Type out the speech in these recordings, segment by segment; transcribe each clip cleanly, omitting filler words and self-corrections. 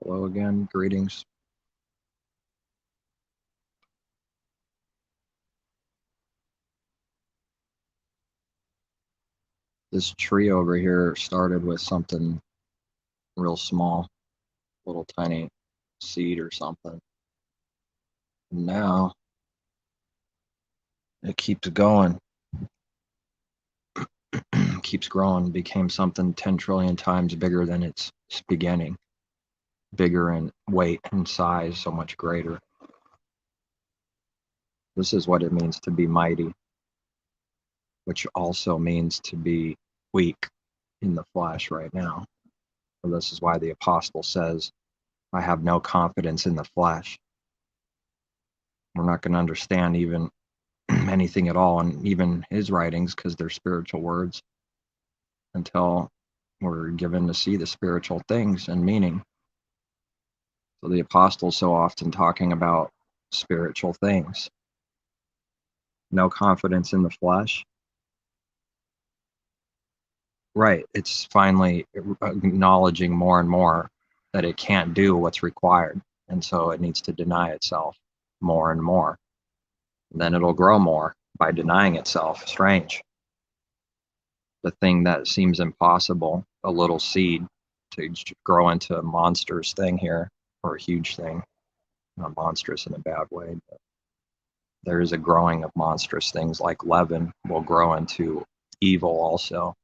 Hello again, greetings. This tree over here started with something real small, little tiny seed or something. And now it keeps going, keeps growing, became something 10 trillion times bigger than its beginning, bigger in weight and size, so much greater. This is what it means to be mighty, which also means to be weak in the flesh right now. So this is why the apostle says, I have no confidence in the flesh. We're not going to understand even anything at all, and even his writings, because they're spiritual words, until we're given to see the spiritual things and meaning. So the apostles so often talking about spiritual things. No confidence in the flesh. Right. It's finally acknowledging more and more that it can't do what's required. And so it needs to deny itself more and more. And then it'll grow more by denying itself. Strange. The thing that seems impossible, a little seed to grow into a monstrous thing here, or a huge thing. Not monstrous in a bad way, but there is a growing of monstrous things, like leaven will grow into evil also.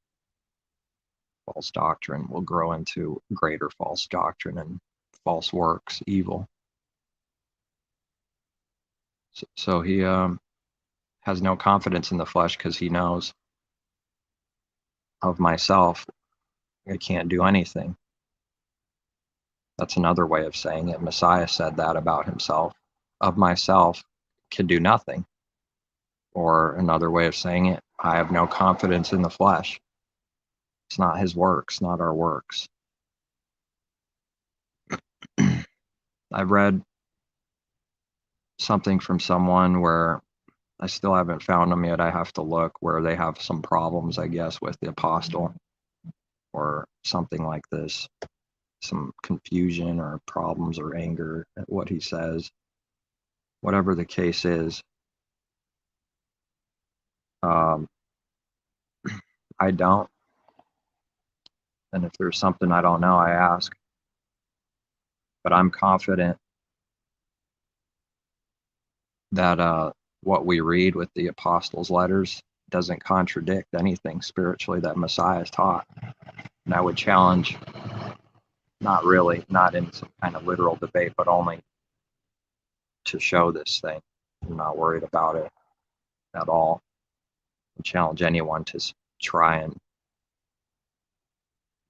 False doctrine will grow into greater false doctrine and false works, evil. So he has no confidence in the flesh because he knows, of myself, I can't do anything. That's another way of saying it. Messiah said that about himself. Of myself, can do nothing. Or another way of saying it, I have no confidence in the flesh. It's not his works, not our works. I've read something from someone where I still haven't found them yet. I have to look, where they have some problems, I guess, with the apostle or something like this. Some confusion or problems or anger at what he says. Whatever the case is, I don't. And if there's something I don't know, I ask. But I'm confident that what we read with the apostles' letters doesn't contradict anything spiritually that Messiah has taught. And I would challenge, not really, not in some kind of literal debate, but only to show this thing. I'm not worried about it at all. I challenge anyone to try and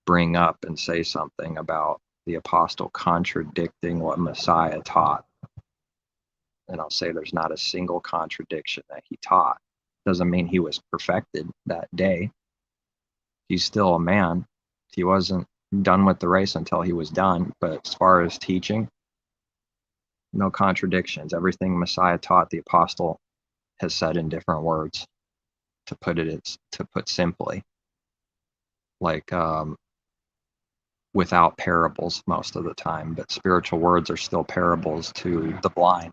bring up and say something about the apostle contradicting what Messiah taught. And I'll say there's not a single contradiction that he taught. Doesn't mean he was perfected that day. He's still a man. He wasn't done with the race until he was done. But as far as teaching, no contradictions. Everything Messiah taught, the apostle has said in different words. To put simply, like without parables most of the time. But spiritual words are still parables to the blind.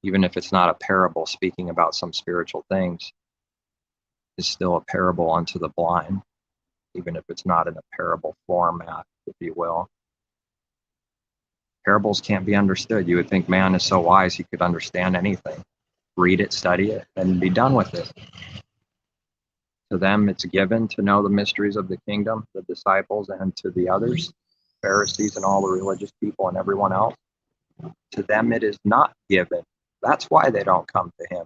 Even if it's not a parable speaking about some spiritual things, is still a parable unto the blind, even if it's not in a parable format, if you will. Parables can't be understood. You would think man is so wise he could understand anything. Read it, study it, and be done with it. To them it's given to know the mysteries of the kingdom, the disciples, and to the others, Pharisees and all the religious people and everyone else. To them it is not given. That's why they don't come to him,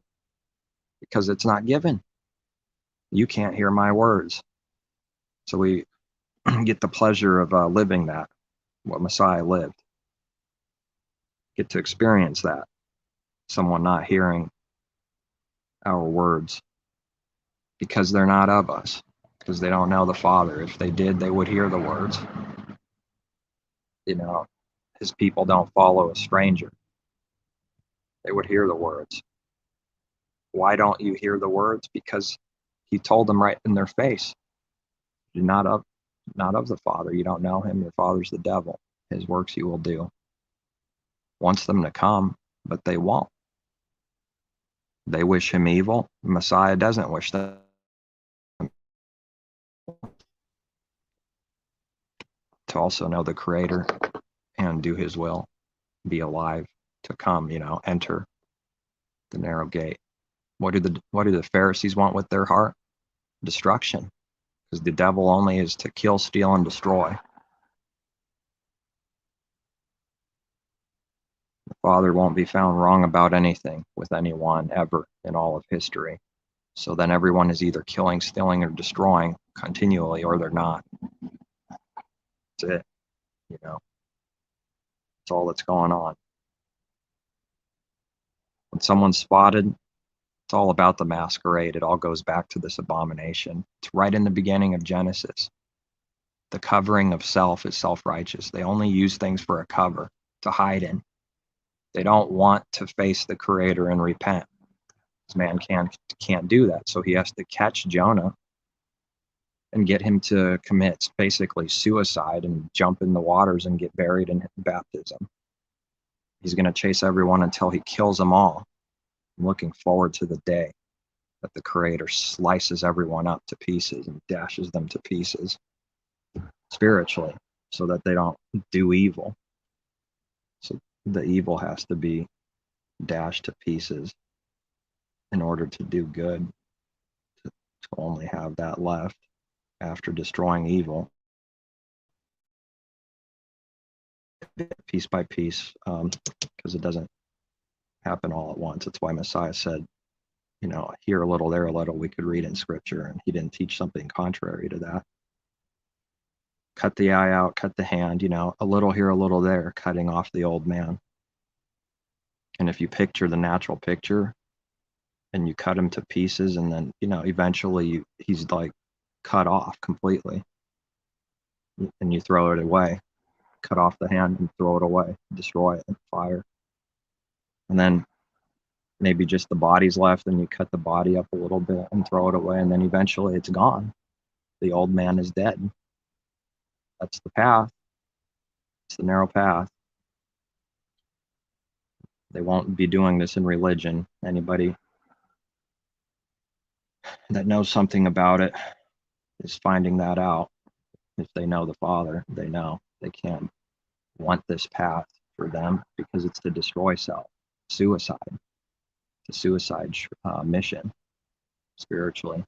because it's not given. You can't hear my words. So we get the pleasure of living that, what Messiah lived. Get to experience that. Someone not hearing our words because they're not of us, because they don't know the Father. If they did, they would hear the words. You know, his people don't follow a stranger. They would hear the words. Why don't you hear the words? Because he told them right in their face. You're not of the Father. You don't know him. Your father's the devil. his works you will do. Wants them to come, but they won't. They wish him evil. The Messiah doesn't wish them. To also know the Creator and do his will, be alive, to come, enter the narrow gate. What do the Pharisees want with their heart? Destruction. Because the devil only is to kill, steal, and destroy. The Father won't be found wrong about anything with anyone ever in all of history. So then everyone is either killing, stealing, or destroying continually, or they're not. That's it. That's all that's going on. When someone's spotted, it's all about the masquerade. It all goes back to this abomination. It's right in the beginning of Genesis. The covering of self is self-righteous. They only use things for a cover, to hide in. They don't want to face the Creator and repent. This man can't do that. So he has to catch Jonah and get him to commit basically suicide and jump in the waters and get buried in baptism. He's going to chase everyone until he kills them all. I'm looking forward to the day that the Creator slices everyone up to pieces and dashes them to pieces spiritually, so that they don't do evil. So the evil has to be dashed to pieces in order to do good, to only have that left after destroying evil, piece by piece, because it doesn't happen all at once. That's why Messiah said, here a little, there a little. We could read in Scripture, and he didn't teach something contrary to that. Cut the eye out, cut the hand, a little here, a little there, cutting off the old man. And if you picture the natural picture and you cut him to pieces, and then, eventually he's like cut off completely, and you throw it away, cut off the hand and throw it away, destroy it in fire. And then maybe just the body's left, and you cut the body up a little bit and throw it away, and then eventually it's gone. The old man is dead. That's the path. It's the narrow path. They won't be doing this in religion. Anybody that knows something about it is finding that out. If they know the Father, they know they can't want this path for them, because it's to destroy self, suicide. It's a suicide mission spiritually.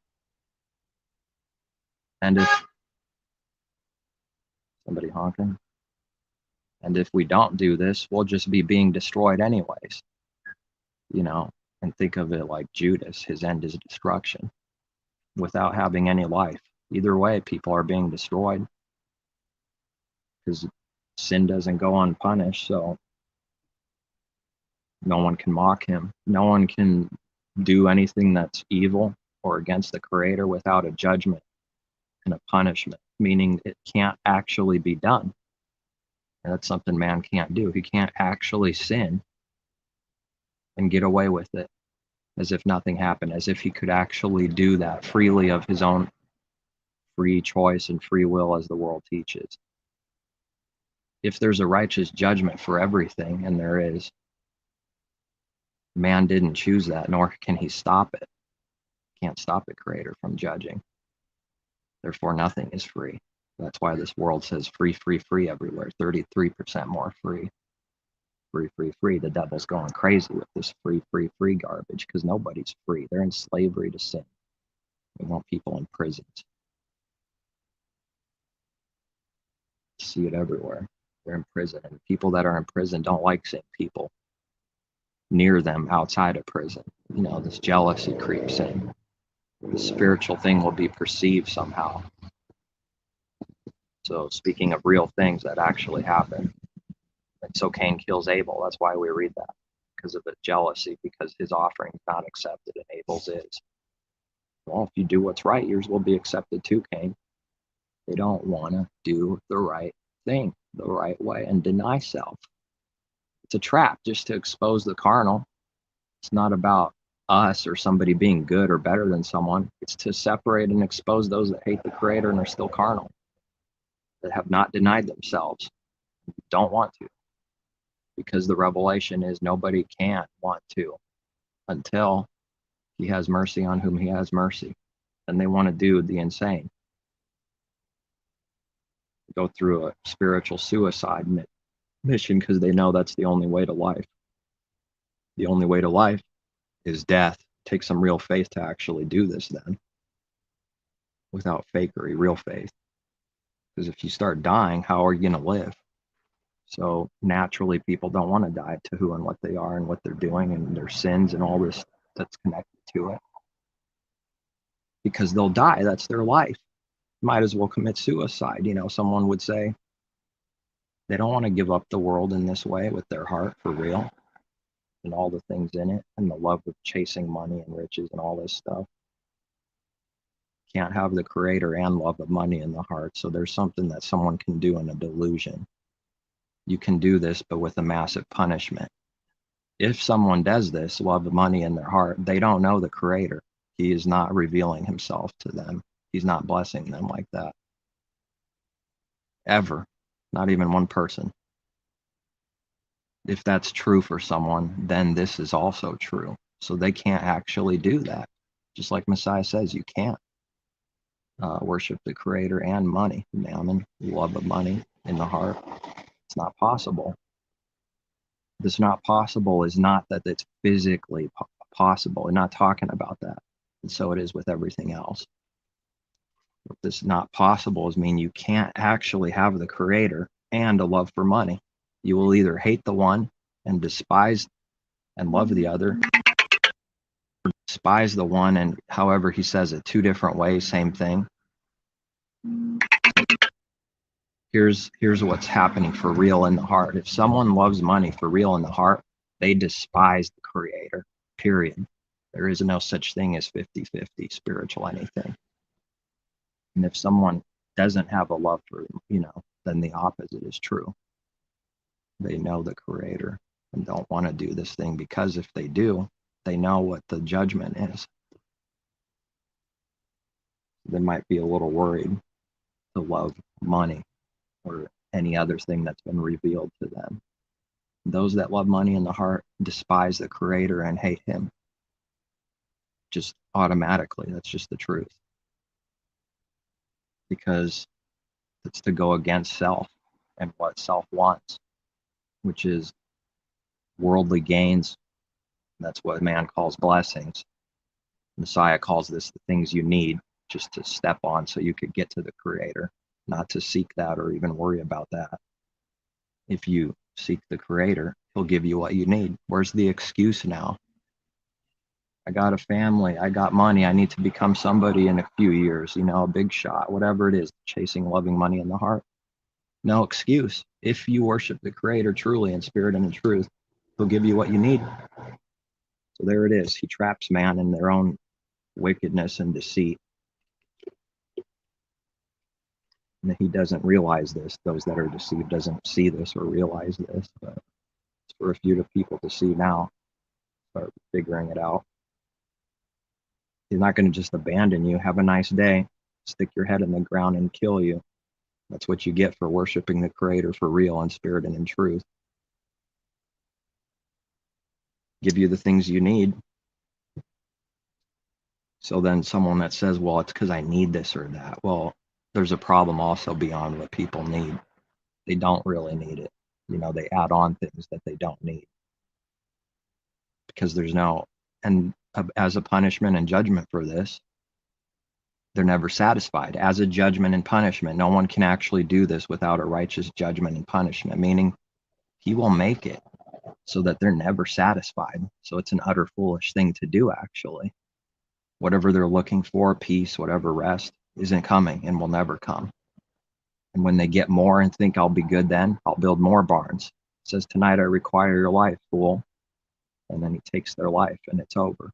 And if somebody honking, and if we don't do this, we'll just be being destroyed anyways, and think of it like Judas. His end is destruction without having any life. Either way, people are being destroyed, because sin doesn't go unpunished. So no one can mock him. No one can do anything that's evil or against the Creator without a judgment and a punishment, meaning it can't actually be done. And that's something man can't do. He can't actually sin and get away with it as if nothing happened, as if he could actually do that freely of his own free choice and free will, as the world teaches. If there's a righteous judgment for everything, and there is, man didn't choose that, nor can he stop it. Can't stop the Creator from judging. Therefore, nothing is free. That's why this world says free, free, free everywhere. 33% more free. Free, free, free. The devil's going crazy with this free, free, free garbage, because nobody's free. They're in slavery to sin. We want people in prisons. See it everywhere. They're in prison, and people that are in prison don't like seeing people near them outside of prison. This jealousy creeps in. The spiritual thing will be perceived somehow. So speaking of real things that actually happen, like, so Cain kills Abel. That's why we read that, because of the jealousy, because his offering is not accepted and Abel's is. Well, if you do what's right, yours will be accepted too, Cain. They don't want to do the right thing the right way and deny self. It's a trap just to expose the carnal. It's not about us or somebody being good or better than someone. It's to separate and expose those that hate the Creator and are still carnal, that have not denied themselves. Don't want to, because the revelation is nobody can want to until he has mercy on whom he has mercy. And they want to do the insane, go through a spiritual suicide mission because they know that's the only way to life. The only way to life is death. Take some real faith to actually do this then, without fakery, real faith. Because if you start dying, how are you going to live? So naturally, people don't want to die to who and what they are and what they're doing and their sins and all this that's connected to it. Because they'll die. That's their life. Might as well commit suicide. You know, someone would say they don't want to give up the world in this way with their heart for real and all the things in it and the love of chasing money and riches and all this stuff. Can't have the creator and love of money in the heart. So there's something that someone can do in a delusion. You can do this, but with a massive punishment. If someone does this, love of money in their heart, they don't know the creator. He is not revealing himself to them. He's not blessing them like that. Ever. Not even one person. If that's true for someone, then this is also true. So they can't actually do that. Just like Messiah says, you can't worship the creator and money, mammon, love of money in the heart. It's not possible. This not possible is not that it's physically possible. We're not talking about that. And so it is with everything else. What this not possible is mean you can't actually have the creator and a love for money. You will either hate the one and despise and love the other, or despise the one and however he says it, two different ways, same thing. Here's what's happening for real in the heart. If someone loves money for real in the heart, they despise the creator, period. There is no such thing as 50-50 spiritual anything. And if someone doesn't have a love for, then the opposite is true. They know the creator and don't want to do this thing, because if they do, they know what the judgment is. They might be a little worried to love money or any other thing that's been revealed to them. Those that love money in the heart despise the creator and hate him. Just automatically, that's just the truth. Because it's to go against self and what self wants, which is worldly gains. That's what man calls blessings. Messiah calls this the things you need just to step on so you could get to the creator, not to seek that or even worry about that. If you seek the creator, he'll give you what you need. Where's the excuse now? I got a family, I got money, I need to become somebody in a few years, a big shot, whatever it is, chasing loving money in the heart. No excuse. If you worship the creator truly in spirit and in truth, he'll give you what you need. So there it is. He traps man in their own wickedness and deceit. And he doesn't realize this. Those that are deceived doesn't see this or realize this. But it's for a few people to see now. Start figuring it out. He's not going to just abandon you. Have a nice day. Stick your head in the ground and kill you. That's what you get for worshiping the creator for real in spirit and in truth. Give you the things you need. So then someone that says, well, it's because I need this or that. Well, there's a problem also beyond what people need. They don't really need it. They add on things that they don't need. Because there's no, and as a punishment and judgment for this, they're never satisfied. As a judgment and punishment, no one can actually do this without a righteous judgment and punishment, meaning he will make it so that they're never satisfied. So it's an utter foolish thing to do, actually. Whatever they're looking for, peace, whatever, rest, isn't coming and will never come. And when they get more and think I'll be good then, I'll build more barns. It says, tonight I require your life, fool. And then he takes their life and it's over.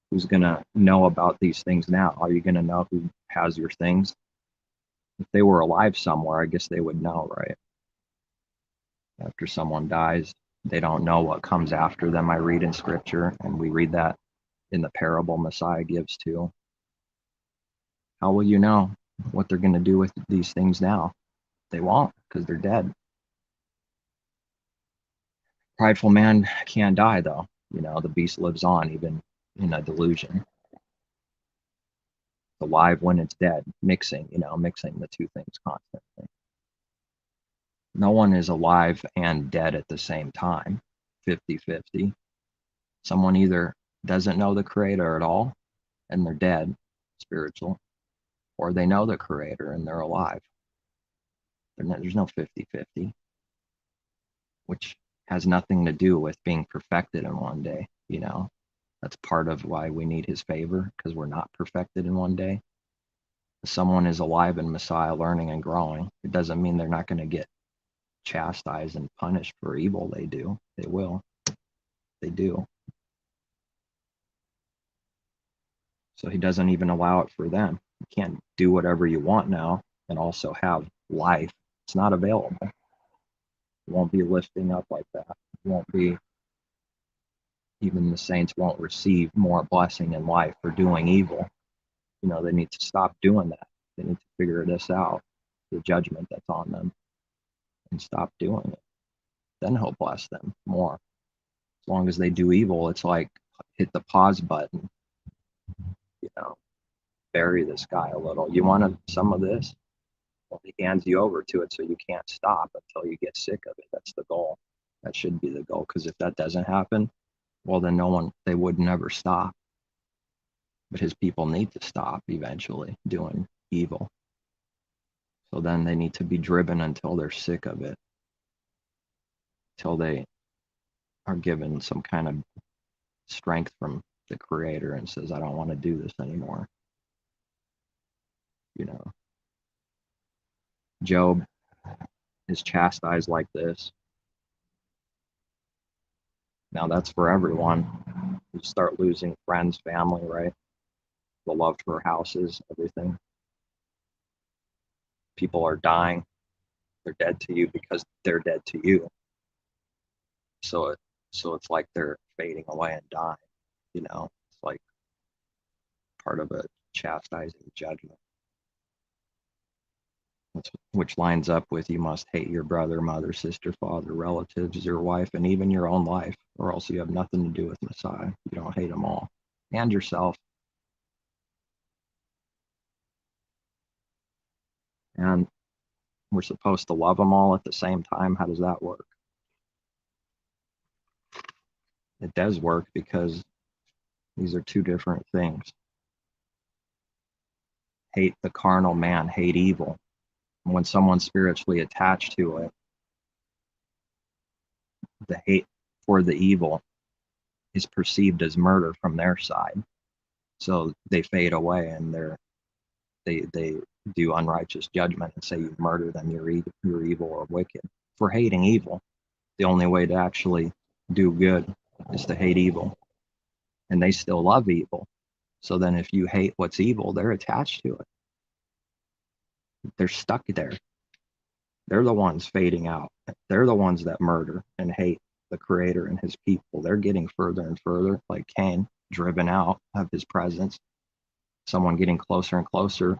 Who's going to know about these things now? Are you going to know who has your things? If they were alive somewhere, I guess they would know, right? After someone dies, they don't know what comes after them. I read in scripture, and we read that in the parable Messiah gives too. How will you know what they're going to do with these things now? They won't. because they're dead. Prideful man can't die, though. The beast lives on, even in a delusion. It's alive when it's dead, mixing the two things constantly. No one is alive and dead at the same time, 50-50. Someone either doesn't know the Creator at all, and they're dead, spiritual, or they know the Creator and they're alive. There's no 50-50, which has nothing to do with being perfected in one day. That's part of why we need his favor, because we're not perfected in one day. If someone is alive in Messiah, learning and growing, it doesn't mean they're not going to get chastised and punished for evil. They do. They will. They do. So he doesn't even allow it for them. You can't do whatever you want now and also have life. It's not available. It won't be lifting up like that. It won't be, even the saints won't receive more blessing in life for doing evil. They need to stop doing that. They need to figure this out, the judgment that's on them, and stop doing it. Then he'll bless them more. As long as they do evil, it's like hit the pause button. Bury this guy a little. You want some of this? Well, he hands you over to it, so you can't stop until you get sick of it. That's the goal. That should be the goal, because if that doesn't happen, well, then they would never stop. But his people need to stop eventually doing evil. So then they need to be driven until they're sick of it, till they are given some kind of strength from the Creator and says, I don't want to do this anymore. Job is chastised like this. Now that's for everyone. You start losing friends, family, right? The love for houses, everything. People are dying. They're dead to you because they're dead to you. So it's like they're fading away and dying. It's like part of a chastising judgment. Which lines up with, you must hate your brother, mother, sister, father, relatives, your wife, and even your own life, or else you have nothing to do with Messiah. You don't hate them all, and yourself. And we're supposed to love them all at the same time. How does that work? It does work, because these are two different things. Hate the carnal man, hate evil. When someone's spiritually attached to it, the hate for the evil is perceived as murder from their side. So they fade away, and they do unrighteous judgment and say you murder them, you're evil or wicked. For hating evil, the only way to actually do good is to hate evil. And they still love evil. So then if you hate what's evil, they're attached to it. They're stuck there. They're the ones fading out. They're the ones that murder and hate the Creator and his people. They're getting further and further, like Cain, driven out of his presence. Someone getting closer and closer.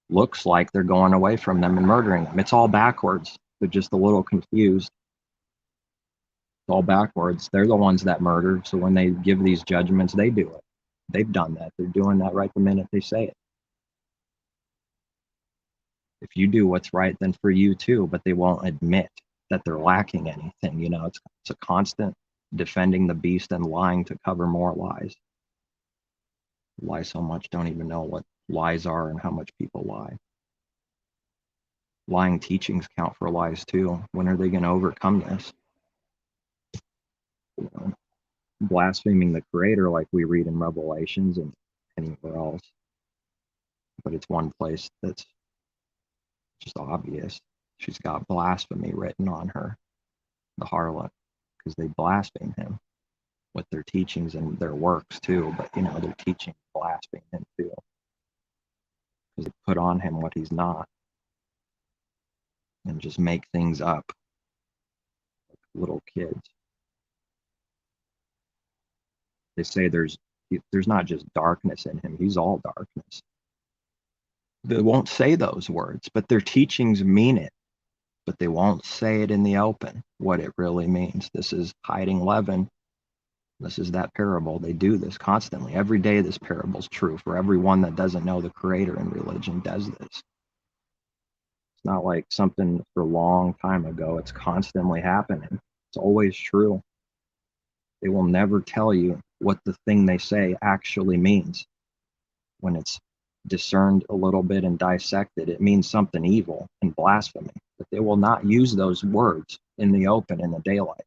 Looks like they're going away from them and murdering them. It's all backwards. They're just a little confused. It's all backwards. They're the ones that murder. So when they give these judgments, they do it. They've done that. They're doing that right the minute they say it. If you do what's right, then for you too, but they won't admit that they're lacking anything. It's a constant defending the beast and lying to cover more lies. Lie so much, don't even know what lies are and how much people lie. Lying teachings count for lies too. When are they going to overcome this? Blaspheming the Creator, like we read in Revelations and anywhere else. But it's one place that's just obvious. She's got blasphemy written on her, the harlot, because they blaspheme him with their teachings and their works too. But their teachings blaspheme him too, because they put on him what he's not and just make things up like little kids. They say there's not just darkness in him, he's all darkness. They won't say those words, but their teachings mean it. but they won't say it in the open, what it really means. This is hiding leaven. This is that parable. They do this constantly. Every day this parable's true. For everyone that doesn't know the Creator in religion does this. It's not like something for a long time ago. It's constantly happening. It's always true. They will never tell you what the thing they say actually means. When it's discerned a little bit and dissected, it means something evil and blasphemy. But they will not use those words in the open, in the daylight.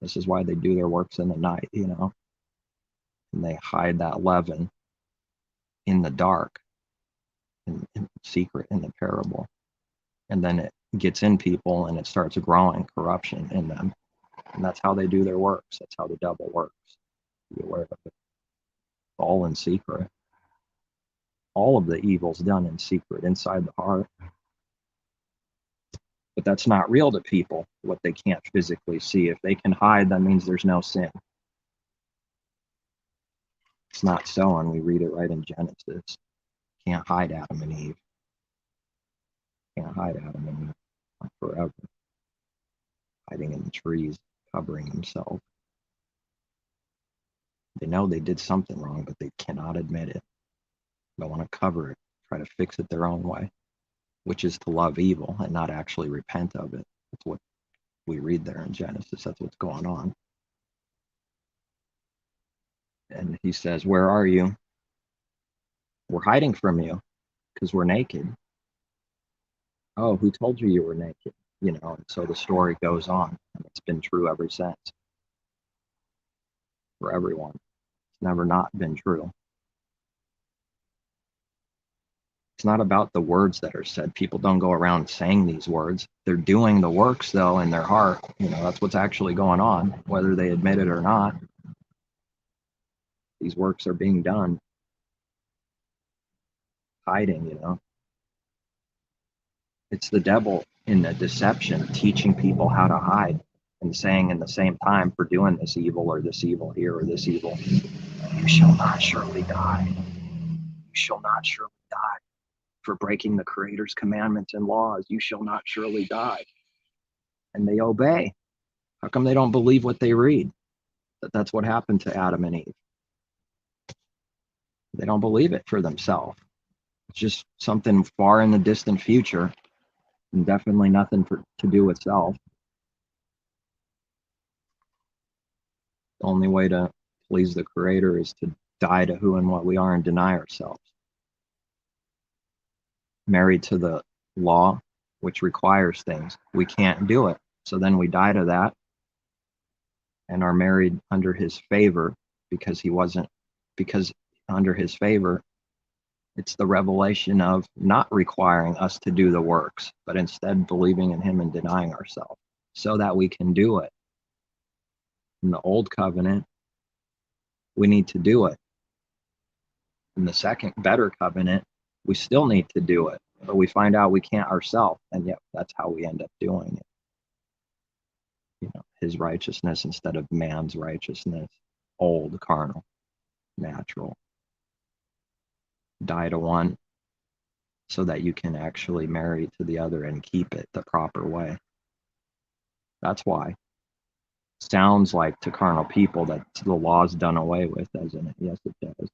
This is why they do their works in the night, and they hide that leaven in the dark, in secret, in the parable. And then it gets in people and it starts growing corruption in them. And that's how they do their works. That's how the devil works. Be aware of it. All in secret. All of the evil's done in secret, inside the heart. But that's not real to people, what they can't physically see. If they can hide, that means there's no sin. It's not so, and we read it right in Genesis. Can't hide Adam and Eve. Can't hide Adam and Eve. Not forever. Hiding in the trees, covering himself. They know they did something wrong, but they cannot admit it. They want to cover it, try to fix it their own way, which is to love evil and not actually repent of it. That's what we read there in Genesis. That's what's going on. And he says, where are you? We're hiding from you because we're naked. Oh, who told you were naked? And so the story goes on. And it's been true ever since. For everyone. It's never not been true. It's not about the words that are said. People don't go around saying these words. They're doing the works, though, in their heart. That's what's actually going on, whether they admit it or not. These works are being done. Hiding, It's the devil in the deception, teaching people how to hide and saying in the same time, for doing this evil or this evil here or this evil, you shall not surely die. You shall not surely die. For breaking the Creator's commandments and laws, you shall not surely die. And they obey. How come they don't believe what they read? That's what happened to Adam and Eve. They don't believe it for themselves. It's just something far in the distant future, and definitely nothing to do with self. The only way to please the Creator is to die to who and what we are and deny ourselves. Married to the law, which requires things. We can't do it. So then we die to that and are married under his favor because under his favor, it's the revelation of not requiring us to do the works, but instead believing in him and denying ourselves so that we can do it. In the old covenant, we need to do it. In the second, better covenant, we still need to do it, but we find out we can't ourselves, and yet that's how we end up doing it. His righteousness instead of man's righteousness, old, carnal, natural. Die to one so that you can actually marry to the other and keep it the proper way. That's why. Sounds like to carnal people that the law's done away with, doesn't it? Yes, it does.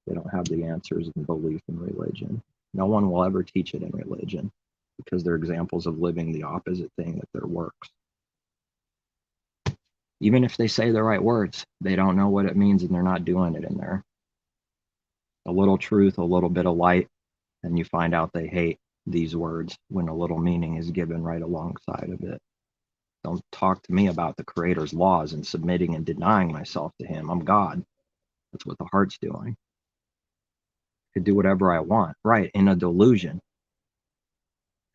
They don't have the answers and belief in religion. No one will ever teach it in religion because they're examples of living the opposite thing with their works. Even if they say the right words, they don't know what it means and they're not doing it in there. A little truth, a little bit of light, and you find out they hate these words when a little meaning is given right alongside of it. Don't talk to me about the Creator's laws and submitting and denying myself to him. I'm God. That's what the heart's doing. I could do whatever I want, right, in a delusion.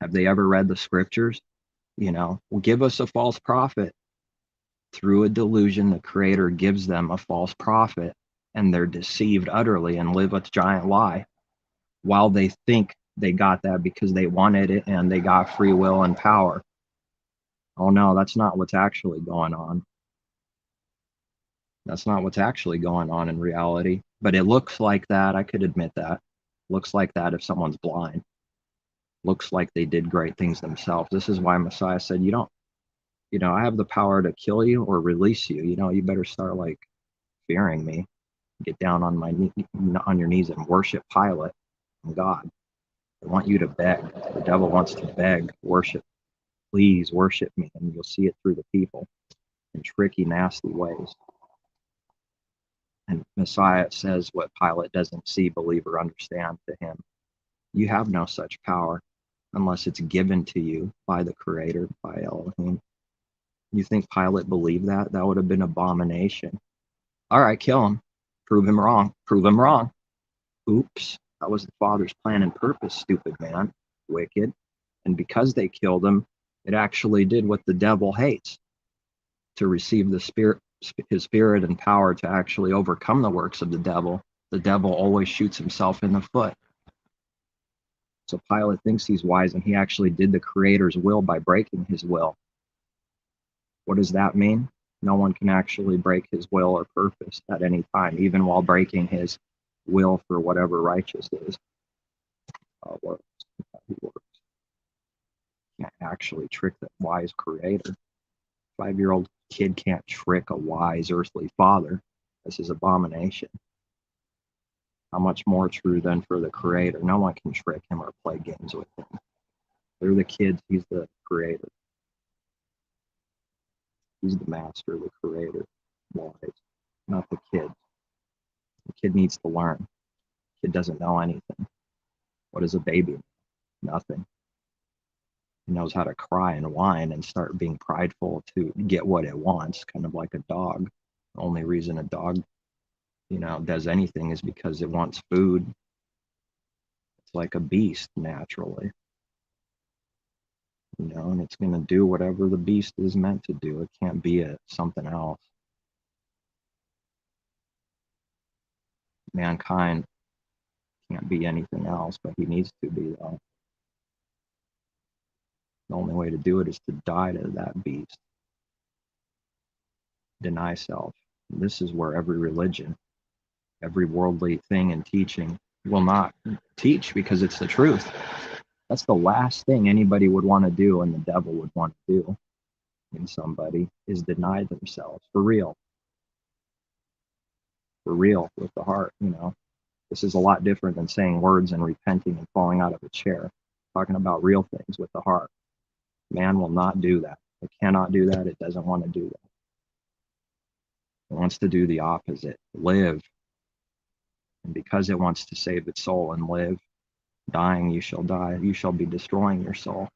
Have they ever read the scriptures? Give us a false prophet. Through a delusion, the Creator gives them a false prophet, and they're deceived utterly and live a giant lie while they think they got that because they wanted it and they got free will and power. Oh no, that's not what's actually going on. That's not what's actually going on in reality. But it looks like that. I could admit that. Looks like that if someone's blind. looks like they did great things themselves. This is why Messiah said, I have the power to kill you or release you. You better start like fearing me. Get down on on your knees and worship Pilate and God. I want you to beg. The devil wants to beg, worship. Please worship me, and you'll see it through the people in tricky, nasty ways. And Messiah says what Pilate doesn't see, believe, or understand to him. You have no such power unless it's given to you by the Creator, by Elohim. You think Pilate believed that? That would have been abomination. All right, kill him. Prove him wrong. Prove him wrong. Oops, that was the Father's plan and purpose, stupid man. Wicked. And because they killed him, it actually did what the devil hates, to receive his spirit and power to actually overcome the works of the devil. The devil always shoots himself in the foot. So Pilate thinks he's wise, and he actually did the Creator's will by breaking his will. What does that mean? No one can actually break his will or purpose at any time, even while breaking his will for whatever righteous is. Works. Can't actually trick the wise Creator. 5-year-old kid can't trick a wise earthly father. This is abomination. How much more true than for the Creator? No one can trick him or play games with him. They're the kids, he's the Creator. He's the master, the Creator, wise, not the kid. The kid needs to learn. The kid doesn't know anything. What is a baby? Nothing. He knows how to cry and whine and start being prideful to get what it wants, kind of like a dog. The only reason a dog, does anything is because it wants food. It's like a beast naturally, and it's going to do whatever the beast is meant to do. It can't be something else. Mankind can't be anything else, but he needs to be, though. The only way to do it is to die to that beast. Deny self. This is where every religion, every worldly thing and teaching will not teach, because it's the truth. That's the last thing anybody would want to do, and the devil would want to do in somebody, is deny themselves for real. For real, with the heart. This is a lot different than saying words and repenting and falling out of a chair. Talking about real things with the heart. Man will not do that. It cannot do that. It doesn't want to do that. It wants to do the opposite. Live. And because it wants to save its soul and live, dying you shall die. You shall be destroying your soul.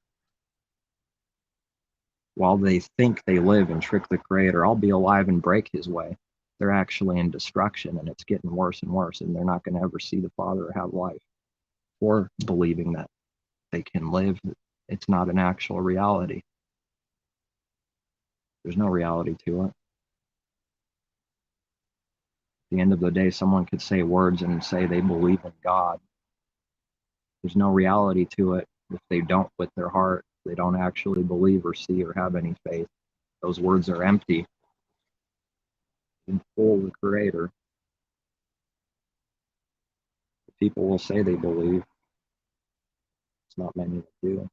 While they think they live and trick the Creator, I'll be alive and break his way. They're actually in destruction, and it's getting worse and worse, and they're not going to ever see the Father or have life, or believing that they can live. It's not an actual reality. There's no reality to it. At the end of the day, someone could say words and say they believe in God. There's no reality to it if they don't with their heart. They don't actually believe or see or have any faith. Those words are empty and full of the Creator. People will say they believe. It's not many that do.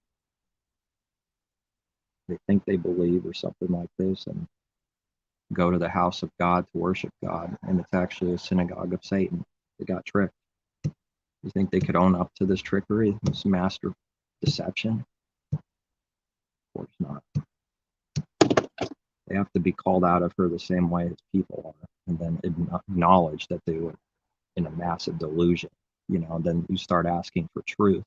They think they believe or something like this and go to the house of God to worship God, and it's actually a synagogue of Satan. They got tricked. You think they could own up to this trickery, this master deception? Of course not. They have to be called out of her the same way as people are, and then acknowledge that they were in a massive delusion. Then you start asking for truth.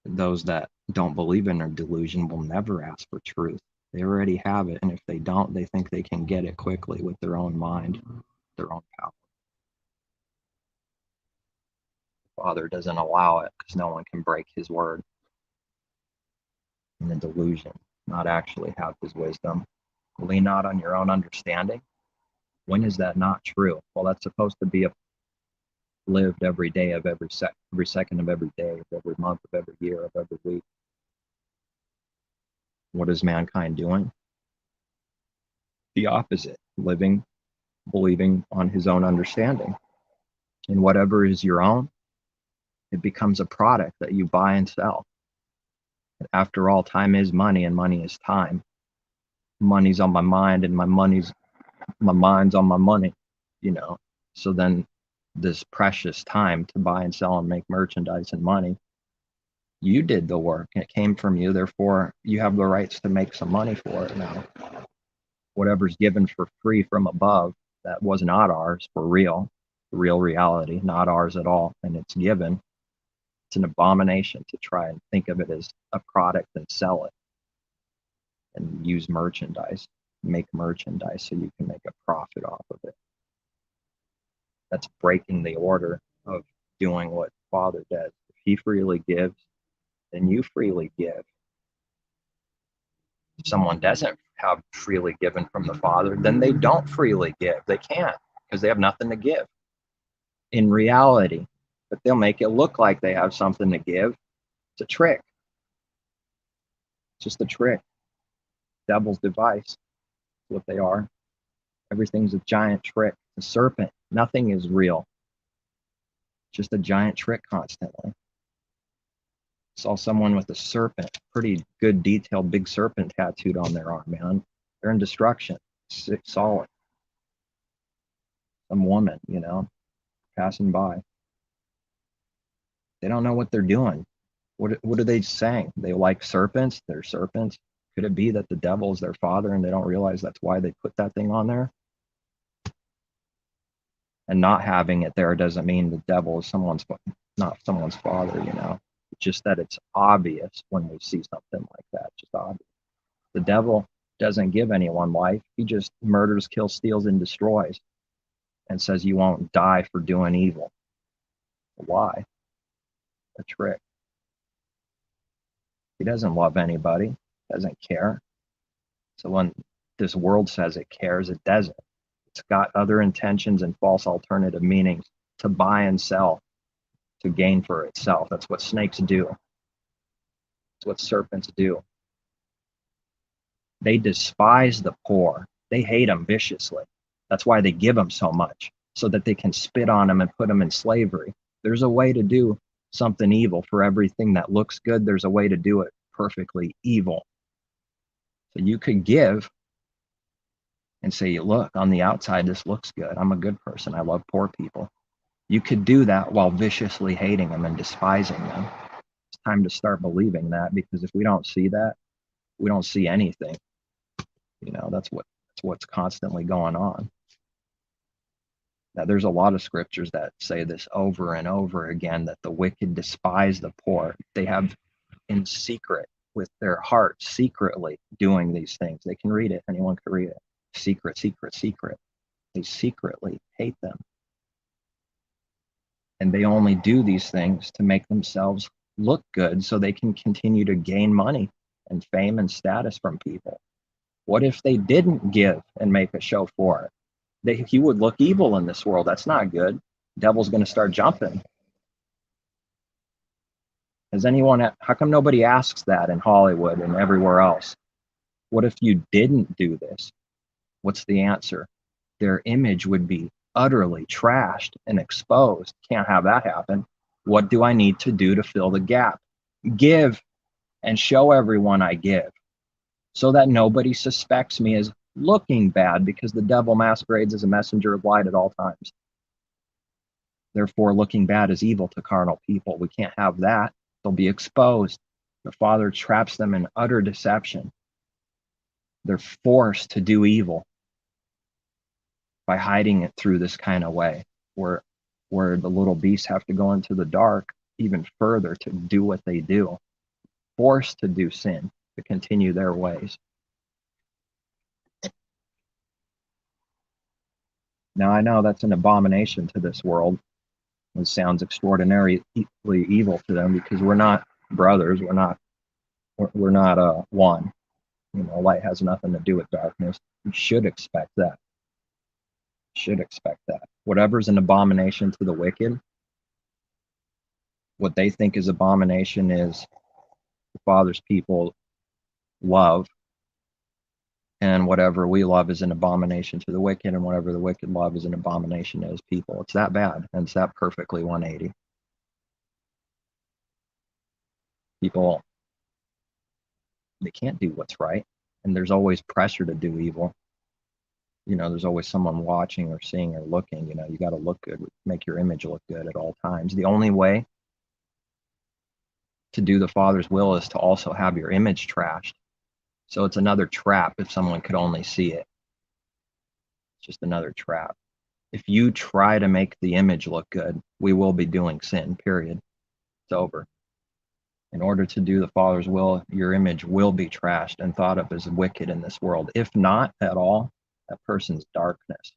Those that don't believe in their delusion will never ask for truth. They already have it, and if they don't, they think they can get it quickly with their own mind, their own power. The Father doesn't allow it, because no one can break his word. In the delusion, not actually have his wisdom. Lean not on your own understanding. When is that not true? Well, that's supposed to be lived every day of every second of every day, of every month, of every year, of every week. What is mankind doing? The opposite. Living, believing on his own understanding. And whatever is your own, It becomes a product that you buy and sell. After all, time is money and money is time. Money's on my mind and my mind's on my money, you know. So then this precious time to buy and sell and make merchandise and money, you did the work. It came from you. Therefore, you have the rights to make some money for it now. Whatever's given for free from above, that was not ours for real reality, not ours at all. And it's given. It's an abomination to try and think of it as a product and sell it and use merchandise, make merchandise so you can make a profit off of it. That's breaking the order of doing what Father does. If he freely gives, then you freely give. If someone doesn't have freely given from the Father, then they don't freely give. They can't, because they have nothing to give in reality. But they'll make it look like they have something to give. It's a trick. It's just a trick. Devil's device is what they are. Everything's a giant trick. A serpent. Nothing is real. Just a giant trick constantly. Saw someone with a serpent, pretty good detailed big serpent tattooed on their arm, man. They're in destruction. Solid. Some woman, you know, passing by. They don't know what they're doing. What are they saying? They like serpents? They're serpents. Could it be that the devil is their father and they don't realize that's why they put that thing on there? And not having it there doesn't mean the devil is not someone's father, you know. It's just that it's obvious when we see something like that. Just obvious. The devil doesn't give anyone life. He just murders, kills, steals, and destroys, and says you won't die for doing evil. Why? A trick. He doesn't love anybody, doesn't care. So when this world says it cares, it doesn't. It's got other intentions and false alternative meanings to buy and sell, to gain for itself. That's what snakes do. That's what serpents do. They despise the poor. They hate them viciously. That's why they give them so much, so that they can spit on them and put them in slavery. There's a way to do something evil. For everything that looks good, there's a way to do it perfectly evil. So you could give and say, look, on the outside, this looks good. I'm a good person. I love poor people. You could do that while viciously hating them and despising them. It's time to start believing that, because if we don't see that, we don't see anything. You know, that's what's constantly going on. Now, there's a lot of scriptures that say this over and over again, that the wicked despise the poor. They have in secret, with their heart, secretly doing these things. They can read it. Anyone can read it. Secret, secret, secret. They secretly hate them. And they only do these things to make themselves look good so they can continue to gain money and fame and status from people. What if they didn't give and make a show for it? He would look evil in this world. That's not good. Devil's going to start jumping. How come nobody asks that in Hollywood and everywhere else? What if you didn't do this? What's the answer? Their image would be utterly trashed and exposed. Can't have that happen. What do I need to do to fill the gap? Give and show everyone I give, so that nobody suspects me as looking bad, because the devil masquerades as a messenger of light at all times. Therefore, looking bad is evil to carnal people. We can't have that. They'll be exposed. The Father traps them in utter deception. They're forced to do evil by hiding it through this kind of way, where the little beasts have to go into the dark even further to do what they do, forced to do sin, to continue their ways. Now, I know that's an abomination to this world. It sounds extraordinarily evil to them, because we're not brothers. We're not one. You know, light has nothing to do with darkness. You should expect that. Whatever's an abomination to the wicked, what they think is abomination is the Father's people love, and whatever we love is an abomination to the wicked, and whatever the wicked love is an abomination to his people. It's that bad, and it's that perfectly 180. People, they can't do what's right, and there's always pressure to do evil. There's always someone watching or seeing or looking. You got to look good, make your image look good at all times. The only way to do the Father's will is to also have your image trashed. So it's another trap if someone could only see it. It's just another trap. If you try to make the image look good, we will be doing sin, period. It's over. In order to do the Father's will, your image will be trashed and thought of as wicked in this world. If not at all, that person's darkness.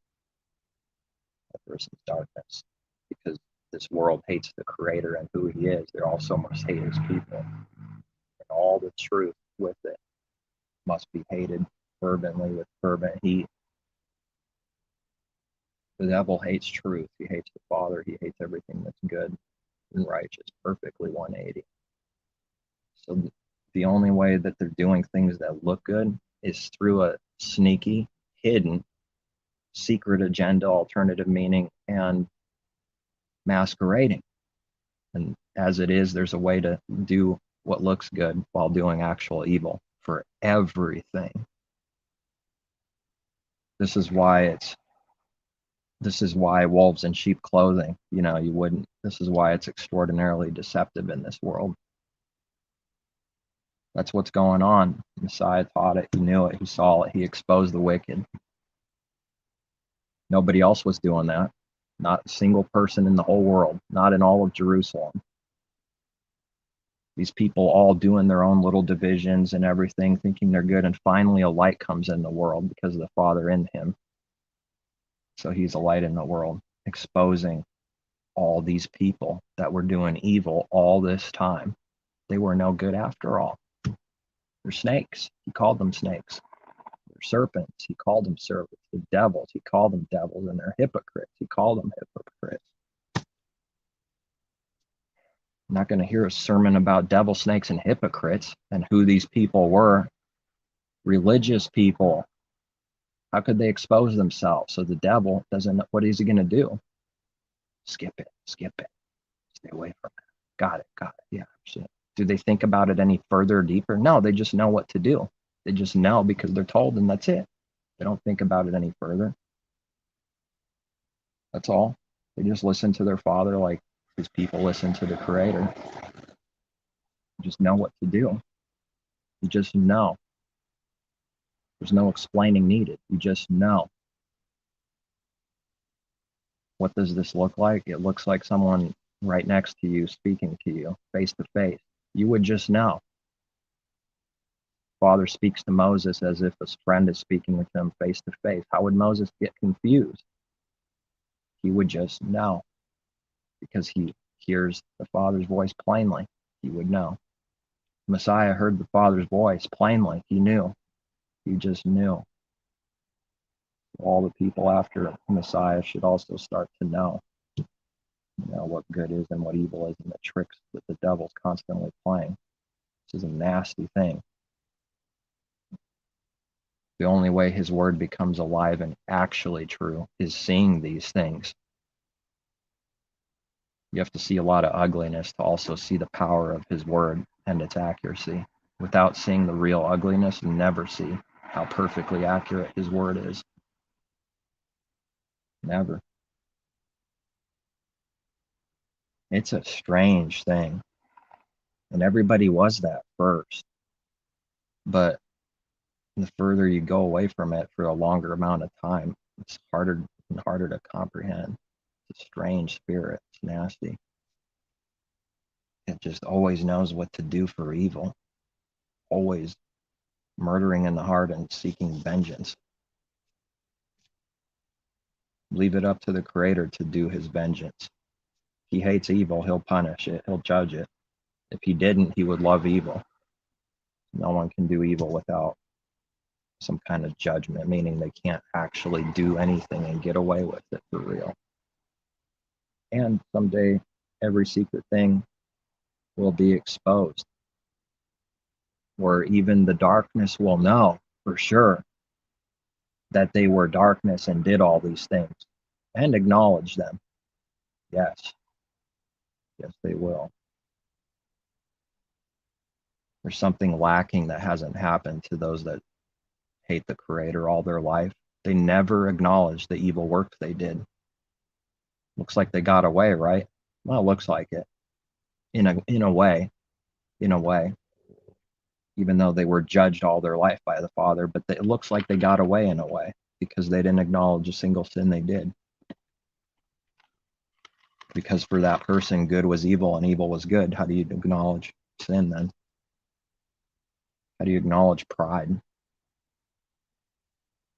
That person's darkness. Because this world hates the Creator and who He is. They also must hate His people. And all the truth with it must be hated fervently with fervent heat. The devil hates truth. He hates the Father. He hates everything that's good and righteous, perfectly 180. So the only way that they're doing things that look good is through a sneaky, hidden, secret agenda, alternative meaning, and masquerading. And as it is, there's a way to do what looks good while doing actual evil for everything. This is why wolves in sheep clothing, you wouldn't. This is why it's extraordinarily deceptive in this world. That's what's going on. Messiah taught it. He knew it. He saw it. He exposed the wicked. Nobody else was doing that. Not a single person in the whole world. Not in all of Jerusalem. These people all doing their own little divisions and everything, thinking they're good. And finally a light comes in the world because of the Father in him. So he's a light in the world, exposing all these people that were doing evil all this time. They were no good after all. They're snakes. He called them snakes. They're serpents. He called them serpents. The devils. He called them devils. And they're hypocrites. He called them hypocrites. I'm not going to hear a sermon about devil, snakes, and hypocrites and who these people were. Religious people. How could they expose themselves? So the devil doesn't know. What is he going to do? Skip it. Stay away from it. Got it. Yeah. Shit. Do they think about it any further or deeper? No, they just know what to do. They just know because they're told, and that's it. They don't think about it any further. That's all. They just listen to their Father like these people listen to the Creator. You just know what to do. You just know. There's no explaining needed. You just know. What does this look like? It looks like someone right next to you speaking to you face to face. You would just know. Father speaks to Moses as if a friend is speaking with him face to face. How would Moses get confused? He would just know because he hears the Father's voice plainly. He would know. Messiah heard the Father's voice plainly. He knew. He just knew. All the people after Messiah should also start to know, what good is and what evil is and the tricks that the devil's constantly playing. This is a nasty thing. The only way his word becomes alive and actually true is seeing these things. You have to see a lot of ugliness to also see the power of his word and its accuracy. Without seeing the real ugliness, you never see how perfectly accurate his word is. Never. It's a strange thing. And everybody was that first. But the further you go away from it for a longer amount of time, it's harder and harder to comprehend. It's a strange spirit. It's nasty. It just always knows what to do for evil. Always murdering in the heart and seeking vengeance. Leave it up to the Creator to do his vengeance. He hates evil, he'll punish it, he'll judge it. If he didn't, he would love evil. No one can do evil without some kind of judgment, meaning they can't actually do anything and get away with it for real. And someday, every secret thing will be exposed, where even the darkness will know for sure that they were darkness and did all these things, and acknowledge them. Yes, they will. There's something lacking that hasn't happened to those that hate the Creator all their life. They never acknowledge the evil work they did. Looks like they got away, right? Well, it looks like it. In a way, even though they were judged all their life by the Father, but it looks like they got away in a way because they didn't acknowledge a single sin they did. Because for that person, good was evil and evil was good. How do you acknowledge sin then? How do you acknowledge pride?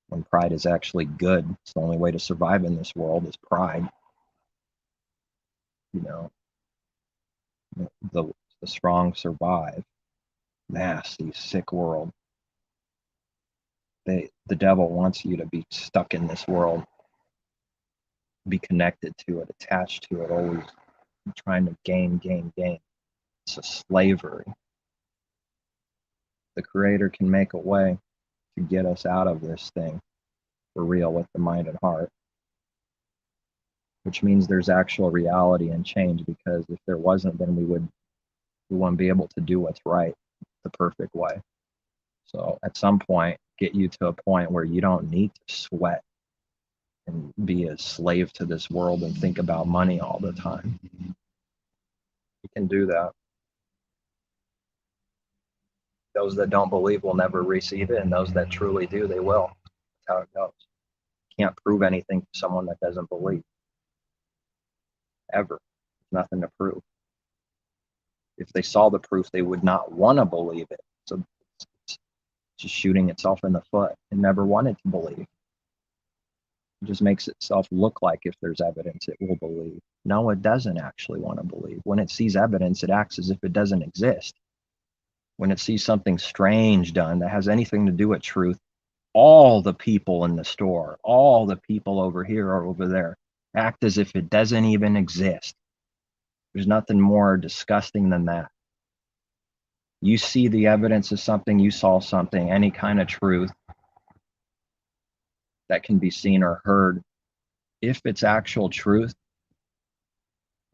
When pride is actually good, it's the only way to survive in this world is pride. You know, the strong survive. Nasty, sick world. The devil wants you to be stuck in this world, be connected to it, attached to it, always trying to gain. It's a slavery. The Creator can make a way to get us out of this thing for real with the mind and heart, which means there's actual reality and change, because if there wasn't, then we wouldn't be able to do what's right the perfect way. So at some point, get you to a point where you don't need to sweat and be a slave to this world and think about money all the time. You can do that. Those that don't believe will never receive it, and those that truly do, they will. That's how it goes. You can't prove anything to someone that doesn't believe. Ever. There's nothing to prove. If they saw the proof, they would not want to believe it. So it's just shooting itself in the foot. It never wanted to believe. It just makes itself look like if there's evidence, it will believe. No, it doesn't actually want to believe. When it sees evidence, it acts as if it doesn't exist. When it sees something strange done that has anything to do with truth, all the people in the store, all the people over here or over there, act as if it doesn't even exist. There's nothing more disgusting than that. You see the evidence of something, you saw something, any kind of truth that can be seen or heard. If it's actual truth,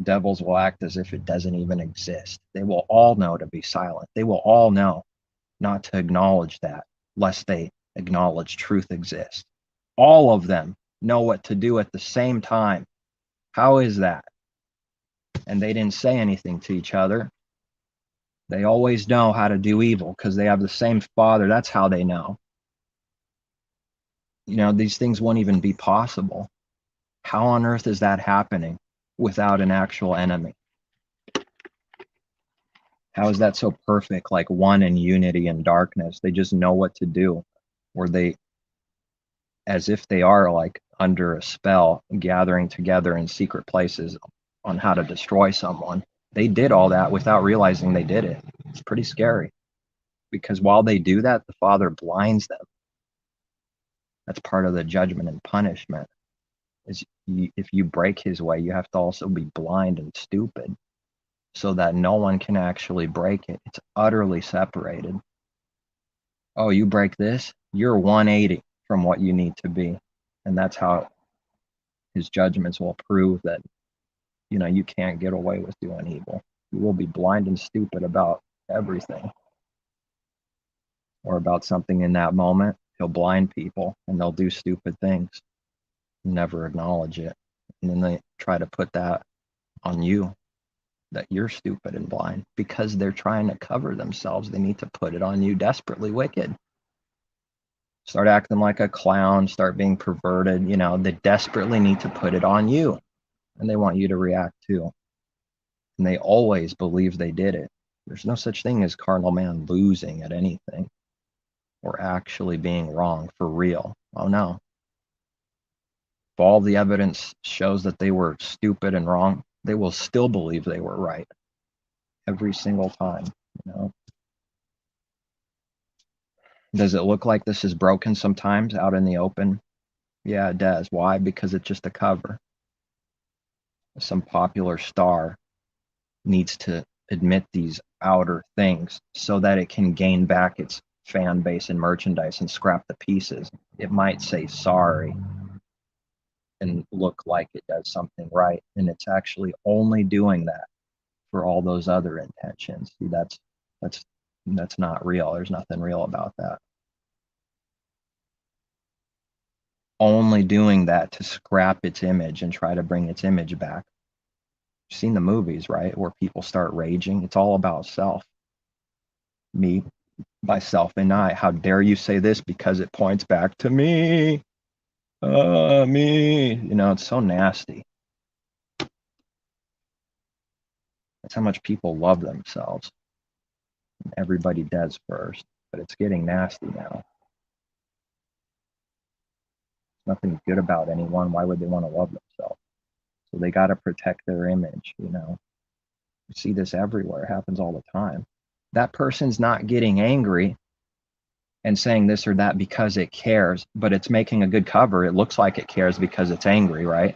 devils will act as if it doesn't even exist. They will all know to be silent. They will all know not to acknowledge that, lest they acknowledge truth exists. All of them know what to do at the same time. How is that? And they didn't say anything to each other. They always know how to do evil because they have the same Father. That's how they know. You know, these things won't even be possible. How on earth is that happening without an actual enemy? How is that so perfect, like one in unity and darkness? They just know what to do, or they, as if they are like under a spell, gathering together in secret places on how to destroy someone. They did all that without realizing they did it. It's pretty scary, because while they do that, the Father blinds them. That's part of the judgment and punishment. Is if you break his way, you have to also be blind and stupid, so that no one can actually break it. It's utterly separated. Oh, you break this, you're 180 from what you need to be. And that's how his judgments will prove that, you know, you can't get away with doing evil. You will be blind and stupid about everything, or about something in that moment. He'll blind people and they'll do stupid things, never acknowledge it. And then they try to put that on you, that you're stupid and blind, because they're trying to cover themselves. They need to put it on you, desperately wicked. Start acting like a clown, start being perverted. You know, they desperately need to put it on you, and they want you to react too. And they always believe they did it. There's no such thing as carnal man losing at anything or actually being wrong for real. Oh no. If all the evidence shows that they were stupid and wrong, they will still believe they were right every single time, you know. Does it look like this is broken sometimes out in the open? Yeah, it does. Why? Because it's just a cover. Some popular star needs to admit these outer things so that it can gain back its fan base and merchandise and scrap the pieces. It might say sorry and look like it does something right, and it's actually only doing that for all those other intentions. See, that's That's not real. There's nothing real about that. Only doing that to scrap its image and try to bring its image back. You've seen the movies, right, where people start raging. It's all about self. Me, myself, and I. How dare you say this because it points back to me? Me. It's so nasty. That's how much people love themselves. Everybody does first, but it's getting nasty now. Nothing good about anyone. Why would they want to love themselves? So they got to protect their image. You see this everywhere. It happens all the time. That person's not getting angry and saying this or that because it cares, but it's making a good cover. It looks like it cares because it's angry, right?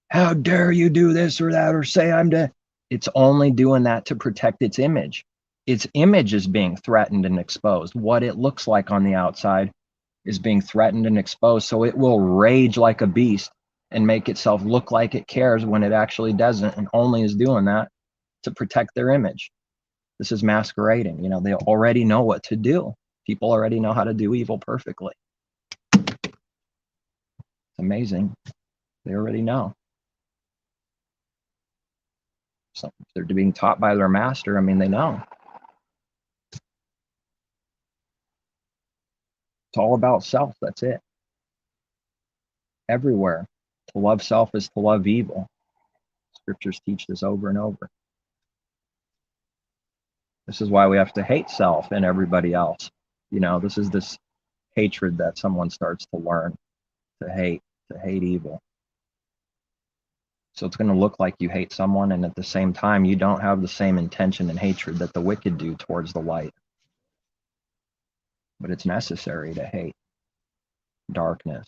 How dare you do this or that or say I'm dead? It's only doing that to protect its image. Its image is being threatened and exposed. What it looks like on the outside is being threatened and exposed. So it will rage like a beast and make itself look like it cares when it actually doesn't, and only is doing that to protect their image. This is masquerading. They already know what to do. People already know how to do evil perfectly. It's amazing. They already know. So if they're being taught by their master, they know. It's all about self. That's it. Everywhere. To love self is to love evil. Scriptures teach this over and over. This is why we have to hate self and everybody else. This is this hatred that someone starts to learn to hate evil. So it's going to look like you hate someone, and at the same time, you don't have the same intention and hatred that the wicked do towards the light. But it's necessary to hate darkness.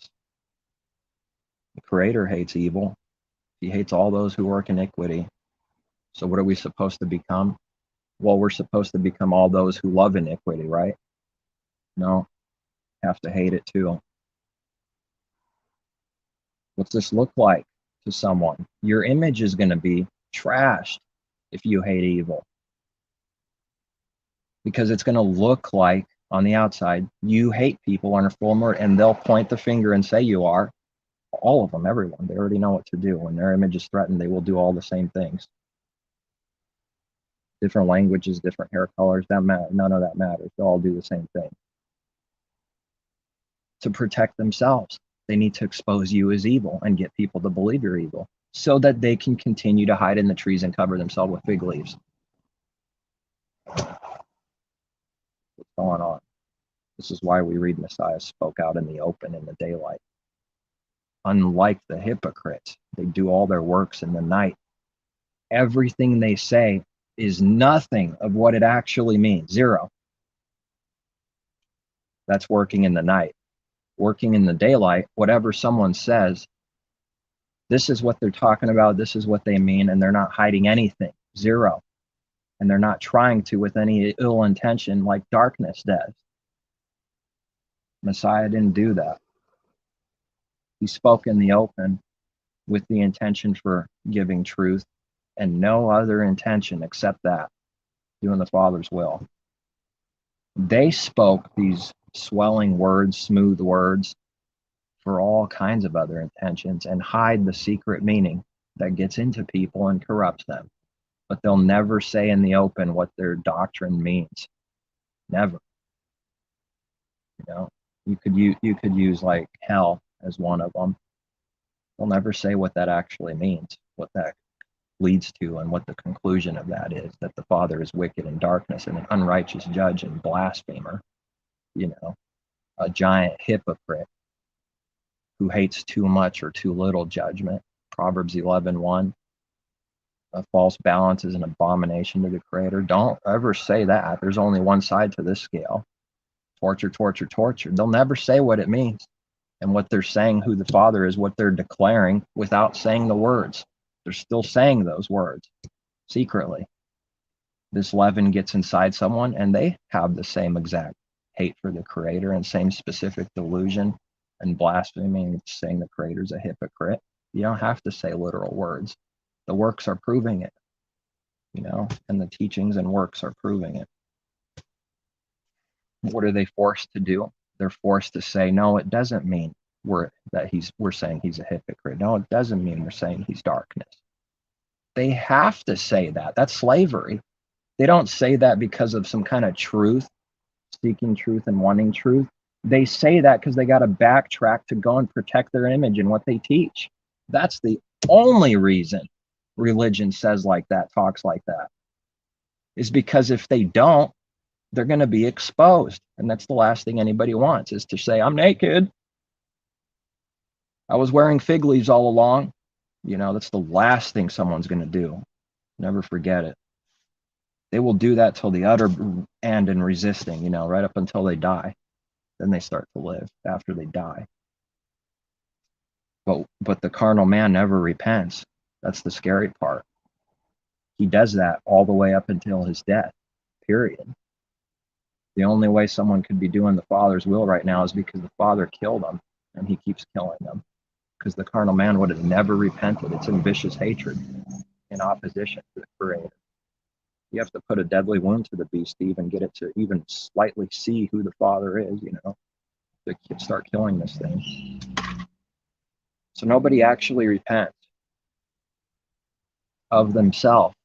The Creator hates evil. He hates all those who work iniquity. So what are we supposed to become? Well, we're supposed to become all those who love iniquity, right? No, have to hate it too. What's this look like to someone? Your image is going to be trashed if you hate evil, because it's going to look like on the outside you hate people and are full of murder, and they'll point the finger and say you are. All of them, everyone, they already know what to do. When their image is threatened, they will do all the same things. Different languages, different hair colors, none of that matters. They'll all do the same thing. To protect themselves, they need to expose you as evil and get people to believe you're evil, so that they can continue to hide in the trees and cover themselves with fig leaves. What's going on? This is why we read Messiah spoke out in the open, in the daylight. Unlike the hypocrites, they do all their works in the night. Everything they say is nothing of what it actually means. Zero. That's working in the night. Working in the daylight, whatever someone says, this is what they're talking about, this is what they mean, and they're not hiding anything. Zero. And they're not trying to with any ill intention like darkness does. Messiah didn't do that. He spoke in the open with the intention for giving truth, and no other intention except that, doing the Father's will. They spoke these swelling words, smooth words, for all kinds of other intentions, and hide the secret meaning that gets into people and corrupts them. But they'll never say in the open what their doctrine means. Never. You could use like hell as one of them. They'll never say what that actually means, what that leads to, and what the conclusion of that is, that the Father is wicked and darkness and an unrighteous judge and blasphemer, a giant hypocrite who hates too much or too little judgment. Proverbs 11:1. A false balance is an abomination to the Creator. Don't ever say that. There's only one side to this scale. Torture, torture, torture. They'll never say what it means. And what they're saying, who the Father is, what they're declaring without saying the words. They're still saying those words secretly. This leaven gets inside someone, and they have the same exact hate for the Creator and same specific delusion and blasphemy, saying the Creator's a hypocrite. You don't have to say literal words. The works are proving it, and the teachings and works are proving it. What are they forced to do? They're forced to say, no, it doesn't mean we're saying he's a hypocrite. No, it doesn't mean we're saying he's darkness. They have to say that. That's slavery. They don't say that because of some kind of truth, seeking truth and wanting truth. They say that because they got to backtrack to go and protect their image and what they teach. That's the only reason religion says like that, talks like that, is because if they don't, they're going to be exposed. And that's the last thing anybody wants, is to say, I'm naked. I was wearing fig leaves all along. That's the last thing someone's going to do. Never forget it. They will do that till the utter end in resisting, right up until they die. Then they start to live after they die. But the carnal man never repents. That's the scary part. He does that all the way up until his death, period. The only way someone could be doing the Father's will right now is because the Father killed them, and he keeps killing them. Because the carnal man would have never repented. It's in vicious hatred, in opposition to the Creator. You have to put a deadly wound to the beast to even get it to even slightly see who the Father is, to start killing this thing. So nobody actually repents of themselves.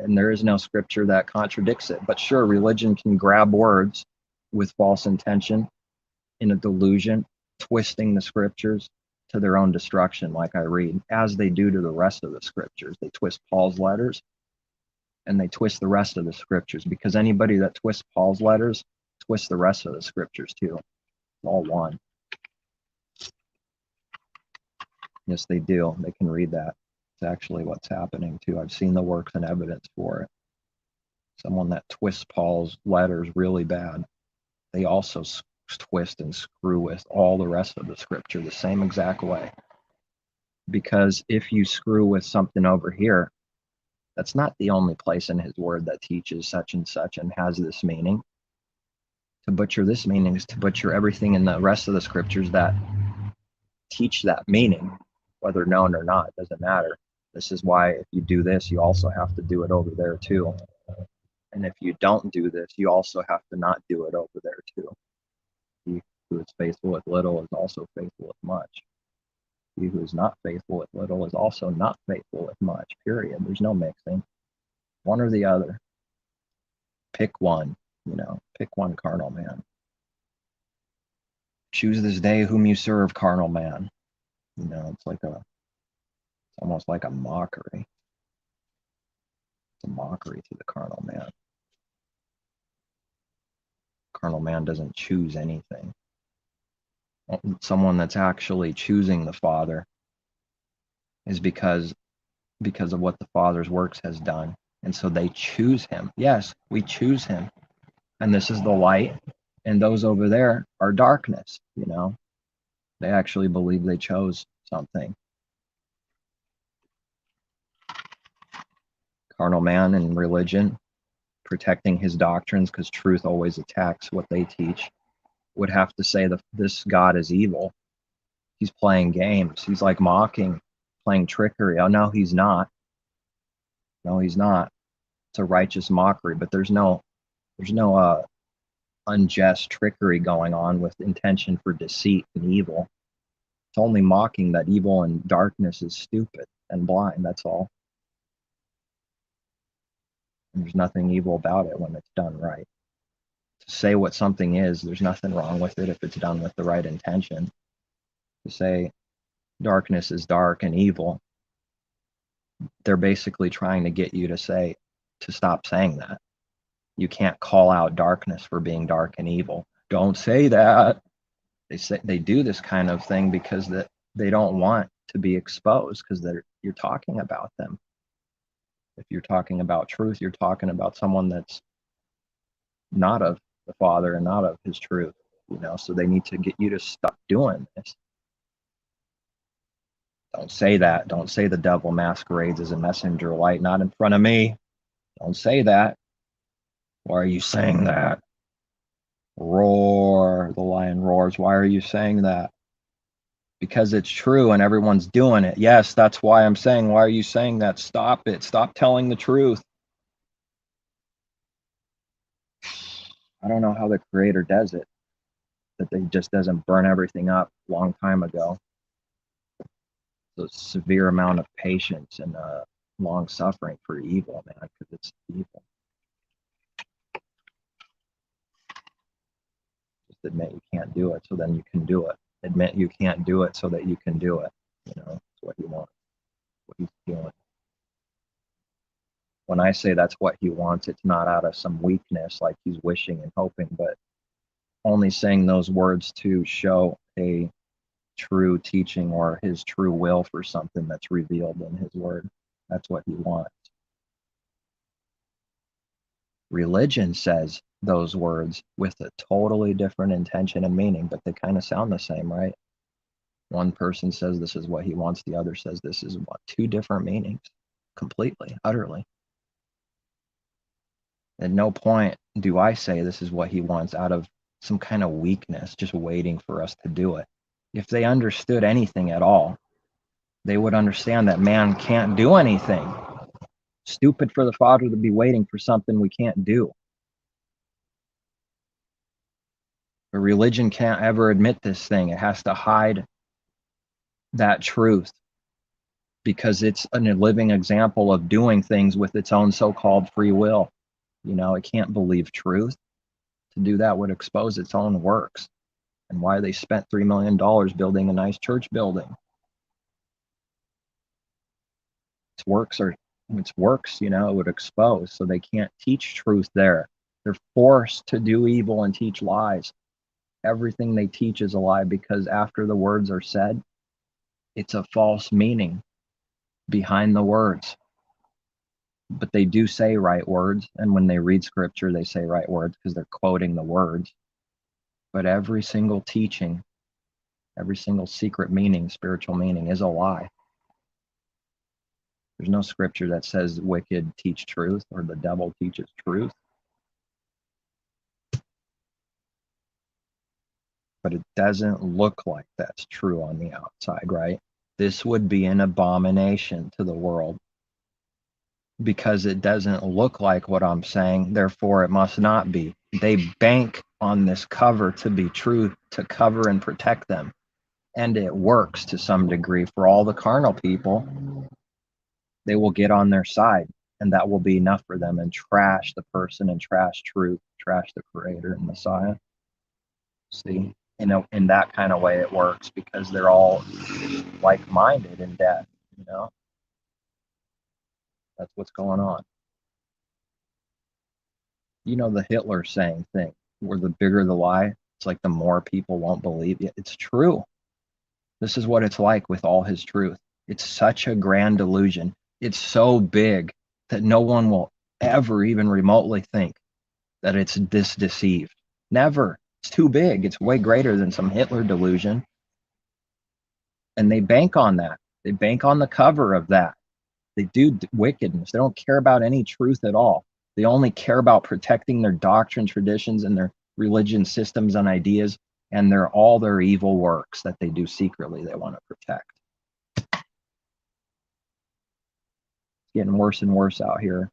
And there is no scripture that contradicts it. But sure, religion can grab words with false intention, in a delusion, twisting the scriptures to their own destruction, like I read, as they do to the rest of the scriptures. They twist Paul's letters, and they twist the rest of the scriptures, because anybody that twists Paul's letters twists the rest of the scriptures too. It's all one. Yes, they do. They can read that. It's actually what's happening too. I've seen the works and evidence for it. Someone that twists Paul's letters really bad, they also twist and screw with all the rest of the scripture the same exact way. Because if you screw with something over here, that's not the only place in his word that teaches such and such and has this meaning. To butcher this meaning is to butcher everything in the rest of the scriptures that teach that meaning, whether known or not, doesn't matter. This is why if you do this, you also have to do it over there too. And if you don't do this, you also have to not do it over there too. He who is faithful with little is also faithful with much. He who is not faithful with little is also not faithful with much, period. There's no mixing. One or the other. Pick one, pick one, carnal man. Choose this day whom you serve, carnal man. It's almost like a mockery. It's a mockery to the carnal man. Carnal man doesn't choose anything. Someone that's actually choosing the Father is because of what the Father's works has done. And so they choose him. Yes, we choose him. And this is the light. And those over there are darkness, They actually believe they chose something. Carnal man in religion, protecting his doctrines, because truth always attacks what they teach, would have to say that this God is evil. He's playing games. He's like mocking, playing trickery. Oh, no, he's not. No, he's not. It's a righteous mockery, but there's no unjust trickery going on with intention for deceit and evil. It's only mocking that evil and darkness is stupid and blind. That's all. And there's nothing evil about it when it's done right. To say what something is, there's nothing wrong with it if it's done with the right intention. To say darkness is dark and evil, they're basically trying to get you to stop saying that. You can't call out darkness for being dark and evil. Don't say that. They do this kind of thing because they don't want to be exposed, because you're talking about them. If you're talking about truth, you're talking about someone that's not of the Father and not of his truth, so they need to get you to stop doing this. Don't say that. Don't say the devil masquerades as a messenger of light, not in front of me. Don't say that. Why are you saying that? Roar, the lion roars. Why are you saying that? Because it's true and everyone's doing it. Yes, that's why I'm saying, why are you saying that? Stop it. Stop telling the truth. I don't know how the Creator does it, that they just doesn't burn everything up a long time ago. The severe amount of patience and long suffering for evil, man, because it's evil. Just admit you can't do it, so then you can do it. Admit you can't do it, so that you can do it. That's what he wants. What he's doing. When I say that's what he wants, it's not out of some weakness, like he's wishing and hoping, but only saying those words to show a true teaching or his true will for something that's revealed in his word. That's what he wants. Religion says those words with a totally different intention and meaning, but they kind of sound the same, right? One person says this is what he wants, the other says this is what. Two different meanings, completely, utterly. At no point do I say this is what he wants out of some kind of weakness, just waiting for us to do it. If they understood anything at all, they would understand that man can't do anything. Stupid for the Father to be waiting for something we can't do. But religion can't ever admit this thing. It has to hide that truth because it's a living example of doing things with its own so-called free will. It can't believe truth. To do that would expose its own works and why they spent $3 million building a nice church building. Its works, it would expose, so they can't teach truth there. They're forced to do evil and teach lies. Everything they teach is a lie because after the words are said, it's a false meaning behind the words. But they do say right words, and when they read scripture, they say right words because they're quoting the words. But every single teaching, every single secret meaning, spiritual meaning, is a lie. There's no scripture that says wicked teach truth or the devil teaches truth. But it doesn't look like that's true on the outside, right? This would be an abomination to the world because it doesn't look like what I'm saying, therefore it must not be. They bank on this cover to be true, to cover and protect them. And it works to some degree for all the carnal people. They will get on their side, and that will be enough for them and trash the person and trash truth, trash the Creator and Messiah. See, in that kind of way it works because they're all like-minded in death, That's what's going on. The Hitler saying thing, where the bigger the lie, it's like the more people won't believe it. It's true. This is what it's like with all his truth. It's such a grand delusion. It's so big that no one will ever even remotely think that it's this deceived. Never. It's too big. It's way greater than some Hitler delusion. And they bank on that. They bank on the cover of that. They do wickedness. They don't care about any truth at all. They only care about protecting their doctrine, traditions, and their religion systems and ideas, and all their evil works that they do secretly they want to protect. It's getting worse and worse out here.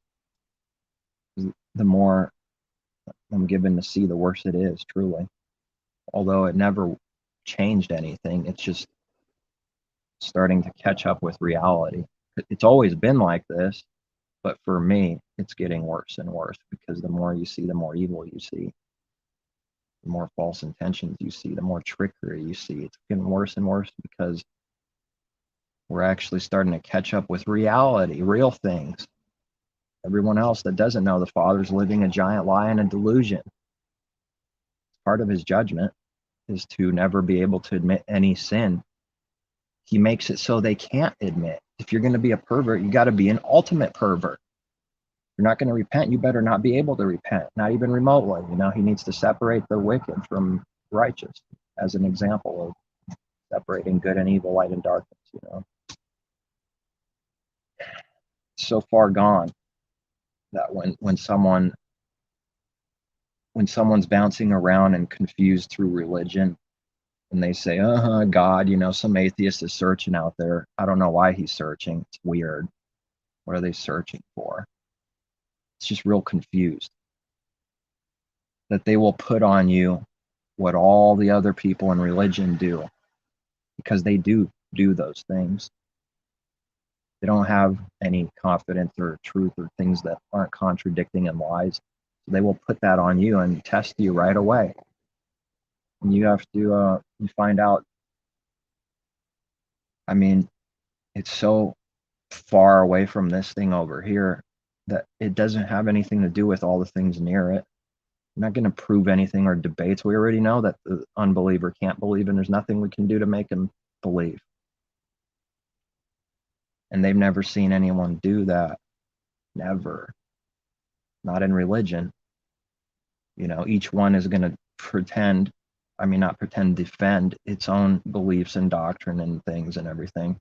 The more I'm given to see, the worse it is, truly. Although it never changed anything, it's just starting to catch up with reality. It's always been like this, but for me, it's getting worse and worse because the more you see, the more evil you see. The more false intentions you see, the more trickery you see. It's getting worse and worse because we're actually starting to catch up with reality, real things. Everyone else that doesn't know the Father's living a giant lie and a delusion. Part of his judgment is to never be able to admit any sin. He makes it so they can't admit. If you're going to be a pervert, you got to be an ultimate pervert. If you're not going to repent, you better not be able to repent, not even remotely. He needs to separate the wicked from righteous as an example of separating good and evil, light and darkness. So far gone that when someone's bouncing around and confused through religion, and they say, God, some atheist is searching out there. I don't know why he's searching. It's weird. What are they searching for? It's just real confused. that they will put on you what all the other people in religion do, because they do those things. They don't have any confidence or truth or things that aren't contradicting and lies. So they will put that on you and test you right away. And you have to you find out. I mean, it's so far away from this thing over here that it doesn't have anything to do with all the things near it. I'm not going to prove anything or debates. We already know that the unbeliever can't believe, and there's nothing we can do to make him believe. And they've never seen anyone do that. Never. Not in religion. You know, each one is going to pretend, I mean, not pretend, defend its own beliefs and doctrine and things and everything.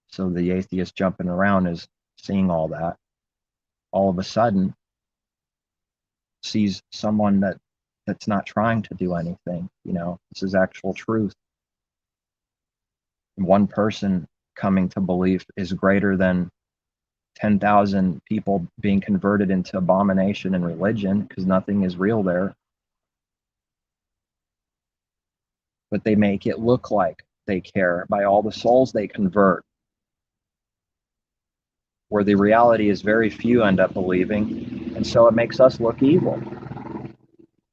So the atheist jumping around is seeing all that. All of a sudden, sees someone that's not trying to do anything. You know, this is actual truth. One person coming to belief is greater than 10,000 people being converted into abomination and religion, because nothing is real there. But they make it look like they care by all the souls they convert, where the reality is very few end up believing. And so it makes us look evil. It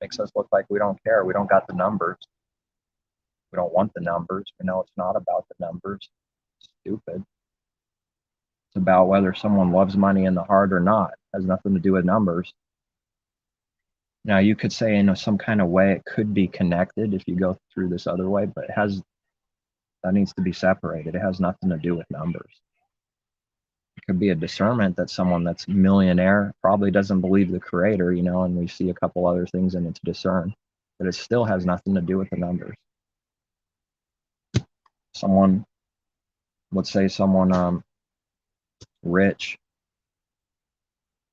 makes us look like we don't care. We don't got the numbers. We don't want the numbers. We know it's not about the numbers. It's stupid. It's about whether someone loves money in the heart or not. It has nothing to do with numbers. Now, you could say in some kind of way it could be connected if you go through this other way, but that needs to be separated. It has nothing to do with numbers. It could be a discernment that someone that's millionaire probably doesn't believe the creator, you know, and we see a couple other things in it to discern, but it still has nothing to do with the numbers. Someone, let's say someone rich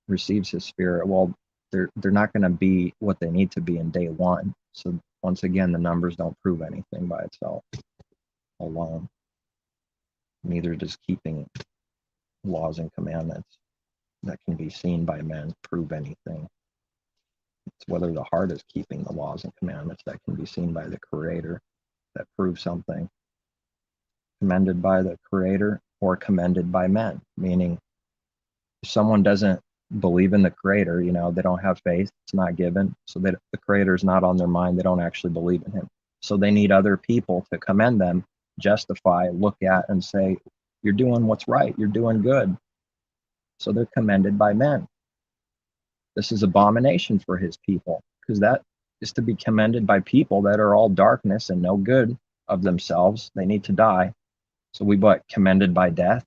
receives his spirit. Well, they're not going to be what they need to be in day one. So once again, the numbers don't prove anything by itself alone. Neither does keeping laws and commandments that can be seen by men prove anything. It's whether the heart is keeping the laws and commandments that can be seen by the creator that proves something. Commended by the creator or commended by men, meaning if someone doesn't believe in the creator, you know, they don't have faith, it's not given, so that the creator is not on their mind, they don't actually believe in him. So they need other people to commend them, justify, look at, and say, you're doing what's right, you're doing good. So they're commended by men. This is abomination for his people, because that is to be commended by people that are all darkness and no good of themselves. They need to die. So we but commended by death,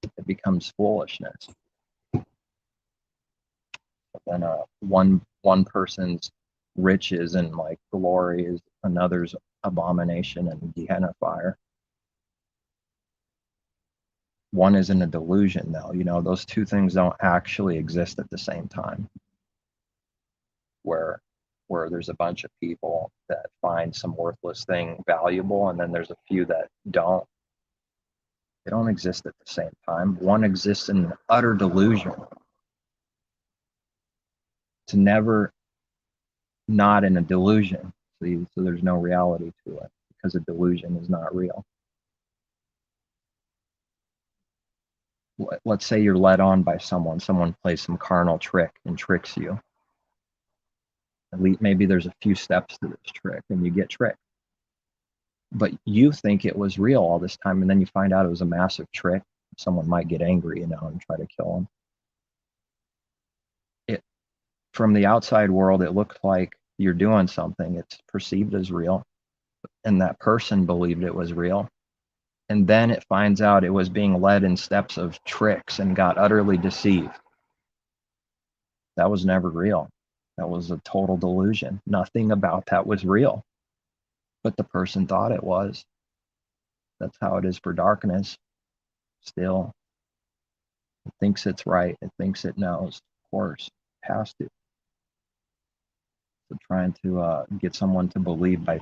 it becomes foolishness. Then one person's riches and like glory is another's abomination and Gehenna fire. One is in a delusion, though. You know, those two things don't actually exist at the same time. Where there's a bunch of people that find some worthless thing valuable, and then there's a few that don't. They don't exist at the same time. One exists in utter delusion. It's never not in a delusion. So there's no reality to it, because a delusion is not real. Let's say you're led on by someone plays some carnal trick and tricks you. At least maybe there's a few steps to this trick and you get tricked. But you think it was real all this time, and then you find out it was a massive trick. Someone might get angry, you know, and try to kill him. From the outside world, it looks like you're doing something. It's perceived as real, and that person believed it was real. And then it finds out it was being led in steps of tricks and got utterly deceived. That was never real. That was a total delusion. Nothing about that was real. But the person thought it was. That's how it is for darkness. Still, it thinks it's right. It thinks it knows. Of course, it has to. So trying to get someone to believe by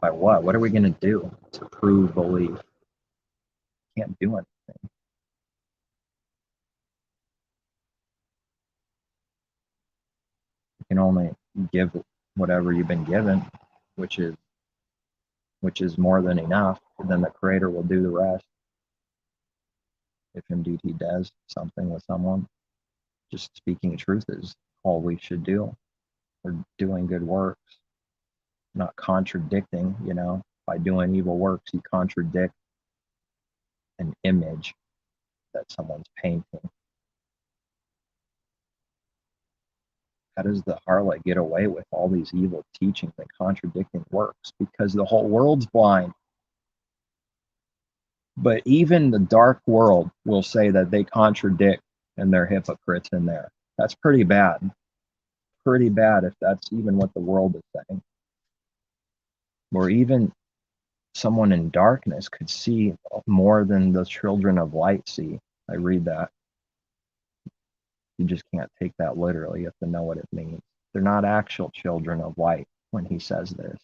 what? What are we going to do to prove belief? Can't do anything. You can only give whatever you've been given, which is more than enough, then the Creator will do the rest. If indeed He does something with someone, just speaking truth is all we should do. We're doing good works, not contradicting. By doing evil works, you contradict an image that someone's painting. How does the harlot get away with all these evil teachings and contradicting works? Because the whole world's blind. But even the dark world will say that they contradict and they're hypocrites in there. That's pretty bad. Pretty bad if that's even what the world is saying. Or even someone in darkness could see more than the children of light see. I read that. You just can't take that literally. You have to know what it means. They're not actual children of light when he says this.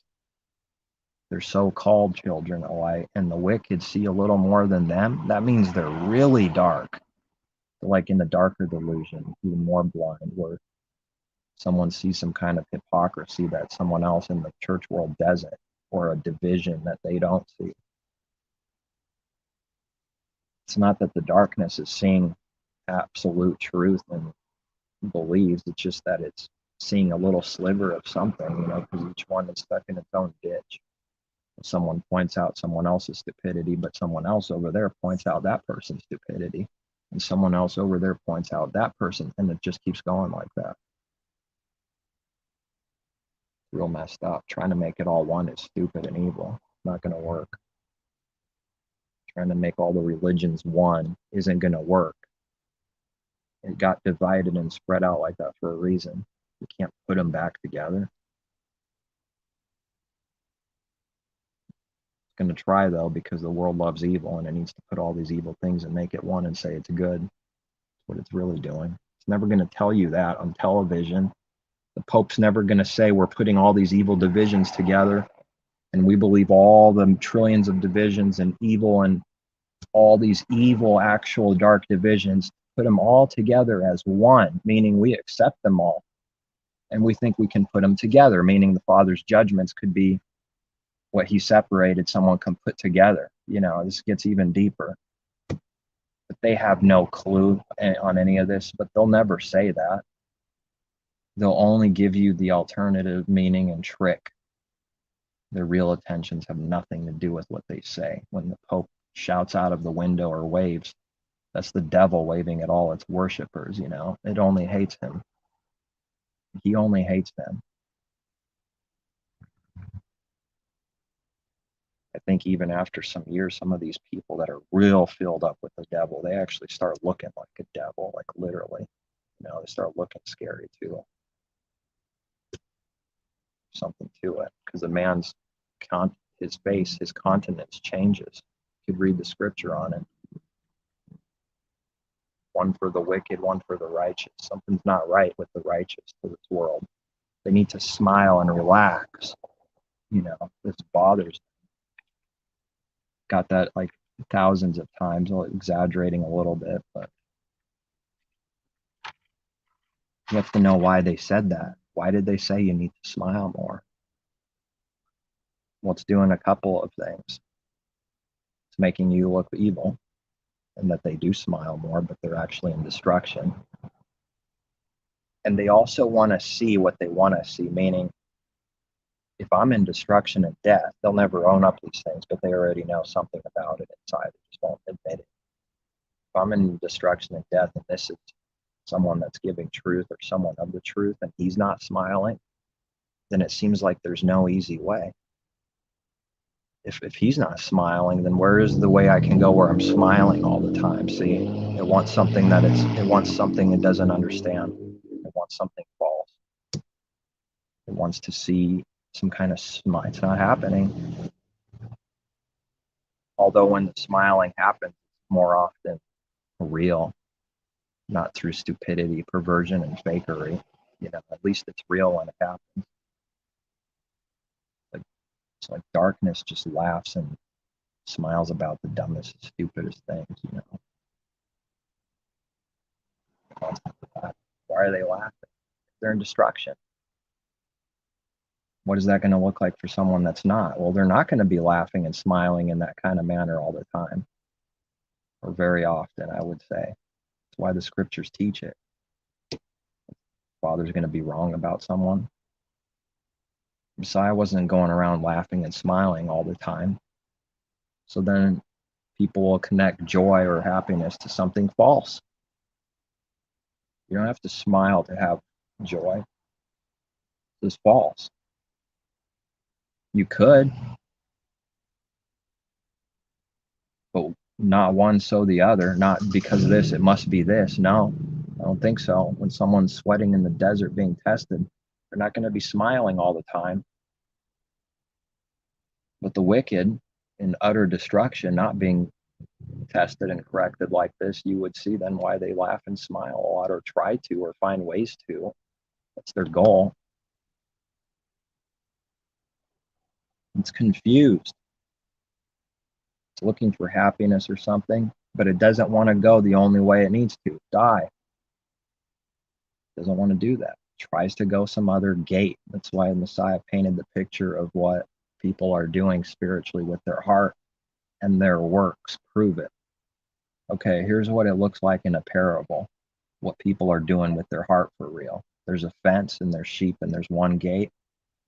They're so-called children of light, and the wicked see a little more than them. That means they're really dark. Like in the darker delusion, even more blind, where someone sees some kind of hypocrisy that someone else in the church world doesn't, or a division that they don't see. It's not that the darkness is seeing absolute truth and believes, it's just that it's seeing a little sliver of something, because each one is stuck in its own ditch. Someone points out someone else's stupidity, but someone else over there points out that person's stupidity, and someone else over there points out that person, and it just keeps going like that. Real messed up. Trying to make it all one is stupid and evil. Not going to work. Trying to make all the religions one isn't going to work. It got divided and spread out like that for a reason. You can't put them back together. It's going to try, though, because the world loves evil, and it needs to put all these evil things and make it one and say it's good. That's what it's really doing. It's never going to tell you that on television. The Pope's never going to say we're putting all these evil divisions together, and we believe all the trillions of divisions and evil and all these evil actual dark divisions, put them all together as one, meaning we accept them all. And we think we can put them together, meaning the Father's judgments could be what He separated, someone can put together. This gets even deeper. But they have no clue on any of this, but they'll never say that. They'll only give you the alternative meaning and trick. Their real intentions have nothing to do with what they say. When the Pope shouts out of the window or waves, that's the devil waving at all its worshipers. It only hates him. He only hates them. I think even after some years, some of these people that are real filled up with the devil, they actually start looking like a devil, like literally. They start looking scary too. Something to it, because a man's his face, his countenance changes. You could read the scripture on it. One for the wicked, one for the righteous. Something's not right with the righteous to this world. They need to smile and relax. This bothers them. Got that like thousands of times, exaggerating a little bit, but you have to know why they said that. Why did they say you need to smile more? Well, it's doing a couple of things. It's making you look evil, and that they do smile more, but they're actually in destruction. And they also want to see what they want to see, meaning if I'm in destruction and death, they'll never own up these things, but they already know something about it inside. They just won't admit it. If I'm in destruction and death, and this is someone that's giving truth or someone of the truth, and he's not smiling, then it seems like there's no easy way. If he's not smiling, then where is the way I can go where I'm smiling all the time? See, it wants something it doesn't understand. It wants something false. It wants to see some kind of smile. It's not happening. Although when the smiling happens, it's more often real, not through stupidity, perversion, and fakery. At least it's real when it happens. It's like darkness just laughs and smiles about the dumbest, stupidest things. Why are they laughing? They're in destruction. What is that going to look like for someone that's not? Well, they're not going to be laughing and smiling in that kind of manner all the time, or very often, I would say. That's why the scriptures teach it. Father's going to be wrong about someone. Messiah wasn't going around laughing and smiling all the time. So then people will connect joy or happiness to something false. You don't have to smile to have joy. It's false. You could, but not one so the other. Not because of this, it must be this. No, I don't think so. When someone's sweating in the desert being tested, they're not going to be smiling all the time. But the wicked in utter destruction, not being tested and corrected like this, you would see then why they laugh and smile a lot, or try to, or find ways to. That's their goal. It's confused. It's looking for happiness or something, but it doesn't want to go the only way it needs to, die. It doesn't want to do that. It tries to go some other gate. That's why the Messiah painted the picture of what people are doing spiritually with their heart, and their works prove it. Okay, here's what it looks like in a parable, what people are doing with their heart for real. There's a fence and there's sheep and there's one gate.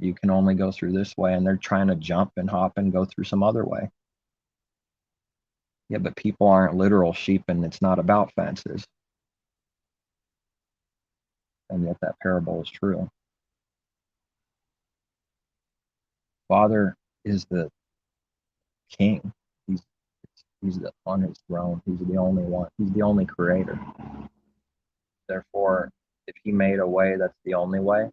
You can only go through this way, and they're trying to jump and hop and go through some other way. Yeah, but people aren't literal sheep, and it's not about fences. And yet that parable is true. Father is the king. He's on his throne. He's the only one. He's the only creator. Therefore, if he made a way that's the only way,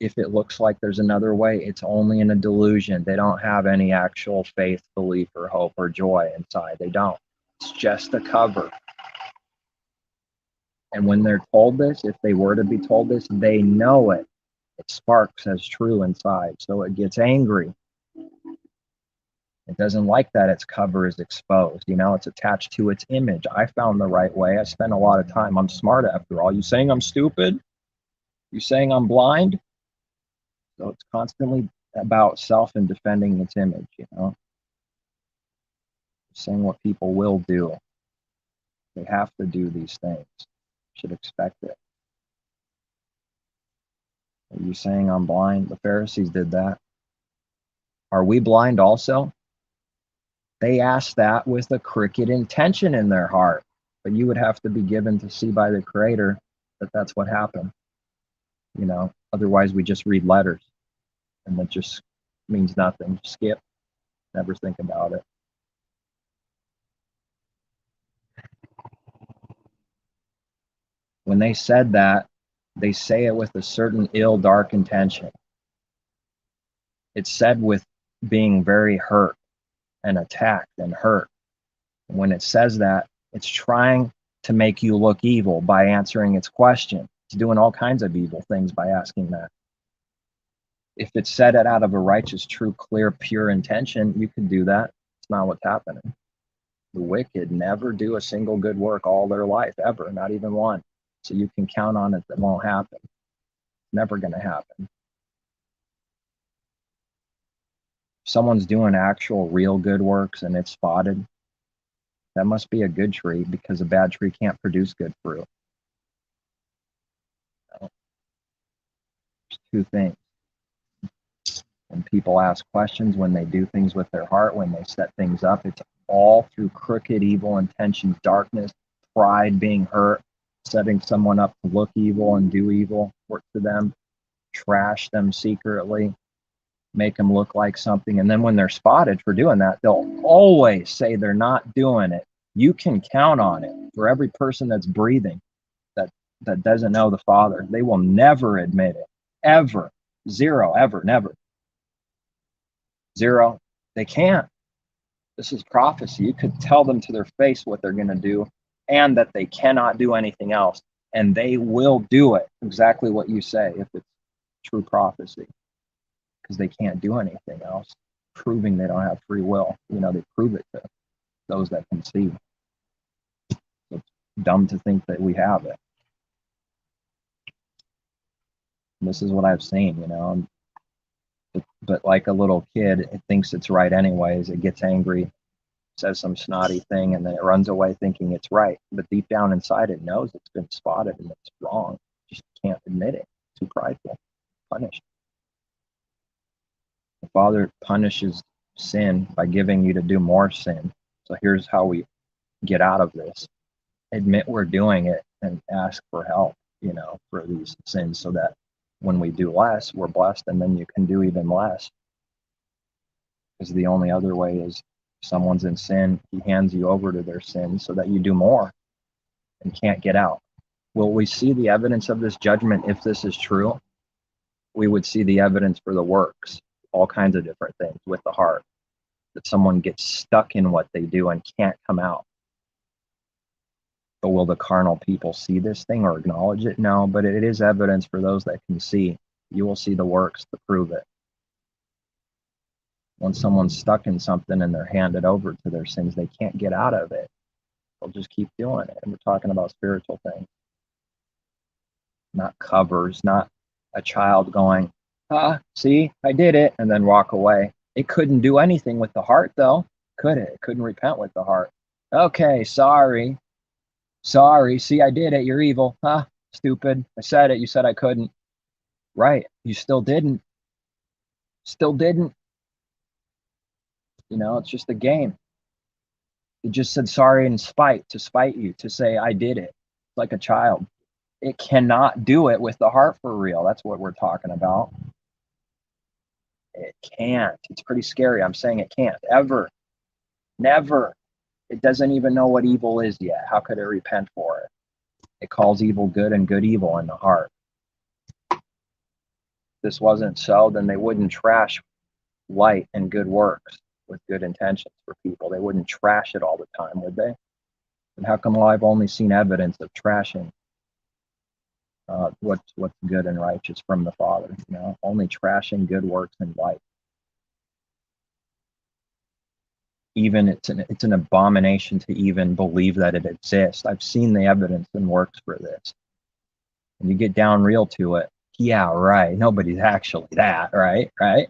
if it looks like there's another way, it's only in a delusion. They don't have any actual faith, belief, or hope, or joy inside. They don't. It's just a cover. And when they're told this, if they were to be told this, they know it. It sparks as true inside. So it gets angry. It doesn't like that its cover is exposed. It's attached to its image. I found the right way. I spent a lot of time. I'm smart after all. You saying I'm stupid? You saying I'm blind? So it's constantly about self and defending its image, saying what people will do. They have to do these things. You should expect it. Are you saying I'm blind? The Pharisees did that. Are we blind also? They asked that with a crooked intention in their heart. But you would have to be given to see by the Creator that that's what happened. Otherwise we just read letters, and that just means nothing. Skip. Never think about it. When they said that, they say it with a certain ill, dark intention. It's said with being very hurt and attacked and hurt. When it says that, it's trying to make you look evil by answering its question. It's doing all kinds of evil things by asking that. If it's said it out of a righteous, true, clear, pure intention, you can do that. It's not what's happening. The wicked never do a single good work all their life, ever, not even one. So you can count on it that won't happen. It's never going to happen. If someone's doing actual, real good works and it's spotted, that must be a good tree, because a bad tree can't produce good fruit. There's two things. When people ask questions, when they do things with their heart, when they set things up, it's all through crooked, evil intentions, darkness, pride, being hurt, setting someone up to look evil and do evil, work to them, trash them secretly, make them look like something. And then when they're spotted for doing that, they'll always say they're not doing it. You can count on it. For every person that's breathing that doesn't know the Father, they will never admit it. Ever. Zero. Ever. Never. Zero. They can't. This is prophecy. You could tell them to their face what they're going to do, and that they cannot do anything else. And they will do it exactly what you say if it's true prophecy, because they can't do anything else, proving they don't have free will. They prove it to those that can see. It's dumb to think that we have it. This is what I've seen, you know. But like a little kid, it thinks it's right anyways. It gets angry, says some snotty thing, and then it runs away thinking it's right. But deep down inside, it knows it's been spotted and it's wrong. Just can't admit it. Too prideful. Punished. The Father punishes sin by giving you to do more sin. So here's how we get out of this. Admit we're doing it and ask for help, you know, for these sins so that when we do less, we're blessed, and then you can do even less. Because the only other way is someone's in sin, he hands you over to their sin so that you do more and can't get out. Will we see the evidence of this judgment if this is true? We would see the evidence for the works, all kinds of different things with the heart, that someone gets stuck in what they do and can't come out. But will the carnal people see this thing or acknowledge it? No, but it is evidence for those that can see. You will see the works to prove it. When someone's stuck in something and they're handed over to their sins, they can't get out of it. They'll just keep doing it. And we're talking about spiritual things, not covers, not a child going, see, I did it, and then walk away. It couldn't do anything with the heart, though, could it? It couldn't repent with the heart. Okay, sorry. See, I did it. You're evil. Stupid. I said it. You said I couldn't. Right. You still didn't. Still didn't. You know, it's just a game. It just said sorry in spite, to spite you, to say I did it. Like a child. It cannot do it with the heart for real. That's what we're talking about. It can't. It's pretty scary. I'm saying it can't. Ever. Never. It doesn't even know what evil is yet. How could it repent for it? It calls evil good and good evil in the heart. If this wasn't so, then they wouldn't trash light and good works with good intentions for people. They wouldn't trash it all the time, would they? And how come I've only seen evidence of trashing what's good and righteous from the Father? You know, only trashing good works and light. Even it's an abomination to even believe that it exists. I've seen the evidence and works for this. And you get down real to it. Yeah, right. Nobody's actually that, right? Right.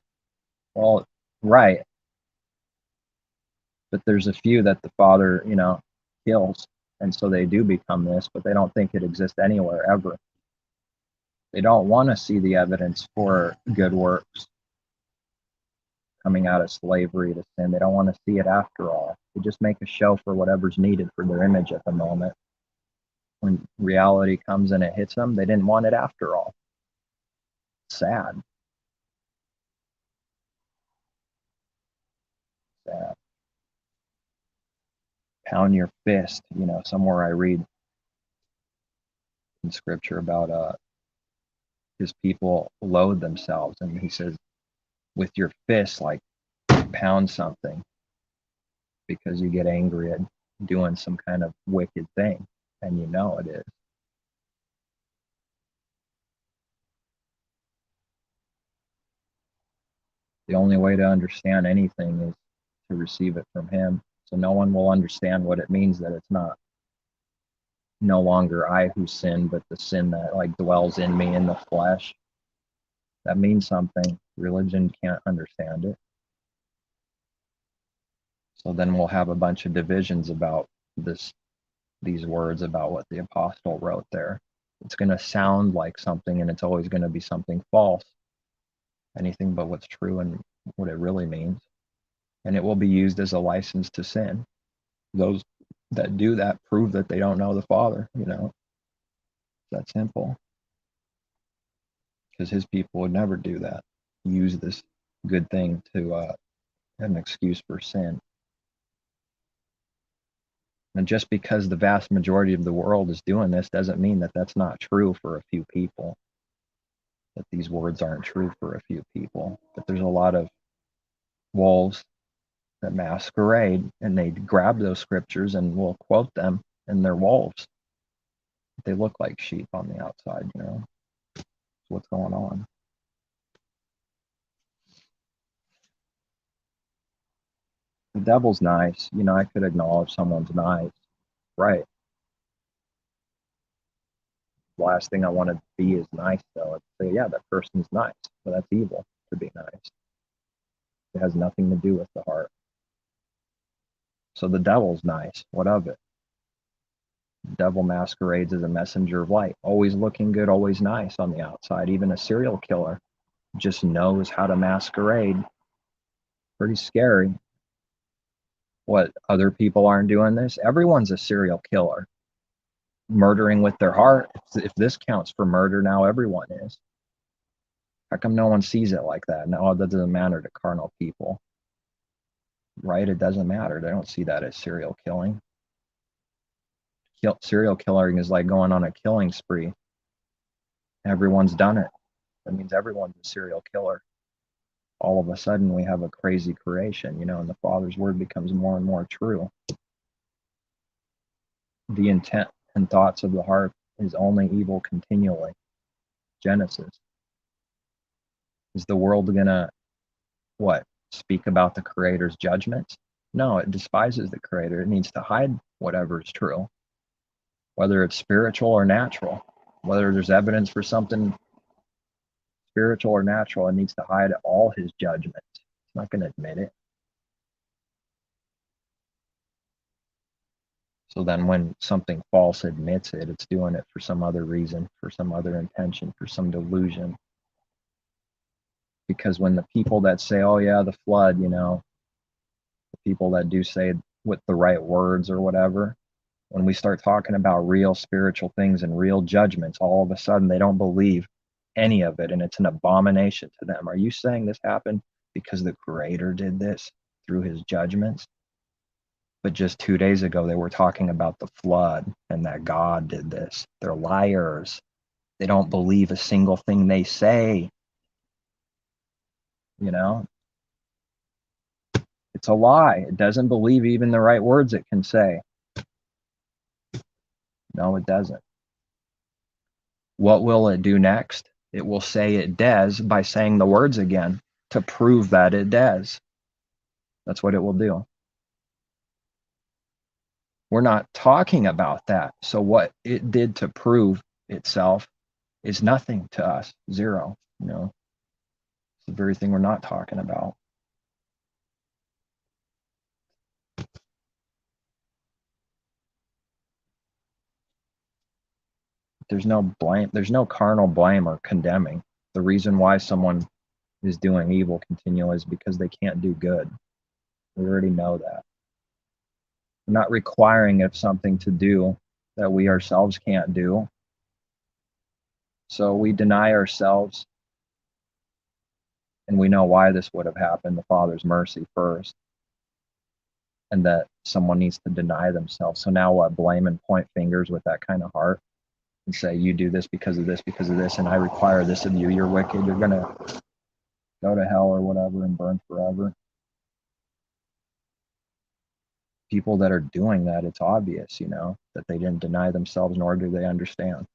Well, right. But there's a few that the Father, you know, kills, and so they do become this, but they don't think it exists anywhere ever. They don't want to see the evidence for good works coming out of slavery to sin. They don't want to see it after all. They just make a show for whatever's needed for their image at the moment. When reality comes and it hits them, they didn't want it after all. Sad. Sad. Pound your fist. You know, somewhere I read in scripture about his people loathe themselves, and he says, with your fist, like pound something because you get angry at doing some kind of wicked thing, and you know it is. The only way to understand anything is to receive it from him. So no one will understand what it means that it's not no longer I who sin, but the sin that like dwells in me in the flesh. That means something. Religion can't understand it. So then we'll have a bunch of divisions about these words about what the apostle wrote there. It's going to sound like something, and it's always going to be something false. Anything but what's true and what it really means. And it will be used as a license to sin. Those that do that prove that they don't know the Father, you know. It's that simple. Because his people would never do that. Use this good thing to an excuse for sin. And just because the vast majority of the world is doing this doesn't mean that that's not true for a few people. That these words aren't true for a few people. But there's a lot of wolves that masquerade, and they grab those scriptures and will quote them, and they're wolves. They look like sheep on the outside, you know. That's what's going on. The devil's nice. You know, I could acknowledge someone's nice. Right. last thing I want to be is nice, though. I'd say, yeah, that person's nice, but that's evil to be nice. It has nothing to do with the heart. So the devil's nice. What of it? The devil masquerades as a messenger of light, always looking good, always nice on the outside. Even a serial killer just knows how to masquerade. Pretty scary. What, other people aren't doing this? Everyone's a serial killer. Murdering with their heart. If this counts for murder, now everyone is. How come no one sees it like that? No, that doesn't matter to carnal people. Right? It doesn't matter. They don't see that as serial killing. Serial killing is like going on a killing spree. Everyone's done it. That means everyone's a serial killer. All of a sudden, we have a crazy creation, and the Father's word becomes more and more true. The intent and thoughts of the heart is only evil continually. Genesis. Is the world gonna, speak about the Creator's judgments? No, it despises the Creator. It needs to hide whatever is true, whether it's spiritual or natural. Whether there's evidence for something spiritual or natural, it needs to hide all his judgments. It's not going to admit it. So then when something false admits it, it's doing it for some other reason, for some other intention, for some delusion. Because when the people that say, oh yeah, the flood, the people that do say with the right words or whatever, when we start talking about real spiritual things and real judgments, all of a sudden they don't believe any of it, and it's an abomination to them. Are you saying this happened because the Creator did this through his judgments? But just 2 days ago, they were talking about the flood and that God did this. They're liars. They don't believe a single thing they say. It's a lie. It doesn't believe even the right words it can say. No, it doesn't. What will it do next? It will say it does by saying the words again to prove that it does. That's what it will do. We're not talking about that. So what it did to prove itself is nothing to us. Zero. It's the very thing we're not talking about. There's no blame. There's no carnal blame or condemning. The reason why someone is doing evil continually is because they can't do good. We already know that. We're not requiring of something to do that we ourselves can't do. So we deny ourselves, and we know why this would have happened, the Father's mercy first, and that someone needs to deny themselves. So now what, blame and point fingers with that kind of heart and say, you do this, and I require this of you, you're wicked, you're going to go to hell or whatever and burn forever. People that are doing that, it's obvious, that they didn't deny themselves, nor do they understand.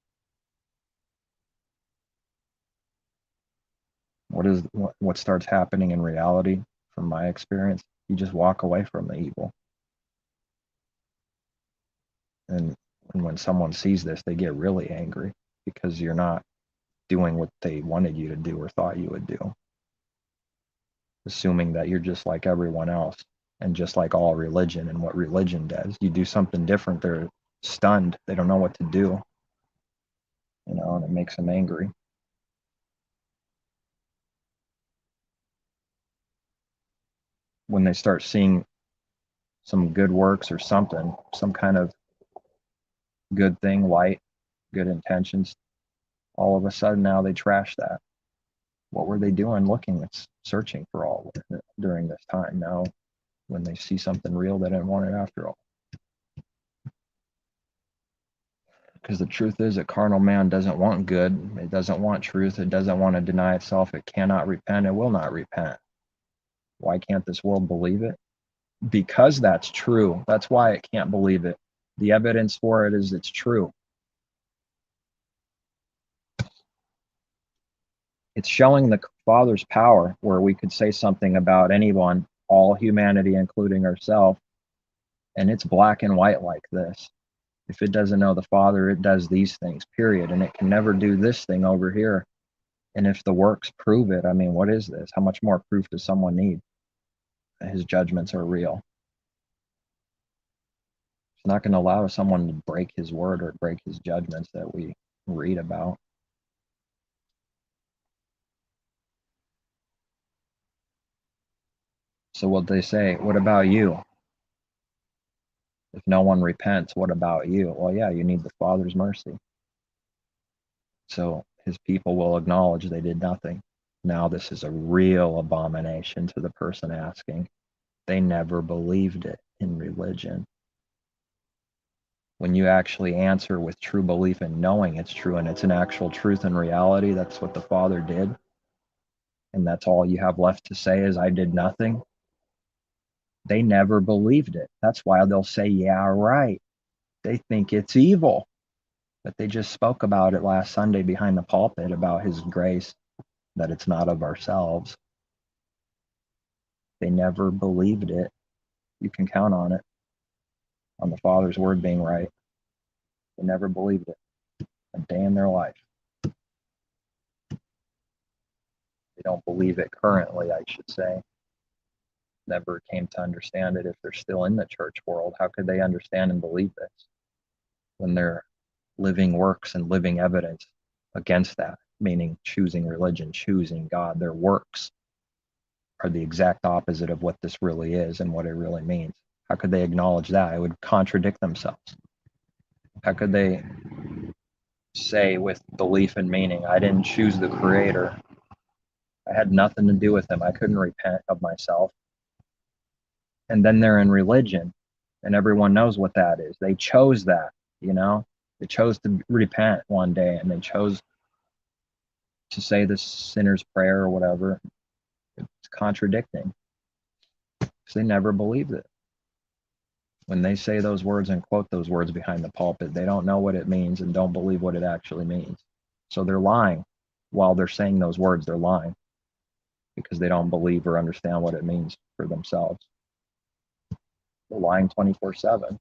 What starts happening in reality, from my experience, you just walk away from the evil. And when someone sees this, they get really angry because you're not doing what they wanted you to do or thought you would do. Assuming that you're just like everyone else and just like all religion and what religion does. You do something different, they're stunned. They don't know what to do. And it makes them angry. When they start seeing some good works or something, some kind of good thing, light, good intentions, all of a sudden now they trash that. What were they doing looking, searching for all of it during this time? Now, when they see something real, they didn't want it after all. Because the truth is, a carnal man doesn't want good. It doesn't want truth. It doesn't want to deny itself. It cannot repent. It will not repent. Why can't this world believe it? Because that's true. That's why it can't believe it. The evidence for it is it's true. It's showing the Father's power, where we could say something about anyone, all humanity, including ourselves, and it's black and white like this. If it doesn't know the Father, it does these things, period. And it can never do this thing over here. And if the works prove it, I mean, what is this? How much more proof does someone need that his judgments are real? It's not going to allow someone to break his word or break his judgments that we read about. So what they say, what about you? If no one repents, what about you? Well, yeah, you need the Father's mercy. So his people will acknowledge they did nothing. Now this is a real abomination to the person asking. They never believed it in religion. When you actually answer with true belief and knowing it's true and it's an actual truth and reality, that's what the Father did. And that's all you have left to say is, I did nothing. They never believed it. That's why they'll say, yeah, right. They think it's evil. But they just spoke about it last Sunday behind the pulpit about his grace, that it's not of ourselves. They never believed it. You can count on it, on the Father's word being right. They never believed it a day in their life. They don't believe it currently, I should say. Never came to understand it. If they're still in the church world, how could they understand and believe this when they're living works and living evidence against that, meaning choosing religion, choosing God? Their works are the exact opposite of what this really is and what it really means. How could they acknowledge that? It would contradict themselves. How could they say with belief and meaning, I didn't choose the Creator, I had nothing to do with him, I couldn't repent of myself? And then they're in religion, and everyone knows what that is. They chose that, you know? They chose to repent one day, and they chose to say the sinner's prayer or whatever. It's contradicting, because they never believed it. When they say those words and quote those words behind the pulpit, they don't know what it means and don't believe what it actually means. So they're lying. While they're saying those words, they're lying, because they don't believe or understand what it means for themselves. They're lying 24/7.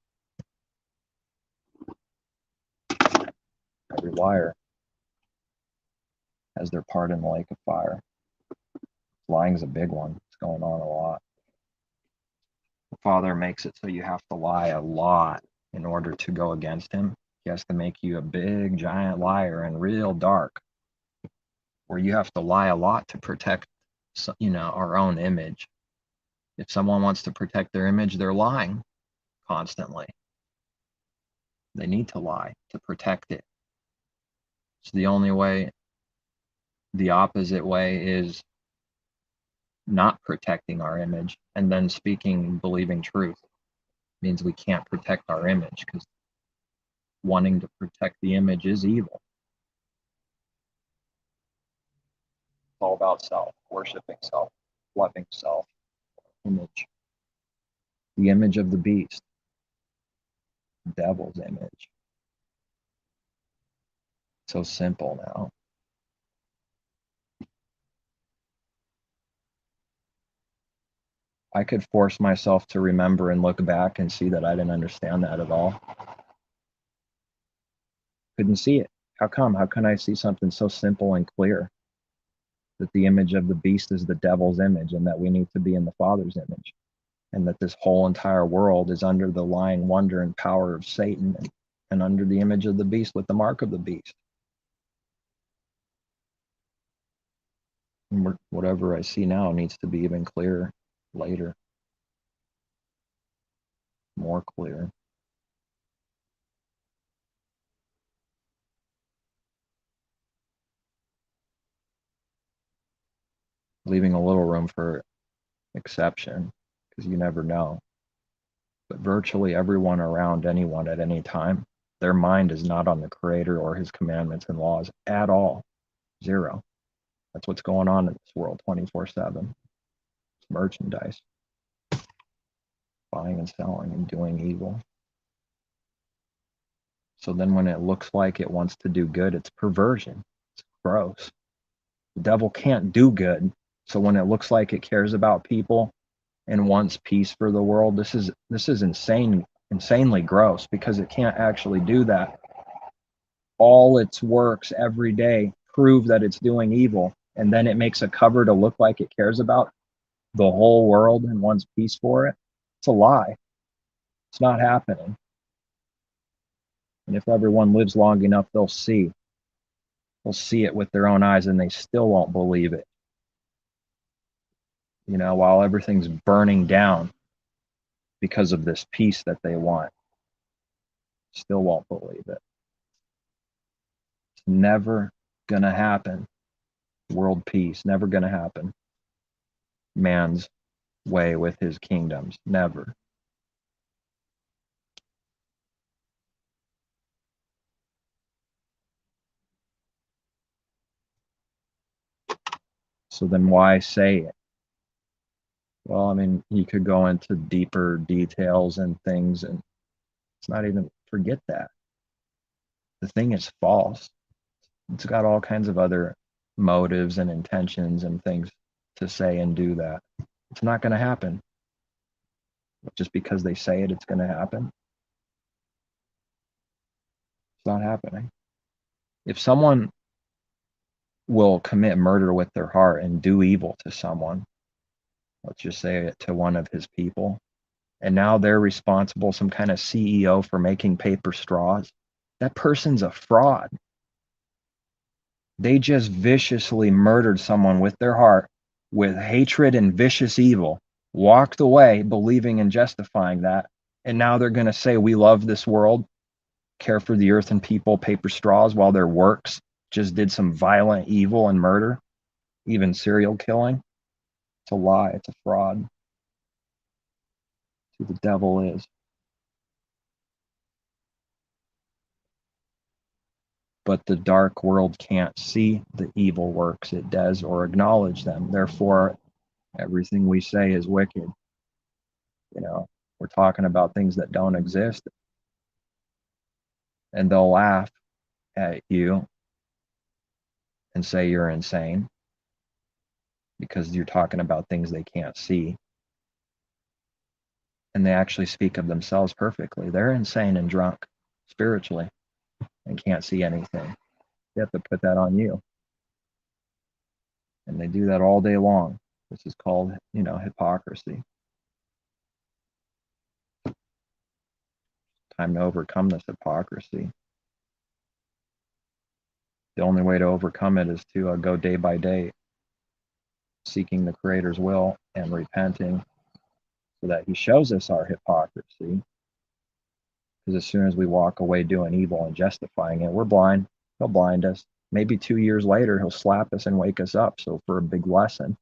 Every liar has their part in the lake of fire. Lying's a big one. It's going on a lot. The Father makes it so you have to lie a lot in order to go against him. He has to make you a big, giant liar and real dark, where you have to lie a lot to protect, our own image. If someone wants to protect their image, they're lying constantly. They need to lie to protect it. It's the only way. The opposite way is not protecting our image and then speaking, believing truth. It means we can't protect our image, because wanting to protect the image is evil. It's all about self, worshiping self, loving self, image. The image of the beast, the devil's image. So simple now. I could force myself to remember and look back and see that I didn't understand that at all. Couldn't see it. How come? How can I see something so simple and clear? That the image of the beast is the devil's image, and that we need to be in the Father's image, and that this whole entire world is under the lying wonder and power of Satan, and under the image of the beast with the mark of the beast. And whatever I see now needs to be even clearer later, more clear. Leaving a little room for exception, because you never know. But virtually everyone around anyone at any time, their mind is not on the Creator or his commandments and laws at all. Zero. That's what's going on in this world 24/7. It's merchandise. Buying and selling and doing evil. So then when it looks like it wants to do good, it's perversion. It's gross. The devil can't do good. So when it looks like it cares about people and wants peace for the world, this is insane insanely gross because it can't actually do that. All its works every day prove that it's doing evil, and then it makes a cover to look like it cares about the whole world and wants peace for it. It's a lie. It's not happening. And if everyone lives long enough, they'll see. They'll see it with their own eyes, and they still won't believe it. You know, while everything's burning down because of this peace that they want, still won't believe it. It's never gonna happen. World peace, never gonna happen. Man's way with his kingdoms, never. So then why say it? Well, I mean, you could go into deeper details and things, and it's not even, forget that. The thing is false. It's got all kinds of other motives and intentions and things to say and do that. It's not going to happen. Just because they say it, it's going to happen. It's not happening. If someone will commit murder with their heart and do evil to someone, let's just say it to one of his people, and now they're responsible, some kind of CEO for making paper straws, that person's a fraud. They just viciously murdered someone with their heart, with hatred and vicious evil, walked away believing and justifying that, and now they're going to say, we love this world, care for the earth and people, paper straws, while their works just did some violent evil and murder, even serial killing. It's a lie. It's a fraud. It's who the devil is. But the dark world can't see the evil works it does or acknowledge them. Therefore, everything we say is wicked. You know, we're talking about things that don't exist, and they'll laugh at you and say you're insane because you're talking about things they can't see. And they actually speak of themselves perfectly. They're insane and drunk spiritually and can't see anything. You have to put that on you. And they do that all day long. This is called, you know, hypocrisy. Time to overcome this hypocrisy. The only way to overcome it is to go day by day, seeking the Creator's will and repenting so that He shows us our hypocrisy. Because as soon as we walk away doing evil and justifying it, we're blind. He'll blind us. Maybe 2 years later, He'll slap us and wake us up. So for a big lesson,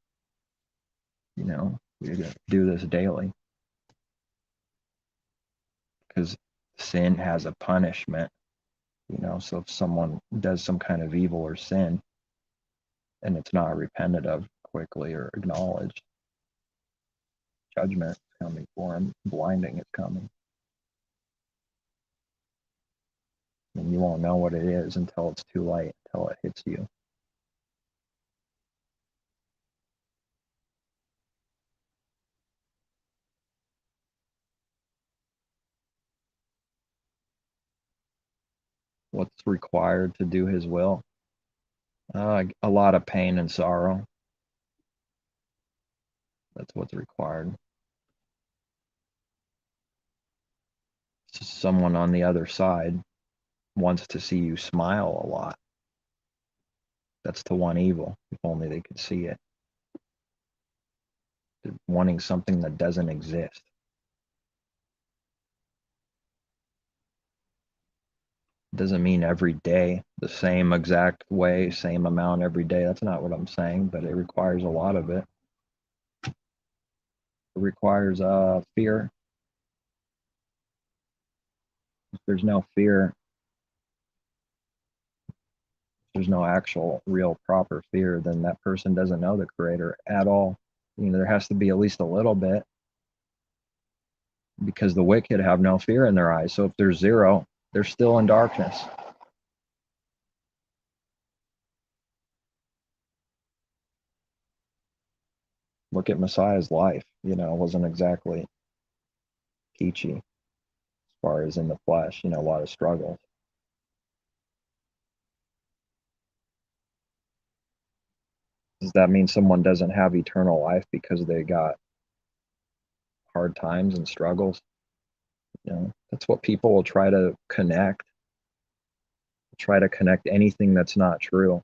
you know, we do this daily. Because sin has a punishment, you know. So if someone does some kind of evil or sin and it's not repented of quickly or acknowledged, judgment is coming for him, blinding is coming. And you won't know what it is until it's too late, until it hits you. What's required to do His will? A lot of pain and sorrow. That's what's required. Someone on the other side wants to see you smile a lot. That's the one evil, if only they could see it. They're wanting something that doesn't exist. Doesn't mean every day the same exact way, same amount every day. That's not what I'm saying, but it requires a lot of it. It requires fear. If there's no fear, there's no actual, real, proper fear, then that person doesn't know the Creator at all. You know, there has to be at least a little bit, because the wicked have no fear in their eyes. So if there's zero, they're still in darkness. Look at Messiah's life. You know, it wasn't exactly peachy. far as in the flesh, a lot of struggles. Does that mean someone doesn't have eternal life because they got hard times and struggles? That's what people will try to connect anything that's not true.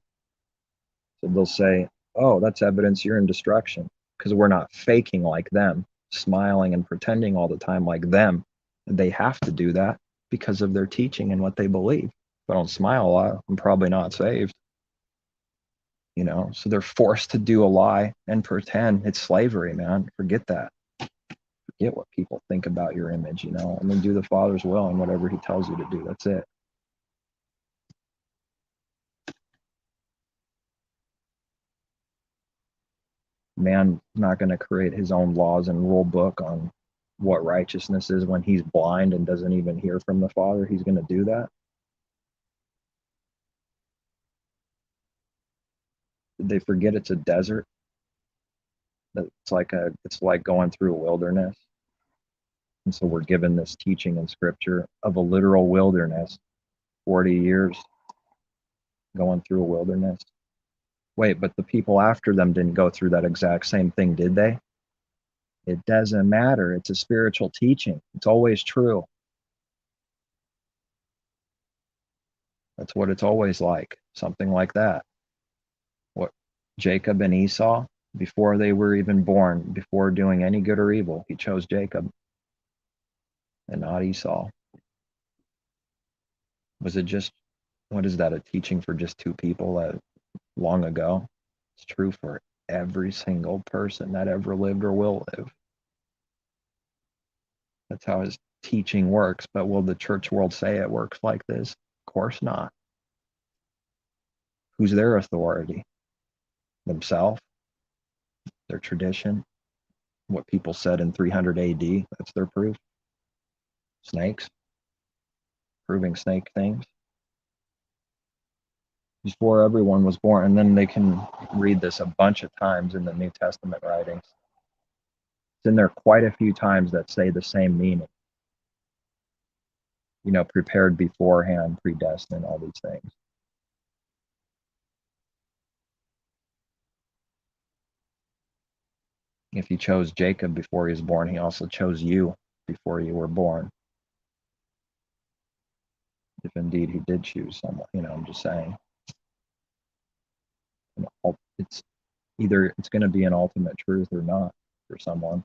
So they'll say, oh, that's evidence you're in destruction, because we're not faking like them, smiling and pretending all the time like them. And they have to do that because of their teaching and what they believe. If I don't smile a lot, I'm probably not saved. So they're forced to do a lie and pretend. It's slavery, man. Forget that. Forget what people think about your image, and then do the Father's will and whatever he tells you to do. That's it. Man not going to create his own laws and rule book on what righteousness is when he's blind and doesn't even hear from the Father. He's going to do that. Did they forget it's a desert? It's like going through a wilderness. And so we're given this teaching in Scripture of a literal wilderness, 40 years going through a wilderness. Wait, but the people after them didn't go through that exact same thing, did they? It doesn't matter. It's a spiritual teaching. It's always true. That's what it's always like, something like that. What Jacob and Esau, before they were even born, before doing any good or evil, he chose Jacob and not Esau. Was it just, what is that, a teaching for just two people long ago? It's true for every single person that ever lived or will live. That's how his teaching works. But will the church world say it works like this? Of course not. Who's their authority? Themselves? Their tradition? What people said in 300 AD? That's their proof. Snakes? Proving snake things? Before everyone was born. And then they can read this a bunch of times in the New Testament writings. It's in there quite a few times that say the same meaning. Prepared beforehand, predestined, all these things. If he chose Jacob before he was born, he also chose you before you were born. If indeed he did choose someone, I'm just saying. It's either it's going to be an ultimate truth or not for someone.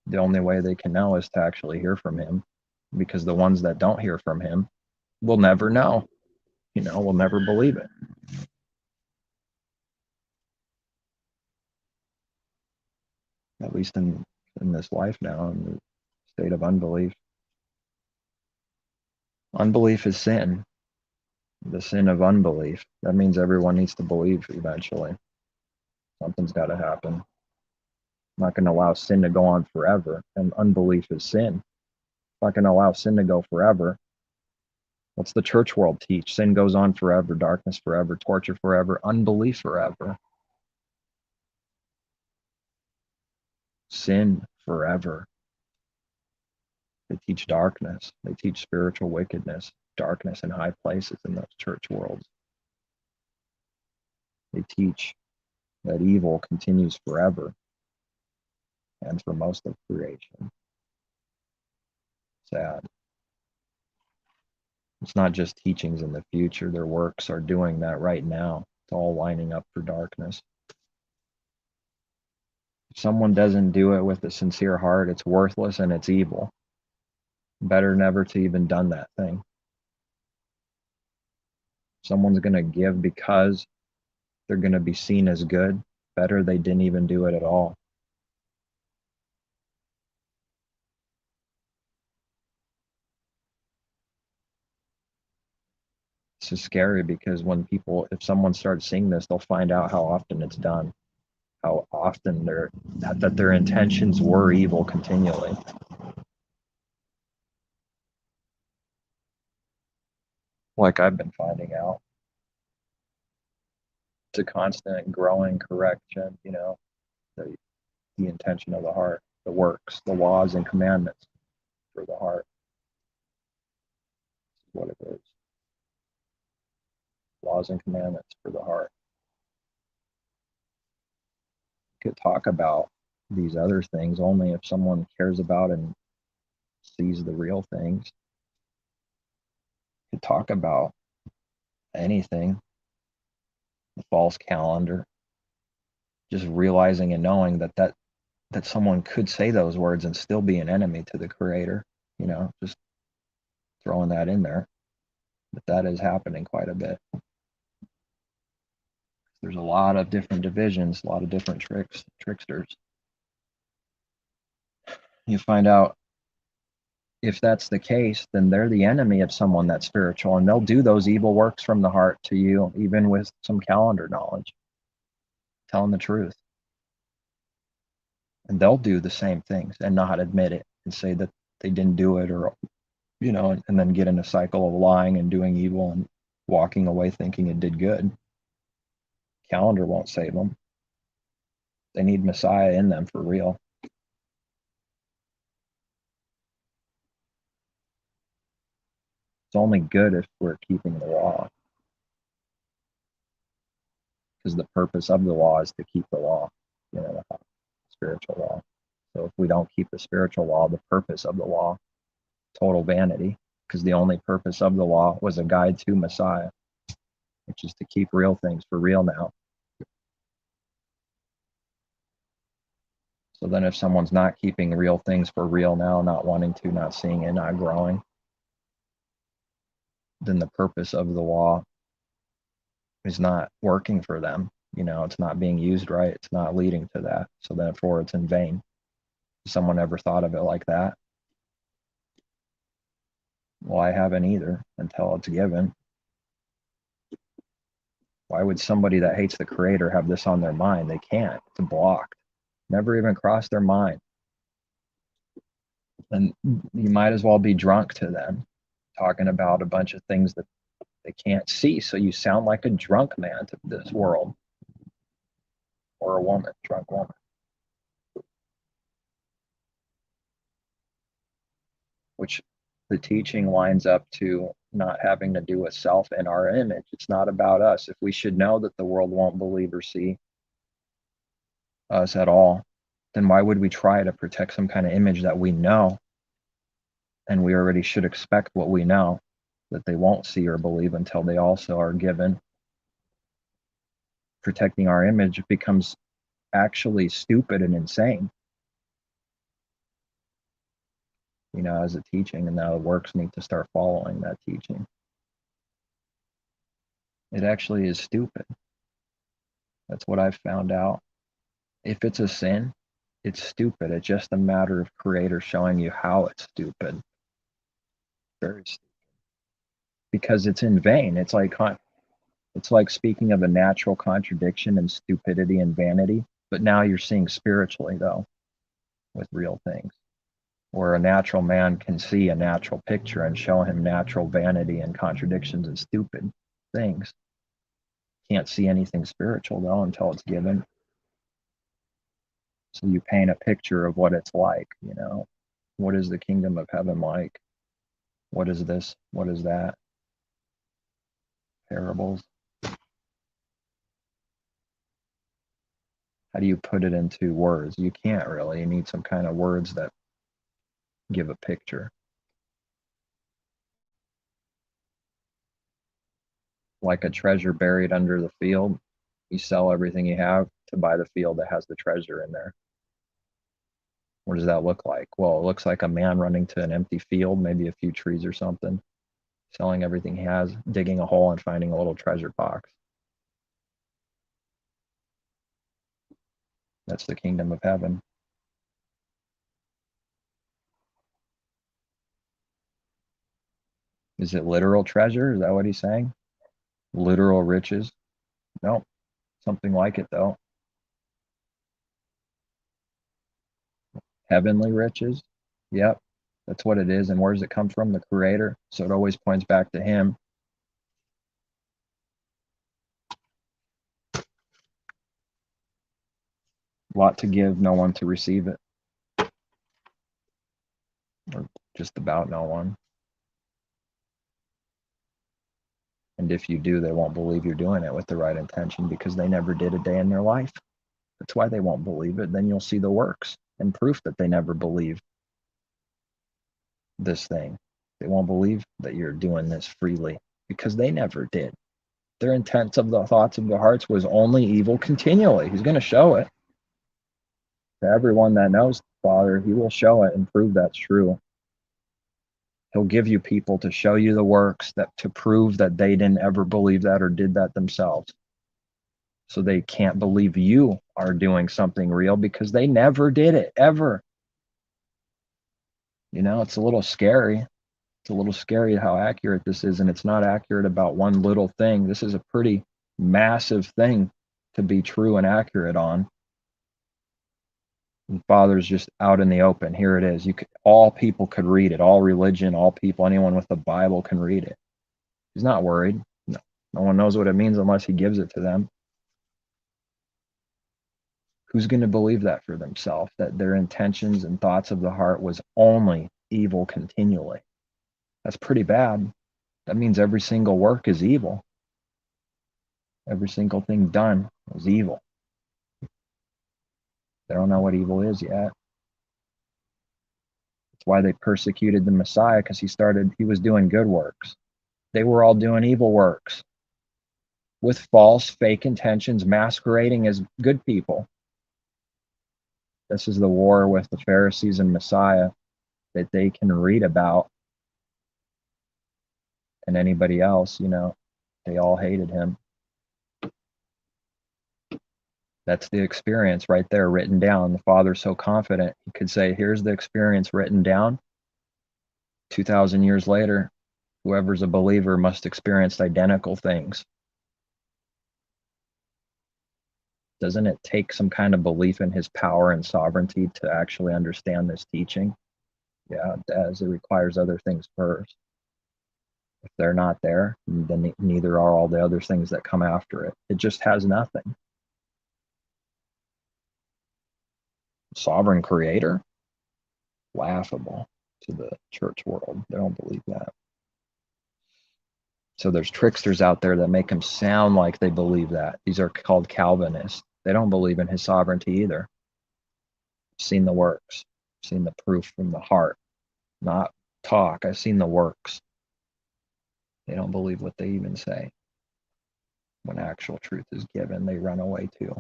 The only way they can know is to actually hear from him, because the ones that don't hear from him will never know, will never believe it. At least in this life now, in the state of unbelief. Unbelief is sin. The sin of unbelief. That means everyone needs to believe eventually. Something's got to happen. I'm not going to allow sin to go on forever, and unbelief is sin. I'm not going to allow sin to go forever. What's the church world teach? Sin goes on forever, darkness forever, torture forever, unbelief forever. Sin forever. They teach darkness. They teach spiritual wickedness, darkness in high places in those church worlds. They teach that evil continues forever and for most of creation. Sad. It's not just teachings in the future. Their works are doing that right now. It's all lining up for darkness. If someone doesn't do it with a sincere heart, it's worthless and it's evil. Better never to even done that thing. Someone's going to give because they're going to be seen as good. Better they didn't even do it at all. It's just scary because if someone starts seeing this, they'll find out how often it's done, how often that their intentions were evil continually. Like I've been finding out. It's a constant growing correction, the intention of the heart, the works, the laws and commandments for the heart. what it is. Laws and commandments for the heart. You could talk about these other things only if someone cares about and sees the real things. You could talk about anything, the false calendar, just realizing and knowing that someone could say those words and still be an enemy to the Creator, just throwing that in there. But that is happening quite a bit. There's a lot of different divisions, a lot of different tricksters. You find out if that's the case, then they're the enemy of someone that's spiritual, and they'll do those evil works from the heart to you, even with some calendar knowledge, telling the truth. And they'll do the same things and not admit it and say that they didn't do it, or, and then get in a cycle of lying and doing evil and walking away thinking it did good. Calendar won't save them. They need Messiah in them for real. It's only good if we're keeping the law, because the purpose of the law is to keep the law, the spiritual law. So if we don't keep the spiritual law, the purpose of the law, total vanity, because the only purpose of the law was a guide to Messiah, which is to keep real things for real now. So then if someone's not keeping real things for real now, not wanting to, not seeing it, not growing, then the purpose of the law is not working for them. It's not being used right. It's not leading to that. So therefore it's in vain. Has someone ever thought of it like that? Well, I haven't either, until it's given. Why would somebody that hates the Creator have this on their mind? They can't. It's blocked. Never even crossed their mind. And you might as well be drunk to them, talking about a bunch of things that they can't see. So you sound like a drunk man to this world, or a woman, drunk woman. Which the teaching lines up to not having to do with self and our image. It's not about us. If we should know that the world won't believe or see us at all, then why would we try to protect some kind of image that we know, and we already should expect what we know, that they won't see or believe until they also are given? Protecting our image becomes actually stupid and insane, as a teaching, and now the works need to start following that teaching. It actually is stupid. That's what I've found out. If it's a sin, it's stupid. It's just a matter of Creator showing you how it's stupid. Very stupid. Because it's in vain. It's like speaking of a natural contradiction and stupidity and vanity, but now you're seeing spiritually, though, with real things, where a natural man can see a natural picture and show him natural vanity and contradictions and stupid things. Can't see anything spiritual, though, until it's given. So you paint a picture of what it's like, what is the kingdom of heaven like? What is this? What is that? Parables. How do you put it into words? You can't really. You need some kind of words that give a picture. Like a treasure buried under the field. You sell everything you have to buy the field that has the treasure in there. What does that look like? Well, it looks like a man running to an empty field, maybe a few trees or something, selling everything he has, digging a hole and finding a little treasure box. That's the kingdom of heaven. Is it literal treasure? Is that what he's saying? Literal riches? No, something like it, though. Heavenly riches? Yep, that's what it is. And where does it come from? The Creator. So it always points back to Him. A lot to give, no one to receive it. Or just about no one. And if you do, they won't believe you're doing it with the right intention because they never did a day in their life. That's why they won't believe it. Then you'll see the works and proof that they never believed this thing. They won't believe that you're doing this freely because they never did. Their intent of the thoughts of their hearts was only evil continually. He's going to show it to everyone that knows the Father. He will show it and prove that's true. He'll give you people to show you the works that to prove that they didn't ever believe that or did that themselves. So they can't believe you are doing something real because they never did it, ever. You know, it's a little scary. It's a little scary how accurate this is, and it's not accurate about one little thing. This is a pretty massive thing to be true and accurate on. And Father's just out in the open. Here it is. All people could read it. All religion, all people, anyone with the Bible can read it. He's not worried. No one knows what it means unless he gives it to them. Who's going to believe that for themselves, that their intentions and thoughts of the heart was only evil continually? That's pretty bad. That means every single work is evil. Every single thing done is evil. They don't know what evil is yet. That's why they persecuted the Messiah, because he was doing good works. They were all doing evil works with false, fake intentions, masquerading as good people. This is the war with the Pharisees and Messiah that they can read about. And anybody else, they all hated him. That's the experience right there written down. The Father's so confident, he could say, here's the experience written down. 2,000 years later, whoever's a believer must experience identical things. Doesn't it take some kind of belief in his power and sovereignty to actually understand this teaching? Yeah, it does. It requires other things first. If they're not there, then neither are all the other things that come after it. It just has nothing. Sovereign creator? Laughable to the church world. They don't believe that. So there's tricksters out there that make them sound like they believe that. These are called Calvinists. They don't believe in his sovereignty either. I've seen the works. I've seen the proof from the heart, not talk. I've seen the works. They don't believe what they even say. When actual truth is given, they run away too.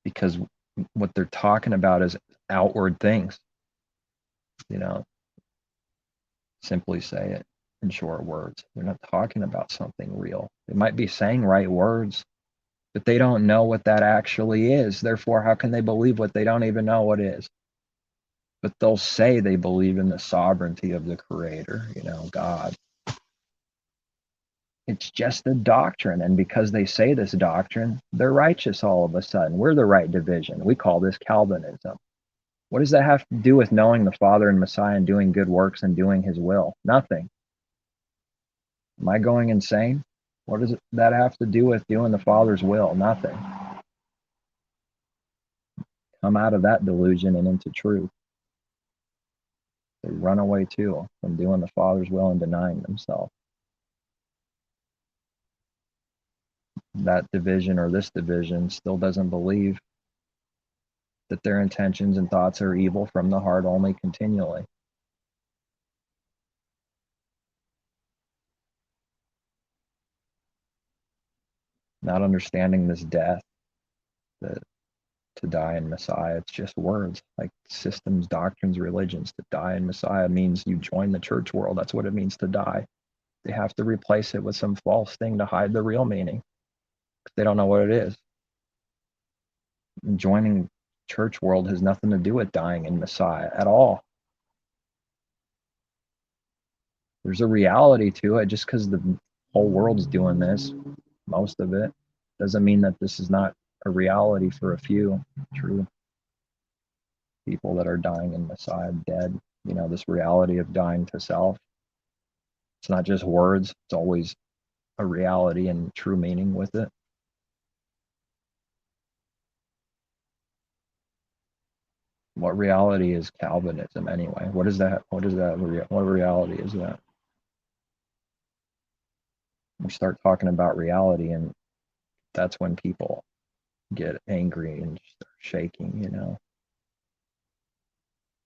Because what they're talking about is outward things. Simply say it in short words. They're not talking about something real. They might be saying right words, but they don't know what that actually is. Therefore, how can they believe what they don't even know what is? But they'll say they believe in the sovereignty of the Creator, God. It's just a doctrine, and because they say this doctrine, they're righteous all of a sudden. We're the right division. We call this Calvinism. What does that have to do with knowing the Father and Messiah and doing good works and doing his will? Nothing. Am I going insane? What does that have to do with doing the Father's will? Nothing. Come out of that delusion and into truth. They run away too from doing the Father's will and denying themselves. That division or this division still doesn't believe that their intentions and thoughts are evil from the heart only continually. Not understanding this death, that to die in Messiah, it's just words, like systems, doctrines, religions. To die in Messiah means you join the church world. That's what it means to die. They have to replace it with some false thing to hide the real meaning. They don't know what it is. And joining church world has nothing to do with dying in Messiah at all. There's a reality to it. Just because the whole world's doing this, most of it, doesn't mean that this is not a reality for a few true people that are dying in Messiah, dead. This reality of dying to self. It's not just words, it's always a reality and true meaning with it. What reality is Calvinism anyway? What is that? What reality is that? We start talking about reality, and that's when people get angry and start shaking, you know.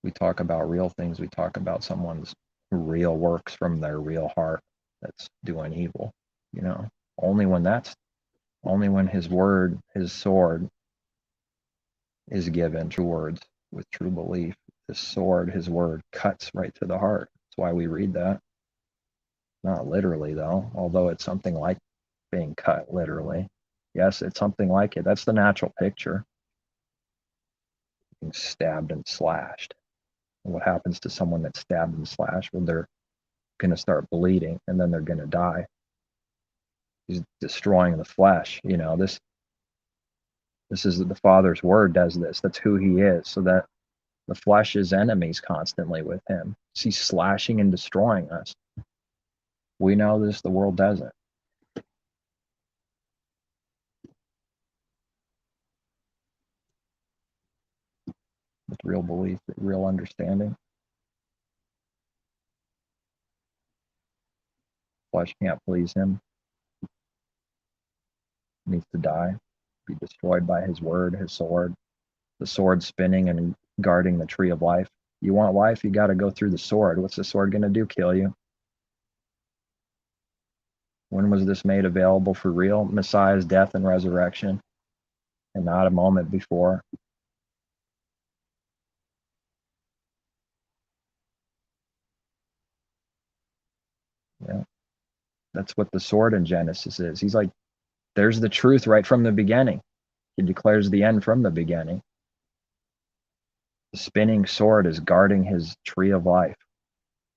We talk about real things. We talk about someone's real works from their real heart that's doing evil, you know. Only when his word, his sword is given true words with true belief. His sword, his word cuts right to the heart. That's why we read that. Not literally though, although it's something like being cut literally. Yes, it's something like it. That's the natural picture. Being stabbed and slashed. And what happens to someone that's stabbed and slashed? Well, they're going to start bleeding and then they're going to die. He's destroying the flesh. You know, this is the Father's word does this. That's who he is. So that the flesh is enemies constantly with him. He's slashing and destroying us. We know this, the world doesn't. With real belief, real understanding. Flesh can't please him. He needs to die, be destroyed by his word, his sword. The sword spinning and guarding the tree of life. You want life, you got to go through the sword. What's the sword going to do? Kill you. When was this made available for real? Messiah's death and resurrection, and not a moment before. Yeah, that's what the sword in Genesis is. He's like, there's the truth right from the beginning. He declares the end from the beginning. The spinning sword is guarding his tree of life.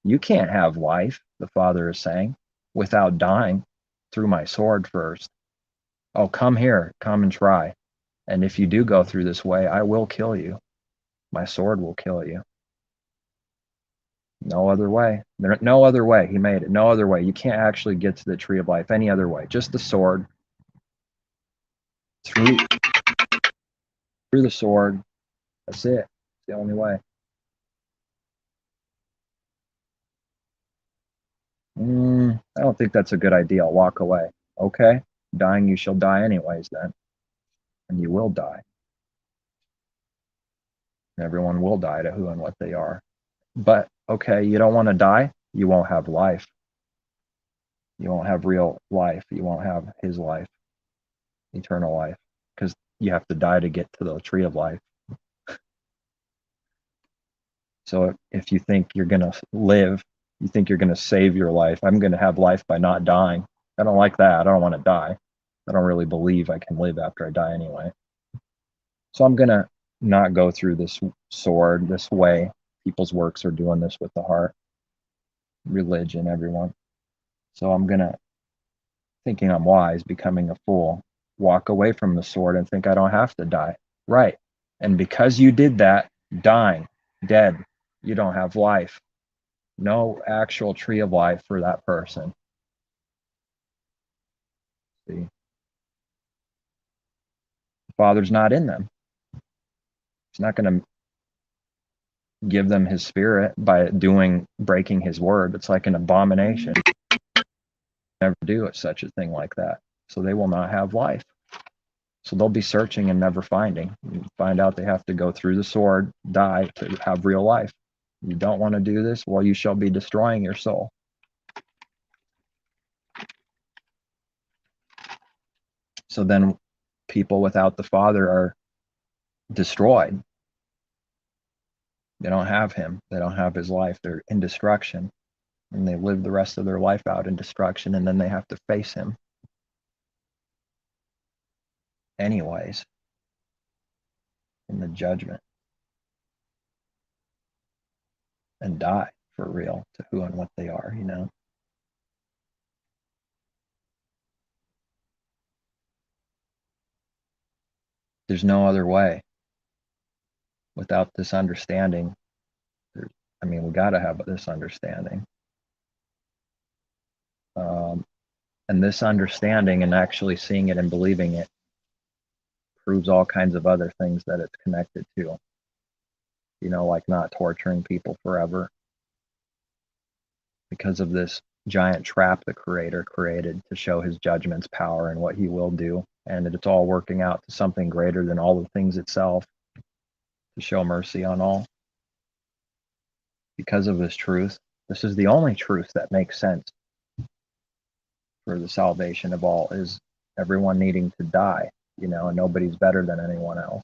You can't have life, the Father is saying, without dying through my sword first. Oh, come here, come and try. And if you do go through this way, I will kill you. My sword will kill you. No other way. No other way. He made it. No other way. You can't actually get to the tree of life any other way. Just the sword. Through the sword. That's it. It's the only way. I don't think that's a good idea. I'll walk away. Okay. Dying, you shall die anyways then. And you will die. Everyone will die to who and what they are. But, okay, you don't want to die? You won't have life. You won't have real life. You won't have his life, eternal life, because you have to die to get to the tree of life. So if you think you're going to live, you think you're going to save your life, I'm going to have life by not dying. I don't like that. I don't want to die. I don't really believe I can live after I die anyway. So I'm going to not go through this sword, this way. People's works are doing this with the heart, religion, everyone. So I'm going to, thinking I'm wise, becoming a fool, walk away from the sword and think I don't have to die. Right. And because you did that, dying, dead, you don't have life. No actual tree of life for that person. See? The Father's not in them. He's not going to give them his spirit by breaking his word. It's like an abomination. Never do such a thing like that. So they will not have life. So they'll be searching and never finding. You find out they have to go through the sword, die to have real life. You don't want to do this? Well, you shall be destroying your soul. So then people without the Father are destroyed. They don't have him. They don't have his life. They're in destruction. And they live the rest of their life out in destruction, and then they have to face him anyways in the judgment and die for real to who and what they are, you know. There's no other way. Without this understanding, we got to have this understanding. And this understanding and actually seeing it and believing it proves all kinds of other things that it's connected to. like not torturing people forever because of this giant trap the Creator created to show his judgment's power and what he will do. And that it's all working out to something greater than all the things itself, to show mercy on all. Because of this truth, this is the only truth that makes sense for the salvation of all, is everyone needing to die, and nobody's better than anyone else.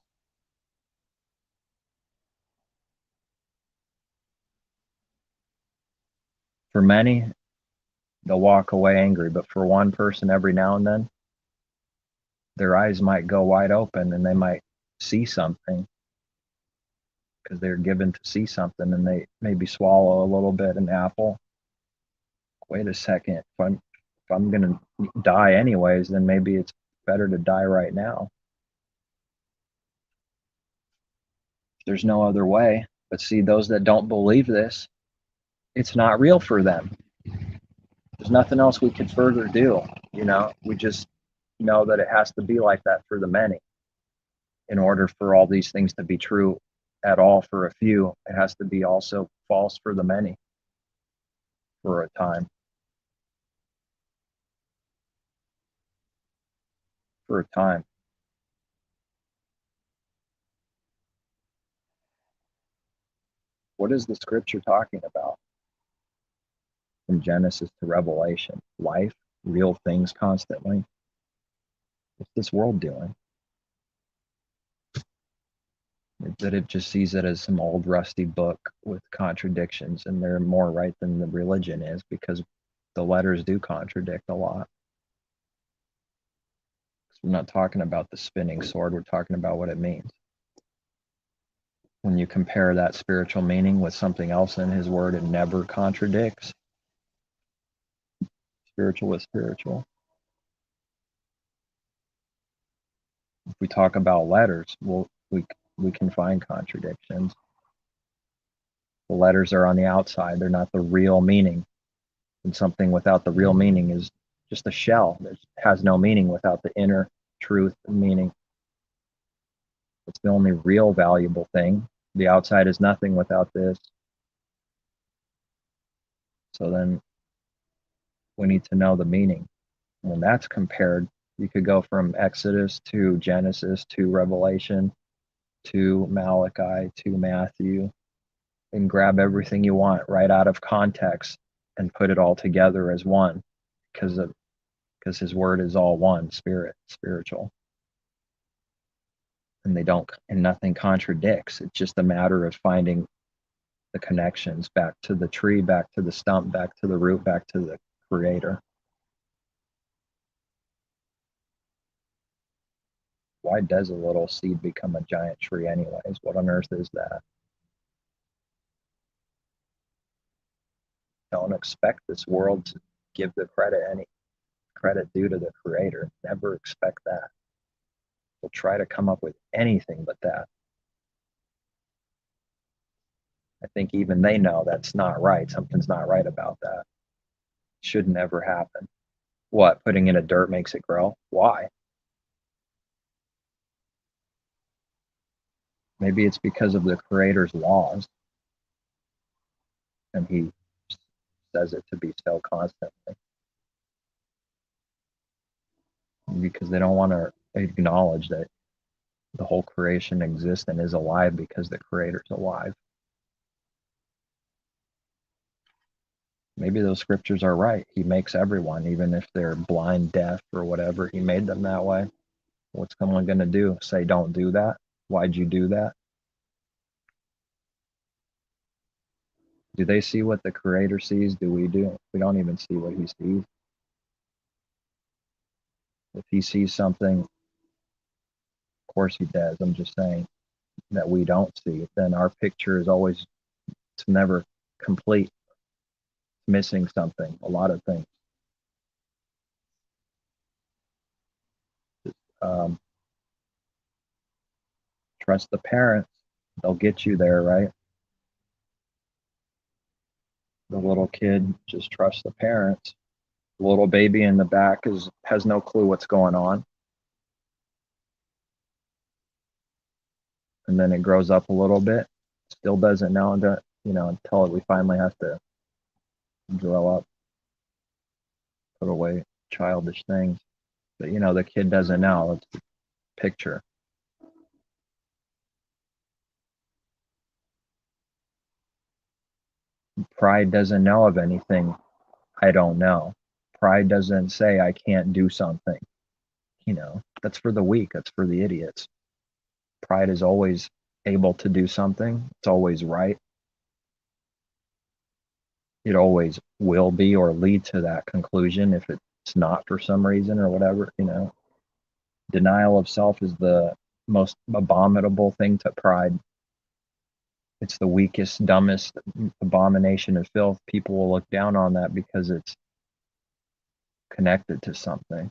For many, they'll walk away angry, but for one person every now and then, their eyes might go wide open and they might see something because they're given to see something, and they maybe swallow a little bit an apple. Wait a second, if I'm gonna die anyways, then maybe it's better to die right now. There's no other way. But see, those that don't believe this, it's not real for them. There's nothing else we could further do. We just know that it has to be like that for the many. In order for all these things to be true at all for a few, it has to be also false for the many for a time. For a time. What is the scripture talking about? From Genesis to Revelation, life, real things constantly. What's this world doing? That it just sees it as some old rusty book with contradictions, and they're more right than the religion is, because the letters do contradict a lot. We're not talking about the spinning sword, we're talking about what it means. When you compare that spiritual meaning with something else in his word, it never contradicts. Spiritual with spiritual. If we talk about letters, we can find contradictions. The letters are on the outside, they're not the real meaning. And something without the real meaning is just a shell. It has no meaning without the inner truth and meaning. It's the only real valuable thing. The outside is nothing without this. So then we need to know the meaning. When that's compared, you could go from Exodus to Genesis to Revelation to Malachi to Matthew and grab everything you want right out of context and put it all together as one, because his word is all one, spiritual. And nothing contradicts. It's just a matter of finding the connections back to the tree, back to the stump, back to the root, back to the Creator. Why does a little seed become a giant tree anyways? What on earth is that? Don't expect this world to give the any credit due to the Creator. Never expect that. We'll try to come up with anything but that. I think even they know that's not right. Something's not right about that. Should never happen. What, putting in a dirt makes it grow? Why? Maybe it's because of the Creator's laws, and he says it to be so constantly. Because they don't want to acknowledge that the whole creation exists and is alive because the Creator's alive. Maybe those scriptures are right. He makes everyone, even if they're blind, deaf, or whatever, he made them that way. What's someone going to do? Say, don't do that? Why'd you do that? Do they see what the Creator sees? Do we do? We don't even see what he sees. If he sees something, of course he does. I'm just saying that we don't see. Then our picture is always, it's never complete. Missing something, a lot of things. Trust the parents. They'll get you there, right? The little kid, just trust the parents. The little baby in the back has no clue what's going on. And then it grows up a little bit, Still doesn't know, until we finally have to grow up, put away childish things. But the kid doesn't know. It's the picture. Pride doesn't know of anything I don't know. Pride doesn't say I can't do something. That's for the weak. That's for the idiots. Pride is always able to do something. It's always right. It always will be or lead to that conclusion if it's not for some reason or whatever. Denial of self is the most abominable thing to pride. It's the weakest, dumbest abomination of filth. People will look down on that because it's connected to something.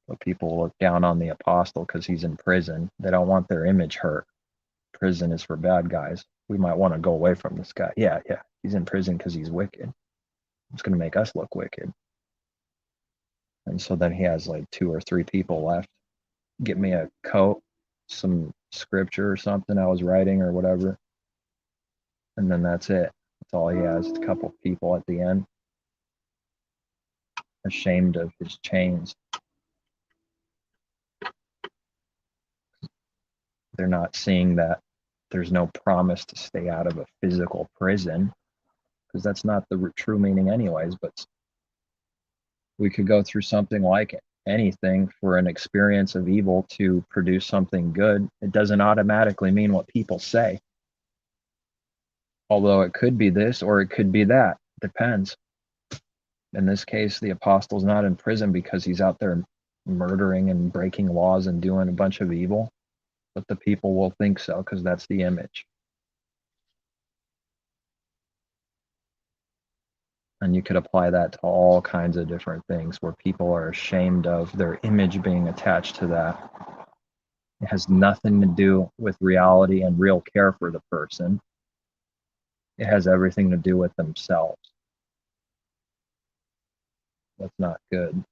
But people will look down on the apostle because he's in prison. They don't want their image hurt. Prison is for bad guys. We might want to go away from this guy. Yeah, he's in prison because he's wicked. It's going to make us look wicked. And so then he has like 2 or 3 people left. Get me a coat, some scripture or something I was writing or whatever. And then that's it. That's all he has. It's a couple people at the end. Ashamed of his chains. They're not seeing that there's no promise to stay out of a physical prison, because that's not the true meaning anyways. But we could go through something like anything for an experience of evil to produce something good. It doesn't automatically mean what people say. Although it could be this or it could be that. Depends. In this case, the apostle's not in prison because he's out there murdering and breaking laws and doing a bunch of evil. But the people will think so because that's the image. And you could apply that to all kinds of different things where people are ashamed of their image being attached to that. It has nothing to do with reality and real care for the person. It has everything to do with themselves. That's not good.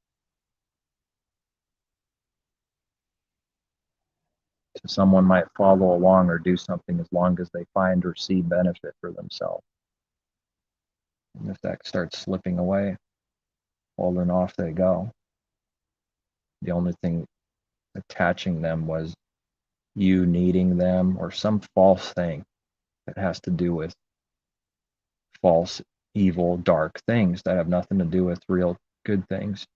So someone might follow along or do something as long as they find or see benefit for themselves. And if that starts slipping away, well, then off they go. The only thing attaching them was you needing them or some false thing that has to do with false, evil, dark things that have nothing to do with real good things.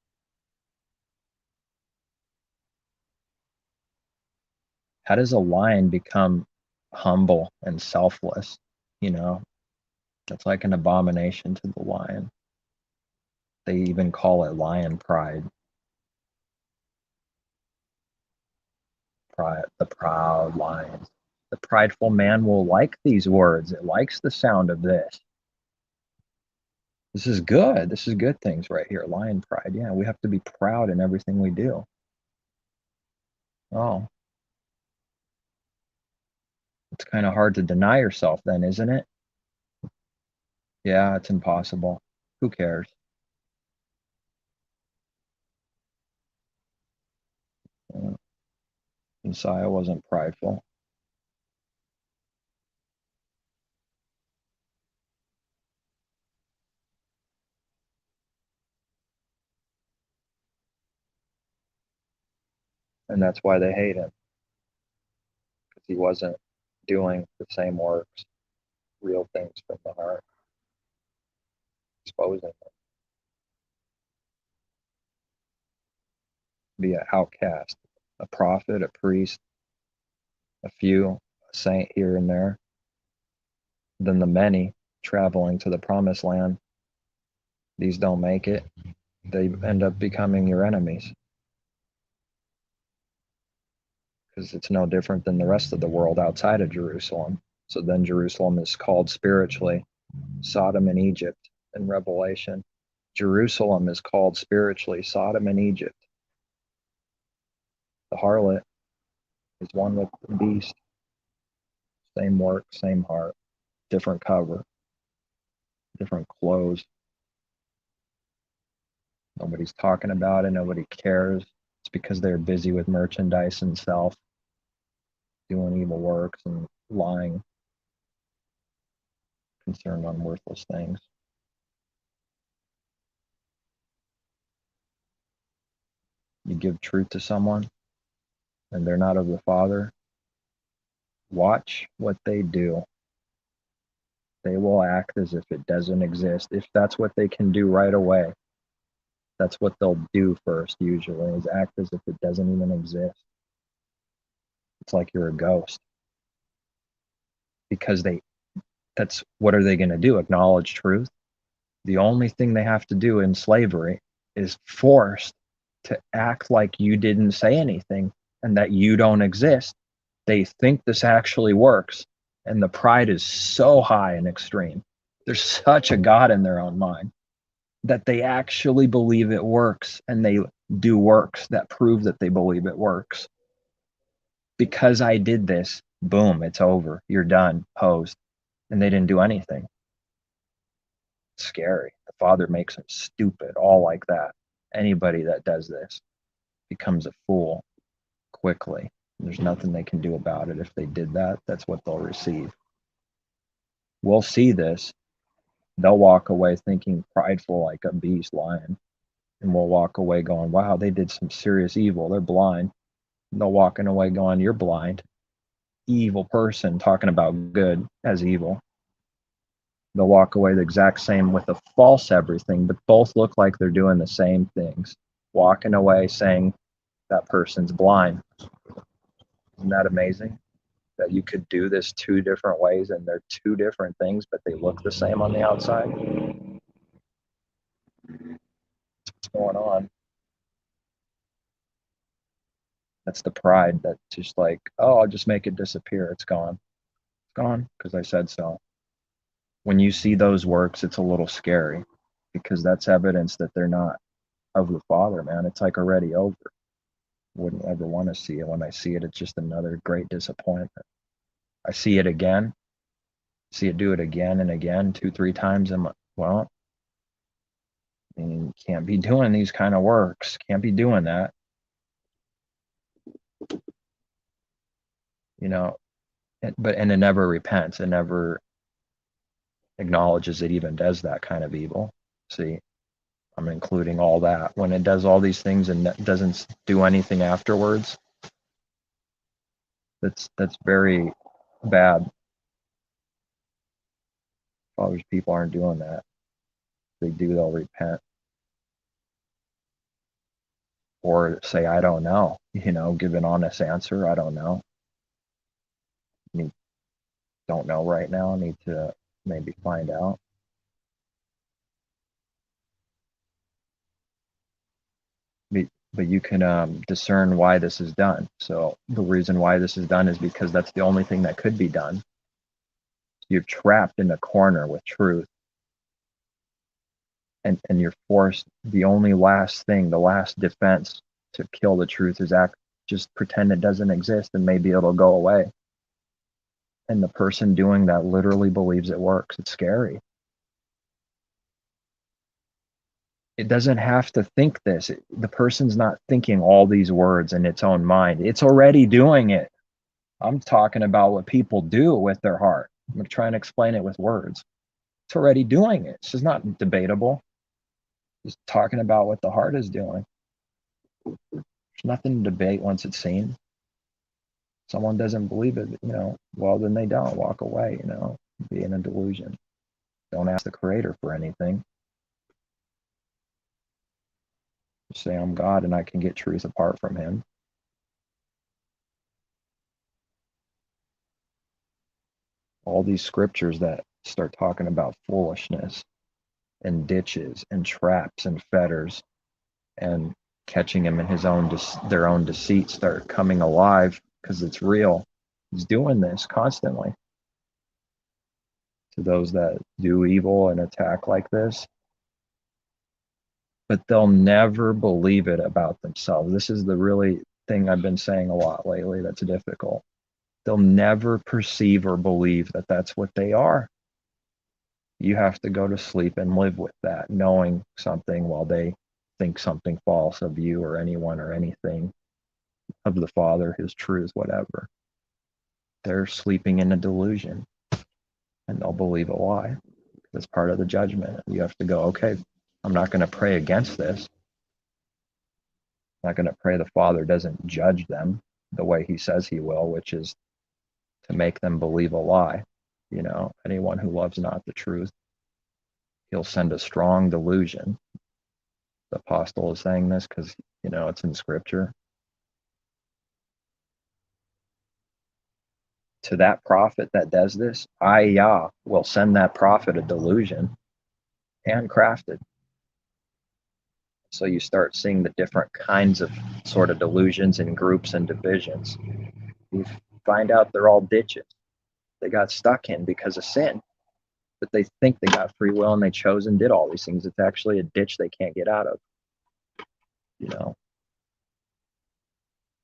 How does a lion become humble and selfless? That's like an abomination to the lion. They even call it lion pride. The proud lions. The prideful man will like these words. It likes the sound of this. This is good. This is good things right here. Lion pride. Yeah, we have to be proud in everything we do. Oh. It's kind of hard to deny yourself then, isn't it? Yeah, it's impossible. Who cares? Messiah wasn't prideful. And that's why they hate him. Because he wasn't doing the same works, real things from the heart, exposing them. Be an outcast, a prophet, a priest, a few, a saint here and there. Then the many traveling to the promised land. These don't make it. They end up becoming your enemies. Because it's no different than the rest of the world outside of Jerusalem. So then Jerusalem is called spiritually Sodom and Egypt in Revelation. Jerusalem is called spiritually Sodom and Egypt. The harlot is one with the beast. Same work, same heart, different cover, different clothes. Nobody's talking about it. Nobody cares. It's because they're busy with merchandise and self. doing evil works and lying, concerned on worthless things. You give truth to someone and they're not of the Father, watch what they do. They will act as if it doesn't exist. If that's what they can do right away, that's what they'll do first, usually, is act as if it doesn't even exist. It's like you're a ghost. Because that's what are they going to do? Acknowledge truth? The only thing they have to do in slavery is forced to act like you didn't say anything and that you don't exist. They think this actually works, and the pride is so high and extreme. There's such a God in their own mind that they actually believe it works, and they do works that prove that they believe it works. Because I did this, boom, it's over. You're done, posed. And they didn't do anything. It's scary. The Father makes them stupid, all like that. Anybody that does this becomes a fool quickly. There's nothing they can do about it. If they did that, that's what they'll receive. We'll see this. They'll walk away thinking prideful like a beast lion. And we'll walk away going, wow, they did some serious evil. They're blind. And they'll walking away going, you're blind. Evil person talking about good as evil. They'll walk away the exact same with a false everything, but both look like they're doing the same things. Walking away saying that person's blind. Isn't that amazing? That you could do this two different ways and they're two different things, but they look the same on the outside. What's going on? That's the pride that's just like, oh, I'll just make it disappear. It's gone. It's gone because I said so. When you see those works, it's a little scary because that's evidence that they're not of the Father, man. It's like already over. Wouldn't ever want to see it. When I see it, it's just another great disappointment. I see it again, see it do it again and again, 2-3 times. And well, I mean, you can't be doing these kind of works. Can't be doing that. You know, and it never repents. It never acknowledges it even does that kind of evil. See, I'm including all that. When it does all these things and doesn't do anything afterwards, that's very bad. Father's people aren't doing that. If they do, they'll repent. Or say, I don't know, give an honest answer. I don't know. Don't know right now. I need to maybe find out. But you can discern why this is done. So the reason why this is done is because that's the only thing that could be done. You're trapped in a corner with truth. And you're forced, the only last thing, the last defense to kill the truth is just pretend it doesn't exist and maybe it'll go away. And the person doing that literally believes it works. It's scary. It doesn't have to think this. The person's not thinking all these words in its own mind. It's already doing it. I'm talking about what people do with their heart. I'm trying to explain it with words. It's already doing it. It's just not debatable. Just talking about what the heart is doing. There's nothing to debate once it's seen. Someone doesn't believe it, well, then they don't. Walk away, be in a delusion. Don't ask the Creator for anything. Just say, I'm God and I can get truth apart from Him. All these scriptures that start talking about foolishness and ditches and traps and fetters and catching him in their own deceit start coming alive because it's real. He's doing this constantly to those that do evil and attack like this. But they'll never believe it about themselves. This is the really thing I've been saying a lot lately that's difficult. They'll never perceive or believe that that's what they are. You have to go to sleep and live with that, knowing something while they think something false of you or anyone or anything, of the Father, His truth, whatever. they're sleeping in a delusion, and they'll believe a lie. That's part of the judgment. You have to go, okay, I'm not going to pray against this. I'm not going to pray the Father doesn't judge them the way he says he will, which is to make them believe a lie. Anyone who loves not the truth, he'll send a strong delusion. The apostle is saying this because, it's in scripture. To that prophet that does this, I, Yah, will send that prophet a delusion, handcrafted. So you start seeing the different kinds of sort of delusions in groups and divisions. You find out they're all ditches they got stuck in because of sin. But they think they got free will and they chose and did all these things. It's actually a ditch they can't get out of.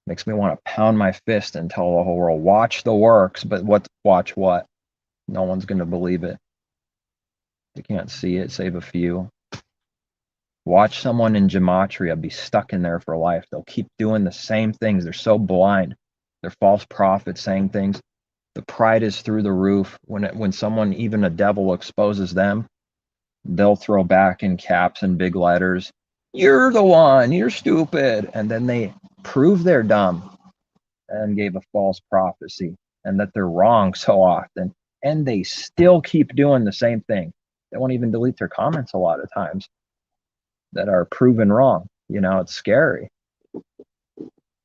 Makes me want to pound my fist and tell the whole world, watch the works, but watch what? No one's going to believe it. They can't see it, save a few. Watch someone in gematria be stuck in there for life. They'll keep doing the same things. They're so blind. They're false prophets saying things. The pride is through the roof. When someone, even a devil, exposes them, they'll throw back in caps and big letters, "You're the one, you're stupid." And then they prove they're dumb and gave a false prophecy and that they're wrong so often. And they still keep doing the same thing. They won't even delete their comments a lot of times that are proven wrong. It's scary.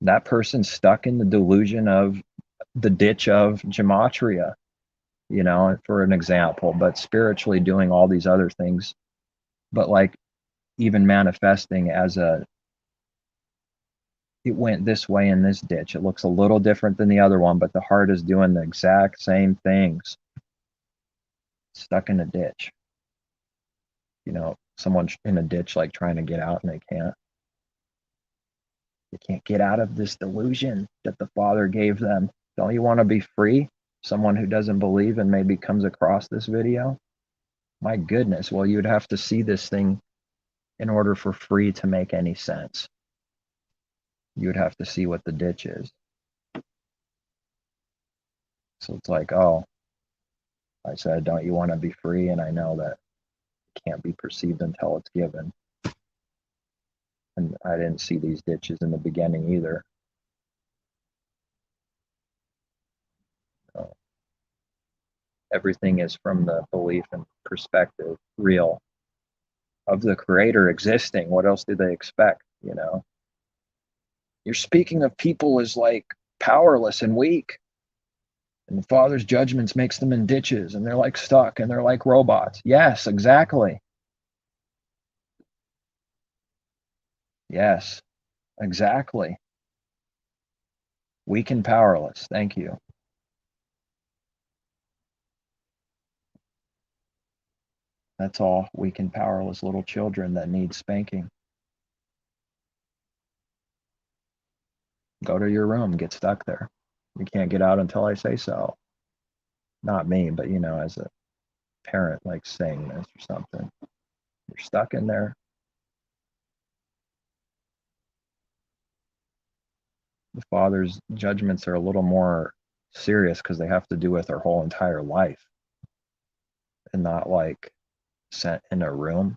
That person's stuck in the delusion of the ditch of gematria, for an example, but spiritually doing all these other things, but like even manifesting as it went this way in this ditch. It looks a little different than the other one, but the heart is doing the exact same things. Stuck in a ditch. Someone's in a ditch, like trying to get out and they can't. They can't get out of this delusion that the Father gave them. Don't you want to be free? Someone who doesn't believe and maybe comes across this video? My goodness, well, you'd have to see this thing in order for free to make any sense. You would have to see what the ditch is. So it's like, oh, I said, don't you want to be free? And I know that it can't be perceived until it's given. And I didn't see these ditches in the beginning either. So everything is from the belief and perspective, real, of the Creator existing. What else do they expect? You're speaking of people as like powerless and weak. And the Father's judgments makes them in ditches and they're like stuck and they're like robots. Yes, exactly. Yes, exactly. Weak and powerless. Thank you. That's all. Weak and powerless little children that need spanking. Go to your room, get stuck there. You can't get out until I say so. Not me, but as a parent, like saying this or something. You're stuck in there. The Father's judgments are a little more serious because they have to do with our whole entire life and not like sent in a room.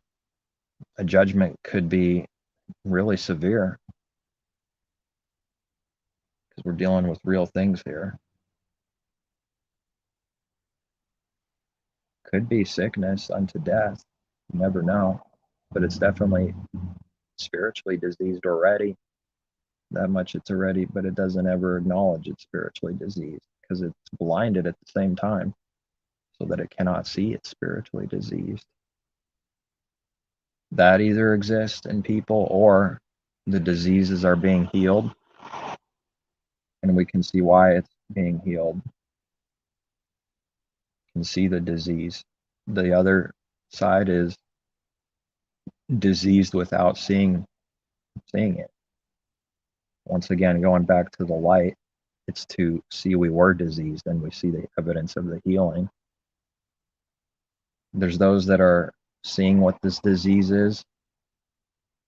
A judgment could be really severe because we're dealing with real things here. Could be sickness unto death. You never know. But it's definitely spiritually diseased already. That much it's already, but it doesn't ever acknowledge it's spiritually diseased because it's blinded at the same time so that it cannot see it's spiritually diseased. That either exists in people or the diseases are being healed and we can see why it's being healed. You can see the disease. The other side is diseased without seeing it. Once again, going back to the light, it's to see we were diseased and we see the evidence of the healing. There's those that are seeing what this disease is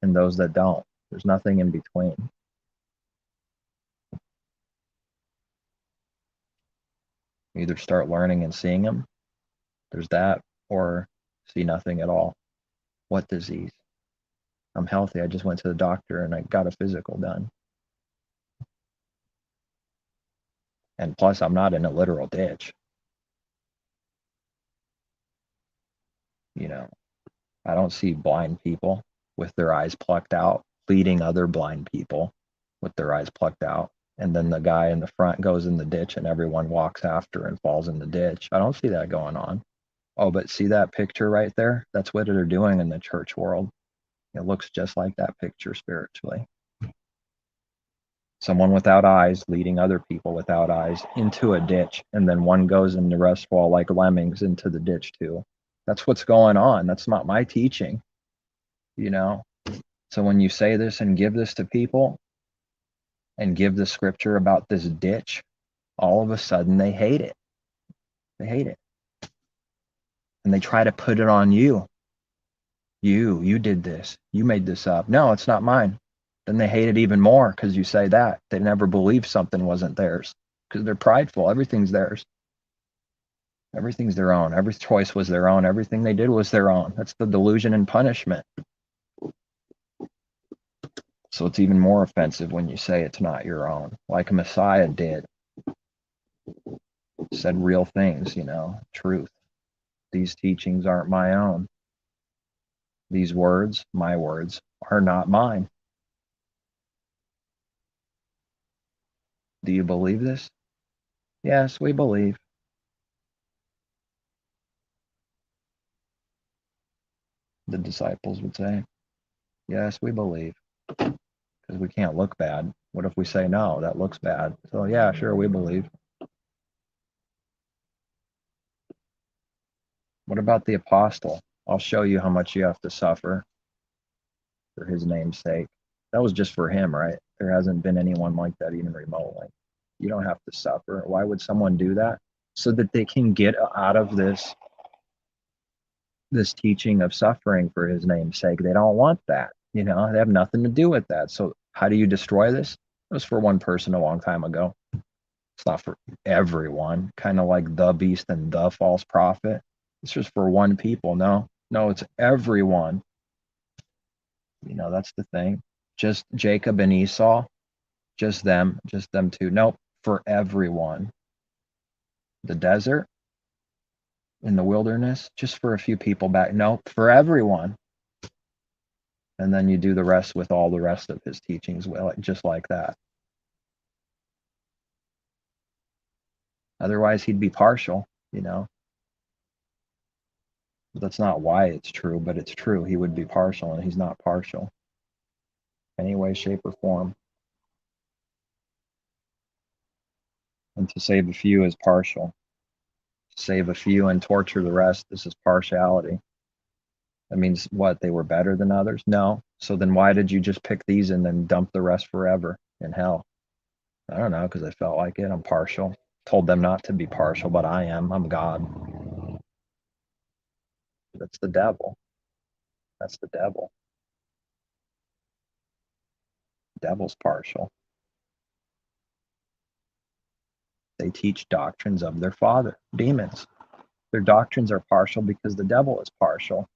and those that don't. There's nothing in between. Either start learning and seeing them, there's that, or see nothing at all. What disease? I'm healthy. I just went to the doctor and I got a physical done. And plus, I'm not in a literal ditch. You know, I don't see blind people with their eyes plucked out leading other blind people with their eyes plucked out. And then the guy in the front goes in the ditch and everyone walks after and falls in the ditch. I don't see that going on. Oh, but see that picture right there? That's what they're doing in the church world. It looks just like that picture spiritually. Someone without eyes leading other people without eyes into a ditch, and then one goes and the rest fall like lemmings into the ditch too. That's what's going on. That's not my teaching, you know? So when you say this and give this to people and give the scripture about this ditch, all of a sudden they hate it. They hate it. And they try to put it on you. You did this. You made this up. No, it's not mine. Then they hate it even more because you say that. They never believed something wasn't theirs because they're prideful. Everything's theirs. Everything's their own. Every choice was their own. Everything they did was their own. That's the delusion and punishment. So it's even more offensive when you say it's not your own, like Messiah did. Said real things, truth. These teachings aren't my own. These words, my words, are not mine. Do you believe this? Yes, we believe. The disciples would say, yes, we believe. Because we can't look bad. What if we say no? That looks bad. So yeah, sure, we believe. What about the apostle? I'll show you how much you have to suffer for his name's sake. That was just for him, right? There hasn't been anyone like that even remotely. You don't have to suffer. Why would someone do that? So that they can get out of this teaching of suffering for his name's sake. They don't want that. They have nothing to do with that. So how do you destroy this? It was for one person a long time ago. It's not for everyone, kind of like the beast and the false prophet. It's just for one people. No, it's everyone. That's the thing. Just Jacob and Esau, just them two. Nope, for everyone. The desert, in the wilderness, just for a few people back. Nope, for everyone. And then you do the rest with all the rest of his teachings, well, just like that. Otherwise, he'd be partial, That's not why it's true, but it's true. He would be partial, and he's not partial. Any way, shape, or form. And to save a few is partial. To save a few and torture the rest, this is partiality. That means what? They were better than others? No. So then why did you just pick these and then dump the rest forever in hell? I don't know, because I felt like it. I'm partial. Told them not to be partial, but I am. I'm God. That's the devil. That's the devil. Devil's partial. They teach doctrines of their father, demons. Their doctrines are partial because the devil is partial.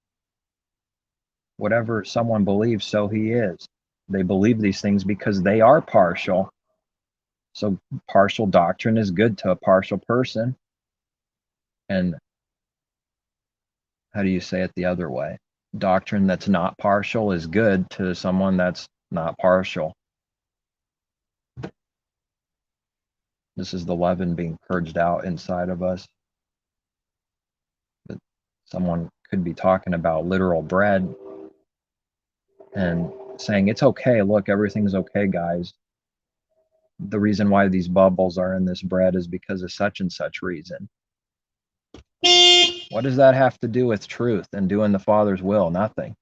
Whatever someone believes, so he is. They believe these things because they are partial. So partial doctrine is good to a partial person. And how do you say it the other way? Doctrine that's not partial is good to someone that's not partial. This is the leaven being purged out inside of us. But someone could be talking about literal bread and saying, it's okay, look, everything's okay, guys. The reason why these bubbles are in this bread is because of such and such reason. What does that have to do with truth and doing the Father's will? Nothing.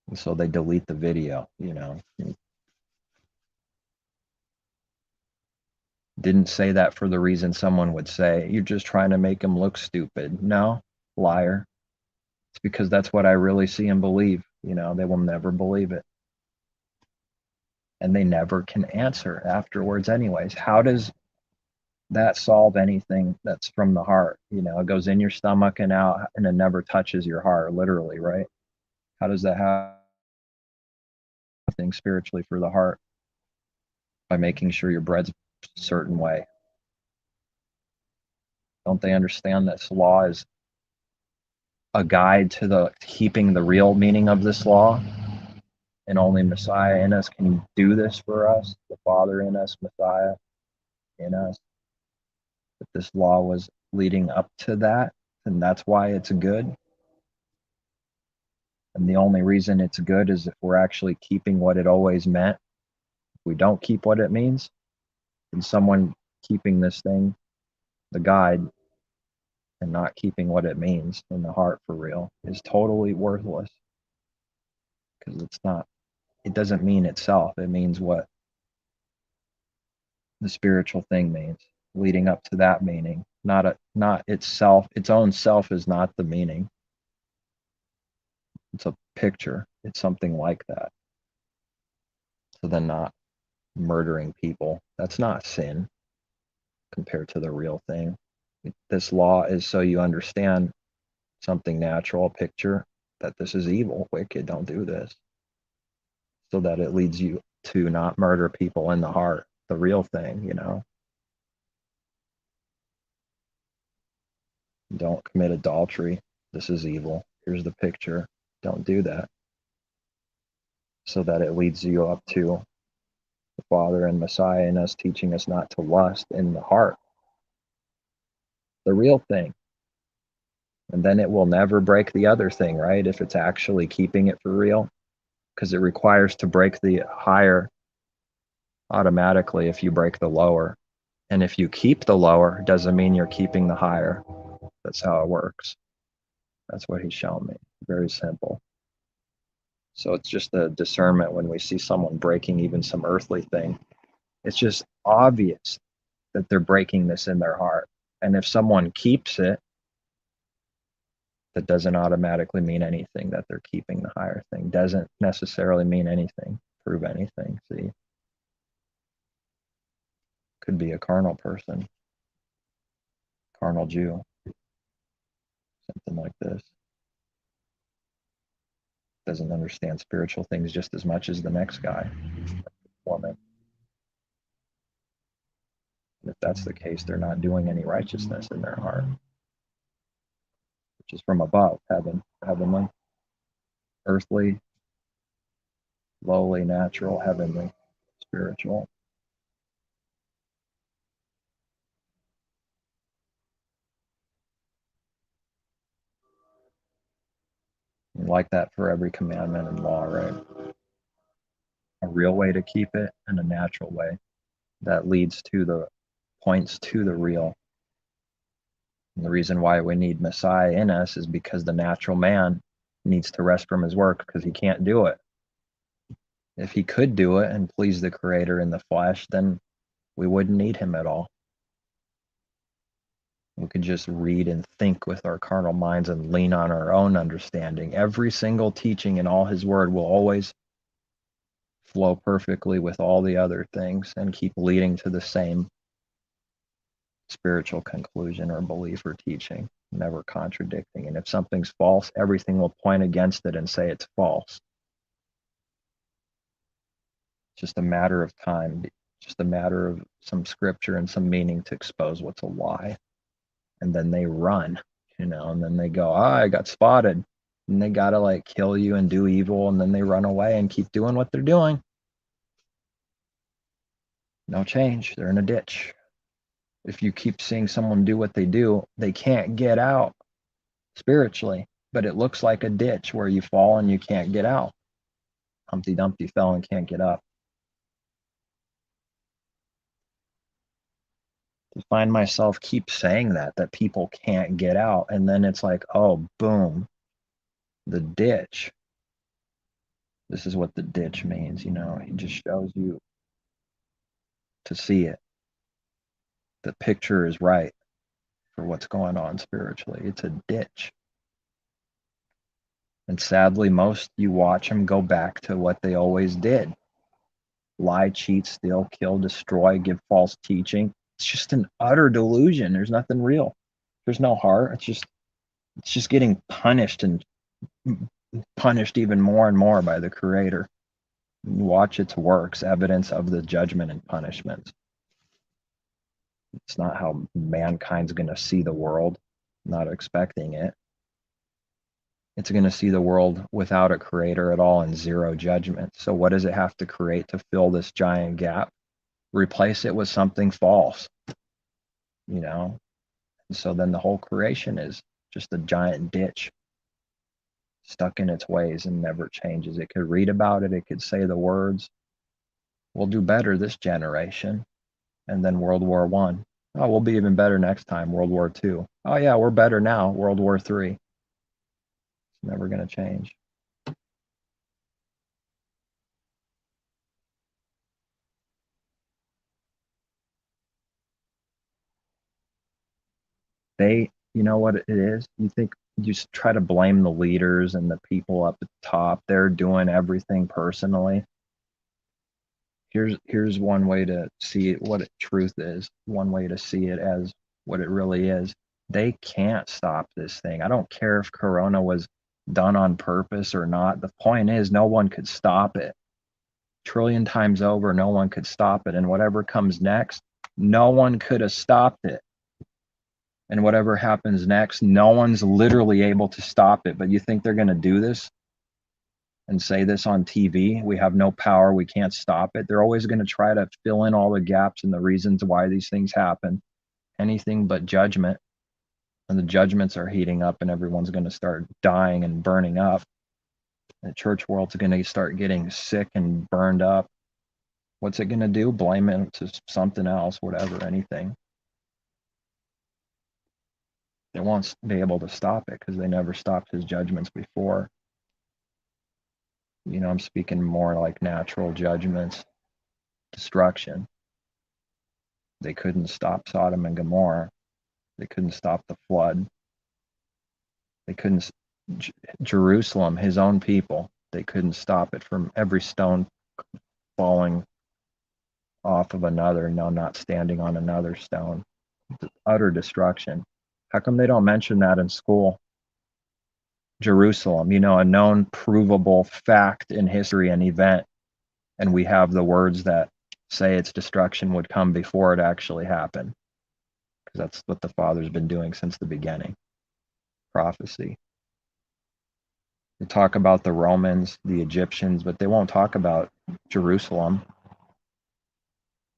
And so they delete the video, Didn't say that for the reason someone would say, you're just trying to make him look stupid. No, liar. It's because that's what I really see and believe. They will never believe it. And they never can answer afterwards anyways. How does that solve anything that's from the heart? It goes in your stomach and out, and it never touches your heart, literally, right? How does that have anything spiritually for the heart? By making sure your bread's a certain way. Don't they understand this law is a guide to the keeping the real meaning of this law? And only Messiah in us can do this for us, the Father in us, Messiah in us. That this law was leading up to that, and that's why it's good. And the only reason it's good is if we're actually keeping what it always meant. If we don't keep what it means, then someone keeping this thing, the guide, and not keeping what it means in the heart for real is totally worthless, because it doesn't mean itself. It means what the spiritual thing means, leading up to that meaning, not itself. Its own self is not the meaning. It's a picture. It's something like that. So then not murdering people, that's not sin compared to the real thing. This law is so you understand something natural, a picture, that this is evil, wicked, don't do this. So that it leads you to not murder people in the heart, the real thing, Don't commit adultery. This is evil. Here's the picture. Don't do that. So that it leads you up to the Father and Messiah in us, teaching us not to lust in the heart, the real thing. And then it will never break the other thing, right? If it's actually keeping it for real, because it requires to break the higher automatically if you break the lower. And if you keep the lower, it doesn't mean you're keeping the higher. That's how it works. That's what he's shown me. Very simple. So it's just a discernment when we see someone breaking even some earthly thing. It's just obvious that they're breaking this in their heart. And if someone keeps it, that doesn't automatically mean anything that they're keeping the higher thing. Doesn't necessarily mean anything, prove anything. See? Could be a carnal person, carnal Jew, something like this. Doesn't understand spiritual things just as much as the next guy, woman. And if that's the case, they're not doing any righteousness in their heart, which is from above, heavenly, earthly, lowly, natural, heavenly, spiritual. And like that for every commandment and law, right? A real way to keep it and a natural way that points to the real. And the reason why we need Messiah in us is because the natural man needs to rest from his work because he can't do it. If he could do it and please the Creator in the flesh, then we wouldn't need him at all. We could just read and think with our carnal minds and lean on our own understanding. Every single teaching in all his word will always flow perfectly with all the other things and keep leading to the same spiritual conclusion or belief or teaching, never contradicting. And if something's false, everything will point against it and say it's false. It's just a matter of time, just a matter of some scripture and some meaning to expose what's a lie. And then they run, and then they go, I got spotted. And they got to kill you and do evil. And then they run away and keep doing what they're doing. No change. They're in a ditch. If you keep seeing someone do what they do, they can't get out spiritually, but it looks like a ditch where you fall and you can't get out. Humpty Dumpty fell and can't get up. To find myself keep saying that people can't get out, and then it's like, oh, boom, the ditch. This is what the ditch means, he just shows you to see it. The picture is right for what's going on spiritually. It's a ditch. And sadly, most you watch them go back to what they always did. Lie, cheat, steal, kill, destroy, give false teaching. It's just an utter delusion. There's nothing real. There's no heart. It's just getting punished and punished even more and more by the Creator. You watch its works, evidence of the judgment and punishment. It's not how mankind's going to see the world, not expecting it. It's going to see the world without a creator at all and zero judgment. So what does it have to create to fill this giant gap? Replace it with something false, you know? And so then the whole creation is just a giant ditch stuck in its ways and never changes. It could read about it. It could say the words. We'll do better this generation. And then World War I. Oh, we'll be even better next time, World War II. Oh yeah, we're better now, World War III. It's never going to change. You know what it is? You think you just try to blame the leaders and the people up at the top. They're doing everything personally. Here's one way to see it, what truth is. One way to see it as what it really is. They can't stop this thing. I don't care if Corona was done on purpose or not. The point is, no one could stop it. Trillion times over, no one could stop it. And whatever comes next, no one could have stopped it. And whatever happens next, no one's literally able to stop it. But you think they're going to do this and say this on TV? We have no power. We can't stop it. They're always going to try to fill in all the gaps and the reasons why these things happen. Anything but judgment. And the judgments are heating up and everyone's going to start dying and burning up. The church world's going to start getting sick and burned up. What's it going to do? Blame it to something else, whatever, anything. They won't be able to stop it because they never stopped his judgments before. You know, I'm speaking more like natural judgments, destruction. They couldn't stop Sodom and Gomorrah. They couldn't stop the flood. They couldn't, Jerusalem, his own people, they couldn't stop it from every stone falling off of another, not standing on another stone. Utter destruction. How come they don't mention that in school? Jerusalem, a known provable fact in history and event, and we have the words that say its destruction would come before it actually happened, because that's what the Father's been doing since the beginning. Prophecy. They talk about the Romans, the Egyptians, but they won't talk about Jerusalem.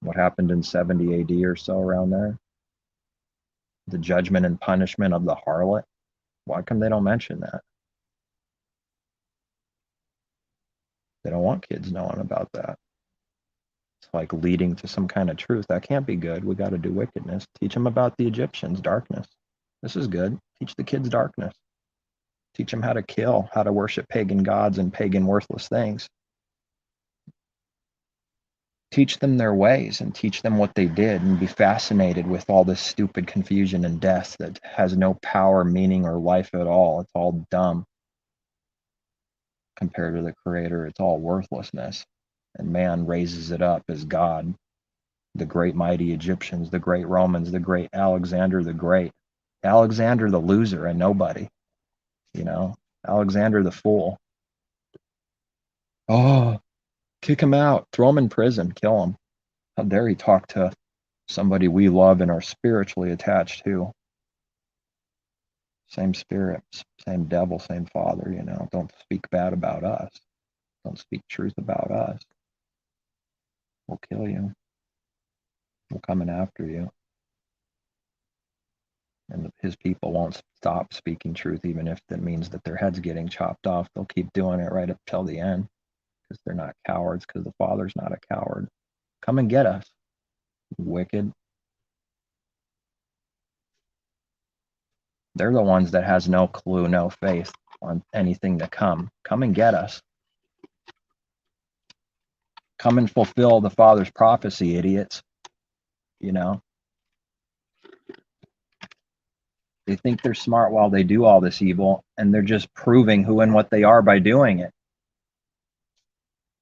What happened in 70 AD or so around there? The judgment and punishment of the harlot. Why come they don't mention that? They don't want kids knowing about that. It's like leading to some kind of truth. That can't be good. We got to do wickedness. Teach them about the Egyptians, darkness. This is good. Teach the kids darkness. Teach them how to kill, how to worship pagan gods and pagan worthless things. Teach them their ways and teach them what they did, and be fascinated with all this stupid confusion and death that has no power, meaning, or life at all. It's all dumb compared to the Creator. It's all worthlessness, and man raises it up as God. The great mighty Egyptians, the great Romans, the great Alexander the Great. Alexander the loser and nobody, Alexander the fool. Oh, kick him out, throw him in prison, kill him. How dare he talk to somebody we love and are spiritually attached to? Same spirit, same devil, same Father, Don't speak bad about us. Don't speak truth about us. We'll kill you. We're coming after you. And his people won't stop speaking truth, even if that means that their head's getting chopped off. They'll keep doing it right up till the end, because they're not cowards, because the Father's not a coward. Come and get us, wicked. They're the ones that has no clue, no faith on anything to come. Come and get us. Come and fulfill the Father's prophecy, idiots. They think they're smart while they do all this evil, and they're just proving who and what they are by doing it.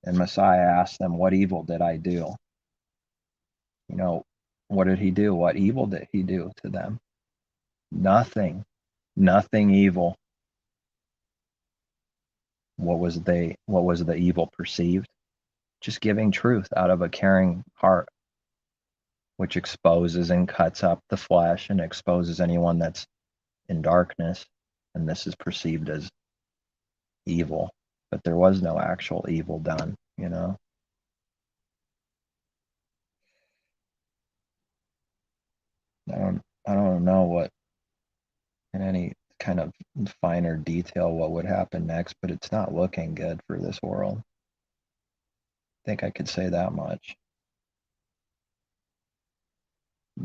And Messiah asked them, what evil did I do? What did he do? What evil did he do to them? Nothing. Nothing evil. What was the evil perceived? Just giving truth out of a caring heart, which exposes and cuts up the flesh and exposes anyone that's in darkness. And this is perceived as evil. But there was no actual evil done, you know? I don't know what in any kind of finer detail what would happen next, but it's not looking good for this world. I think I could say that much.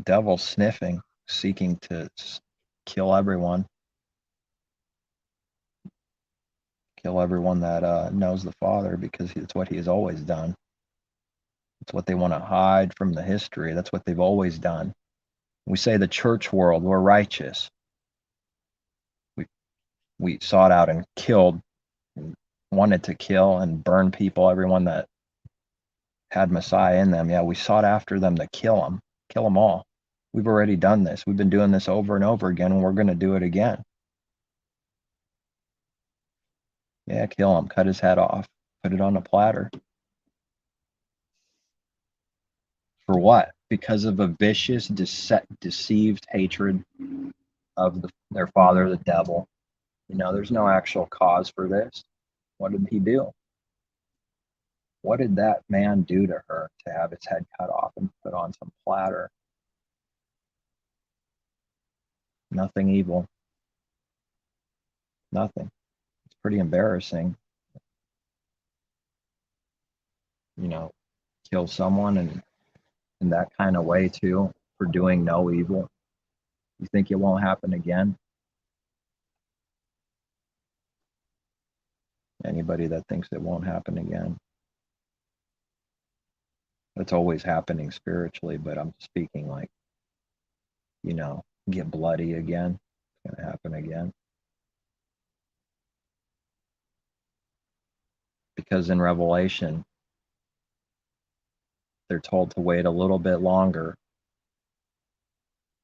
Devil sniffing, seeking to kill everyone that knows the Father, because it's what he has always done. It's what they want to hide from the history. That's what they've always done. We say the church world, we're righteous. We sought out and killed, and wanted to kill and burn people, everyone that had Messiah in them. Yeah, we sought after them to kill them all. We've already done this. We've been doing this over and over again, and we're going to do it again. Yeah, kill him, cut his head off, put it on a platter. For what? Because of a vicious, deceived hatred of their father, the devil. You know, there's no actual cause for this. What did he do? What did that man do to her to have his head cut off and put on some platter? Nothing evil. Nothing. It's pretty embarrassing. You know, kill someone and in that kind of way too, for doing no evil. You think it won't happen again? Anybody that thinks it won't happen again. It's always happening spiritually, but I'm speaking like, you know, get bloody again. It's going to happen again. Because in Revelation, they're told to wait a little bit longer,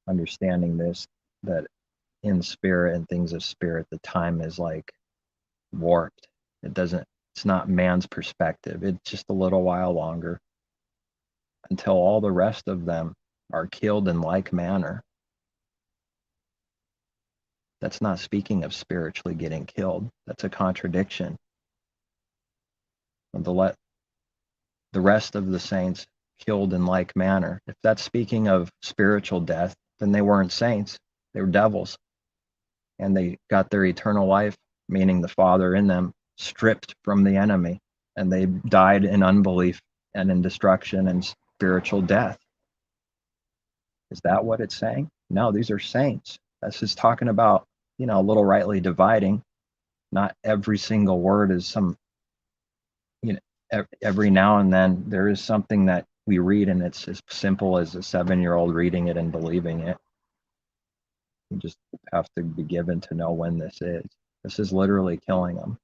understanding this, that in spirit and things of spirit, the time is like warped. It's not man's perspective. It's just a little while longer until all the rest of them are killed in like manner. That's not speaking of spiritually getting killed. That's a contradiction. The rest of the saints killed in like manner. If that's speaking of spiritual death, then they weren't saints. They were devils. And they got their eternal life, meaning the Father in them, stripped from the enemy. And they died in unbelief and in destruction and spiritual death. Is that what it's saying? No, these are saints. That's just talking about, you know, a little rightly dividing. Not every single word is some, you know, every now and then there is something that we read and it's as simple as a 7-year-old reading it and believing it. You just have to be given to know when this is. This is literally killing them.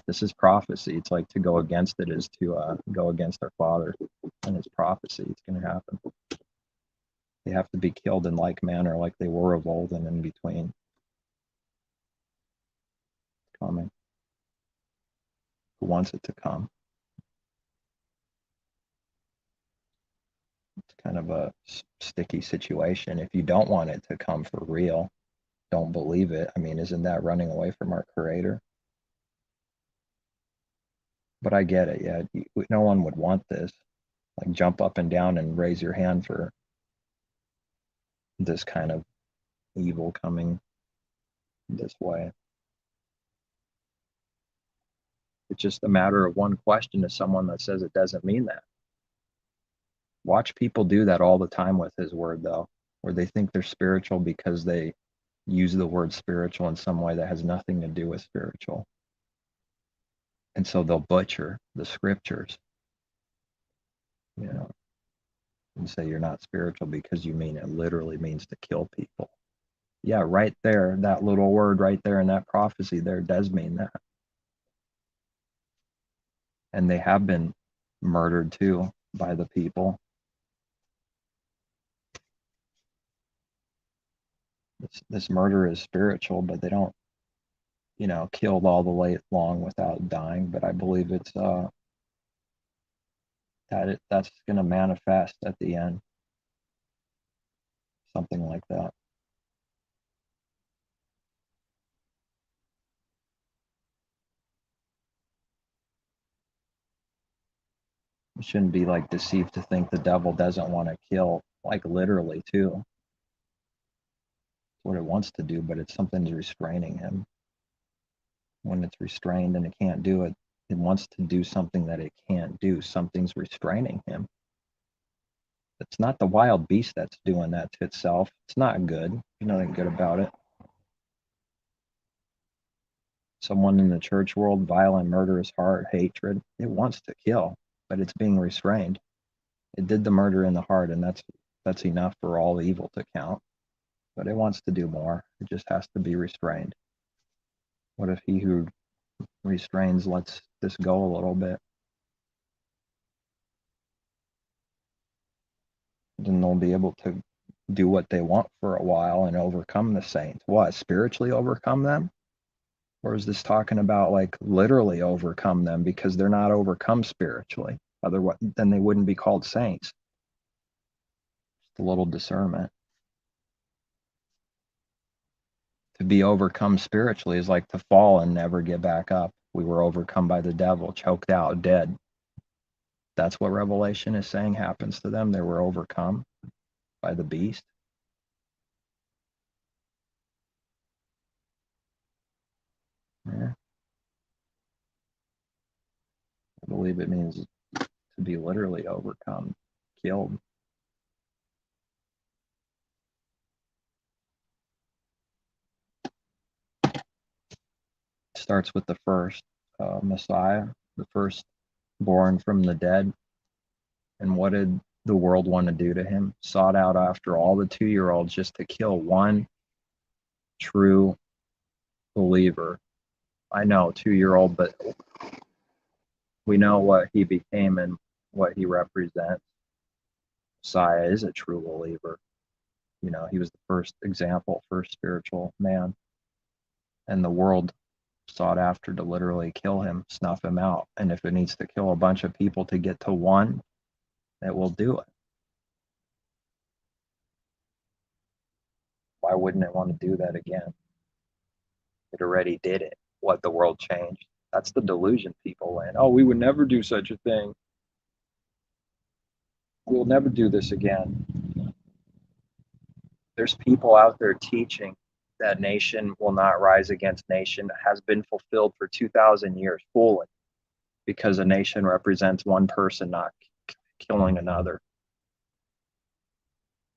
This is prophecy. It's like to go against it is to go against our Father and his prophecy. It's going to happen. They have to be killed in like manner, like they were of old and in between. It's coming. Who wants it to come? It's kind of a sticky situation. If you don't want it to come for real, don't believe it. I mean, isn't that running away from our Creator? But I get it. Yeah, no one would want this. Like jump up and down and raise your hand for this kind of evil coming this way. It's just a matter of one question to someone that says it doesn't mean that. Watch people do that all the time with his word, though, where they think they're spiritual because they use the word spiritual in some way that has nothing to do with spiritual. And so they'll butcher the scriptures, you know, and say you're not spiritual because you mean it literally means to kill people. Yeah, right there, that little word right there in that prophecy there does mean that. And they have been murdered too by the people. this murder is spiritual, but they don't, killed all the way long without dying. But I believe it's that's going to manifest at the end, something like that. We shouldn't be like deceived to think the devil doesn't want to kill, like literally too. It's what it wants to do, but it's something's restraining him. When it's restrained and it can't do it, it wants to do something that it can't do. Something's restraining him. It's not the wild beast that's doing that to itself. It's not good. There's nothing good about it. Someone in the church world, violent, murderous heart, hatred, it wants to kill, but it's being restrained. It did the murder in the heart, and that's enough for all evil to count. But it wants to do more. It just has to be restrained. What if he who restrains lets this go a little bit? Then they'll be able to do what they want for a while and overcome the saints. What, spiritually overcome them? Or is this talking about like literally overcome them because they're not overcome spiritually? Otherwise, then they wouldn't be called saints. Just a little discernment. To be overcome spiritually is like to fall and never get back up. We were overcome by the devil, choked out, dead. That's what Revelation is saying happens to them. They were overcome by the beast. Yeah. I believe it means to be literally overcome, killed. It starts with the first Messiah, the first born from the dead. And what did the world want to do to him? Sought out after all the 2-year-olds just to kill one true believer. I know, 2-year-old, but we know what he became and what he represents. Messiah is a true believer. He was the first example, first spiritual man. And the world sought after to literally kill him, snuff him out. And if it needs to kill a bunch of people to get to one, it will do it. Why wouldn't it want to do that again? It already did it. What, the world changed? That's the delusion people in. Oh, we would never do such a thing. We'll never do this again. There's people out there teaching that nation will not rise against nation has been fulfilled for 2,000 years fully because a nation represents one person not killing another.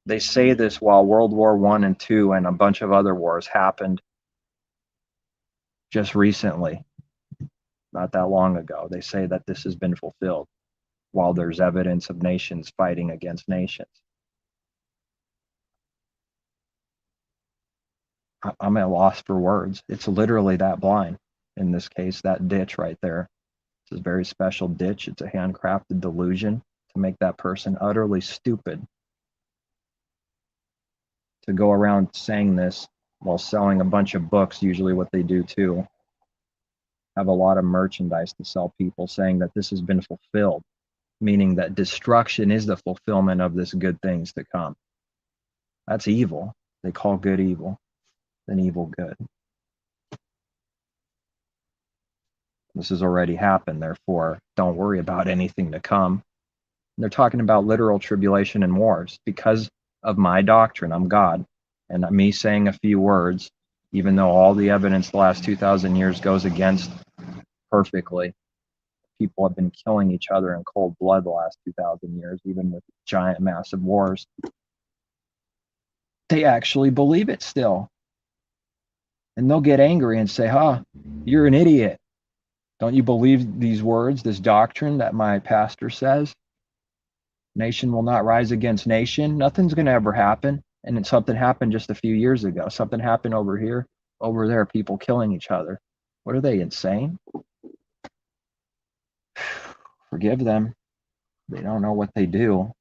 They say this while World War I and II and a bunch of other wars happened just recently, not that long ago. They say that this has been fulfilled while there's evidence of nations fighting against nations. I'm at a loss for words. It's literally that blind. In this case, that ditch right there. It's a very special ditch. It's a handcrafted delusion to make that person utterly stupid. To go around saying this while selling a bunch of books, usually what they do too, have a lot of merchandise to sell people saying that this has been fulfilled, meaning that destruction is the fulfillment of this good things to come. That's evil. They call good evil, and evil good. This has already happened, therefore, don't worry about anything to come. And they're talking about literal tribulation and wars because of my doctrine. I'm God. And me saying a few words, even though all the evidence the last 2,000 years goes against perfectly, people have been killing each other in cold blood the last 2,000 years, even with giant, massive wars. They actually believe it still. And they'll get angry and say, you're an idiot. Don't you believe these words, this doctrine that my pastor says? Nation will not rise against nation. Nothing's going to ever happen. And then something happened just a few years ago. Something happened over here, over there, people killing each other. What are they, insane? Forgive them. They don't know what they do.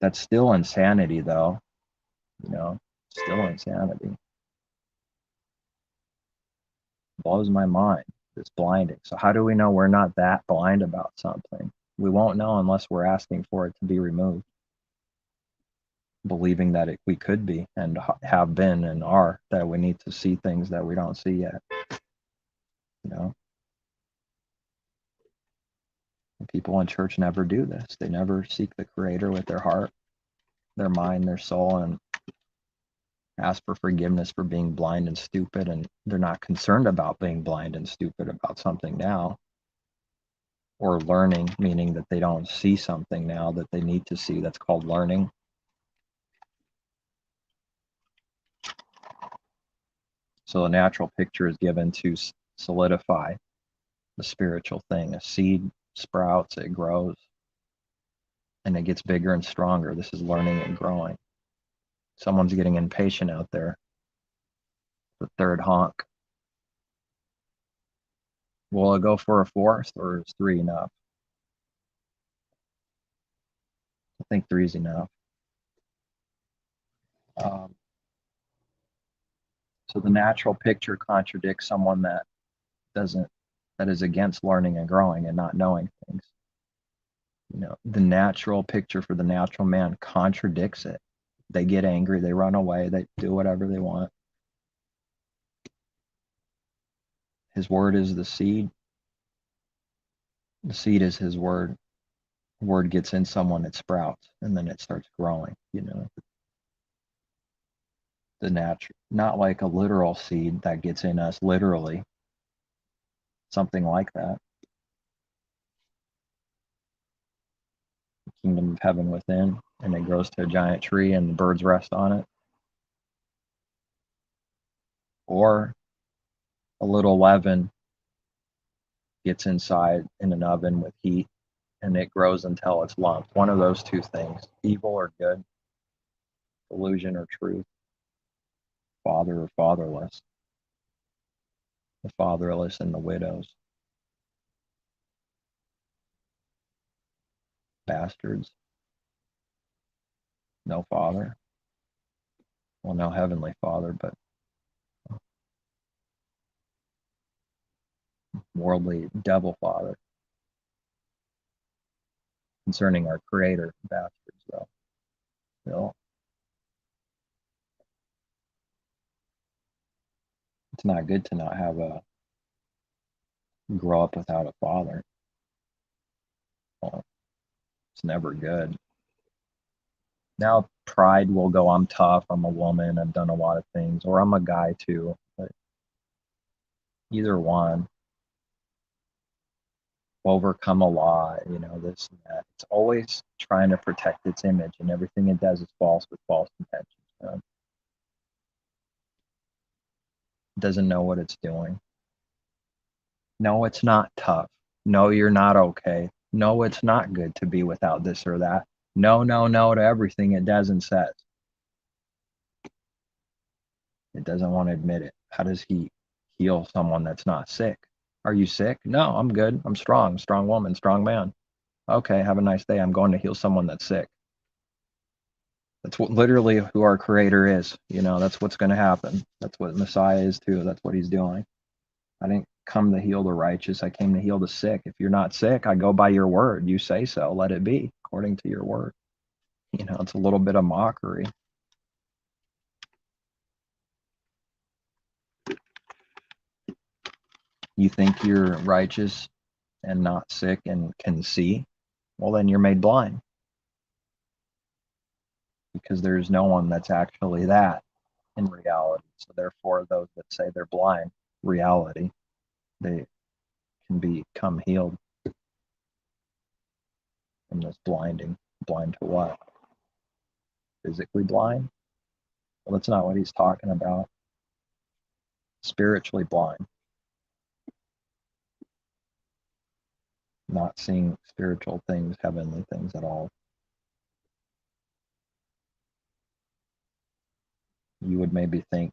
That's still insanity, though. Still insanity. Blows my mind. It's blinding. So how do we know we're not that blind about something? We won't know unless we're asking for it to be removed, believing that we could be and have been and are, that we need to see things that we don't see yet. People in church never do this. They never seek the Creator with their heart, their mind, their soul, and ask for forgiveness for being blind and stupid. And they're not concerned about being blind and stupid about something now, or learning, meaning that they don't see something now that they need to see. That's called learning. So a natural picture is given to solidify the spiritual thing. A seed sprouts, it grows, and it gets bigger and stronger. This is learning and growing. Someone's getting impatient out there. The third honk. Will it go for a fourth, or is 3 enough? I think 3 is enough. So the natural picture contradicts someone that is against learning and growing and not knowing things. The natural picture for the natural man contradicts it. They get angry, they run away, they do whatever they want. His word is the seed. The seed is his word. The word gets in someone, it sprouts, and then it starts growing. The natural, not like a literal seed that gets in us literally, something like that. The kingdom of heaven within, and it grows to a giant tree and the birds rest on it. Or a little leaven gets inside in an oven with heat and it grows until it's lumped. One of those two things, evil or good, illusion or truth, father or fatherless, the fatherless and the widows, bastards, no father, well, no heavenly father, but worldly devil father. Concerning our Creator, bastards, though. Still, it's not good to not have grow up without a father. Well, it's never good. Now, pride will go, I'm tough, I'm a woman, I've done a lot of things, or I'm a guy too. But either one, overcome a lot, this and that. It's always trying to protect its image, and everything it does is false with false intentions. It doesn't know what it's doing. No, it's not tough. No, you're not okay. No, it's not good to be without this or that. No, no, no to everything it does and says. It doesn't want to admit it. How does he heal someone that's not sick? Are you sick? No, I'm good. I'm strong. Strong woman, strong man. Okay, have a nice day. I'm going to heal someone that's sick. That's what literally who our Creator is. That's what's going to happen. That's what Messiah is too. That's what he's doing. I didn't come to heal the righteous. I came to heal the sick. If you're not sick, I go by your word. You say so. Let it be according to your word. It's a little bit of mockery. You think you're righteous and not sick and can see? Well, then you're made blind. Because there's no one that's actually that in reality. So therefore, those that say they're blind, reality, they can become healed from this blinding. Blind to what? Physically blind? Well, that's not what he's talking about. Spiritually blind. Not seeing spiritual things, heavenly things at all. You would maybe think,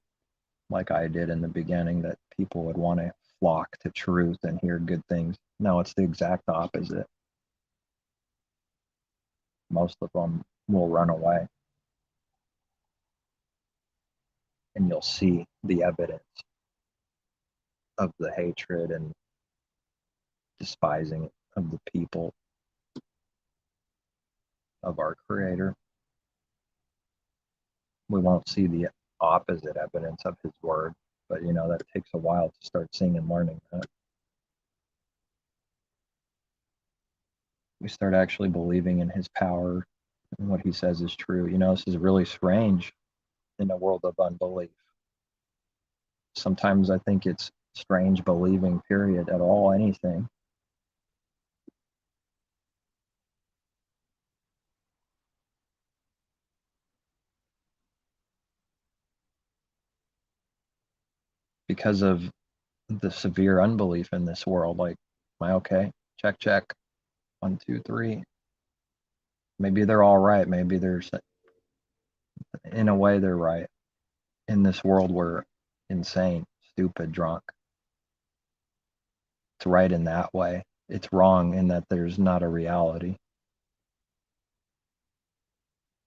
like I did in the beginning, that people would want to flock to truth and hear good things. No, it's the exact opposite. Most of them will run away. And you'll see the evidence of the hatred and despising of the people of our Creator. We won't see the opposite evidence of His Word, but that takes a while to start seeing and learning that. We start actually believing in His power and what He says is true. This is really strange in a world of unbelief. Sometimes I think it's strange believing, period, at all, anything. Because of the severe unbelief in this world. Like, am I okay? Check. 1, 2, 3. Maybe they're all right. Maybe there's, in a way, they're right. In this world, we're insane, stupid, drunk. It's right in that way. It's wrong in that there's not a reality.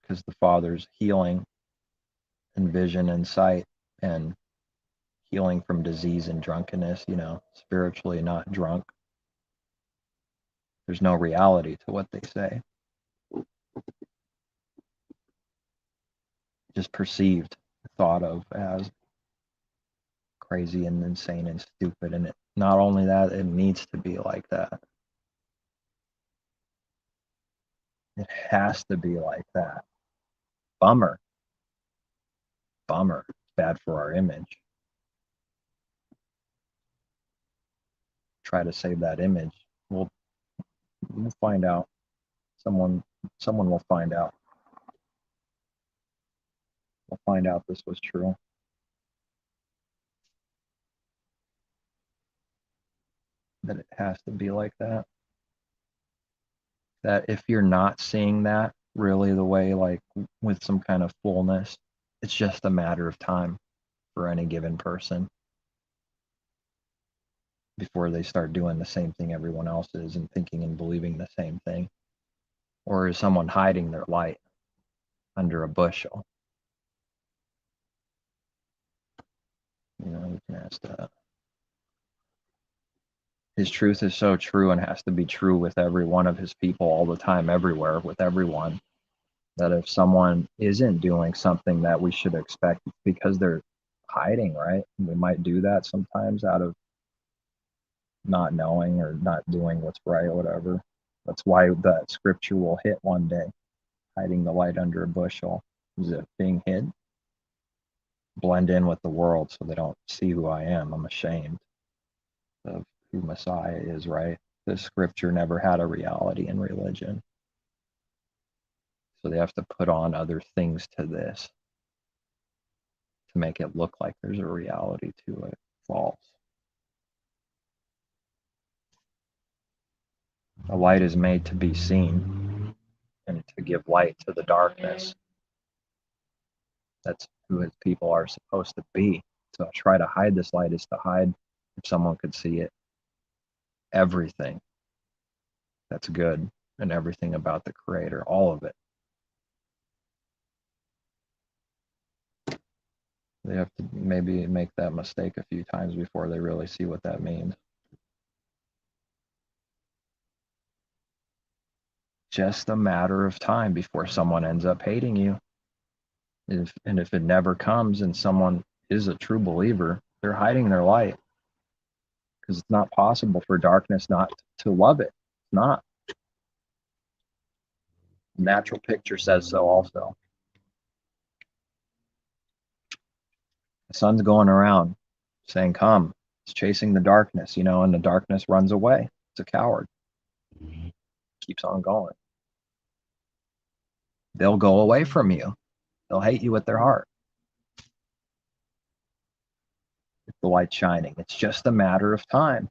Because the Father's healing and vision and sight and healing from disease and drunkenness, spiritually not drunk. There's no reality to what they say. Just perceived, thought of as crazy and insane and stupid. And not only that, it needs to be like that. It has to be like that. Bummer. It's bad for our image. Try to save that image. We'll find out. Someone will find out. We'll find out this was true. That it has to be like that. That if you're not seeing that really the way, like with some kind of fullness, it's just a matter of time for any given person before they start doing the same thing everyone else is and thinking and believing the same thing. Or is someone hiding their light under a bushel? You can ask that. His truth is so true and has to be true with every one of his people all the time, everywhere, with everyone. That if someone isn't doing something that we should expect because they're hiding, right? We might do that sometimes out of not knowing or not doing what's right or whatever. That's why that scripture will hit one day. Hiding the light under a bushel. Is it being hid? Blend in with the world so they don't see who I am. I'm ashamed of who Messiah is, right? The scripture never had a reality in religion. So they have to put on other things to this to make it look like there's a reality to it. False. A light is made to be seen and to give light to the darkness. That's who his people are supposed to be. So try to hide this light is to hide, if someone could see it, everything that's good and everything about the Creator, all of it. They have to maybe make that mistake a few times before they really see what that means. Just a matter of time before someone ends up hating you. If it never comes and someone is a true believer, they're hiding their light. Because it's not possible for darkness not to love it. It's not. The natural picture says so also. The sun's going around saying, come. It's chasing the darkness, and the darkness runs away. It's a coward. Keeps on going. They'll go away from you. They'll hate you with their heart. If the light's shining, it's just a matter of time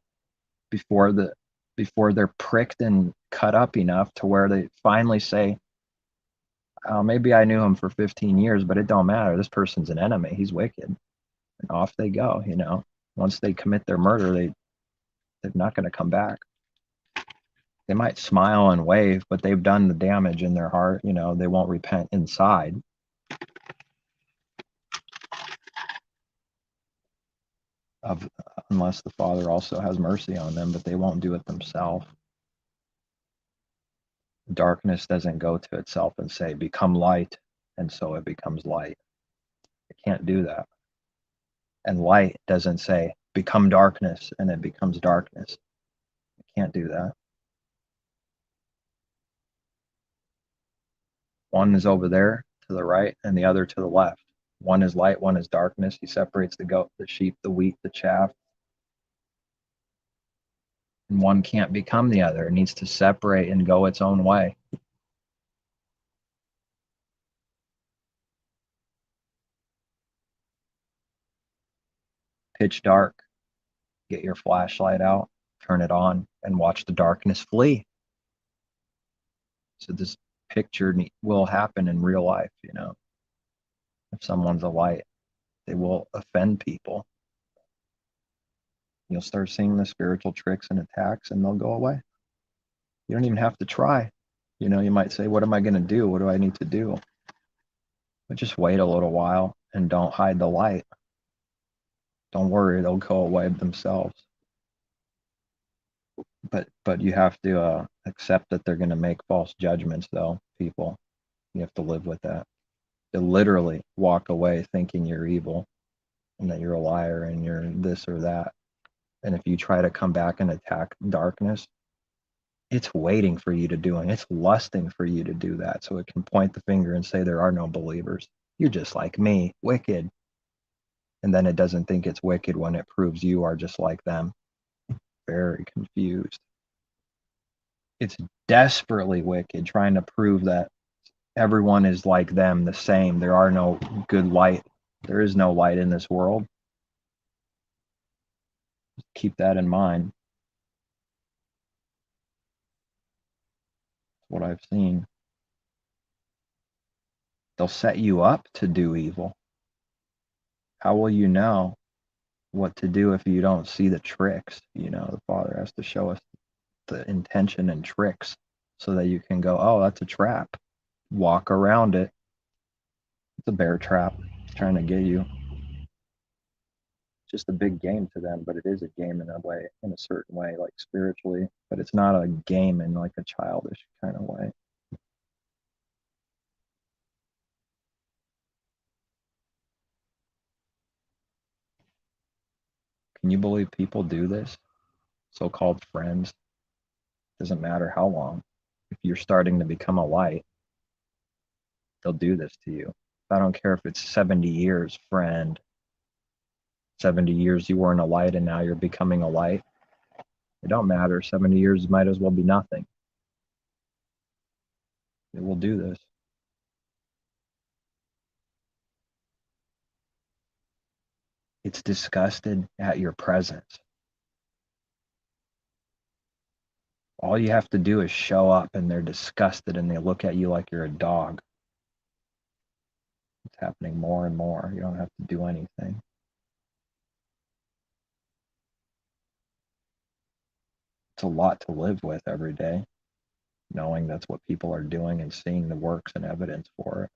before they're pricked and cut up enough to where they finally say, oh, maybe I knew him for 15 years, but it don't matter. This person's an enemy. He's wicked. And off they go, Once they commit their murder, they're not going to come back. They might smile and wave, but they've done the damage in their heart. They won't repent inside. Unless the Father also has mercy on them, but they won't do it themselves. Darkness doesn't go to itself and say, become light, and so it becomes light. It can't do that. And light doesn't say, become darkness, and it becomes darkness. It can't do that. One is over there to the right, and the other to the left. One is light, one is darkness. He separates the goat, the sheep, the wheat, the chaff. And one can't become the other. It needs to separate and go its own way. Pitch dark. Get your flashlight out, turn it on, and watch the darkness flee. So this picture will happen in real life. If someone's a light, they will offend people. You'll start seeing the spiritual tricks and attacks, and they'll go away. You don't even have to try. You might say, what am I going to do? What do I need to do? But just wait a little while and don't hide the light. Don't worry, they'll go away themselves. But you have to accept that they're going to make false judgments, though, people. You have to live with that. To literally walk away thinking you're evil and that you're a liar and you're this or that. And if you try to come back and attack darkness, it's waiting for you to do it. It's lusting for you to do that, so it can point the finger and say there are no believers. You're just like me, wicked. And then it doesn't think it's wicked when it proves you are just like them. Very confused. It's desperately wicked, trying to prove that everyone is like them, the same. There are no good light. There is no light in this world. Keep that in mind. What I've seen. They'll set you up to do evil. How will you know what to do if you don't see the tricks? The Father has to show us the intention and tricks so that you can go, oh, that's a trap. Walk around it. It's a bear trap. It's trying to get you. Just a big game to them, but it is a game in a way, in a certain way, like spiritually, but it's not a game in like a childish kind of way. Can you believe people do this? So-called friends. Doesn't matter how long. If you're starting to become a light, they'll do this to you. I don't care if it's 70 years, friend. 70 years you weren't a light and now you're becoming a light. It don't matter. 70 years might as well be nothing. It will do this. It's disgusted at your presence. All you have to do is show up and they're disgusted and they look at you like you're a dog. It's happening more and more. You don't have to do anything. It's a lot to live with every day, knowing that's what people are doing and seeing the works and evidence for it.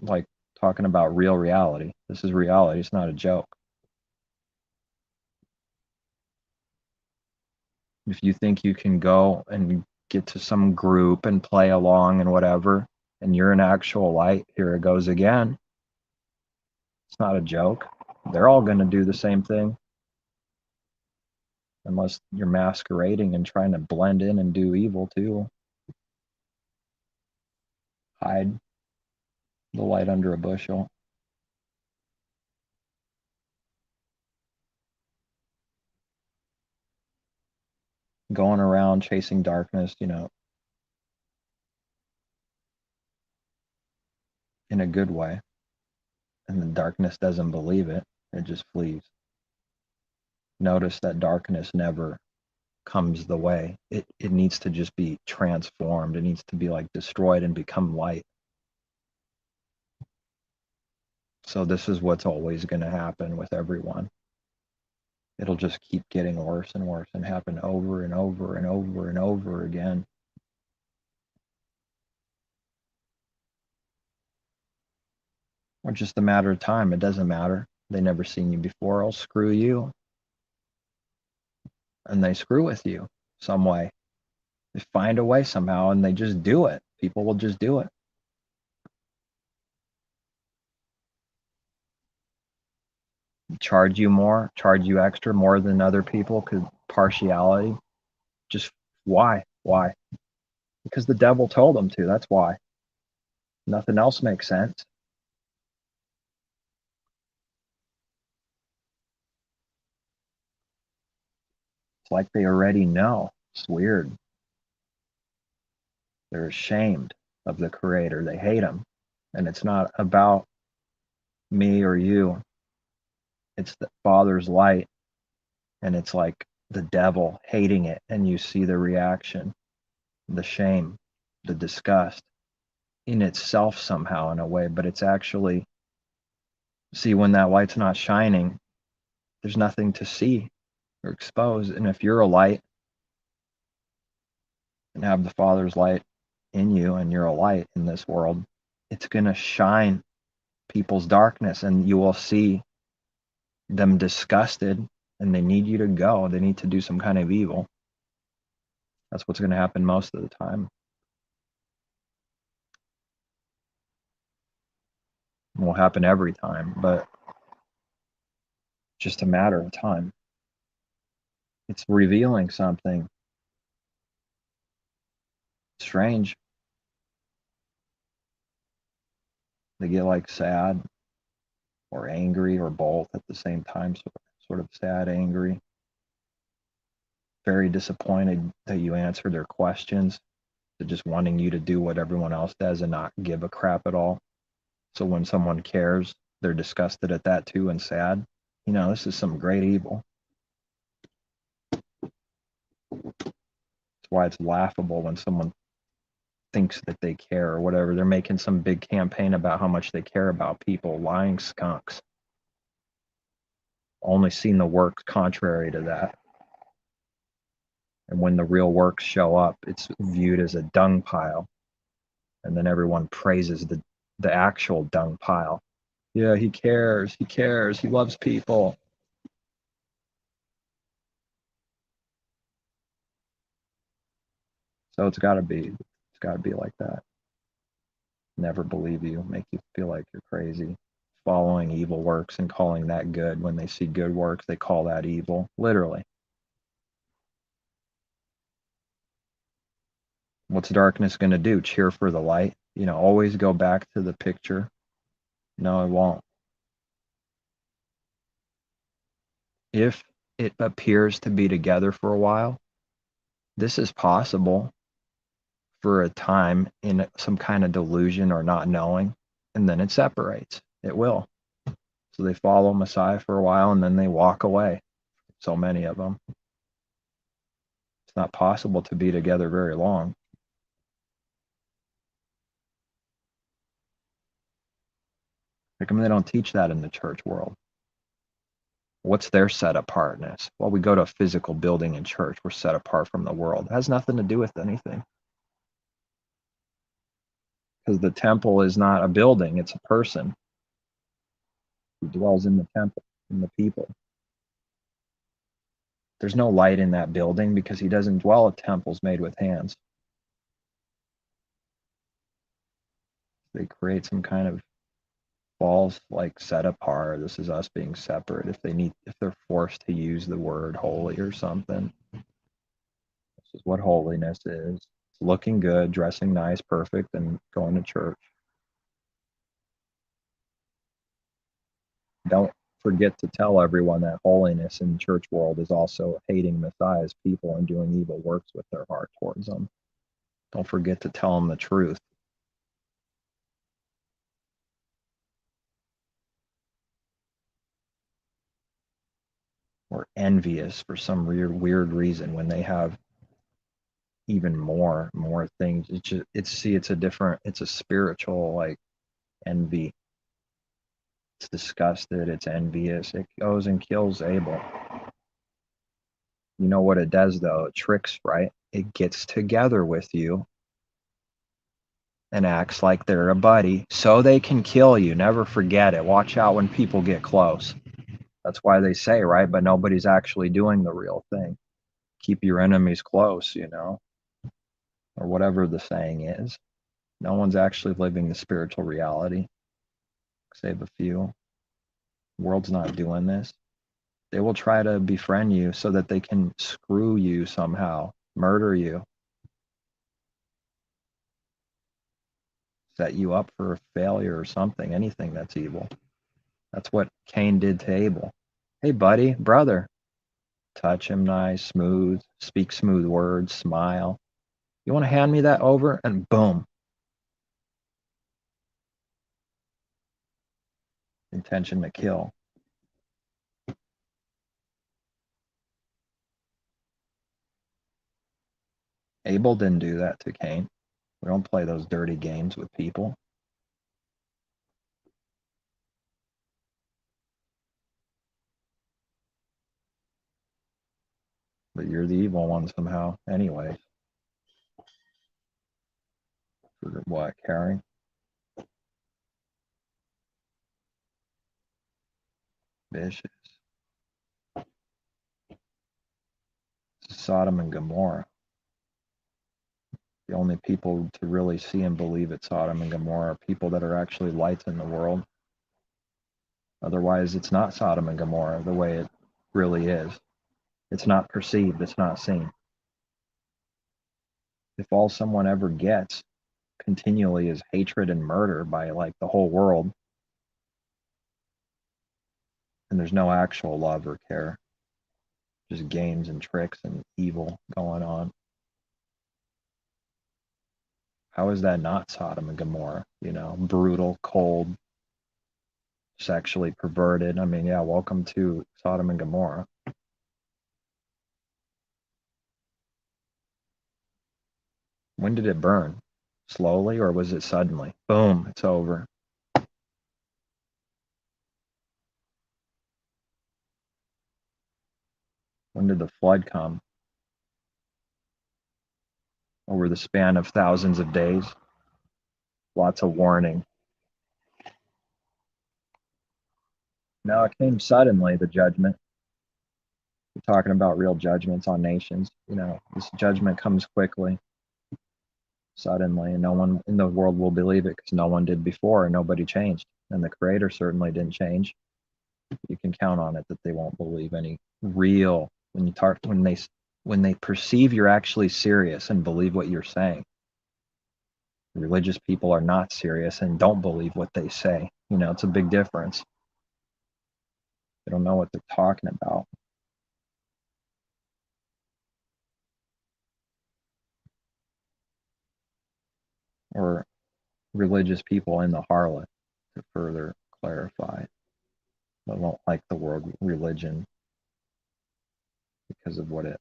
Like talking about real reality. This is reality. It's not a joke. If you think you can go and get to some group and play along and whatever, and you're an actual light, here it goes again. It's not a joke. They're all going to do the same thing. Unless you're masquerading and trying to blend in and do evil too. Hide the light under a bushel. Going around chasing darkness, in a good way. And the darkness doesn't believe it. It just flees. Notice that darkness never comes the way. It needs to just be transformed. It needs to be like destroyed and become light. So this is what's always going to happen with everyone. it'll just keep getting worse and worse and happen over and over and over and over again. Or just a matter of time. It doesn't matter. They never seen you before. I'll screw you. And they screw with you some way. They find a way somehow and they just do it. People will just do it. Charge you more, charge you extra more than other people, because partiality. Just why? Why? Because the devil told them to. That's why. Nothing else makes sense. It's like they already know. It's weird. They're ashamed of the Creator. They hate him. And it's not about me or you. It's the Father's light. And it's like the devil hating it. And you see the reaction, the shame, the disgust in itself somehow in a way. But it's actually, see, when that light's not shining, there's nothing to see or expose. And if you're a light and have the Father's light in you and you're a light in this world, it's going to shine people's darkness and you will see them disgusted and they need you to go. They need to do some kind of evil. That's what's going to happen most of the time. It will happen every time, but just a matter of time. It's revealing something strange. They get like sad or angry or both at the same time, sort of sad, angry, very disappointed that you answer their questions, to just wanting you to do what everyone else does and not give a crap at all. So when someone cares, they're disgusted at that too and sad. You know, this is some great evil. That's why it's laughable when someone thinks that they care or whatever. They're making some big campaign about how much they care about people. Lying skunks. Only seen the work contrary to that. And when the real works show up, it's viewed as a dung pile. And then everyone praises the actual dung pile. Yeah, he cares, he loves people. So it's gotta be like that. Never believe you, make you feel like you're crazy. Following evil works and calling that good. When they see good works, they call that evil. Literally. What's darkness going to do? Cheer for the light? You know, always go back to the picture. No, it won't. If it appears to be together for a while, this is possible for a time in some kind of delusion or not knowing, and then it separates. It will. So they follow Messiah for a while and then they walk away. So many of them. It's not possible to be together very long. How come they don't teach that in the church world? What's their set apartness? Well, we go to a physical building in church. We're set apart from the world. It has nothing to do with anything. Because the temple is not a building, it's a person who dwells in the temple, in the people. There's no light in that building because he doesn't dwell at temples made with hands. They create some kind of false, like, set apart. This is us being separate. If they're forced to use the word holy or something. This is what holiness is. It's looking good, dressing nice, perfect, and going to church. Don't forget to tell everyone that holiness in the church world is also hating Messiah's people and doing evil works with their heart towards them. Don't forget to tell them the truth. We're envious for some weird reason when they have even more things. It's a spiritual, like, envy. It's disgusted, it's envious. It goes and kills Abel. You know what it does though? It tricks, right? It gets together with you and acts like they're a buddy so they can kill you. Never forget it. Watch out when people get close. That's why they say, right? But nobody's actually doing the real thing. Keep your enemies close, you know, or whatever the saying is. No one's actually living the spiritual reality, save a few. The world's not doing this. They will try to befriend you so that they can screw you somehow, murder you, set you up for failure or something, anything that's evil. That's what Cain did to Abel. Hey, buddy, brother, touch him nice, smooth, speak smooth words, smile. You want to hand me that over? And boom, intention to kill. Abel didn't do that to Cain. We don't play those dirty games with people. But you're the evil one somehow, anyways. For what, caring? Vicious. Sodom and Gomorrah. The only people to really see and believe it's Sodom and Gomorrah are people that are actually lights in the world. Otherwise, it's not Sodom and Gomorrah the way it really is. It's not perceived, it's not seen. If all someone ever gets continually is hatred and murder by like the whole world, and there's no actual love or care, just games and tricks and evil going on, how is that not Sodom and Gomorrah? You know, brutal, cold, sexually perverted. I mean, yeah, welcome to Sodom and Gomorrah. When did it burn? Slowly, or was it suddenly? Boom, it's over. When did the flood come? Over the span of thousands of days. Lots of warning. No, it came suddenly, the judgment. We're talking about real judgments on nations. You know, this judgment comes quickly, suddenly, and no one in the world will believe it because no one did before and nobody changed. And the Creator certainly didn't change. You can count on it that they won't believe any real when they perceive you're actually serious and believe what you're saying. Religious people are not serious and don't believe what they say. You know, it's a big difference. They don't know what they're talking about. Or religious people in the harlot, to further clarify. They don't like the word religion because of what it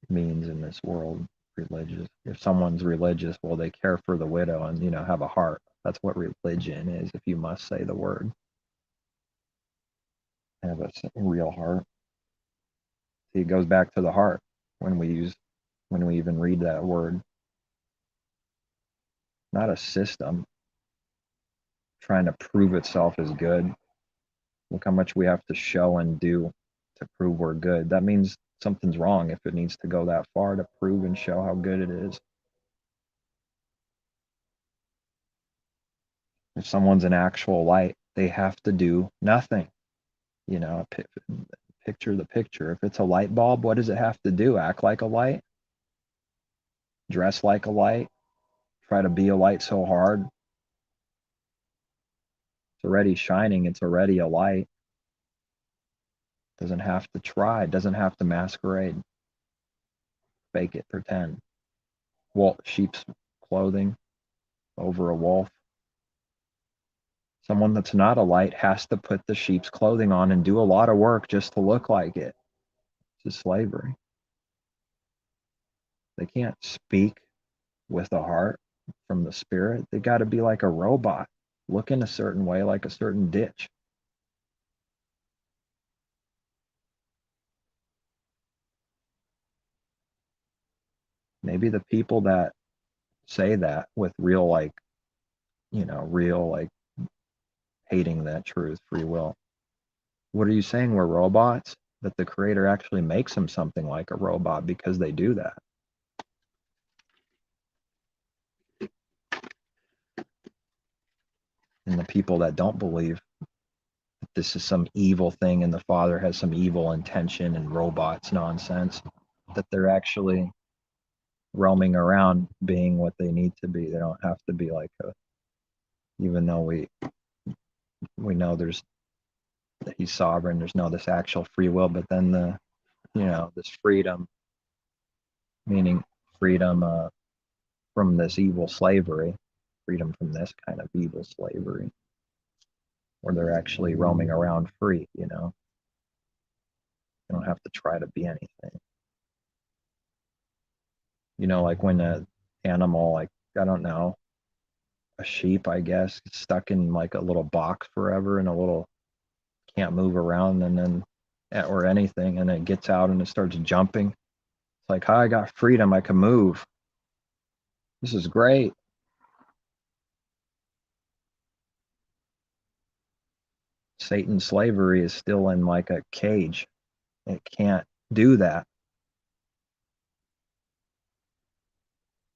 means in this world. Religious. If someone's religious, well, they care for the widow and, you know, have a heart. That's what religion is, if you must say the word. Have a real heart. See, it goes back to the heart when we even read that word. Not a system trying to prove itself as good. Look how much we have to show and do to prove we're good. That means something's wrong if it needs to go that far to prove and show how good it is. If someone's an actual light, they have to do nothing. You know, picture the picture. If it's a light bulb, what does it have to do? Act like a light? Dress like a light? Try to be a light so hard? It's already shining. It's already a light. Doesn't have to try. Doesn't have to masquerade. Fake it. Pretend. Sheep's clothing over a wolf. Someone that's not a light has to put the sheep's clothing on and do a lot of work just to look like it. It's slavery. They can't speak with a heart from the spirit. They got to be like a robot, look in a certain way, like a certain ditch. Maybe the people that say that with real, like, real, like, hating that truth, free will. What are you saying? We're robots? That the creator actually makes them something like a robot because they do that. And the people that don't believe that this is some evil thing and the Father has some evil intention and robots nonsense, that they're actually roaming around being what they need to be. They don't have to be like even though we know that he's sovereign, there's no this actual free will, but then this freedom, meaning freedom from this evil slavery, freedom from this kind of evil slavery, where they're actually roaming around free, you don't have to try to be anything. Like when an animal, like, I don't know, a sheep, I guess, gets stuck in like a little box forever and can't move around, and then, or anything, and it gets out and it starts jumping. It's like, hi, I got freedom, I can move. This is great. Satan's slavery is still in like a cage. It can't do that.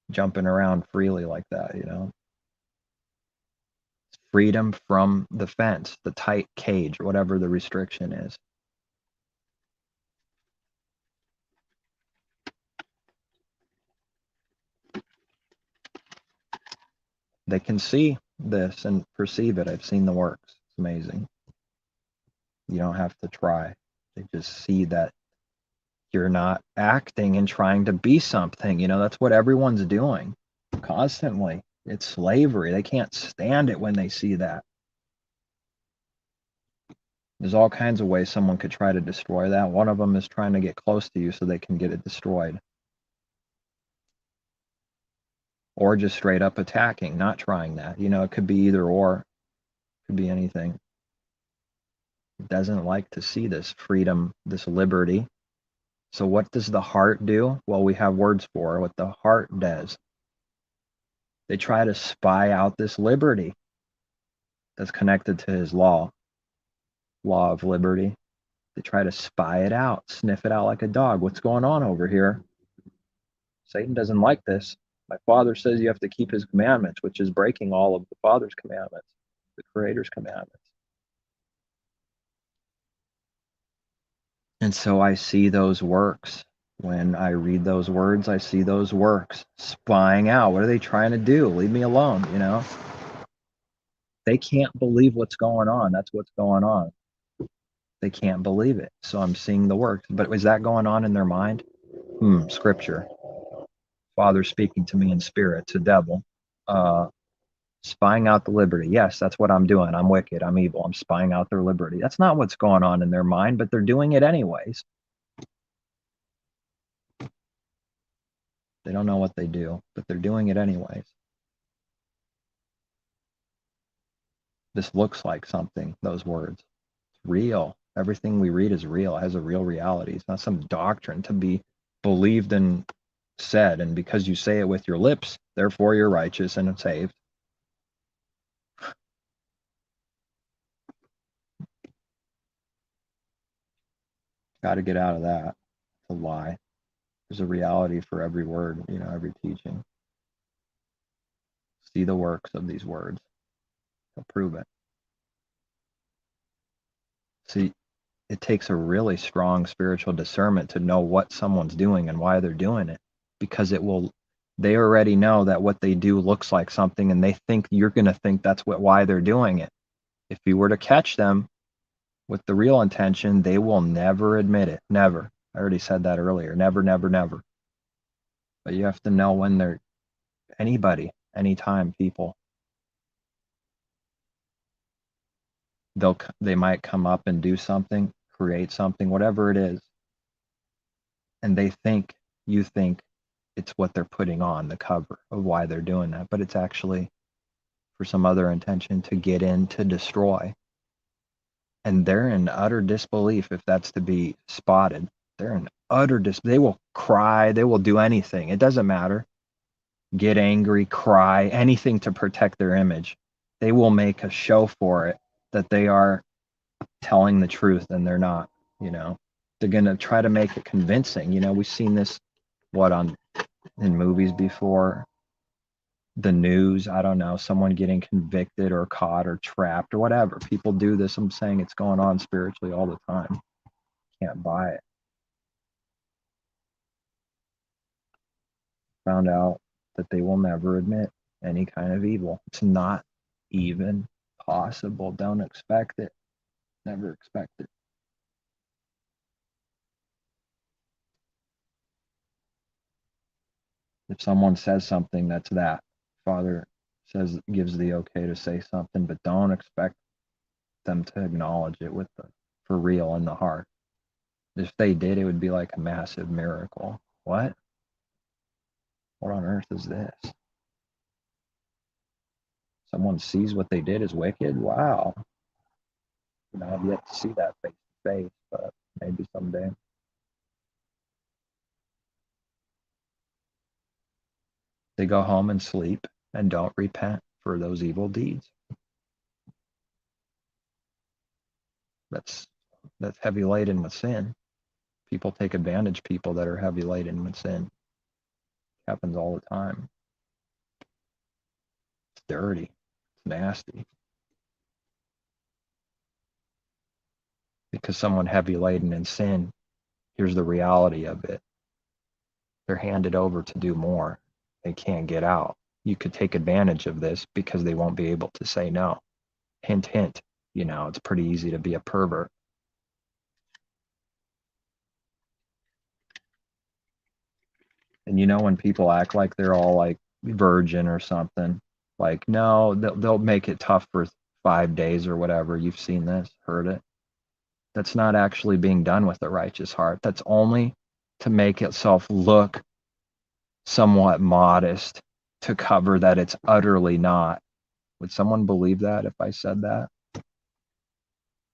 Jumping around freely like that, Freedom from the fence, the tight cage, whatever the restriction is. They can see this and perceive it. I've seen the works. It's amazing. You don't have to try. They just see that you're not acting and trying to be something. That's what everyone's doing constantly. It's slavery. They can't stand it when they see that. There's all kinds of ways someone could try to destroy that. One of them is trying to get close to you so they can get it destroyed. Or just straight up attacking, not trying that. It could be either or. It could be anything. It doesn't like to see this freedom, this liberty. So what does the heart do? Well, we have words for what the heart does. They try to spy out this liberty that's connected to his law of liberty. They try to spy it out, sniff it out like a dog. What's going on over here? Satan doesn't like this. My Father says you have to keep his commandments, which is breaking all of the Father's commandments, the Creator's commandments. And so I see those works. When I read those words, I see those works spying out. What are they trying to do? Leave me alone, They can't believe what's going on. That's what's going on. They can't believe it. So I'm seeing the works. But is that going on in their mind? Scripture. Father speaking to me in spirit. It's a devil. Spying out the liberty. Yes, that's what I'm doing. I'm wicked. I'm evil. I'm spying out their liberty. That's not what's going on in their mind, but they're doing it anyways. They don't know what they do, but they're doing it anyways. This looks like something, those words. It's real. Everything we read is real. It has a real reality. It's not some doctrine to be believed and said, and because you say it with your lips, therefore you're righteous and saved. Got to get out of that. It's a lie. There's a reality for every word, every teaching. See the works of these words. They'll prove it. See, it takes a really strong spiritual discernment to know what someone's doing and why they're doing it, because they already know that what they do looks like something, and they think you're going to think that's why they're doing it. If you were to catch them with the real intention, they will never admit it. Never. I already said that earlier. Never, never, never. But you have to know when they're anybody, anytime, people. They might come up and do something, create something, whatever it is, and you think it's what they're putting on the cover of why they're doing that, but it's actually for some other intention to get in to destroy. And they're in utter disbelief if that's to be spotted. They're in utter they will cry, they will do anything. It doesn't matter. Get angry, cry, anything to protect their image. They will make a show for it that they are telling the truth and they're not, you know. They're going to try to make it convincing. You know, we've seen this in movies before, the news, I don't know, someone getting convicted or caught or trapped or whatever. People do this. I'm saying it's going on spiritually all the time. Can't buy it. Found out that they will never admit any kind of evil. It's not even possible. Don't expect it. Never expect it. If someone says something, that's that. Father gives the okay to say something, but don't expect them to acknowledge it for real in the heart. If they did, it would be like a massive miracle. What? What on earth is this? Someone sees what they did as wicked? Wow. I've yet to see that face to face, but maybe someday. They go home and sleep and don't repent for those evil deeds. That's heavy laden with sin. People take advantage of people that are heavy laden with sin. It happens all the time. It's dirty. It's nasty. Because someone heavy laden in sin, here's the reality of it. They're handed over to do more. They can't get out. You could take advantage of this because they won't be able to say no. Hint, hint. You know, it's pretty easy to be a pervert. And you know, when people act like they're all like virgin or something, like, no, they'll make it tough for 5 days or whatever. You've seen this, heard it. That's not actually being done with a righteous heart. That's only to make itself look somewhat modest, to cover that it's utterly not. Would someone believe that if I said that?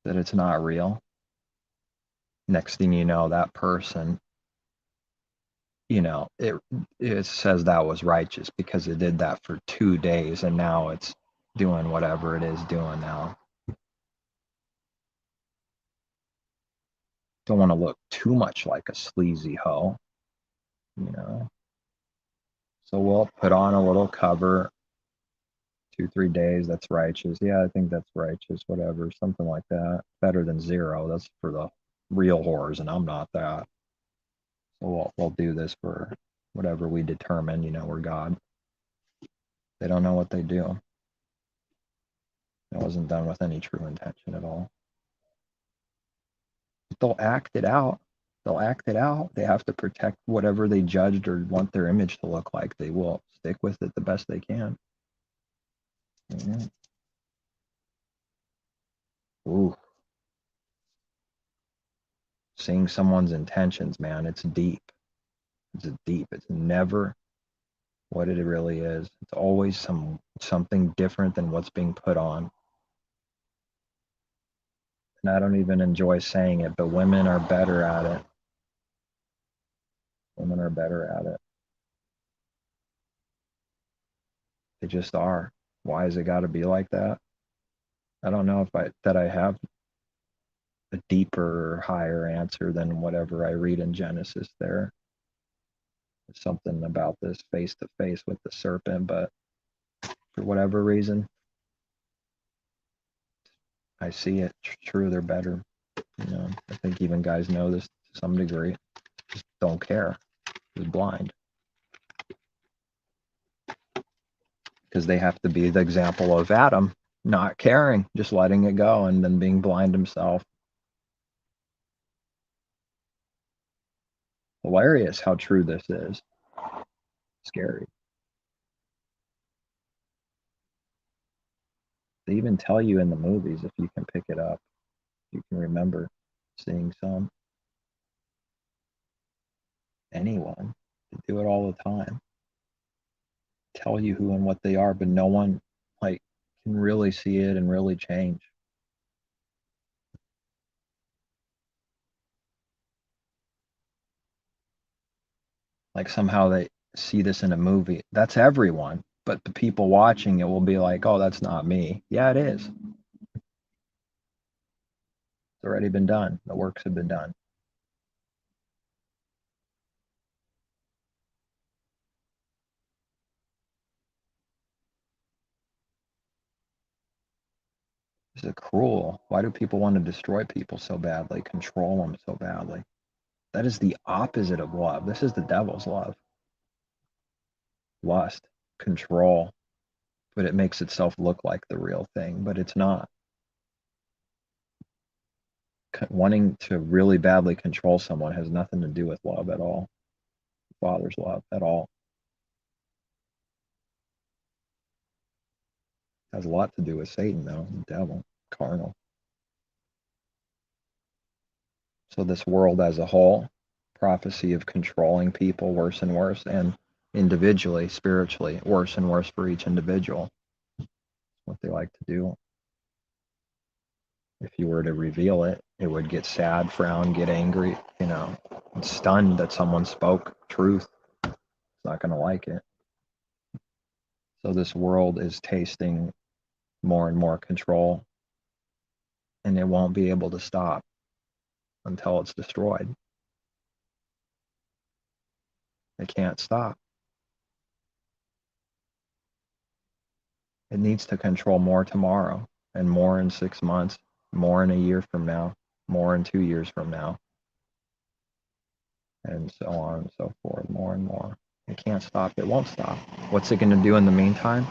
That it's not real? Next thing you know, that person, you know, it says that was righteous because it did that for 2 days and now it's doing whatever it is doing now. Don't want to look too much like a sleazy hoe, you know. So we'll put on a little cover, 2-3 days, that's righteous. Yeah, I think that's righteous, whatever, something like that. Better than 0. That's for the real whores, and I'm not that. So we'll do this for whatever we determine, you know, we're God. They don't know what they do. It wasn't done with any true intention at all. They'll act it out. They'll act it out. They have to protect whatever they judged or want their image to look like. They will stick with it the best they can. Mm-hmm. Ooh. Seeing someone's intentions, man, it's deep. It's deep. It's never what it really is. It's always something different than what's being put on. And I don't even enjoy saying it, but women are better at it. Women are better at it. They just are. Why has it got to be like that? I don't know if I have a deeper or higher answer than whatever I read in Genesis there. There's something about this face to face with the serpent, but for whatever reason, I see it. True, they're better. You know, I think even guys know this to some degree. Just don't care. Just blind. Because they have to be the example of Adam, not caring, just letting it go and then being blind himself. Hilarious how true this is. Scary. They even tell you in the movies, if you can pick it up, you can remember seeing some. Anyone, they do it all the time. Tell you who and what they are, but no one like can really see it and really change. Like somehow they see this in a movie. That's everyone. But the people watching it will be like, oh, that's not me. Yeah, it is. It's already been done. The works have been done. This is cruel. Why do people want to destroy people so badly, control them so badly? That is the opposite of love. This is the devil's love. Lust, control, but it makes itself look like the real thing, but it's not. Wanting to really badly control someone has nothing to do with love at all. Father's love at all. It has a lot to do with Satan, though, the devil, carnal. So this world as a whole, prophecy of controlling people worse and worse, and individually, spiritually, worse and worse for each individual. What they like to do. If you were to reveal it, it would get sad, frown, get angry, stunned that someone spoke truth. It's not going to like it. So this world is tasting more and more control, and it won't be able to stop until it's destroyed. It can't stop. It needs to control more tomorrow, and more in 6 months, more in a year from now, more in 2 years from now, and so on and so forth, more and more. It can't stop. It won't stop. What's it going to do in the meantime?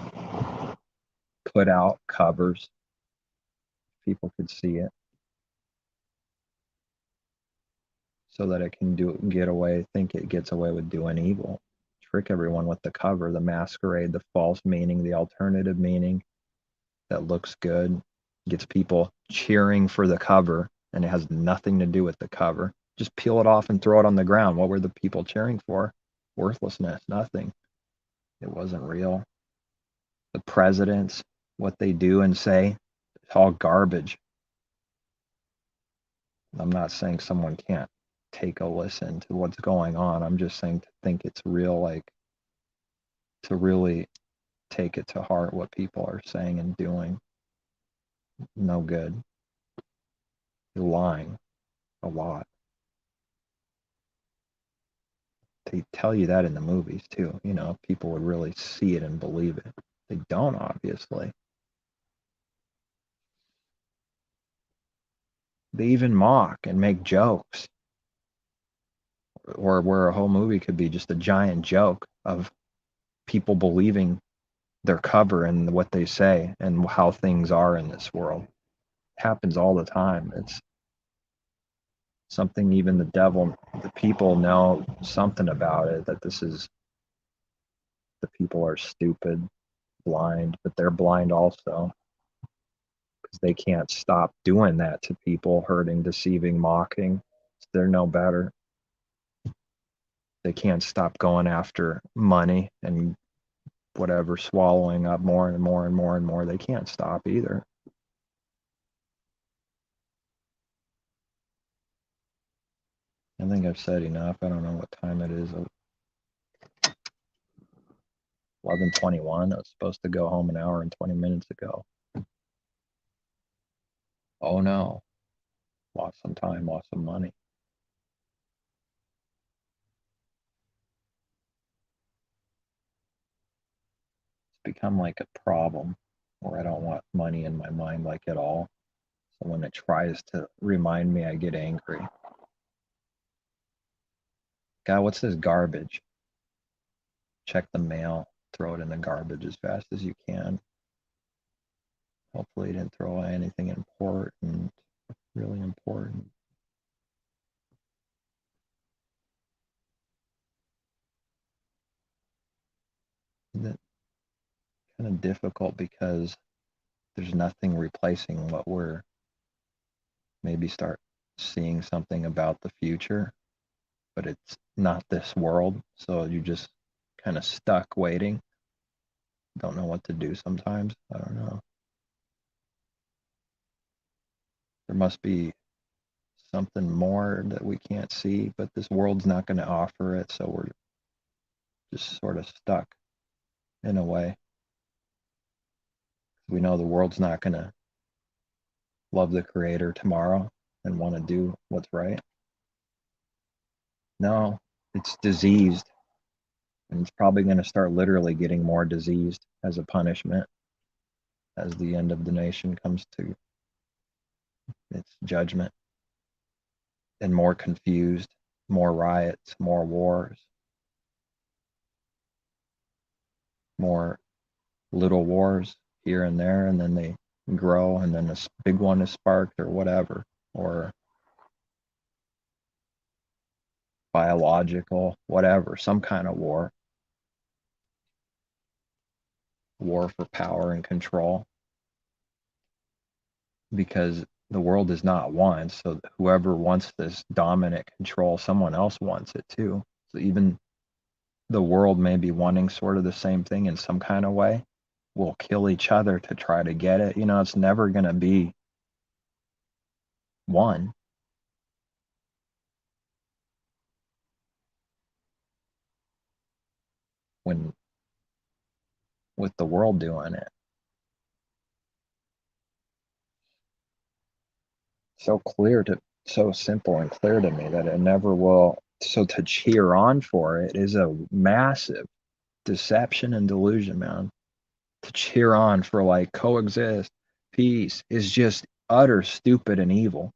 Put out covers. People could see it so that it can think it gets away with doing evil. Trick everyone with the cover, the masquerade, the false meaning, the alternative meaning that looks good, gets people cheering for the cover, and it has nothing to do with the cover. Just peel it off and throw it on the ground. What were the people cheering for? Worthlessness, nothing. It wasn't real. The presidents, what they do and say, it's all garbage. I'm not saying someone can't take a listen to what's going on. I'm just saying to think it's real, like to really take it to heart what people are saying and doing. No good. You're lying a lot. They tell you that in the movies too. People would really see it and believe it. They don't, obviously. They even mock and make jokes, or where a whole movie could be just a giant joke of people believing their cover and what they say and how things are in this world. It happens all the time. It's something even the people know something about it, that the people are stupid, blind, but they're blind also because they can't stop doing that to people, hurting, deceiving, mocking. They're no better. They can't stop going after money and whatever, swallowing up more and more and more and more. They can't stop either. I think I've said enough. I don't know what time it is. 11:21. I was supposed to go home an hour and 20 minutes ago. Oh no. Lost some time, lost some money. It's become like a problem where I don't want money in my mind like at all. So when it tries to remind me, I get angry. God, what's this garbage? Check the mail, throw it in the garbage as fast as you can. Hopefully, you didn't throw away anything important, really important. Isn't it kind of difficult because there's nothing replacing what we're maybe start seeing something about the future, but it's not this world. So you just kind of stuck waiting. Don't know what to do sometimes. I don't know. There must be something more that we can't see, but this world's not going to offer it. So just sort of stuck in a way. We know the world's not going to love the Creator tomorrow and want to do what's right. No, it's diseased, and it's probably going to start literally getting more diseased as a punishment as the end of the nation comes to its judgment, and more confused, more riots, more wars, more little wars here and there, and then they grow, and then a big one is sparked or whatever, or biological, whatever, some kind of war for power and control, because the world is not one. So whoever wants this dominant control, someone else wants it too. So even the world may be wanting sort of the same thing in some kind of way, will kill each other to try to get it. It's never going to be one. When with the world doing it, so simple and clear to me that it never will. So to cheer on for it is a massive deception and delusion, man. To cheer on for like coexist, peace is just utter stupid and evil.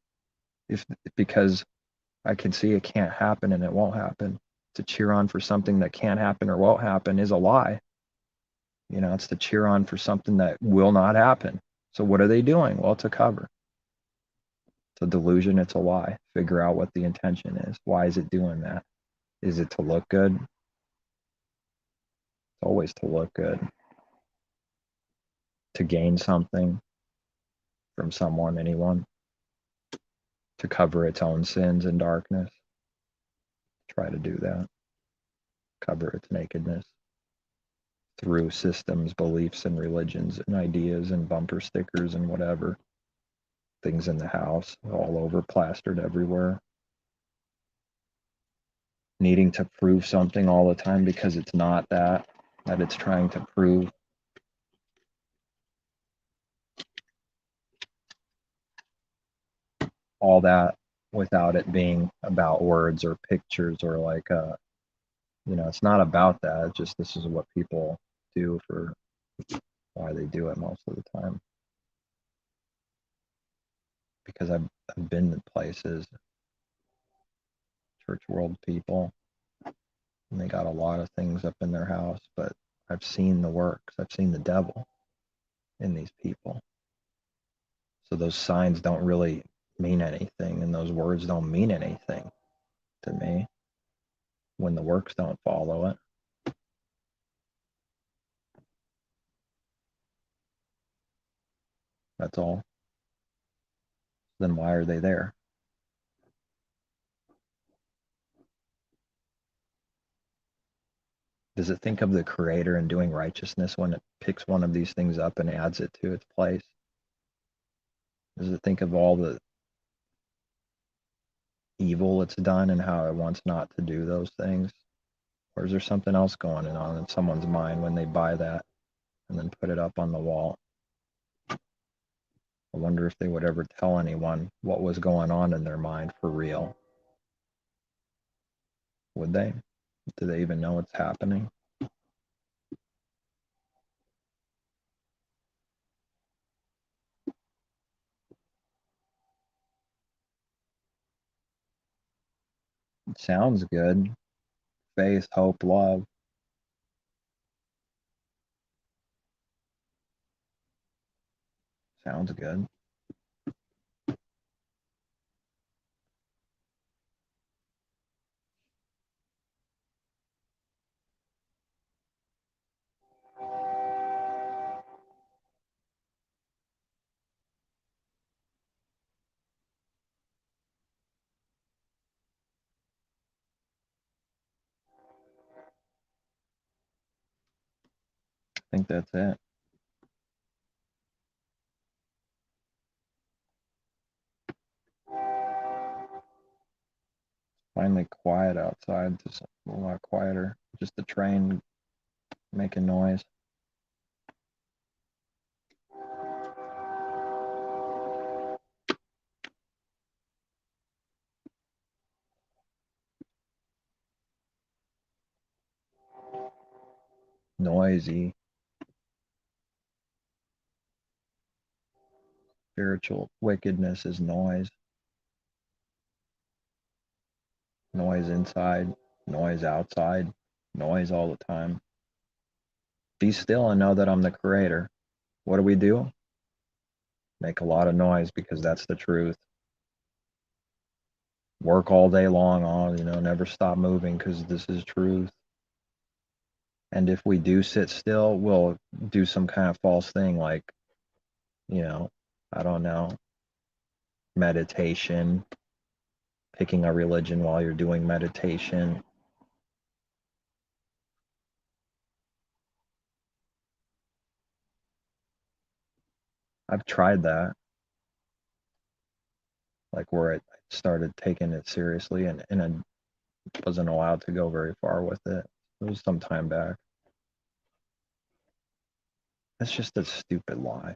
If because I can see it can't happen and it won't happen. To cheer on for something that can't happen or won't happen is a lie. It's to cheer on for something that will not happen. So what are they doing? Well, it's a cover. It's a delusion. It's a lie. Figure out what the intention is. Why is it doing that? Is it to look good? It's always to look good. To gain something from someone, anyone. To cover its own sins and darkness. Try to do that. Cover its nakedness. Through systems, beliefs, and religions, and ideas, and bumper stickers, and whatever. Things in the house, all over, plastered everywhere. Needing to prove something all the time because it's not that it's trying to prove. All that without it being about words or pictures or like, it's not about that. It's just this is what people do for why they do it most of the time. Because I've been to places, church world people, and they got a lot of things up in their house, but I've seen the works. I've seen the devil in these people. So those signs don't really mean anything, and those words don't mean anything to me when the works don't follow it. That's all. Then why are they there? Does it think of the Creator and doing righteousness when it picks one of these things up and adds it to its place? Does it think of all the evil it's done and how it wants not to do those things? Or is there something else going on in someone's mind when they buy that and then put it up on the wall? I wonder if they would ever tell anyone what was going on in their mind for real. Would they? Do they even know what's happening? It sounds good. Faith, hope, love. Sounds good. I think that's it. Finally quiet outside. Just a lot quieter. Just the train making noise. Noisy. Spiritual wickedness is noise. Noise inside, noise outside, noise all the time. Be still and know that I'm the creator. What do? Make a lot of noise because that's the truth. Work all day long on, never stop moving because this is truth. And if we do sit still, we'll do some kind of false thing like, I don't know, meditation, picking a religion while you're doing meditation. I've tried that, like where I started taking it seriously and I wasn't allowed to go very far with it. It was some time back. It's just a stupid lie.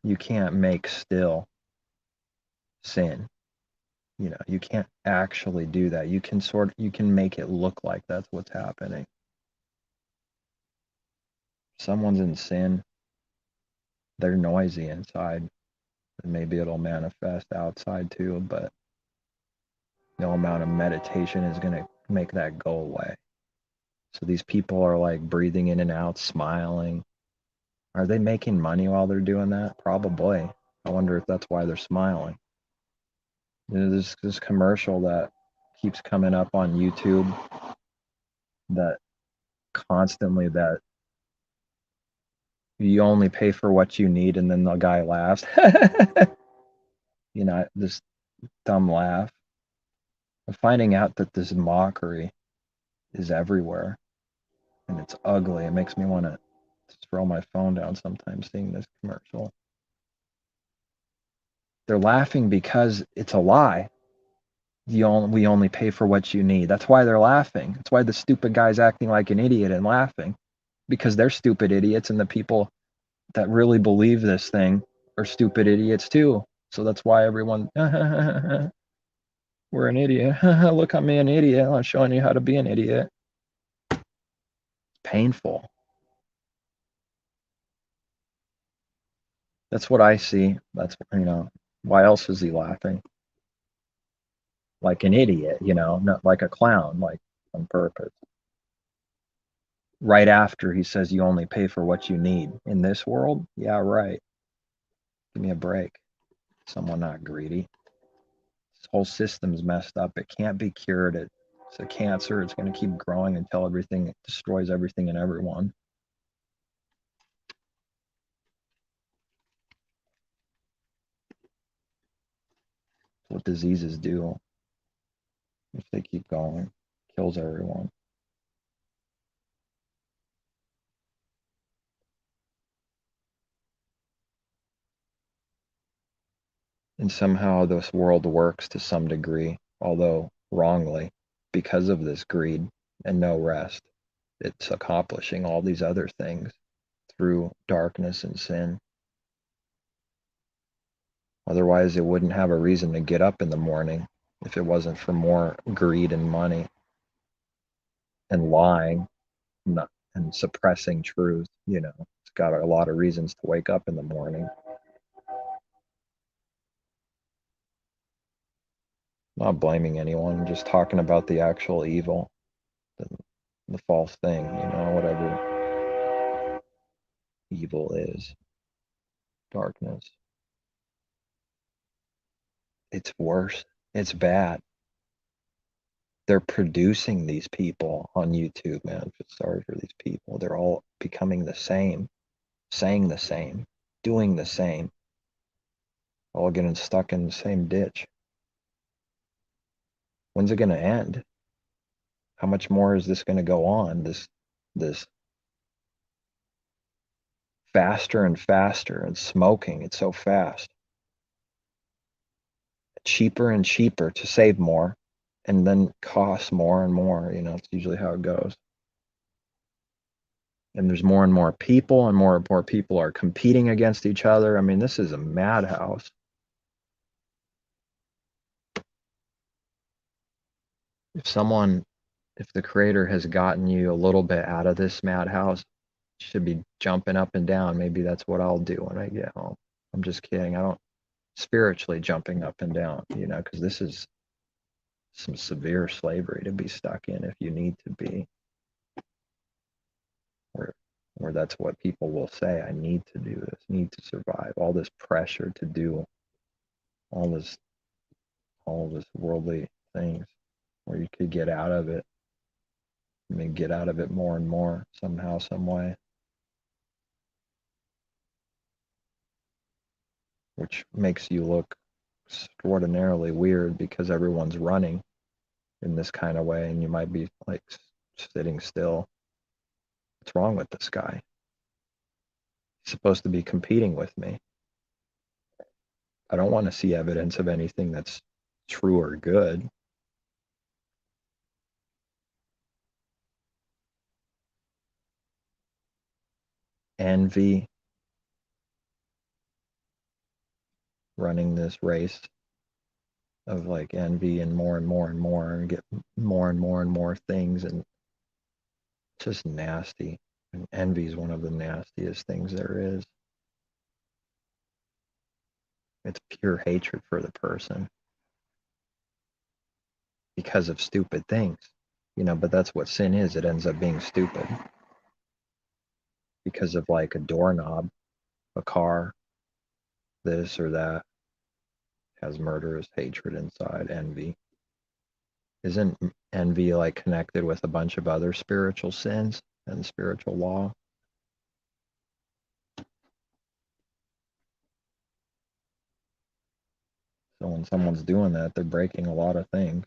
You can't make still sin. You can't actually do that. You can make it look like that's what's happening. Someone's in sin, they're noisy inside. And maybe it'll manifest outside too, but no amount of meditation is going to make that go away. So these people are like breathing in and out, smiling. Are they making money while they're doing that? Probably. I wonder if that's why they're smiling. There's this commercial that keeps coming up on YouTube that constantly that you only pay for what you need, and then the guy laughs. This dumb laugh. I'm finding out that this mockery is everywhere, and it's ugly. It makes me want to throw my phone down sometimes seeing this commercial. They're laughing because it's a lie. We only pay for what you need. That's why they're laughing. That's why the stupid guy's acting like an idiot and laughing, because they're stupid idiots, and the people that really believe this thing are stupid idiots too. So that's why everyone, we're an idiot. Look at me, an idiot. I'm showing you how to be an idiot. It's painful. That's what I see. That's, why else is he laughing? Like an idiot, not like a clown, like on purpose. Right after he says you only pay for what you need in this world. Yeah, right. Give me a break. Someone not greedy. This whole system's messed up. It can't be cured. It's a cancer. It's going to keep growing until it destroys everything and everyone. That's what diseases do. If they keep going, kills everyone. And somehow this world works to some degree, although wrongly, because of this greed and no rest. It's accomplishing all these other things through darkness and sin. Otherwise, it wouldn't have a reason to get up in the morning if it wasn't for more greed and money and lying and suppressing truth. It's got a lot of reasons to wake up in the morning. Not blaming anyone, I'm just talking about the actual evil, the false thing, whatever evil is, darkness. It's worse. It's bad. They're producing these people on YouTube, man. I feel sorry for these people. They're all becoming the same, saying the same, doing the same, all getting stuck in the same ditch. When's it going to end? How much more is this going to go on? This faster and faster, and smoking, it's so fast. Cheaper and cheaper to save more. and then costs more and more. It's usually how it goes. And there's more and more people, and more people are competing against each other. I mean, this is a madhouse. If the creator has gotten you a little bit out of this madhouse, you should be jumping up and down. Maybe that's what I'll do when I get home. I'm just kidding. I don't spiritually jumping up and down, because this is some severe slavery to be stuck in if you need to be. Or that's what people will say. I need to do this, need to survive. All this pressure to do all this worldly things, where you could get out of it. I mean, get out of it more and more somehow, some way, which makes you look extraordinarily weird because everyone's running in this kind of way, and you might be like sitting still. What's wrong with this guy? He's supposed to be competing with me. I don't want to see evidence of anything that's true or good. Envy, running this race of like envy and more and more and more, and get more and more things, and just nasty. And envy is one of the nastiest things there is. It's pure hatred for the person because of stupid things, but that's what sin is. It ends up being stupid because of like a doorknob, a car, this or that has murderous hatred inside. Envy. Isn't envy like connected with a bunch of other spiritual sins and spiritual law? So when someone's doing that, they're breaking a lot of things.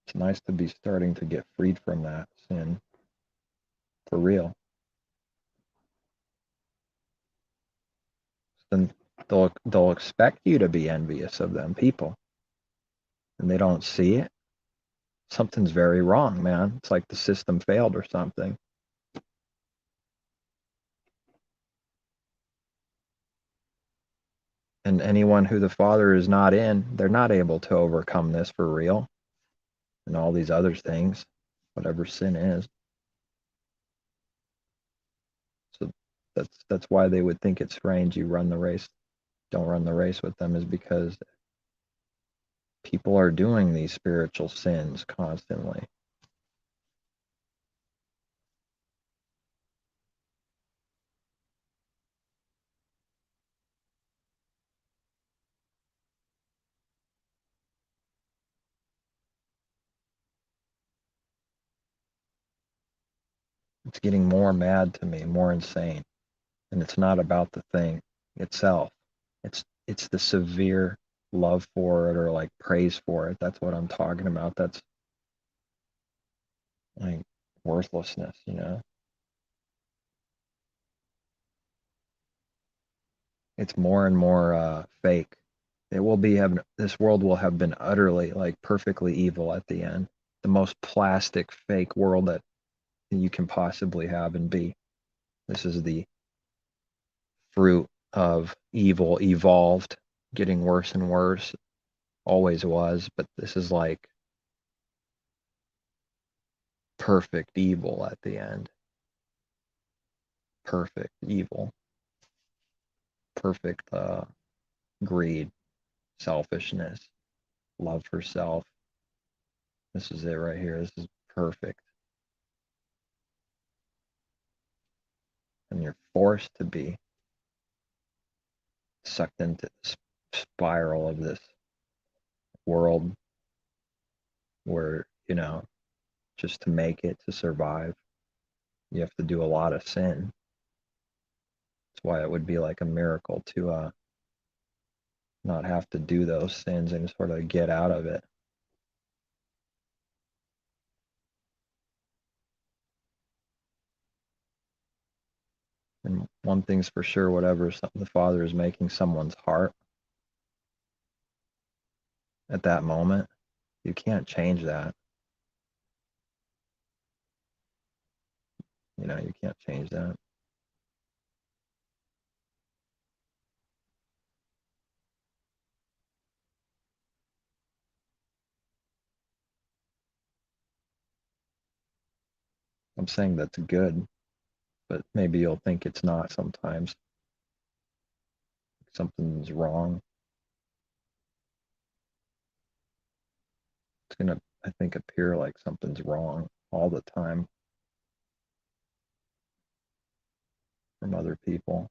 It's nice to be starting to get freed from that sin for real. Then they'll expect you to be envious of them people, and they don't see it. Something's very wrong, man. It's like the system failed or something. And anyone who the Father is not in, they're not able to overcome this for real. And all these other things, whatever sin is. So that's why they would think it's strange you run the race, don't run the race with them, is because people are doing these spiritual sins constantly. It's getting more mad to me, more insane. And it's not about the thing itself. It's the severe love for it, or like praise for it. That's what I'm talking about. That's like worthlessness, It's more and more fake. This world will have been utterly, like, perfectly evil at the end. The most plastic, fake world that you can possibly have and be. This is the fruit of evil evolved, getting worse and worse. Always was, but this is like perfect evil at the end. Perfect evil. Perfect greed, selfishness, love for self. This is it right here. This is perfect. And you're forced to be sucked into the spiral of this world where, just to make it, to survive, you have to do a lot of sin. That's why it would be like a miracle to not have to do those sins and sort of get out of it. And one thing's for sure, whatever the Father is making someone's heart at that moment, you can't change that. You can't change that. I'm saying that's good, but maybe you'll think it's not sometimes. Something's wrong. It's going to, I think, appear like something's wrong all the time from other people.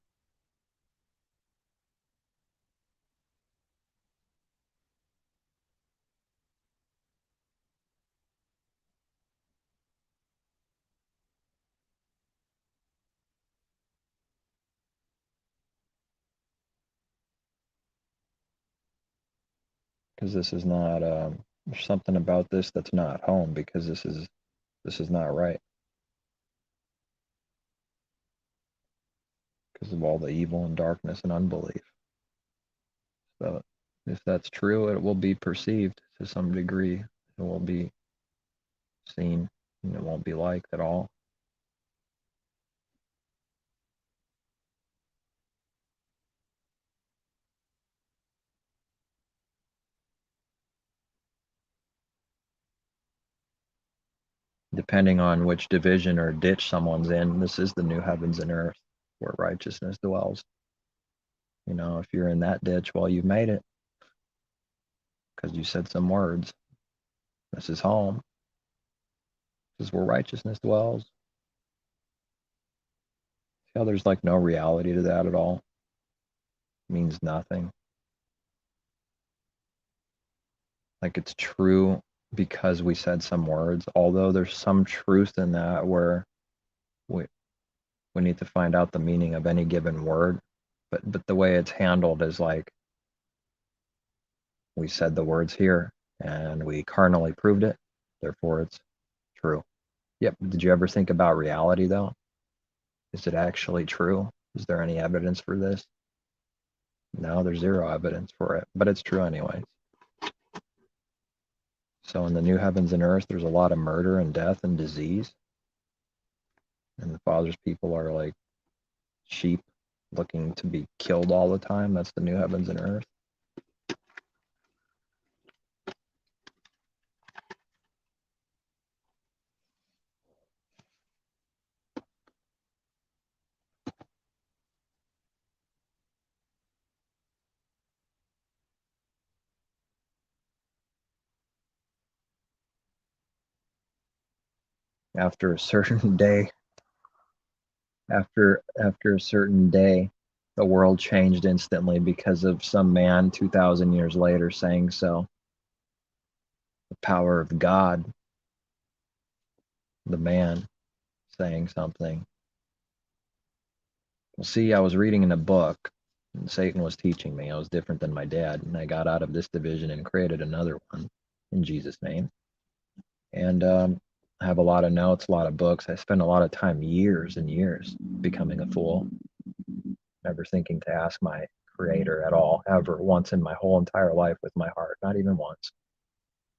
Because this is not, there's something about this that's not home, because this is not right. Because of all the evil and darkness and unbelief. So if that's true, it will be perceived to some degree. It will be seen, and it won't be liked at all. Depending on which division or ditch someone's in, this is the new heavens and earth where righteousness dwells. If you're in that ditch, well, you've made it because you said some words. This is home. This is where righteousness dwells. See how there's like no reality to that at all? It means nothing. Like it's true because we said some words, although there's some truth in that where we need to find out the meaning of any given word. But the way it's handled is like we said the words here and we carnally proved it, therefore it's true. Yep. Did you ever think about reality though? Is it actually true? Is there any evidence for this? No, there's zero evidence for it, but it's true anyway. So in the new heavens and earth, there's a lot of murder and death and disease. And the Father's people are like sheep looking to be killed all the time. That's the new heavens and earth. After a certain day, after a certain day, the world changed instantly because of some man 2,000 years later saying so. The power of God, the man saying something. Well, see, I was reading in a book, and Satan was teaching me. I was different than my dad, and I got out of this division and created another one in Jesus' name. And I have a lot of notes, a lot of books. I spent a lot of time, years and years, becoming a fool, never thinking to ask my creator at all, ever, once in my whole entire life with my heart, not even once.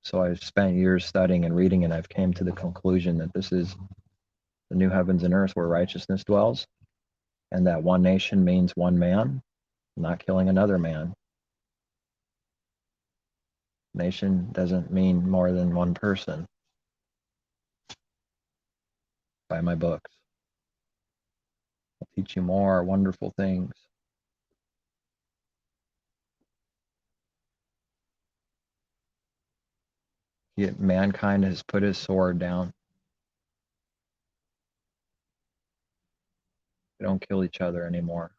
So I've spent years studying and reading, and I've came to the conclusion that this is the new heavens and earth where righteousness dwells, and that one nation means one man, not killing another man. Nation doesn't mean more than one person by my books. I'll teach you more wonderful things. Yet mankind has put his sword down. They don't kill each other anymore.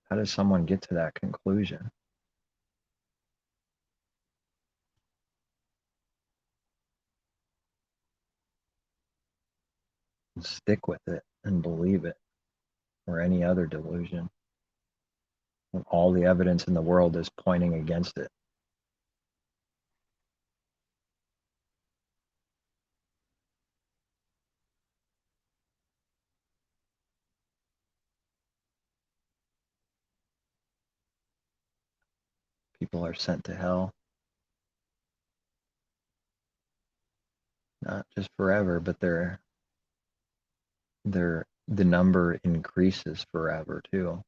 How does someone get to that conclusion? And stick with it and believe it, or any other delusion, when all the evidence in the world is pointing against it. people are sent to hell. Not just forever, but the number increases forever too.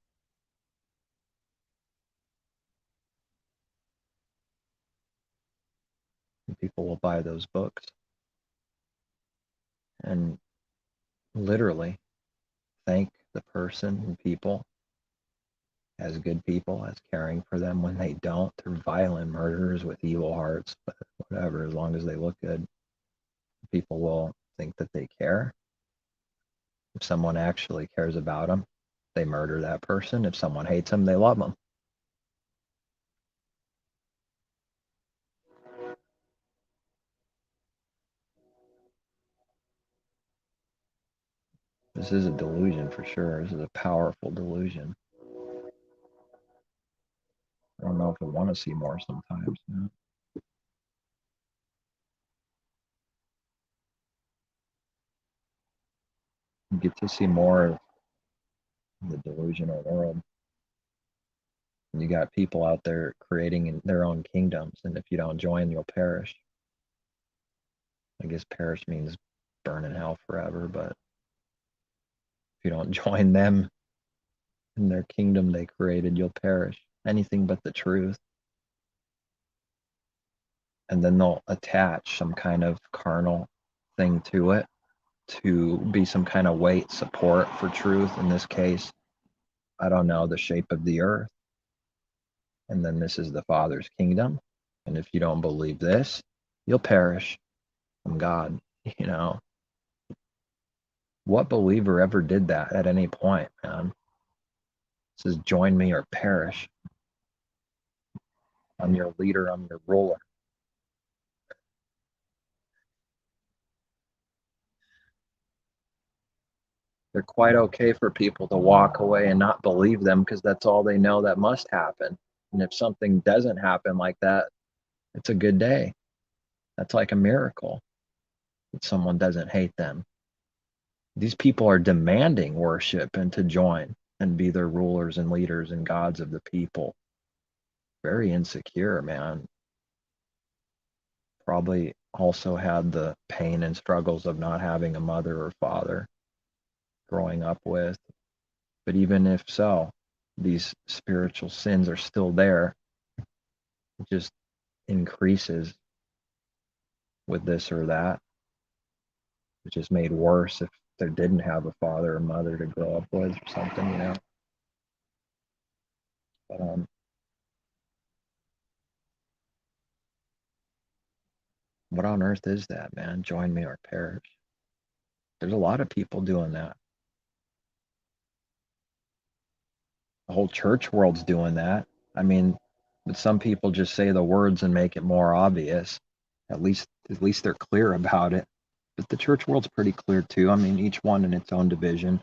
And people will buy those books and literally thank the person and people as good people, as caring for them. When they don't, they're violent murderers with evil hearts, but whatever, as long as they look good, people will think that they care. If someone actually cares about them, they murder that person. If someone hates them, they love them. This is a delusion for sure. This is a powerful delusion. I don't know if I want to see more sometimes. You know? You get to see more of the delusional world. And you got people out there creating their own kingdoms, and if you don't join, you'll perish. I guess perish means burn in hell forever, but if you don't join them in their kingdom they created, you'll perish. Anything but the truth. And then they'll attach some kind of carnal thing to it to be some kind of weight support for truth. In this case, I don't know, the shape of the earth. And then this is the Father's kingdom. And if you don't believe this, you'll perish from God. You know, what believer ever did that at any point, man? It says, join me or perish. I'm your leader, I'm your ruler. They're quite okay for people to walk away and not believe them because that's all they know that must happen. And if something doesn't happen like that, it's a good day. That's like a miracle that someone doesn't hate them. These people are demanding worship and to join and be their rulers and leaders and gods of the people. Very insecure, man. Probably also had the pain and struggles of not having a mother or father growing up with. But even if so, these spiritual sins are still there. It just increases with this or that, which is made worse if they didn't have a father or mother to grow up with or something, you know. But what on earth is that, man? Join me or perish. There's a lot of people doing that. The whole church world's doing that. I mean, but some people just say the words and make it more obvious. At least they're clear about it. But the church world's pretty clear too. I mean, each one in its own division.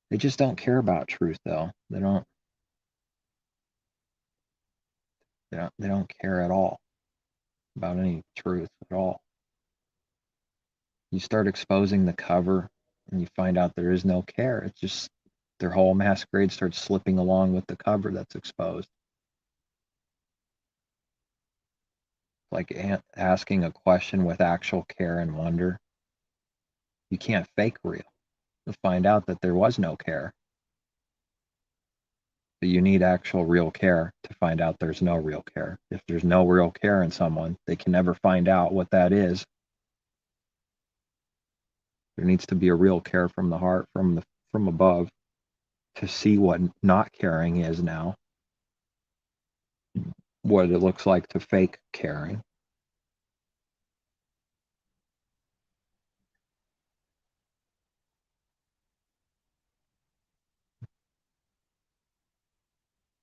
They just don't care about truth, though. They don't care at all about any truth at all. You start exposing the cover, and you find out there is no care. It's just their whole masquerade starts slipping along with the cover that's exposed. Like asking a question with actual care and wonder. You can't fake real. You'll find out that there was no care. But you need actual real care to find out there's no real care. If there's no real care in someone, they can never find out what that is. There needs to be a real care from the heart, from above, to see what not caring is now, what it looks like to fake caring.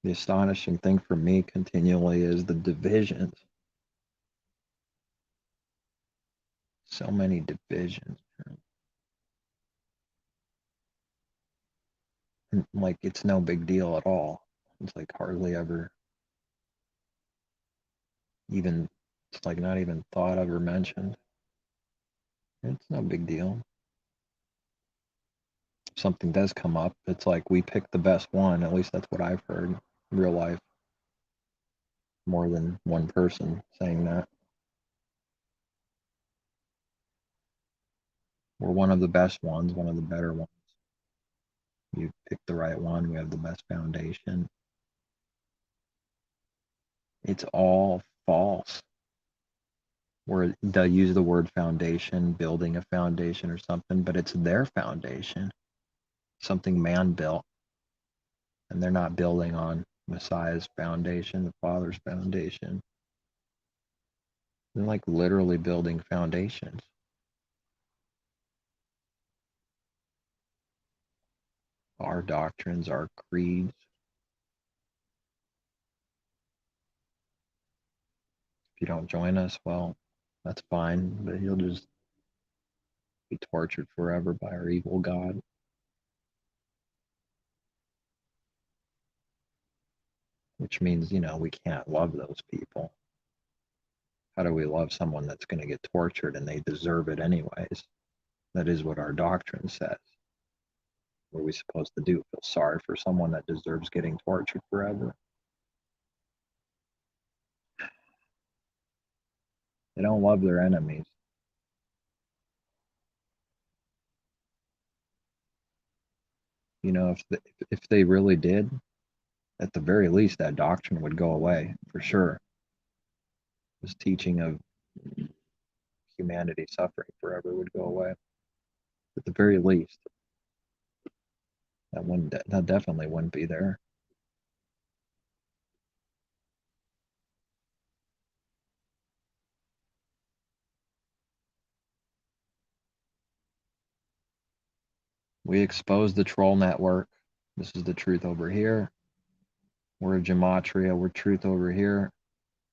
The astonishing thing for me continually is the divisions. So many divisions. And like it's no big deal at all. It's like hardly ever even, it's like not even thought of or mentioned. It's no big deal. If something does come up, it's like we pick the best one. At least that's what I've heard in real life. more than one person saying that. We're one of the best ones, one of the better ones. You picked the right one. We have the best foundation. It's all false. Where they'll use the word foundation, building a foundation or something, but it's their foundation, something man built. And they're not building on Messiah's foundation, the Father's foundation. They're like literally building foundations. Our doctrines, our creeds. If you don't join us, well, that's fine, but you'll just be tortured forever by our evil God. Which means, we can't love those people. How do we love someone that's going to get tortured and they deserve it anyways? That is what our doctrine says. What are we supposed to do? Feel sorry for someone that deserves getting tortured forever? They don't love their enemies. If they really did, at the very least, that doctrine would go away for sure. This teaching of humanity suffering forever would go away. At the very least, that definitely wouldn't be there. We expose the troll network. This is the truth over here. We're gematria. We're truth over here.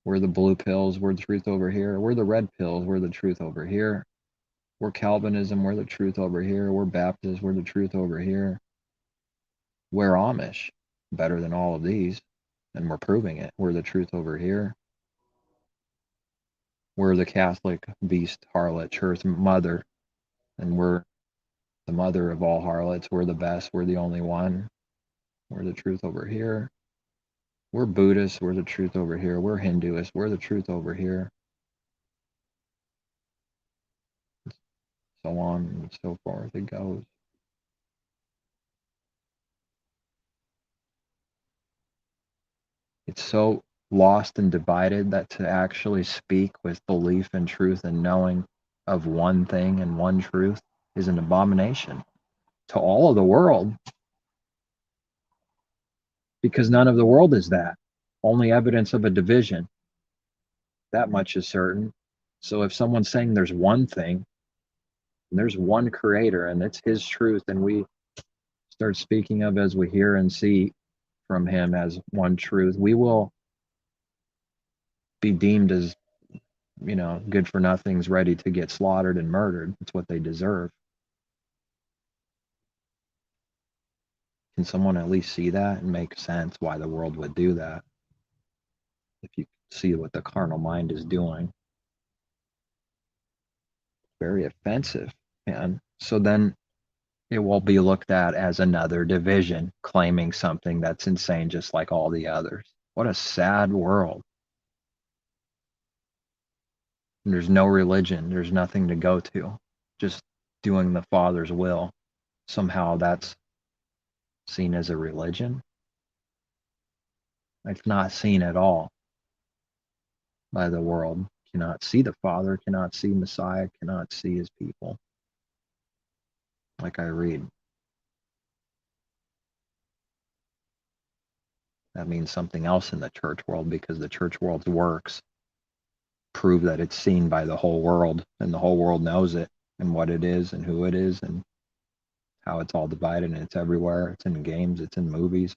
We're the blue pills. We're the truth over here. We're the red pills. We're the truth over here. We're Calvinism. We're the truth over here. We're Baptist. We're the truth over here. We're Amish. Better than all of these. And we're proving it. We're the truth over here. We're the Catholic beast harlot church mother. And we're the mother of all harlots. We're the best. We're the only one. We're the truth over here. We're Buddhists. We're the truth over here. We're Hinduists. We're the truth over here. So on and so forth it goes. It's so lost and divided that to actually speak with belief and truth and knowing of one thing and one truth is an abomination to all of the world, because none of the world is that. Only evidence of a division. That much is certain. So if someone's saying there's one thing, and there's one creator, and it's his truth, and we start speaking of as we hear and see from him as one truth, we will be deemed as, good for nothings, ready to get slaughtered and murdered. It's what they deserve. Can someone at least see that and make sense why the world would do that? If you see what the carnal mind is doing. Very offensive, man. So then it will be looked at as another division, claiming something that's insane just like all the others. What a sad world. And there's no religion. There's nothing to go to. Just doing the Father's will. Somehow that's seen as a religion. It's not seen at all by the world. Cannot see the Father, cannot see Messiah, cannot see his people. Like I read. That means something else in the church world, because the church world's works prove that it's seen by the whole world, and the whole world knows it and what it is and who it is and how it's all divided, and it's everywhere. It's in games, it's in movies.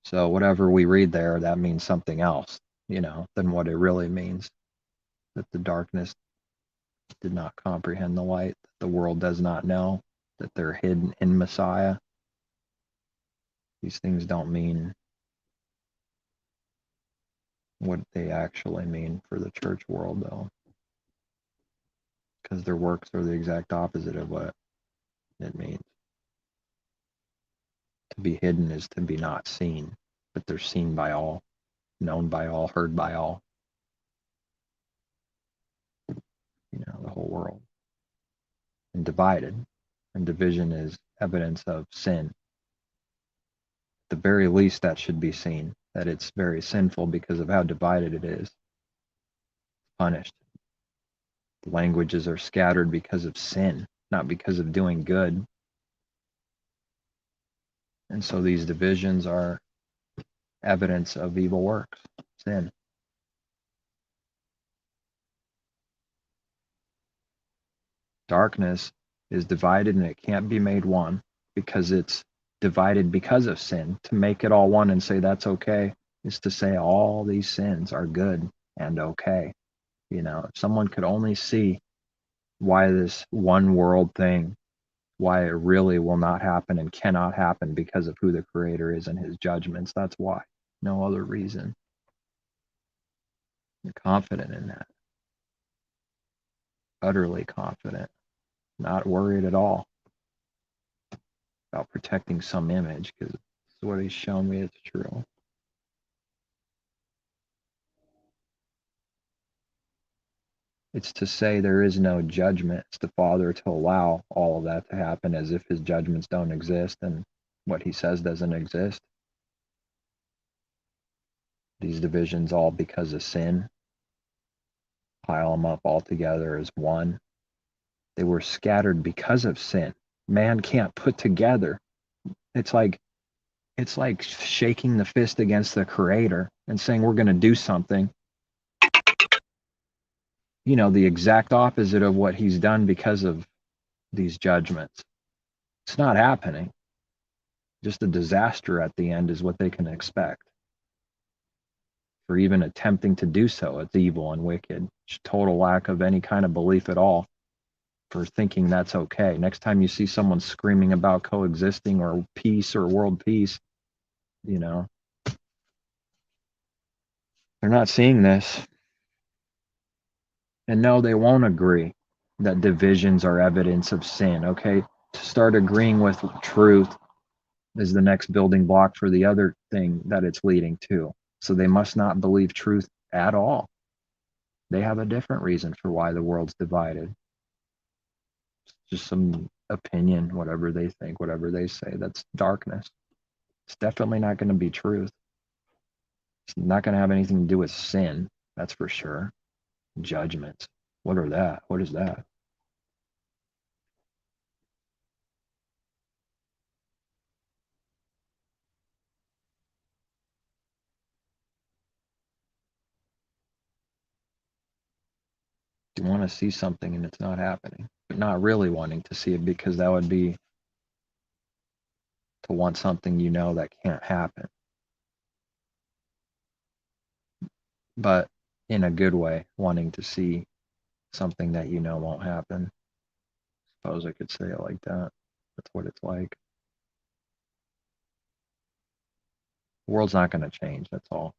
So whatever we read there, that means something else, than what it really means. That the darkness did not comprehend the light, that the world does not know, that they're hidden in Messiah. These things don't mean what they actually mean for the church world, though, because their works are the exact opposite of what it means. To be hidden is to be not seen, but they're seen by all. known by all, heard by all, the whole world, and divided. And division is evidence of sin. At the very least, that should be seen, that it's very sinful because of how divided it is. Punished. The languages are scattered because of sin, not because of doing good. And so these divisions are evidence of evil works, sin. Darkness is divided and it can't be made one because it's divided because of sin. To make it all one and say that's okay is to say all these sins are good and okay. If someone could only see why this one world thing, why it really will not happen and cannot happen because of who the Creator is and his judgments, that's why. No other reason. You're confident in that. Utterly confident. Not worried at all about protecting some image because it's what he's shown me is true. It's to say there is no judgment. It's the Father to allow all of that to happen as if his judgments don't exist and what he says doesn't exist. These divisions all because of sin. Pile them up all together as one. They were scattered because of sin. Man can't put together. It's like shaking the fist against the Creator and saying we're going to do something. The exact opposite of what he's done because of these judgments. It's not happening. Just a disaster at the end is what they can expect. For even attempting to do so, it's evil and wicked. Total lack of any kind of belief at all for thinking that's okay. Next time you see someone screaming about coexisting or peace or world peace, they're not seeing this. And no, they won't agree that divisions are evidence of sin, okay? To start agreeing with truth is the next building block for the other thing that it's leading to. So they must not believe truth at all. They have a different reason for why the world's divided. It's just some opinion, whatever they think, whatever they say. That's darkness. It's definitely not going to be truth. It's not going to have anything to do with sin, that's for sure. Judgments. What are that? What is that? You want to see something and it's not happening, but not really wanting to see it because that would be to want something that can't happen. But in a good way, wanting to see something that won't happen. Suppose I could say it like that. That's what it's like. The world's not going to change, that's all.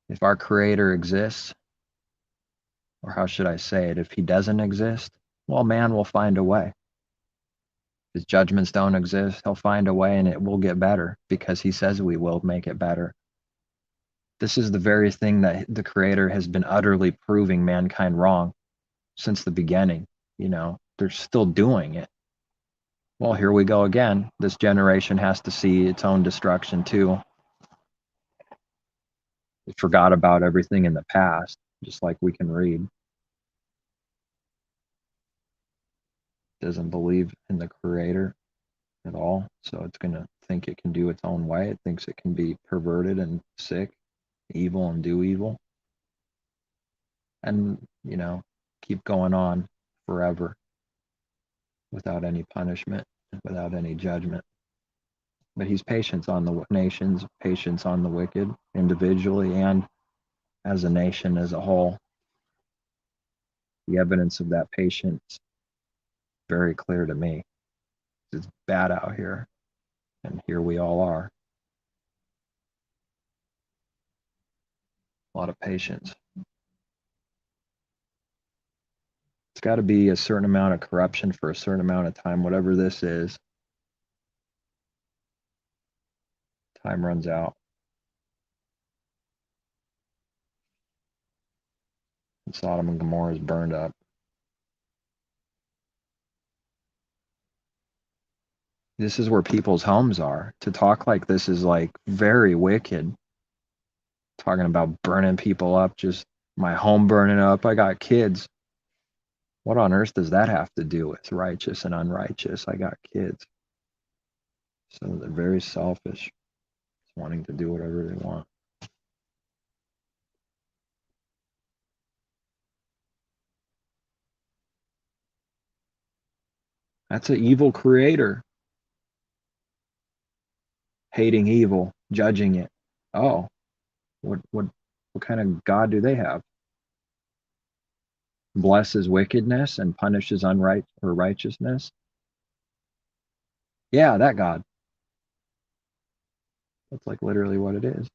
If our Creator exists, or how should I say it, if he doesn't exist, well, man will find a way. His judgments don't exist, he'll find a way and it will get better because he says we will make it better. This is the very thing that the Creator has been utterly proving mankind wrong since the beginning. They're still doing it. Well, here we go again. This generation has to see its own destruction too. It forgot about everything in the past, just like we can read. Doesn't believe in the Creator at all, so it's going to think it can do its own way. It thinks it can be perverted and sick, evil and do evil, and keep going on forever without any punishment, without any judgment. But he's patience on the nations, patience on the wicked individually and as a nation as a whole. The evidence of that patience very clear to me. It's bad out here, and here we all are. A lot of patience. It's got to be a certain amount of corruption for a certain amount of time, whatever this is. Time runs out. And Sodom and Gomorrah is burned up. This is where people's homes are. To talk like this is like very wicked. Talking about burning people up, just my home burning up. I got kids. What on earth does that have to do with righteous and unrighteous? I got kids. So they're very selfish, just wanting to do whatever they want. That's an evil creator. Hating evil, judging it. Oh, what kind of God do they have? Blesses wickedness and punishes unright or righteousness? Yeah, that God. That's like literally what it is.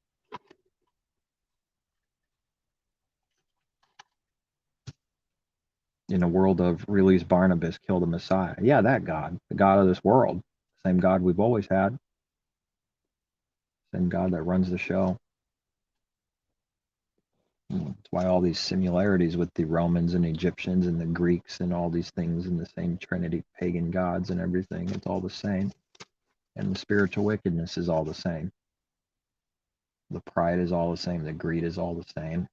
In a world of release Barnabas, kill the Messiah. Yeah, that God, the God of this world. Same God we've always had. Same God that runs the show. That's why all these similarities with the Romans and Egyptians and the Greeks and all these things and the same Trinity, pagan gods and everything, it's all the same. And the spiritual wickedness is all the same. The pride is all the same. The greed is all the same.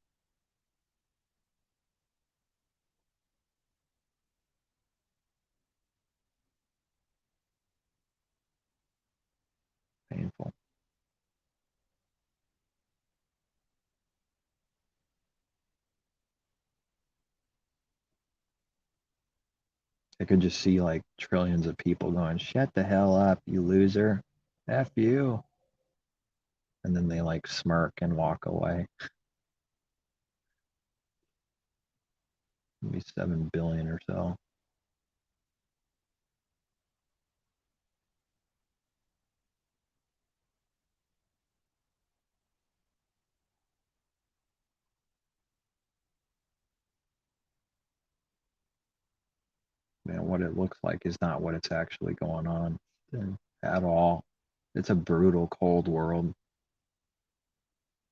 Painful. I could just see like trillions of people going, shut the hell up, you loser. F you. And then they like smirk and walk away. Maybe 7 billion or so. Man, what it looks like is not what it's actually going on at all. It's a brutal, cold world.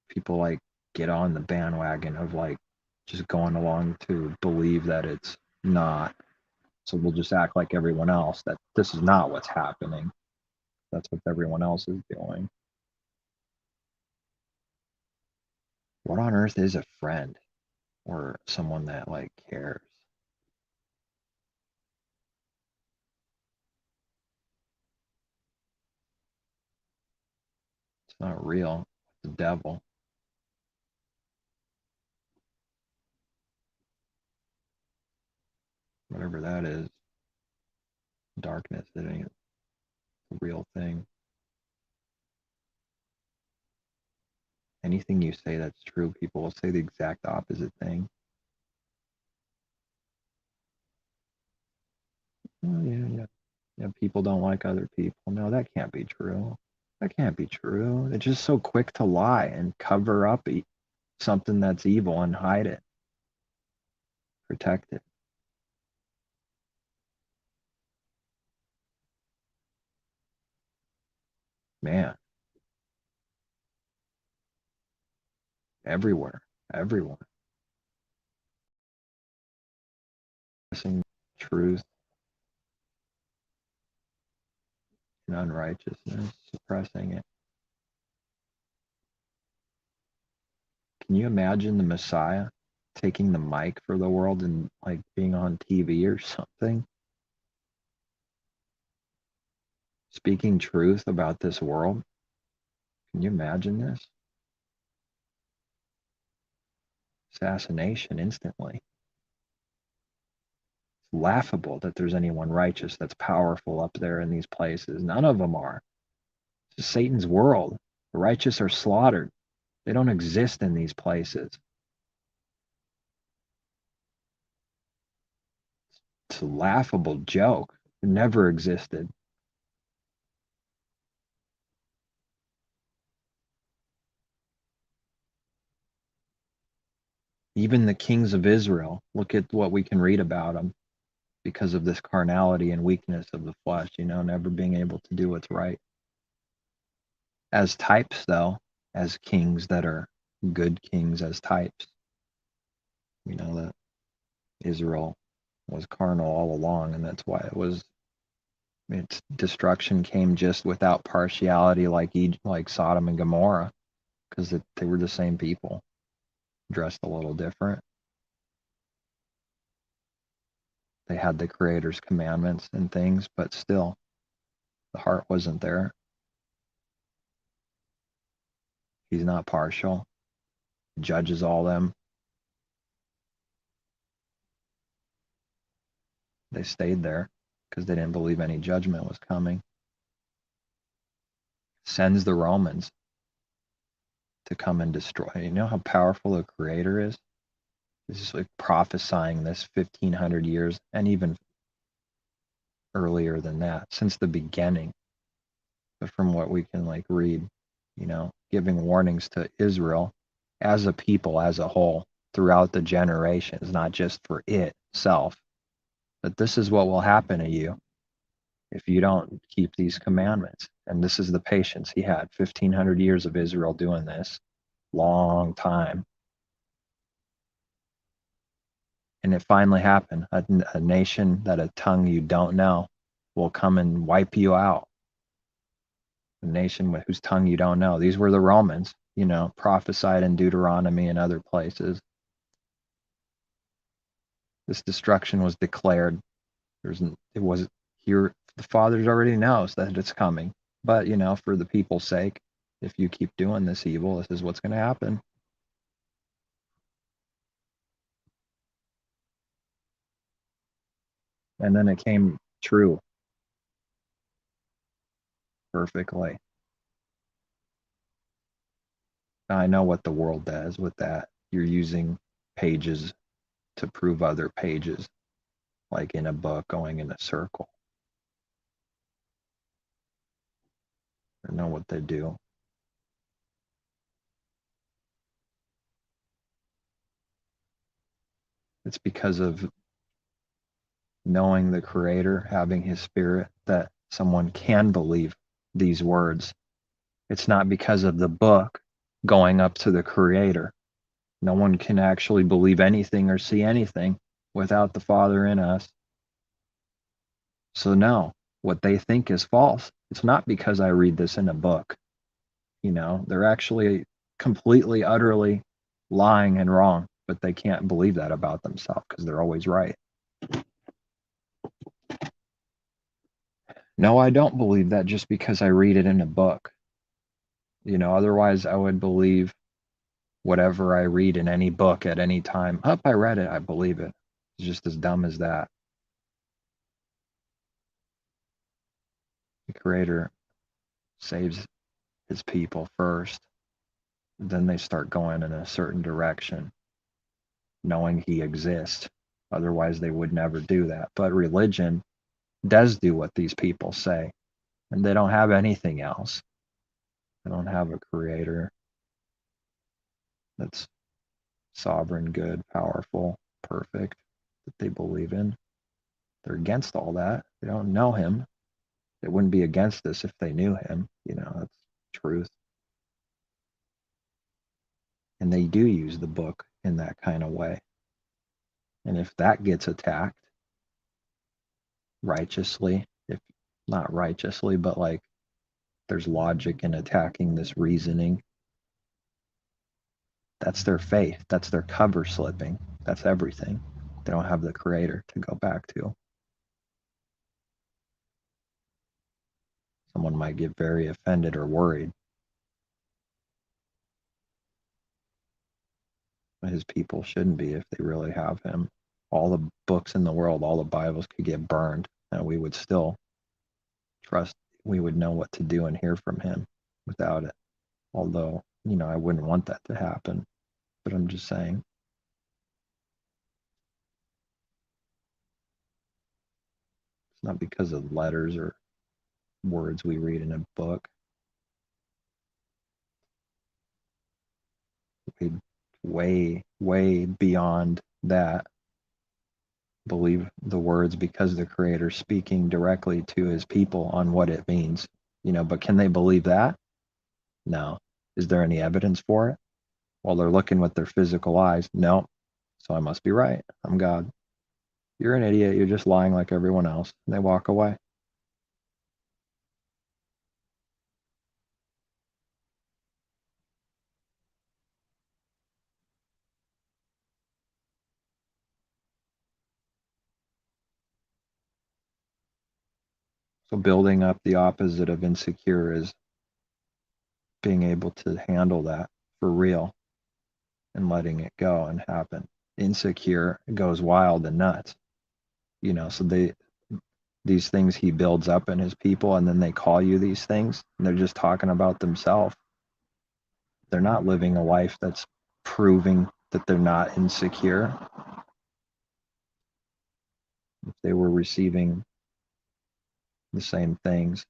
People like get on the bandwagon of like just going along to believe that it's not. So we'll just act like everyone else that this is not what's happening. That's what everyone else is doing. What on earth is a friend or someone that like cares? It's not real. It's the devil. Whatever that is. Darkness. It ain't a real thing. Anything you say that's true, people will say the exact opposite thing. Oh, yeah. People don't like other people. No, that can't be true. That can't be true. They're just so quick to lie and cover up something that's evil and hide it, protect it. Man, everywhere, everyone. Suppressing truth and unrighteousness, suppressing it. Can you imagine the Messiah taking the mic for the world and like being on TV or something? Speaking truth about this world? Can you imagine this? Assassination instantly. It's laughable that there's anyone righteous that's powerful up there in these places. None of them are. It's Satan's world. The righteous are slaughtered. They don't exist in these places. It's a laughable joke. It never existed. Even the kings of Israel, look at what we can read about them because of this carnality and weakness of the flesh, never being able to do what's right. as types, though, as kings that are good kings, as types. You know that Israel was carnal all along, and that's why its destruction came just without partiality, like Sodom and Gomorrah, because they were the same people, dressed a little different. They had the Creator's commandments and things, but still, the heart wasn't there. He's not partial. He judges all them. They stayed there because they didn't believe any judgment was coming. Sends the Romans to come and destroy. You know how powerful a Creator is? He's just like prophesying this 1,500 years and even earlier than that, since the beginning. But from what we can read, giving warnings to Israel as a people, as a whole, throughout the generations, not just for itself, that this is what will happen to you if you don't keep these commandments. And this is the patience he had. 1,500 years of Israel doing this. Long time. And it finally happened. A nation that a tongue you don't know will come and wipe you out. A nation whose tongue you don't know. These were the Romans, prophesied in Deuteronomy and other places. This destruction was declared. It was here. The Father already knows that it's coming. But, for the people's sake, if you keep doing this evil, this is what's going to happen. And then it came true perfectly. I know what the world does with that. You're using pages to prove other pages, like in a book going in a circle. I know what they do. It's because of knowing the Creator, having His Spirit, that someone can believe these words. It's not because of the book going up to the Creator. No one can actually believe anything or see anything without the Father in us. So no, what they think is false. It's not because I read this in a book. They're actually completely, utterly lying and wrong, but they can't believe that about themselves because they're always right. No, I don't believe that just because I read it in a book. Otherwise I would believe whatever I read in any book at any time. I read it, I believe it. It's just as dumb as that. The Creator saves His people first. Then they start going in a certain direction, knowing He exists. Otherwise, they would never do that. But religion does do what these people say, and they don't have anything else. They don't have a Creator that's sovereign, good, powerful, perfect, that they believe in. They're against all that. They don't know Him. They wouldn't be against this if they knew Him. That's truth. And they do use the book in that kind of way. And if that gets attacked righteously, if not righteously, but there's logic in attacking this reasoning, that's their faith. That's their cover slipping. That's everything. They don't have the Creator to go back to. Someone might get very offended or worried. But His people shouldn't be if they really have Him. All the books in the world, all the Bibles could get burned, and we would still trust. We would know what to do and hear from Him without it. Although, I wouldn't want that to happen. But I'm just saying. It's not because of letters or words we read in a book. Way, way beyond that. Believe the words because the Creator's speaking directly to His people on what it means. But can they believe that? No. Is there any evidence for it? Well, they're looking with their physical eyes. No. So I must be right. I'm God. You're an idiot. You're just lying like everyone else. And they walk away. So building up the opposite of insecure is being able to handle that for real and letting it go and happen. Insecure goes wild and nuts, so these things he builds up in his people, and then they call you these things, and they're just talking about themselves. They're not living a life that's proving that they're not insecure. If they were receiving the same things,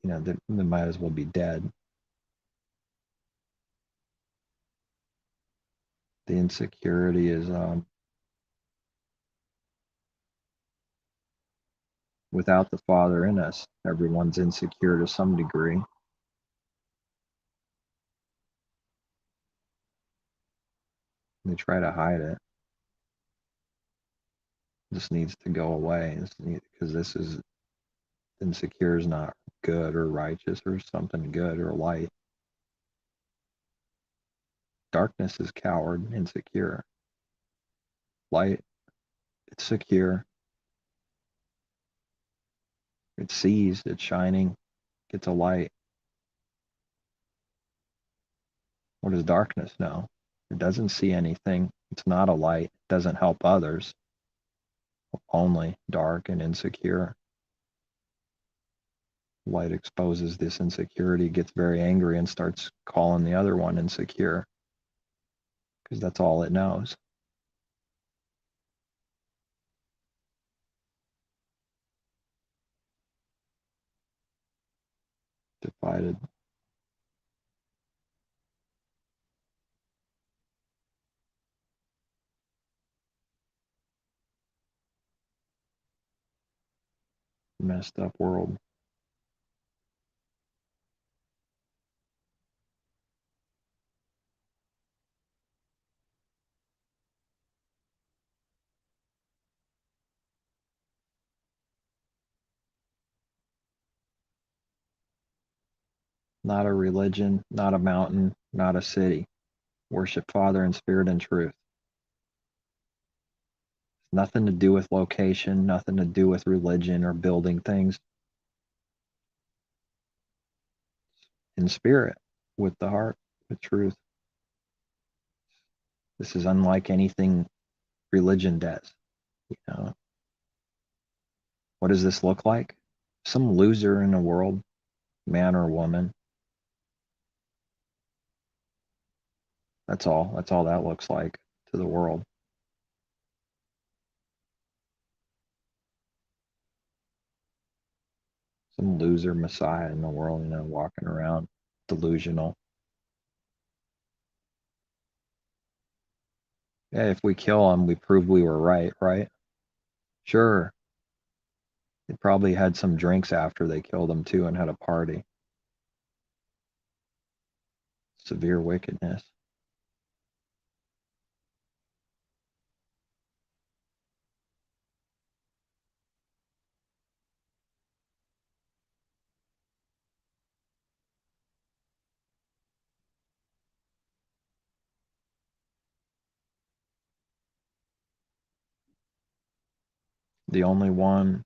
they might as well be dead. The insecurity is without the Father in us. Everyone's insecure to some degree. They try to hide it. This needs to go away because insecure is not good or righteous or something good or light. Darkness is coward, insecure. Light, it's secure. It sees, it's shining, gets a light. What does darkness know? It doesn't see anything. It's not a light. It doesn't help others. Only dark and insecure. Light exposes this insecurity, gets very angry, and starts calling the other one insecure because that's all it knows. Divided. Messed up world. Not a religion, not a mountain, not a city. Worship Father in spirit and truth. Nothing to do with location, nothing to do with religion or building things. In spirit, with the heart, with truth. This is unlike anything religion does. What does this look like? Some loser in the world, man or woman. That's all. That's all that looks like to the world. Some loser messiah in the world, walking around delusional. Yeah, if we kill him, we prove we were right, right? Sure. They probably had some drinks after they killed him too and had a party. Severe wickedness. The only one,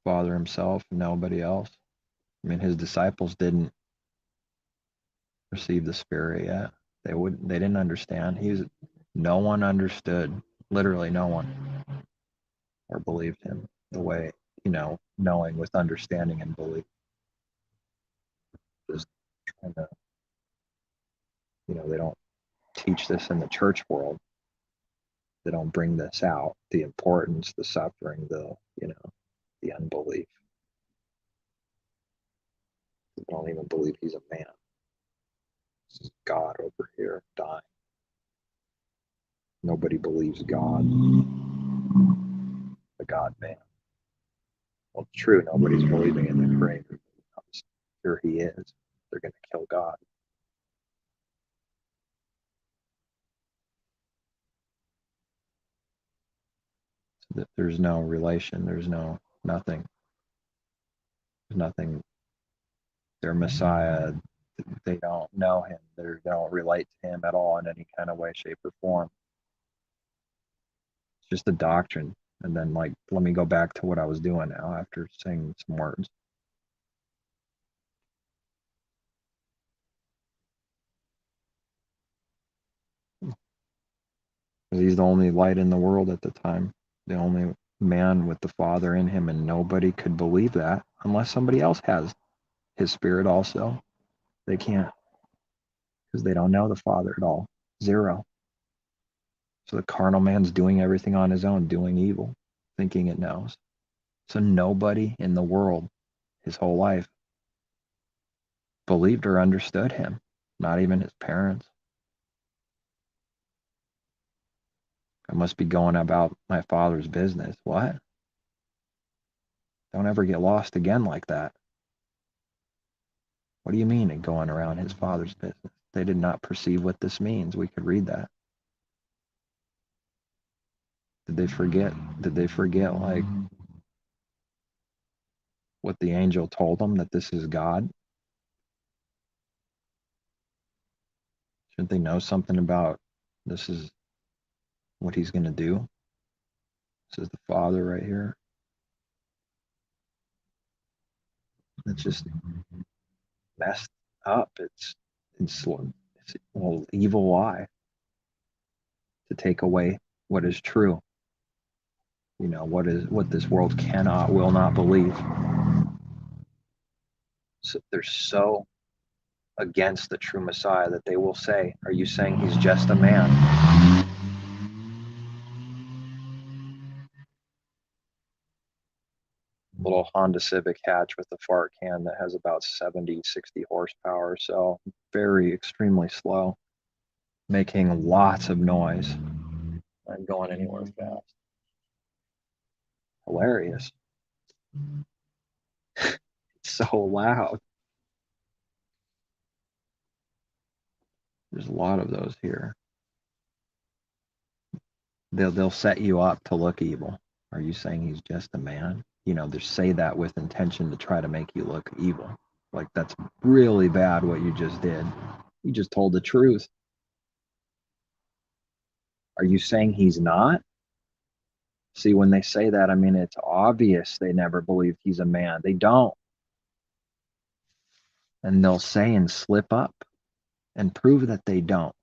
Father himself, nobody else. I mean, his disciples didn't receive the Spirit yet. They didn't understand. No one understood, literally no one, or believed him the way, knowing with understanding and belief. Just trying to, they don't teach this in the church world. They don't bring this out, the importance, the suffering, the unbelief. They don't even believe he's a man. This is God over here dying. Nobody believes God, the God man. Well, it's true. Nobody's believing in the Creator. Here He is. They're going to kill God. So that there's no relation. There's nothing. There's nothing. Their Messiah. They don't know Him. They don't relate to Him at all in any kind of way, shape, or form. It's just a doctrine. And then, like, let me go back to what I was doing now after saying some words. He's the only light in the world at the time, the only man with the Father in him, and nobody could believe that unless somebody else has His Spirit also. They can't, because they don't know the Father at all. Zero. So the carnal man's doing everything on his own, doing evil, thinking it knows. So nobody in the world, his whole life, believed or understood him, not even his parents. I must be going about my Father's business. What? Don't ever get lost again like that. What do you mean in going around his Father's business? They did not perceive what this means. We could read that. Did they forget? Did they forget, like, what the angel told them, that this is God? Shouldn't they know something about this is what He's going to do? This is the Father right here. It's just messed up. It's well, evil lie to take away what is true. You know, what this world cannot, will not believe. So they're so against the true Messiah that they will say, "Are you saying He's just a man?" Little Honda Civic hatch with a fart can that has about 70, 60 horsepower, so very extremely slow, making lots of noise. Not going anywhere fast. Hilarious. It's so loud. There's a lot of those here. They'll set you up to look evil. Are you saying He's just a man? You know, they say that with intention to try to make you look evil. Like, that's really bad what you just did. You just told the truth. Are you saying He's not? See, when they say that, I mean, it's obvious they never believed He's a man. They don't. And they'll say and slip up and prove that they don't.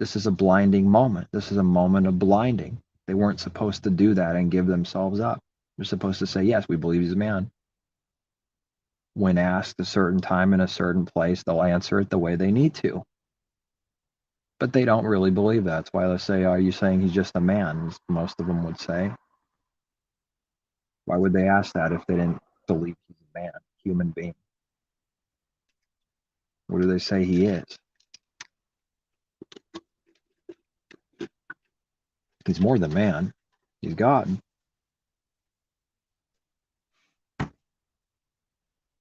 This is a blinding moment. This is a moment of blinding. They weren't supposed to do that and give themselves up. They're supposed to say, yes, we believe He's a man. When asked a certain time in a certain place, they'll answer it the way they need to. But they don't really believe that. That's why they say, are you saying He's just a man? As most of them would say. Why would they ask that if they didn't believe He's a man, human being? What do they say He is? He's more than man. He's God.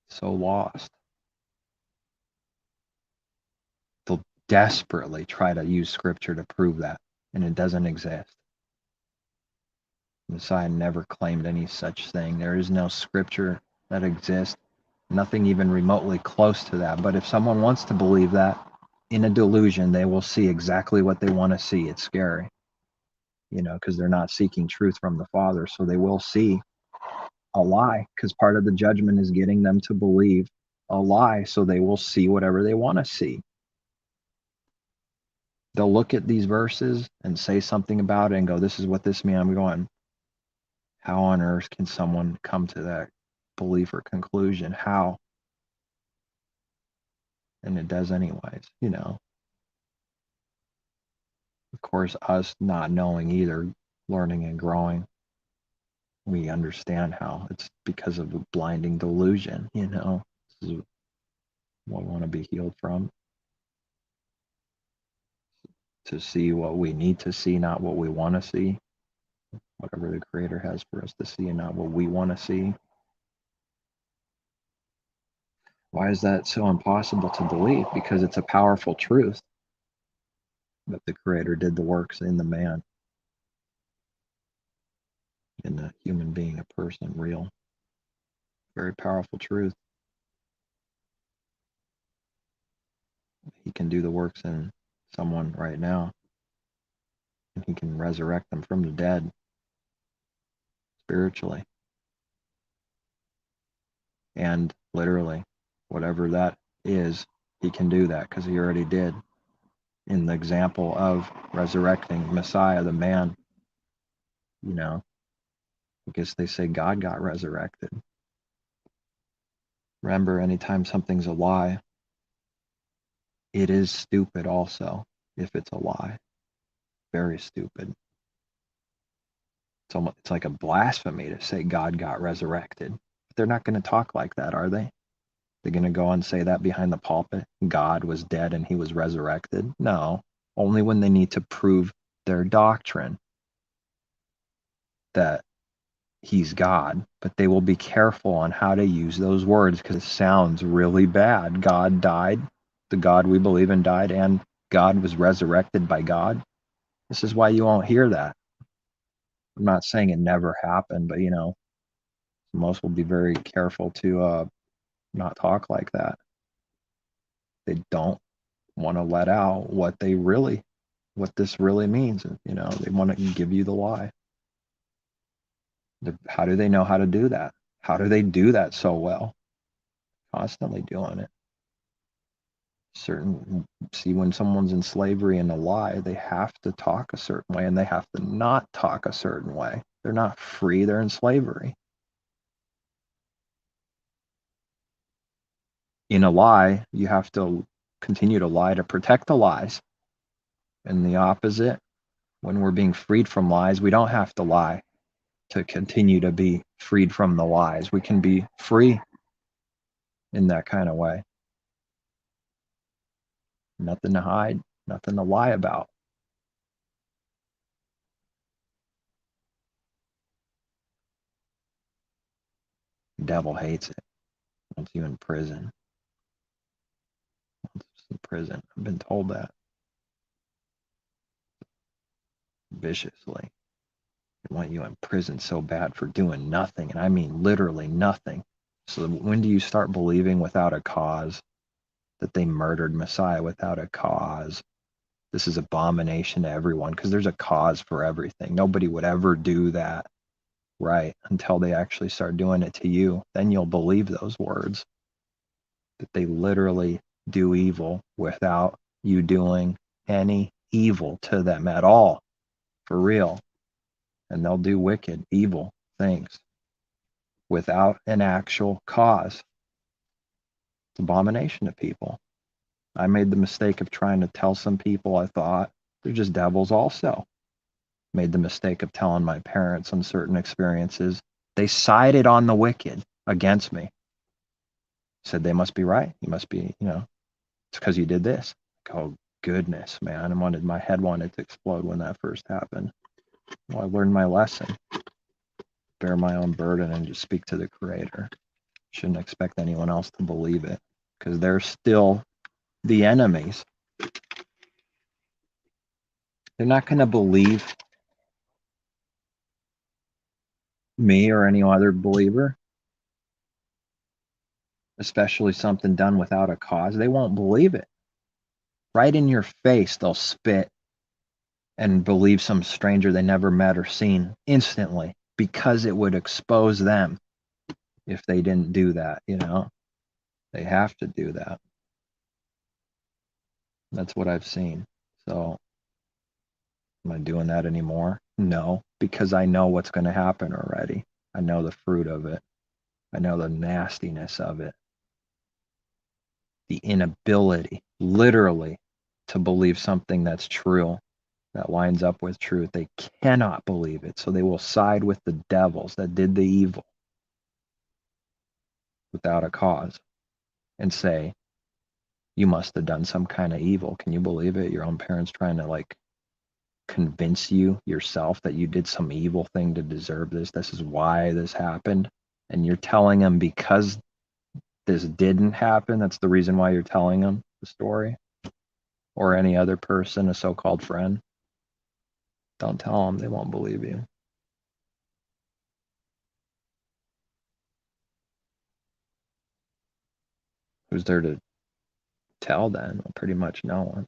So lost. They'll desperately try to use scripture to prove that, and it doesn't exist. Messiah never claimed any such thing. There is no scripture that exists, nothing even remotely close to that. But if someone wants to believe that in a delusion, they will see exactly what they want to see. It's scary, you know, because they're not seeking truth from the Father. So they will see a lie, because part of the judgment is getting them to believe a lie. So they will see whatever they want to see. They'll look at these verses and say something about it and go, this is what this means. I'm going, how on earth can someone come to that belief or conclusion? How? And it does anyways, you know. Of course, us not knowing either, learning and growing, we understand how it's because of a blinding delusion, you know. This is what we want to be healed from. To see what we need to see, not what we want to see. whatever the Creator has for us to see and not what we want to see. Why is that so impossible to believe? Because it's a powerful truth that the Creator did the works in the man, in the human being, a person, real. Very powerful truth. He can do the works in someone right now, and he can resurrect them from the dead spiritually and literally. Whatever that is, he can do that because he already did in the example of resurrecting Messiah, the man. You know, I guess they say God got resurrected. Remember, anytime something's a lie, it is stupid also if it's a lie. Very stupid. It's like a blasphemy to say God got resurrected. But they're not going to talk like that, are they? They're going to go and say that behind the pulpit. God was dead and he was resurrected. No, only when they need to prove their doctrine that he's God. But they will be careful on how to use those words because it sounds really bad. God died. The God we believe in died, and God was resurrected by God. This is why you won't hear that. I'm not saying it never happened, but most will be very careful to not talk like that. They don't want to let out what this really means. They want to give you the lie. How do they know how to do that? How do they do that so well? Constantly doing it. See, when someone's in slavery and a lie, they have to talk a certain way and they have to not talk a certain way. They're not free, they're in slavery. In a lie, you have to continue to lie to protect the lies. And the opposite, when we're being freed from lies, we don't have to lie to continue to be freed from the lies. We can be free in that kind of way. Nothing to hide, nothing to lie about. The devil hates it. Wants you in prison. Wants us in prison. I've been told that viciously. They want you in prison so bad for doing nothing, and I mean literally nothing. So when do you start believing without a cause that they murdered Messiah without a cause? This is abomination to everyone because there's a cause for everything. Nobody would ever do that, right? Until they actually start doing it to you. Then you'll believe those words, that they literally do evil without you doing any evil to them at all, for real. And they'll do wicked, evil things without an actual cause. It's abomination to people. I made the mistake of trying to tell some people I thought they're just devils also. Made the mistake of telling my parents on certain experiences. They sided on the wicked against me. Said they must be right. You must be, it's because you did this. Oh, goodness, man. My head wanted to explode when that first happened. Well, I learned my lesson. Bear my own burden and just speak to the Creator. Shouldn't expect anyone else to believe it because they're still the enemies. They're not going to believe me or any other believer, especially something done without a cause. They won't believe it. Right in your face, they'll spit and believe some stranger they never met or seen instantly because it would expose them if they didn't do that, They have to do that. That's what I've seen. So, am I doing that anymore? No, because I know what's going to happen already. I know the fruit of it. I know the nastiness of it. The inability, literally, to believe something that's true, that lines up with truth. They cannot believe it. So they will side with the devils that did the evil without a cause and say, you must have done some kind of evil. Can you believe it? Your own parents trying to convince you yourself that you did some evil thing to deserve this. This is why this happened. And you're telling them because this didn't happen, that's the reason why you're telling them the story. Or any other person, a so-called friend. Don't tell them, they won't believe you. Who's there to tell then? Well, pretty much no one.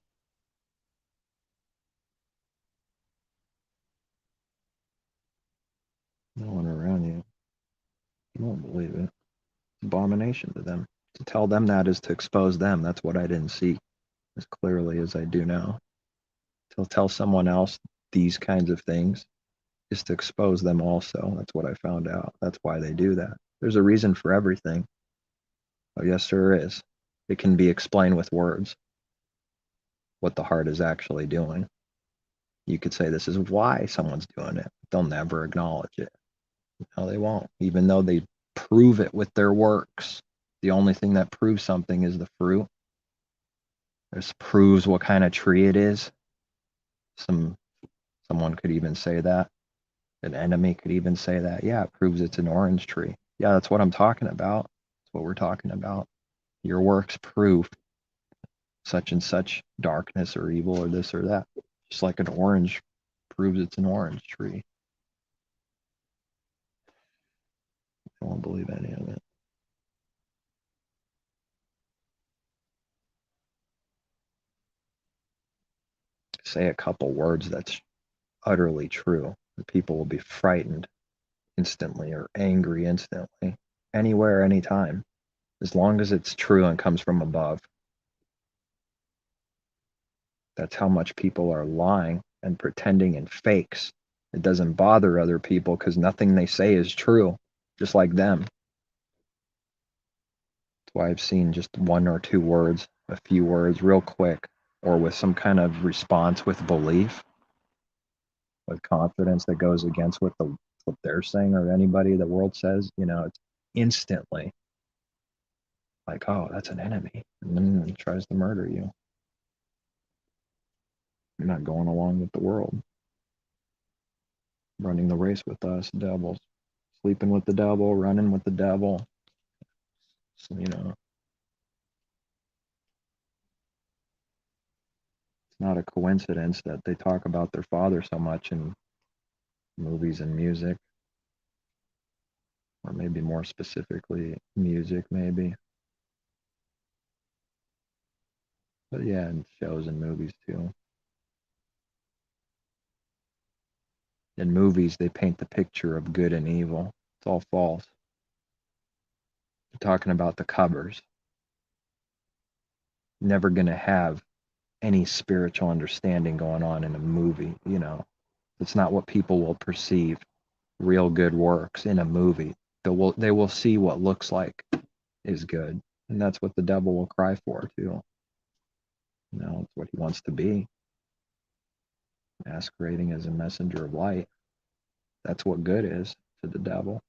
No one around you. You won't believe it. It's abomination to them. To tell them that is to expose them. That's what I didn't see as clearly as I do now. To tell someone else these kinds of things is to expose them also. That's what I found out. That's why they do that. There's a reason for everything. Oh, yes, there is. It can be explained with words what the heart is actually doing. You could say this is why someone's doing it. They'll never acknowledge it. No, they won't. Even though they prove it with their works. The only thing that proves something is the fruit. This proves what kind of tree it is. Someone could even say that. An enemy could even say that. Yeah, it proves it's an orange tree. Yeah, that's what I'm talking about. That's what we're talking about. Your works prove such and such darkness or evil or this or that. Just like an orange proves it's an orange tree. I won't believe any of it. Say a couple words that's utterly true. The people will be frightened instantly or angry instantly, anywhere, anytime, as long as it's true and comes from above. That's how much people are lying and pretending in fakes. It doesn't bother other people because nothing they say is true, just like them. That's why I've seen just one or two words, a few words, real quick, or with some kind of response with belief, with confidence that goes against what they're saying or anybody the world says. It's instantly like, oh, that's an enemy, and then he tries to murder you. You're not going along with the world, running the race with us devils, sleeping with the devil, running with the devil. So, it's not a coincidence that they talk about their father so much in movies and music, or maybe more specifically music, maybe. But yeah, in shows and movies too. In movies, they paint the picture of good and evil. It's all false. They're talking about the covers. Never going to have any spiritual understanding going on in a movie. It's not what people will perceive. Real good works in a movie, they will see what looks like is good, and that's what the devil will cry for too. It's what he wants to be, masquerading as a messenger of light. That's what good is to the devil.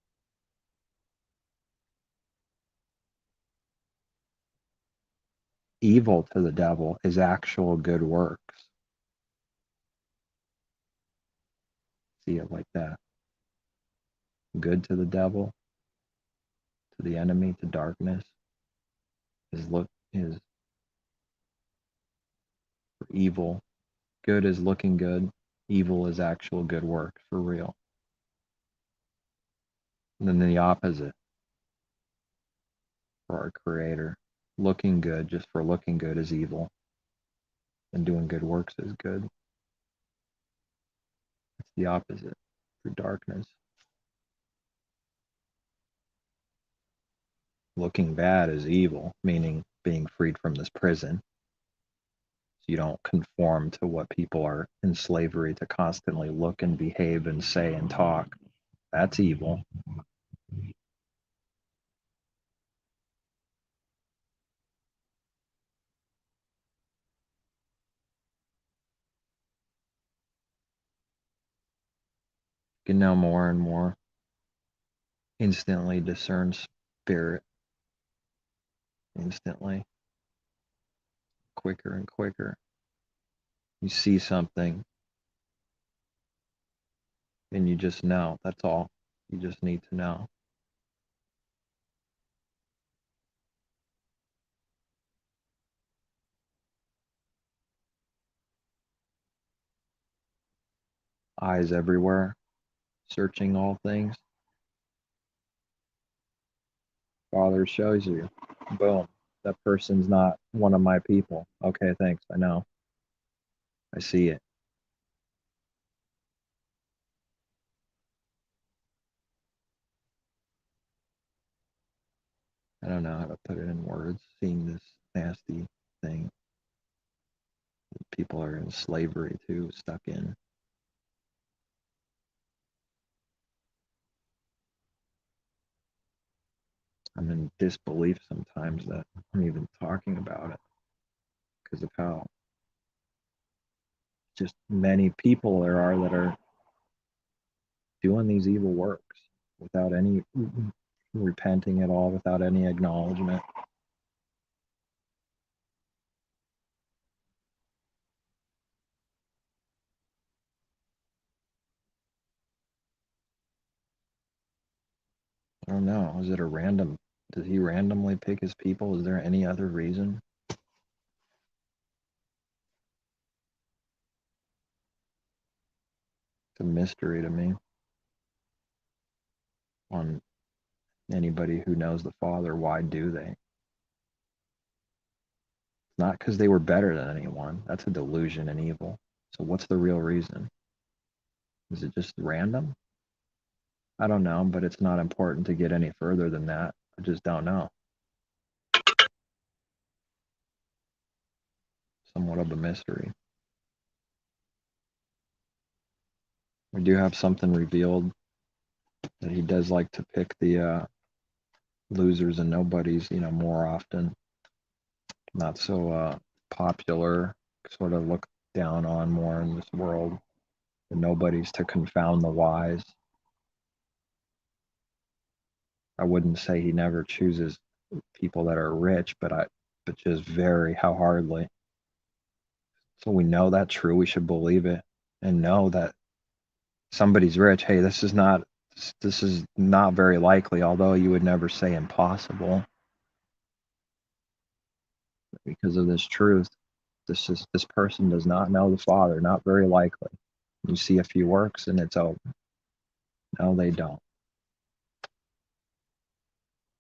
Evil to the devil is actual good works. See it like that. Good to the devil, to the enemy, to darkness, is evil. Good is looking good. Evil is actual good work for real. And then the opposite for our Creator. Looking good just for looking good is evil, and doing good works is good. It's the opposite for darkness. Looking bad is evil, meaning being freed from this prison. So you don't conform to what people are in slavery to constantly look and behave and say and talk. That's evil. You can now more and more instantly discern spirit, instantly, quicker and quicker. You see something, And you just know. That's all. You just need to know. Eyes everywhere, searching all things. Father shows you. Boom. That person's not one of my people. Okay, thanks. I know. I see it. I don't know how to put it in words. Seeing this nasty thing people are in slavery too, stuck in. I'm in disbelief sometimes that I'm even talking about it because of how just many people there are that are doing these evil works without any repenting at all, without any acknowledgement. I don't know. Is it a random? Does he randomly pick his people? Is there any other reason? It's a mystery to me. On anybody who knows the Father, why do they? It's not because they were better than anyone. That's a delusion and evil. So what's the real reason? Is it just random? I don't know, but it's not important to get any further than that. I just don't know. Somewhat of a mystery. We do have something revealed that he does like to pick the losers and nobodies, more often. Not so popular, sort of looked down on more in this world. The nobodies to confound the wise. I wouldn't say he never chooses people that are rich, but just very how hardly. So we know that's true. We should believe it and know that somebody's rich. Hey, this is not very likely, although you would never say impossible because of this truth. This person does not know the Father, not very likely. You see a few works and it's over. No, they don't.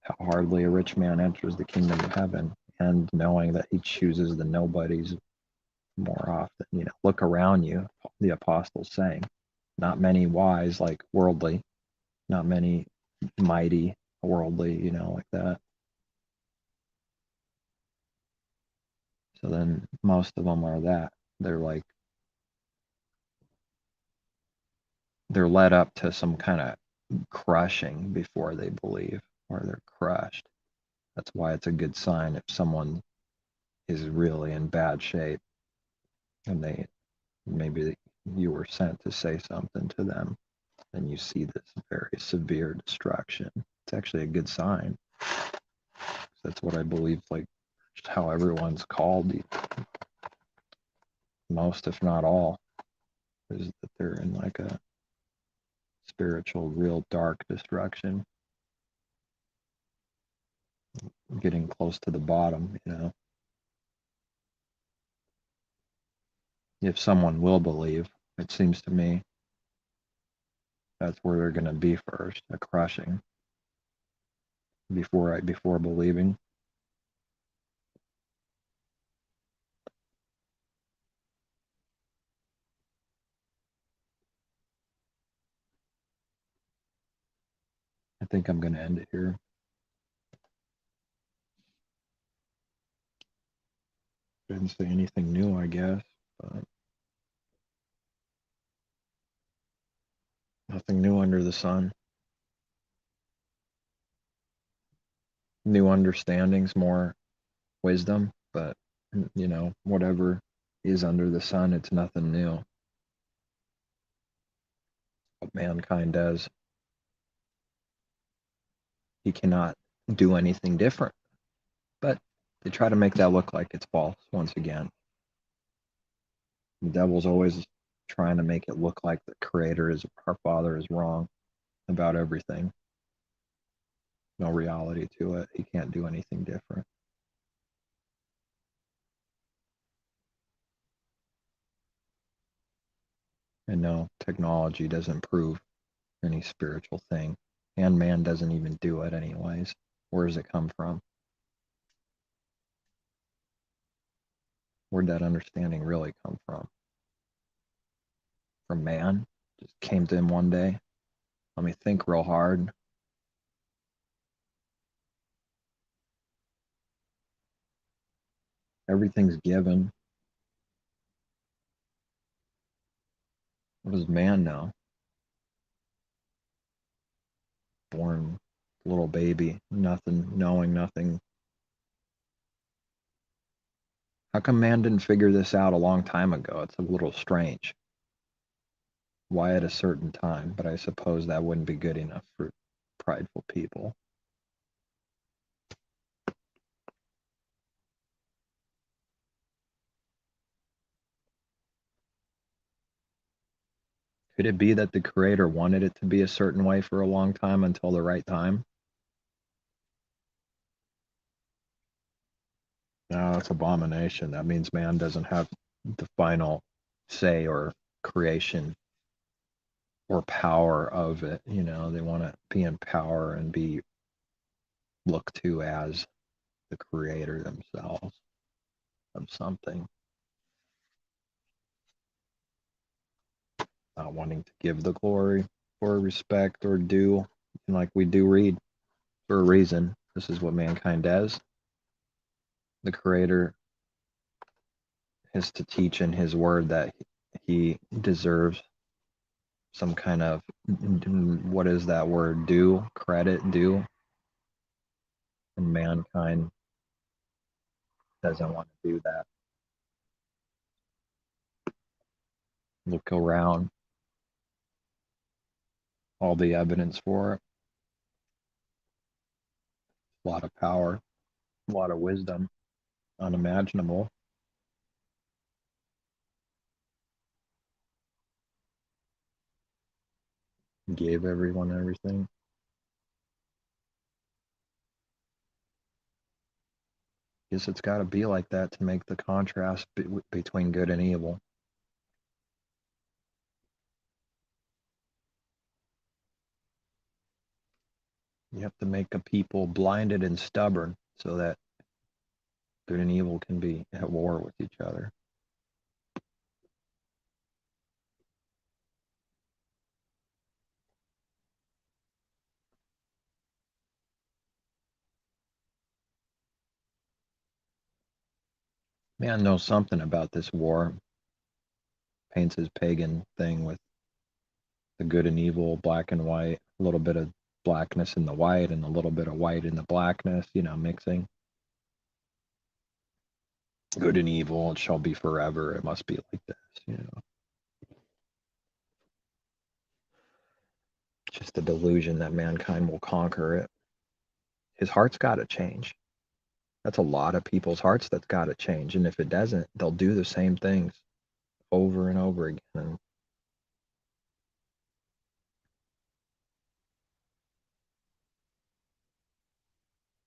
How hardly a rich man enters the kingdom of heaven, and knowing that he chooses the nobodies more often. Look around you, the apostles saying. Not many wise, like worldly, not many mighty, worldly, like that. So then most of them are that. They're like, they're led up to some kind of crushing before they believe, or they're crushed. That's why it's a good sign if someone is really in bad shape and maybe you were sent to say something to them and you see this very severe destruction. It's actually a good sign. That's what I believe, like how everyone's called, most if not all, is that they're in like a spiritual, real dark destruction, getting close to the bottom. If someone will believe, it seems to me that's where they're going to be first, a crushing before believing. I think I'm going to end it here. Didn't say anything new, I guess, but nothing new under the sun. New understandings, more wisdom, but whatever is under the sun, it's nothing new. What mankind does, he cannot do anything different. But they try to make that look like it's false once again. The devil's always trying to make it look like the creator is our father is wrong about everything. No reality to it. He can't do anything different. And no, technology doesn't prove any spiritual thing. And man doesn't even do it anyways. Where does it come from? Where'd that understanding really come from? From man? Just came to him one day? Let me think real hard. Everything's given. What does man know? Born little baby, nothing, knowing nothing. How come man didn't figure this out a long time ago? It's a little strange. Why at a certain time? But I suppose that wouldn't be good enough for prideful people. Could it be that the creator wanted it to be a certain way for a long time until the right time? No, that's abomination. That means man doesn't have the final say or creation or power of it. You know, they want to be in power and be looked to as the creator themselves of something, not wanting to give the glory or respect or due, like we do read for a reason. This is what mankind does. The creator is to teach in his word that he deserves some kind of, what is that word, due, credit, due, and mankind doesn't want to do that. Look around, all the evidence for it, a lot of power, a lot of wisdom, unimaginable. Gave everyone everything. Guess it's got to be like that to make the contrast between good and evil. You have to make a people blinded and stubborn so that good and evil can be at war with each other. Man knows something about this war. Paints his pagan thing with the good and evil, black and white, a little bit of blackness in the white and a little bit of white in the blackness, mixing. Good and evil, it shall be forever. It must be like this. Just the delusion that mankind will conquer it. His heart's got to change. That's a lot of people's hearts that's got to change. And if it doesn't, they'll do the same things over and over again.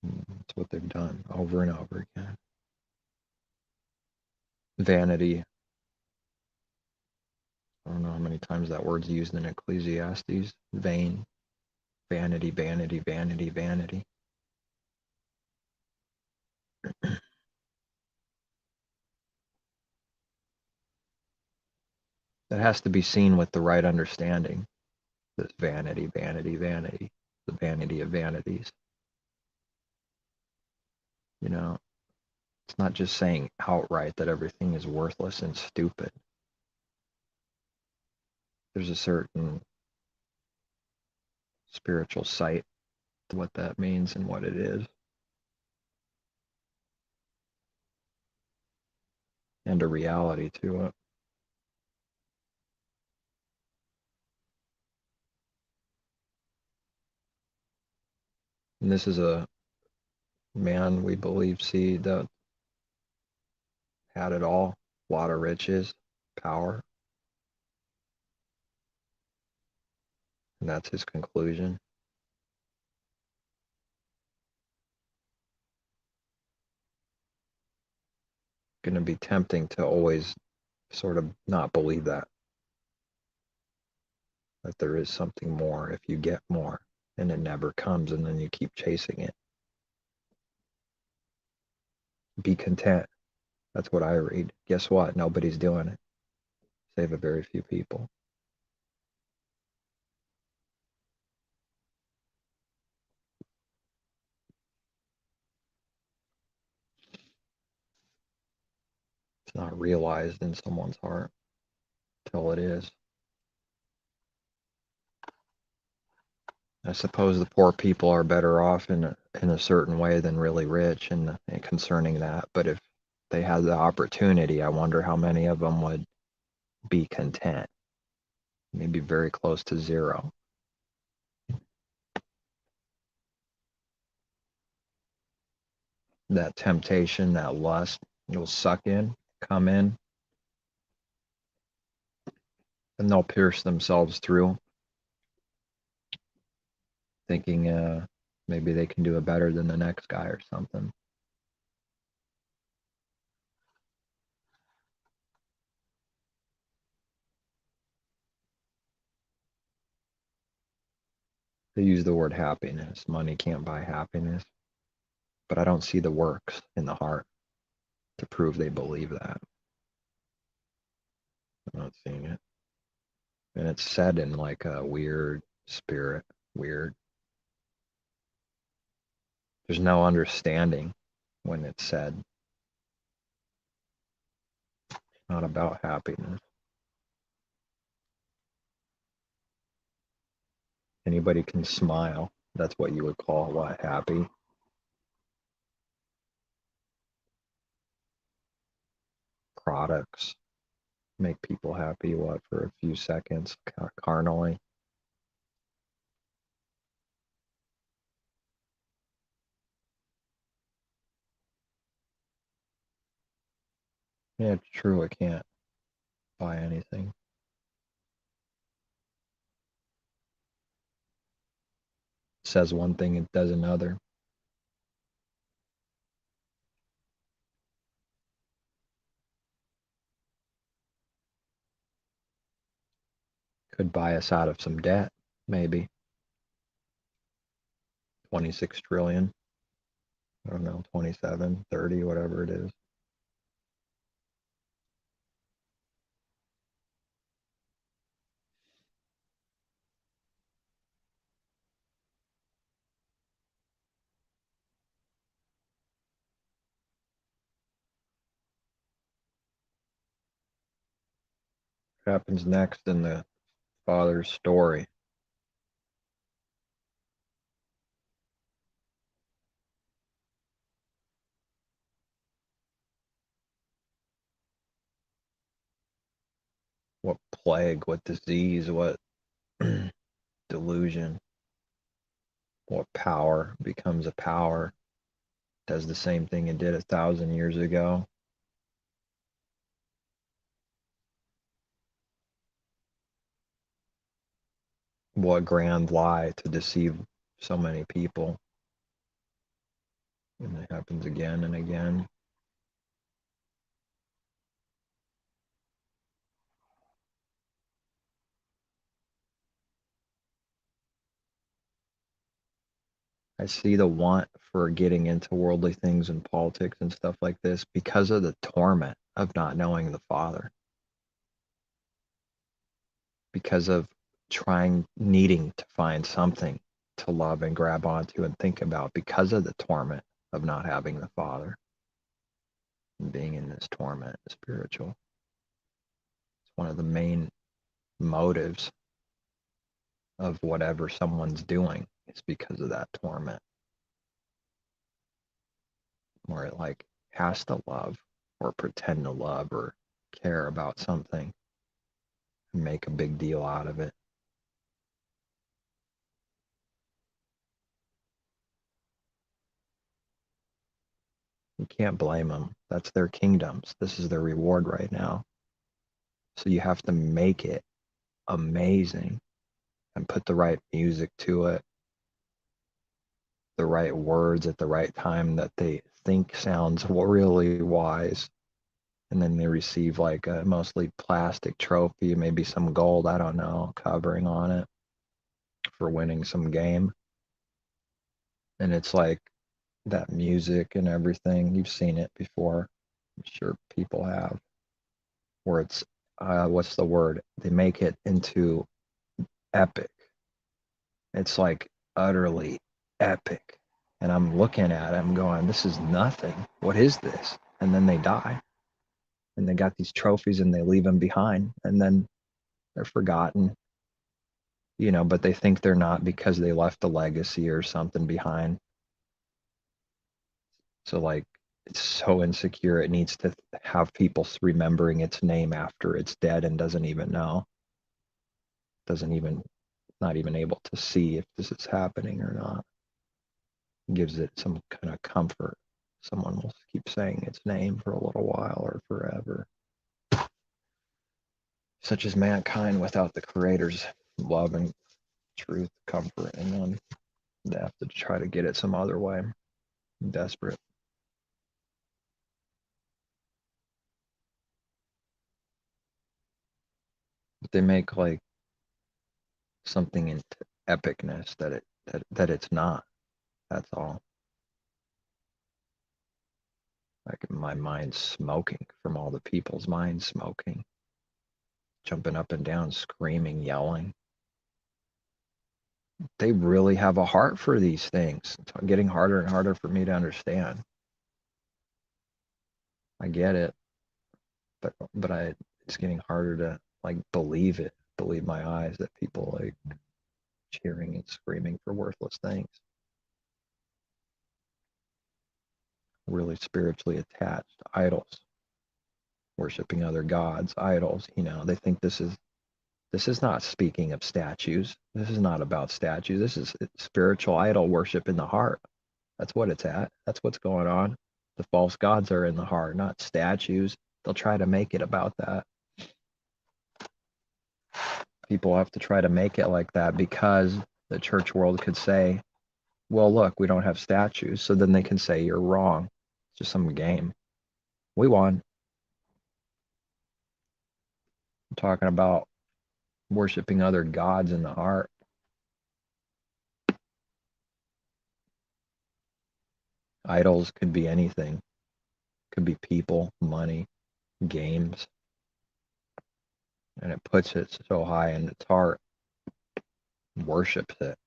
And that's what they've done over and over again. Vanity. I don't know how many times that word's used in Ecclesiastes. Vain. Vanity, vanity, vanity, vanity. That has to be seen with the right understanding. This vanity, vanity, vanity. The vanity of vanities. It's not just saying outright that everything is worthless and stupid. There's a certain spiritual sight to what that means and what it is. And a reality to it. And this is a man, we believe, that had it all, a lot of riches, power, And that's his conclusion. Going to be tempting to always sort of not believe that there is something more if you get more, and it never comes, and then you keep chasing it. Be content. That's what I read. Guess what? Nobody's doing it, save a very few people. It's not realized in someone's heart till it is. I suppose the poor people are better off in a certain way than really rich and concerning that. But if they had the opportunity, I wonder how many of them would be content. Maybe very close to zero. That temptation, that lust, will suck in, come in, and they'll pierce themselves through, thinking maybe they can do it better than the next guy or something. They use the word happiness. Money can't buy happiness. But I don't see the works in the heart to prove they believe that. I'm not seeing it. And it's said in like a weird spirit. Weird. There's no understanding when it's said. It's not about happiness. Anybody can smile. That's what you would call what, happy? Products make people happy, what, for a few seconds, carnally. Yeah, it's true. It can't buy anything. It says one thing, it does another. Could buy us out of some debt, maybe. 26 trillion. I don't know, 27, 30, whatever it is. What happens next in the father's story? What plague, what disease, what delusion, what power becomes a power, does the same thing it did 1,000 years ago. What grand lie to deceive so many people. And it happens again and again. I see the want for getting into worldly things and politics and stuff like this because of the torment of not knowing the Father. Because of needing to find something to love and grab onto and think about because of the torment of not having the Father and being in this torment, spiritual. It's one of the main motives of whatever someone's doing. It's because of that torment. Where it like has to love or pretend to love or care about something and make a big deal out of it. You can't blame them. That's their kingdoms. This is their reward right now. So you have to make it amazing and put the right music to it, the right words at the right time that they think sounds really wise. And then they receive like a mostly plastic trophy, maybe some gold, I don't know, covering on it for winning some game. And it's like that music and everything. You've seen it before. I'm sure people have. Where it's, what's the word? They make it into epic. It's like utterly epic. And I'm looking at it, I'm going, this is nothing. What is this? And then they die. And they got these trophies and they leave them behind. And then they're forgotten, but they think they're not because they left a legacy or something behind. So, like, it's so insecure, it needs to have people remembering its name after it's dead and doesn't even know. Doesn't even, not even able to see if this is happening or not. Gives it some kind of comfort. Someone will keep saying its name for a little while or forever. Such is mankind without the Creator's love and truth, comfort in them. They have to try to get it some other way. Desperate. But they make like something into epicness that it's not. That's all. Like my mind's smoking from all the people's minds smoking, jumping up and down, screaming, yelling. They really have a heart for these things. It's getting harder and harder for me to understand. I get it, but it's getting harder to like believe it, believe my eyes that people like cheering and screaming for worthless things. Really spiritually attached idols, worshiping other gods, idols. They think this is not speaking of statues. This is not about statues. This is spiritual idol worship in the heart. That's what it's at. That's what's going on. The false gods are in the heart, not statues. They'll try to make it about that. People have to try to make it like that because the church world could say, well, look, we don't have statues. So then they can say, you're wrong. It's just some game. We won. I'm talking about worshiping other gods in the heart. Idols could be anything. Could be people, money, games. And it puts it so high in its heart, worships it.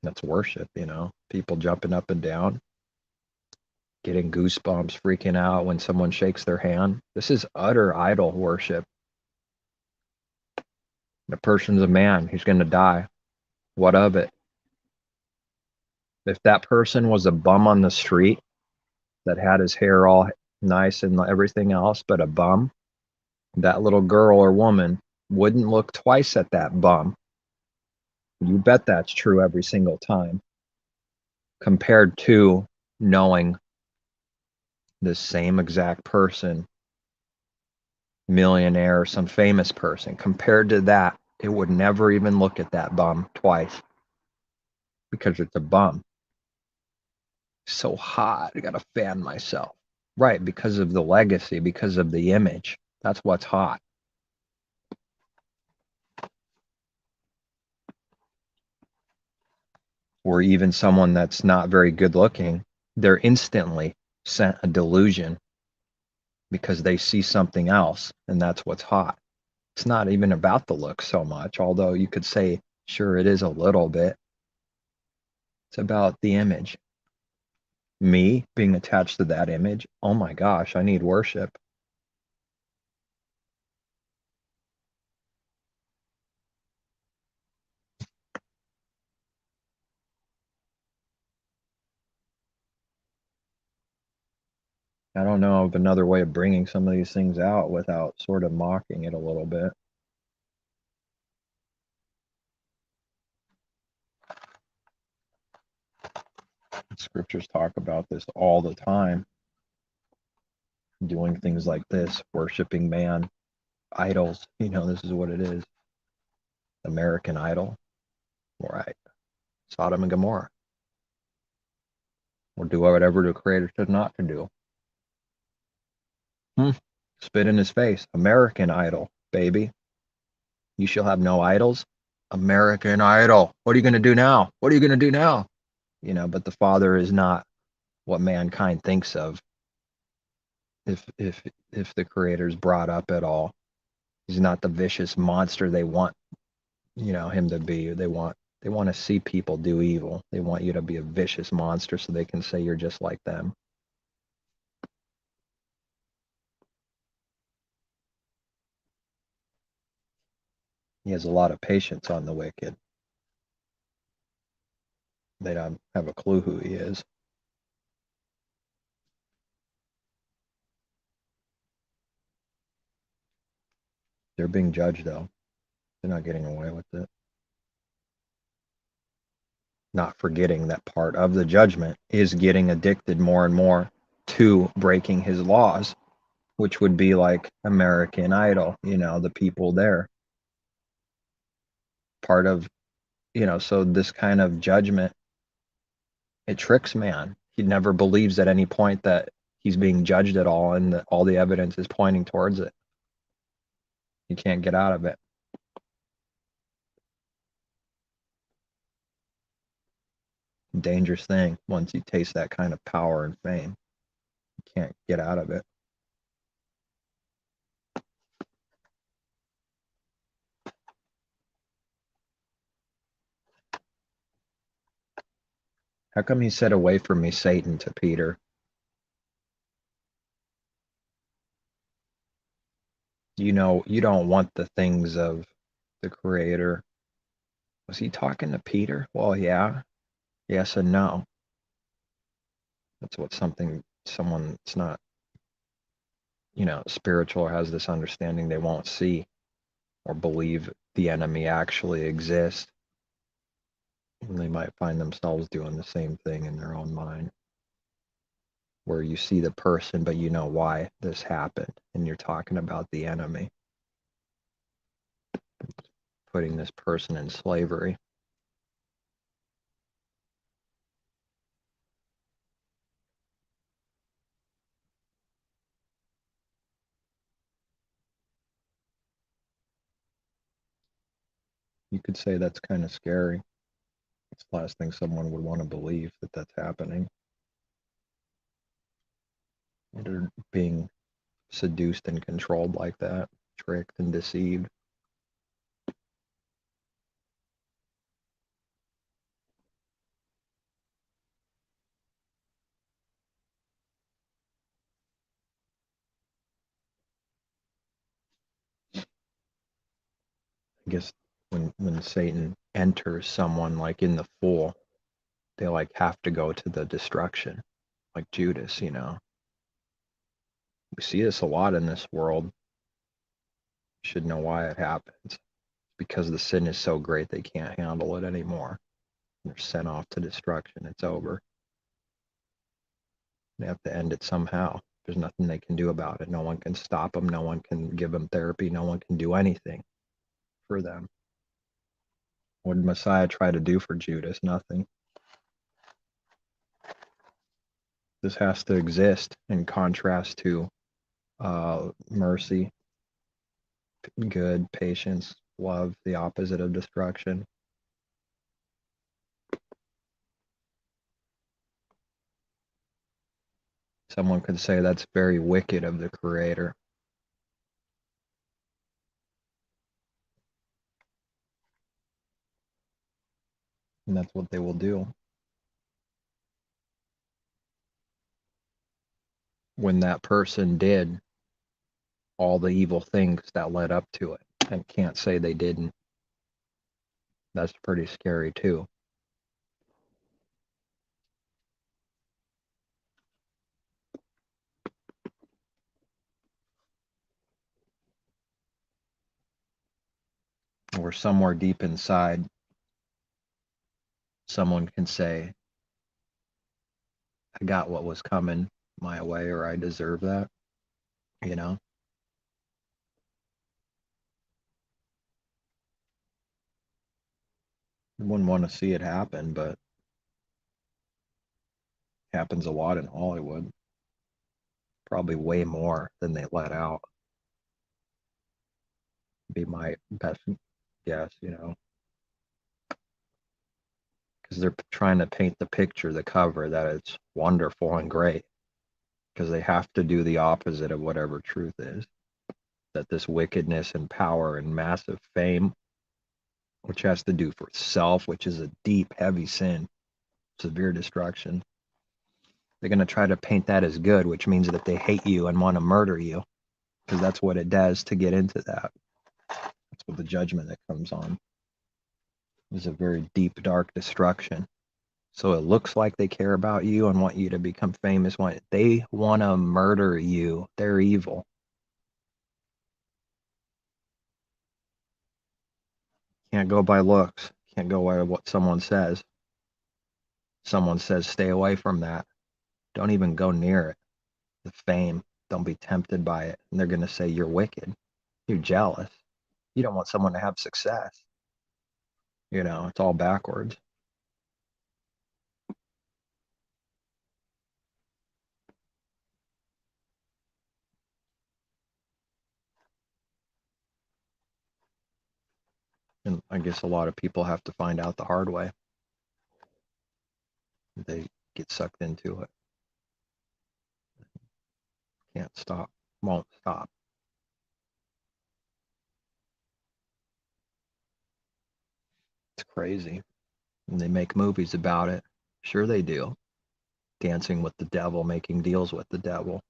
That's worship, people jumping up and down, getting goosebumps, freaking out when someone shakes their hand. This is utter idol worship. The person's a man, he's going to die. What of it? If that person was a bum on the street that had his hair all nice and everything else, but a bum, that little girl or woman wouldn't look twice at that bum. You bet that's true every single time. Compared to knowing the same exact person, millionaire or some famous person, compared to that, it would never even look at that bum twice because it's a bum. So hot, I gotta fan myself. Right, because of the legacy, because of the image. That's what's hot. Or even someone that's not very good looking, they're instantly sent a delusion because they see something else, and that's what's hot. It's not even about the look so much, although you could say, sure, it is a little bit. It's about the image. Me being attached to that image, oh my gosh, I need worship. I don't know of another way of bringing some of these things out without sort of mocking it a little bit. Scriptures talk about this all the time. Doing things like this, worshiping man, idols. This is what it is. American Idol. Right. Sodom and Gomorrah. We'll do whatever the Creator said not to do. Spit in his face. American Idol, baby. You shall have no idols. American Idol. What are you going to do now? What are you going to do now? But the Father is not what mankind thinks of. If the Creator's brought up at all, he's not the vicious monster they want, him to be. They want to see people do evil. They want you to be a vicious monster so they can say you're just like them. He has a lot of patience on the wicked. They don't have a clue who he is. They're being judged, though. They're not getting away with it. Not forgetting that part of the judgment is getting addicted more and more to breaking his laws, which would be like American Idol, the people there. Part of, so this kind of judgment, it tricks man. He never believes at any point that he's being judged at all, and that all the evidence is pointing towards it. He can't get out of it. Dangerous thing once you taste that kind of power and fame. You can't get out of it. How come he said, "Away from me, Satan," to Peter? You don't want the things of the Creator. Was he talking to Peter? Well, yeah. Yes and no. That's what someone that's not, spiritual or has this understanding, they won't see or believe the enemy actually exists. And they might find themselves doing the same thing in their own mind, where you see the person, but you know why this happened, and you're talking about the enemy, putting this person in slavery. You could say that's kind of scary. It's the last thing someone would want to believe, that that's happening. They're being seduced and controlled like that, tricked and deceived. I guess when Satan enters someone, like in the Fool, they like have to go to the destruction, like Judas. We see this a lot in this world. You should know why it happens. Because the sin is so great they can't handle it anymore. They're sent off to destruction. It's over. They have to end it somehow. There's nothing they can do about it. No one can stop them. No one can give them therapy. No one can do anything for them. What did Messiah try to do for Judas? Nothing. This has to exist in contrast to mercy, good, patience, love, the opposite of destruction. Someone could say that's very wicked of the Creator. And that's what they will do. When that person did all the evil things that led up to it and can't say they didn't, that's pretty scary too. Or somewhere deep inside, someone can say, I got what was coming my way, or I deserve that, you know? You wouldn't want to see it happen, but it happens a lot in Hollywood. Probably way more than they let out. Be my best guess, because they're trying to paint the picture, the cover, that it's wonderful and great, because they have to do the opposite of whatever truth is. That this wickedness and power and massive fame, which has to do for self, which is a deep, heavy sin, severe destruction. They're going to try to paint that as good, which means that they hate you and want to murder you, because that's what it does to get into that. That's what the judgment that comes on is, a very deep, dark destruction. So it looks like they care about you and want you to become famous. They want to murder you. They're evil. Can't go by looks. Can't go by what someone says. Someone says, stay away from that. Don't even go near it. The fame. Don't be tempted by it. And they're going to say, you're wicked. You're jealous. You don't want someone to have success. It's all backwards. And I guess a lot of people have to find out the hard way. They get sucked into it. Can't stop. Won't stop. It's crazy. And they make movies about it. Sure they do. Dancing with the devil, making deals with the devil.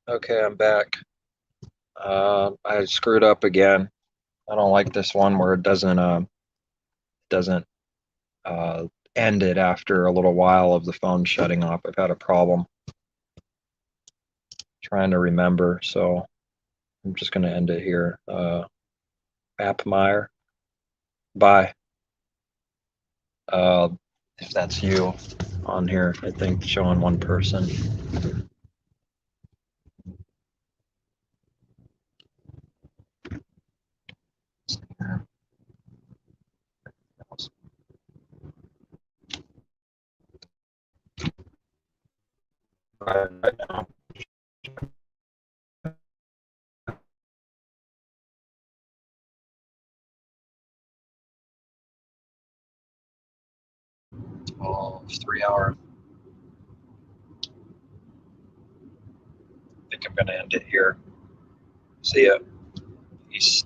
Okay, I'm back. I screwed up again. I don't like this one where it doesn't end it after a little while of the phone shutting off. I've had a problem trying to remember, so I'm just going to end it here. Appmeyer, bye. If that's you on here, I think showing one person. Right now. Oh, it's 3 hours. I think I'm going to end it here. See ya. Peace.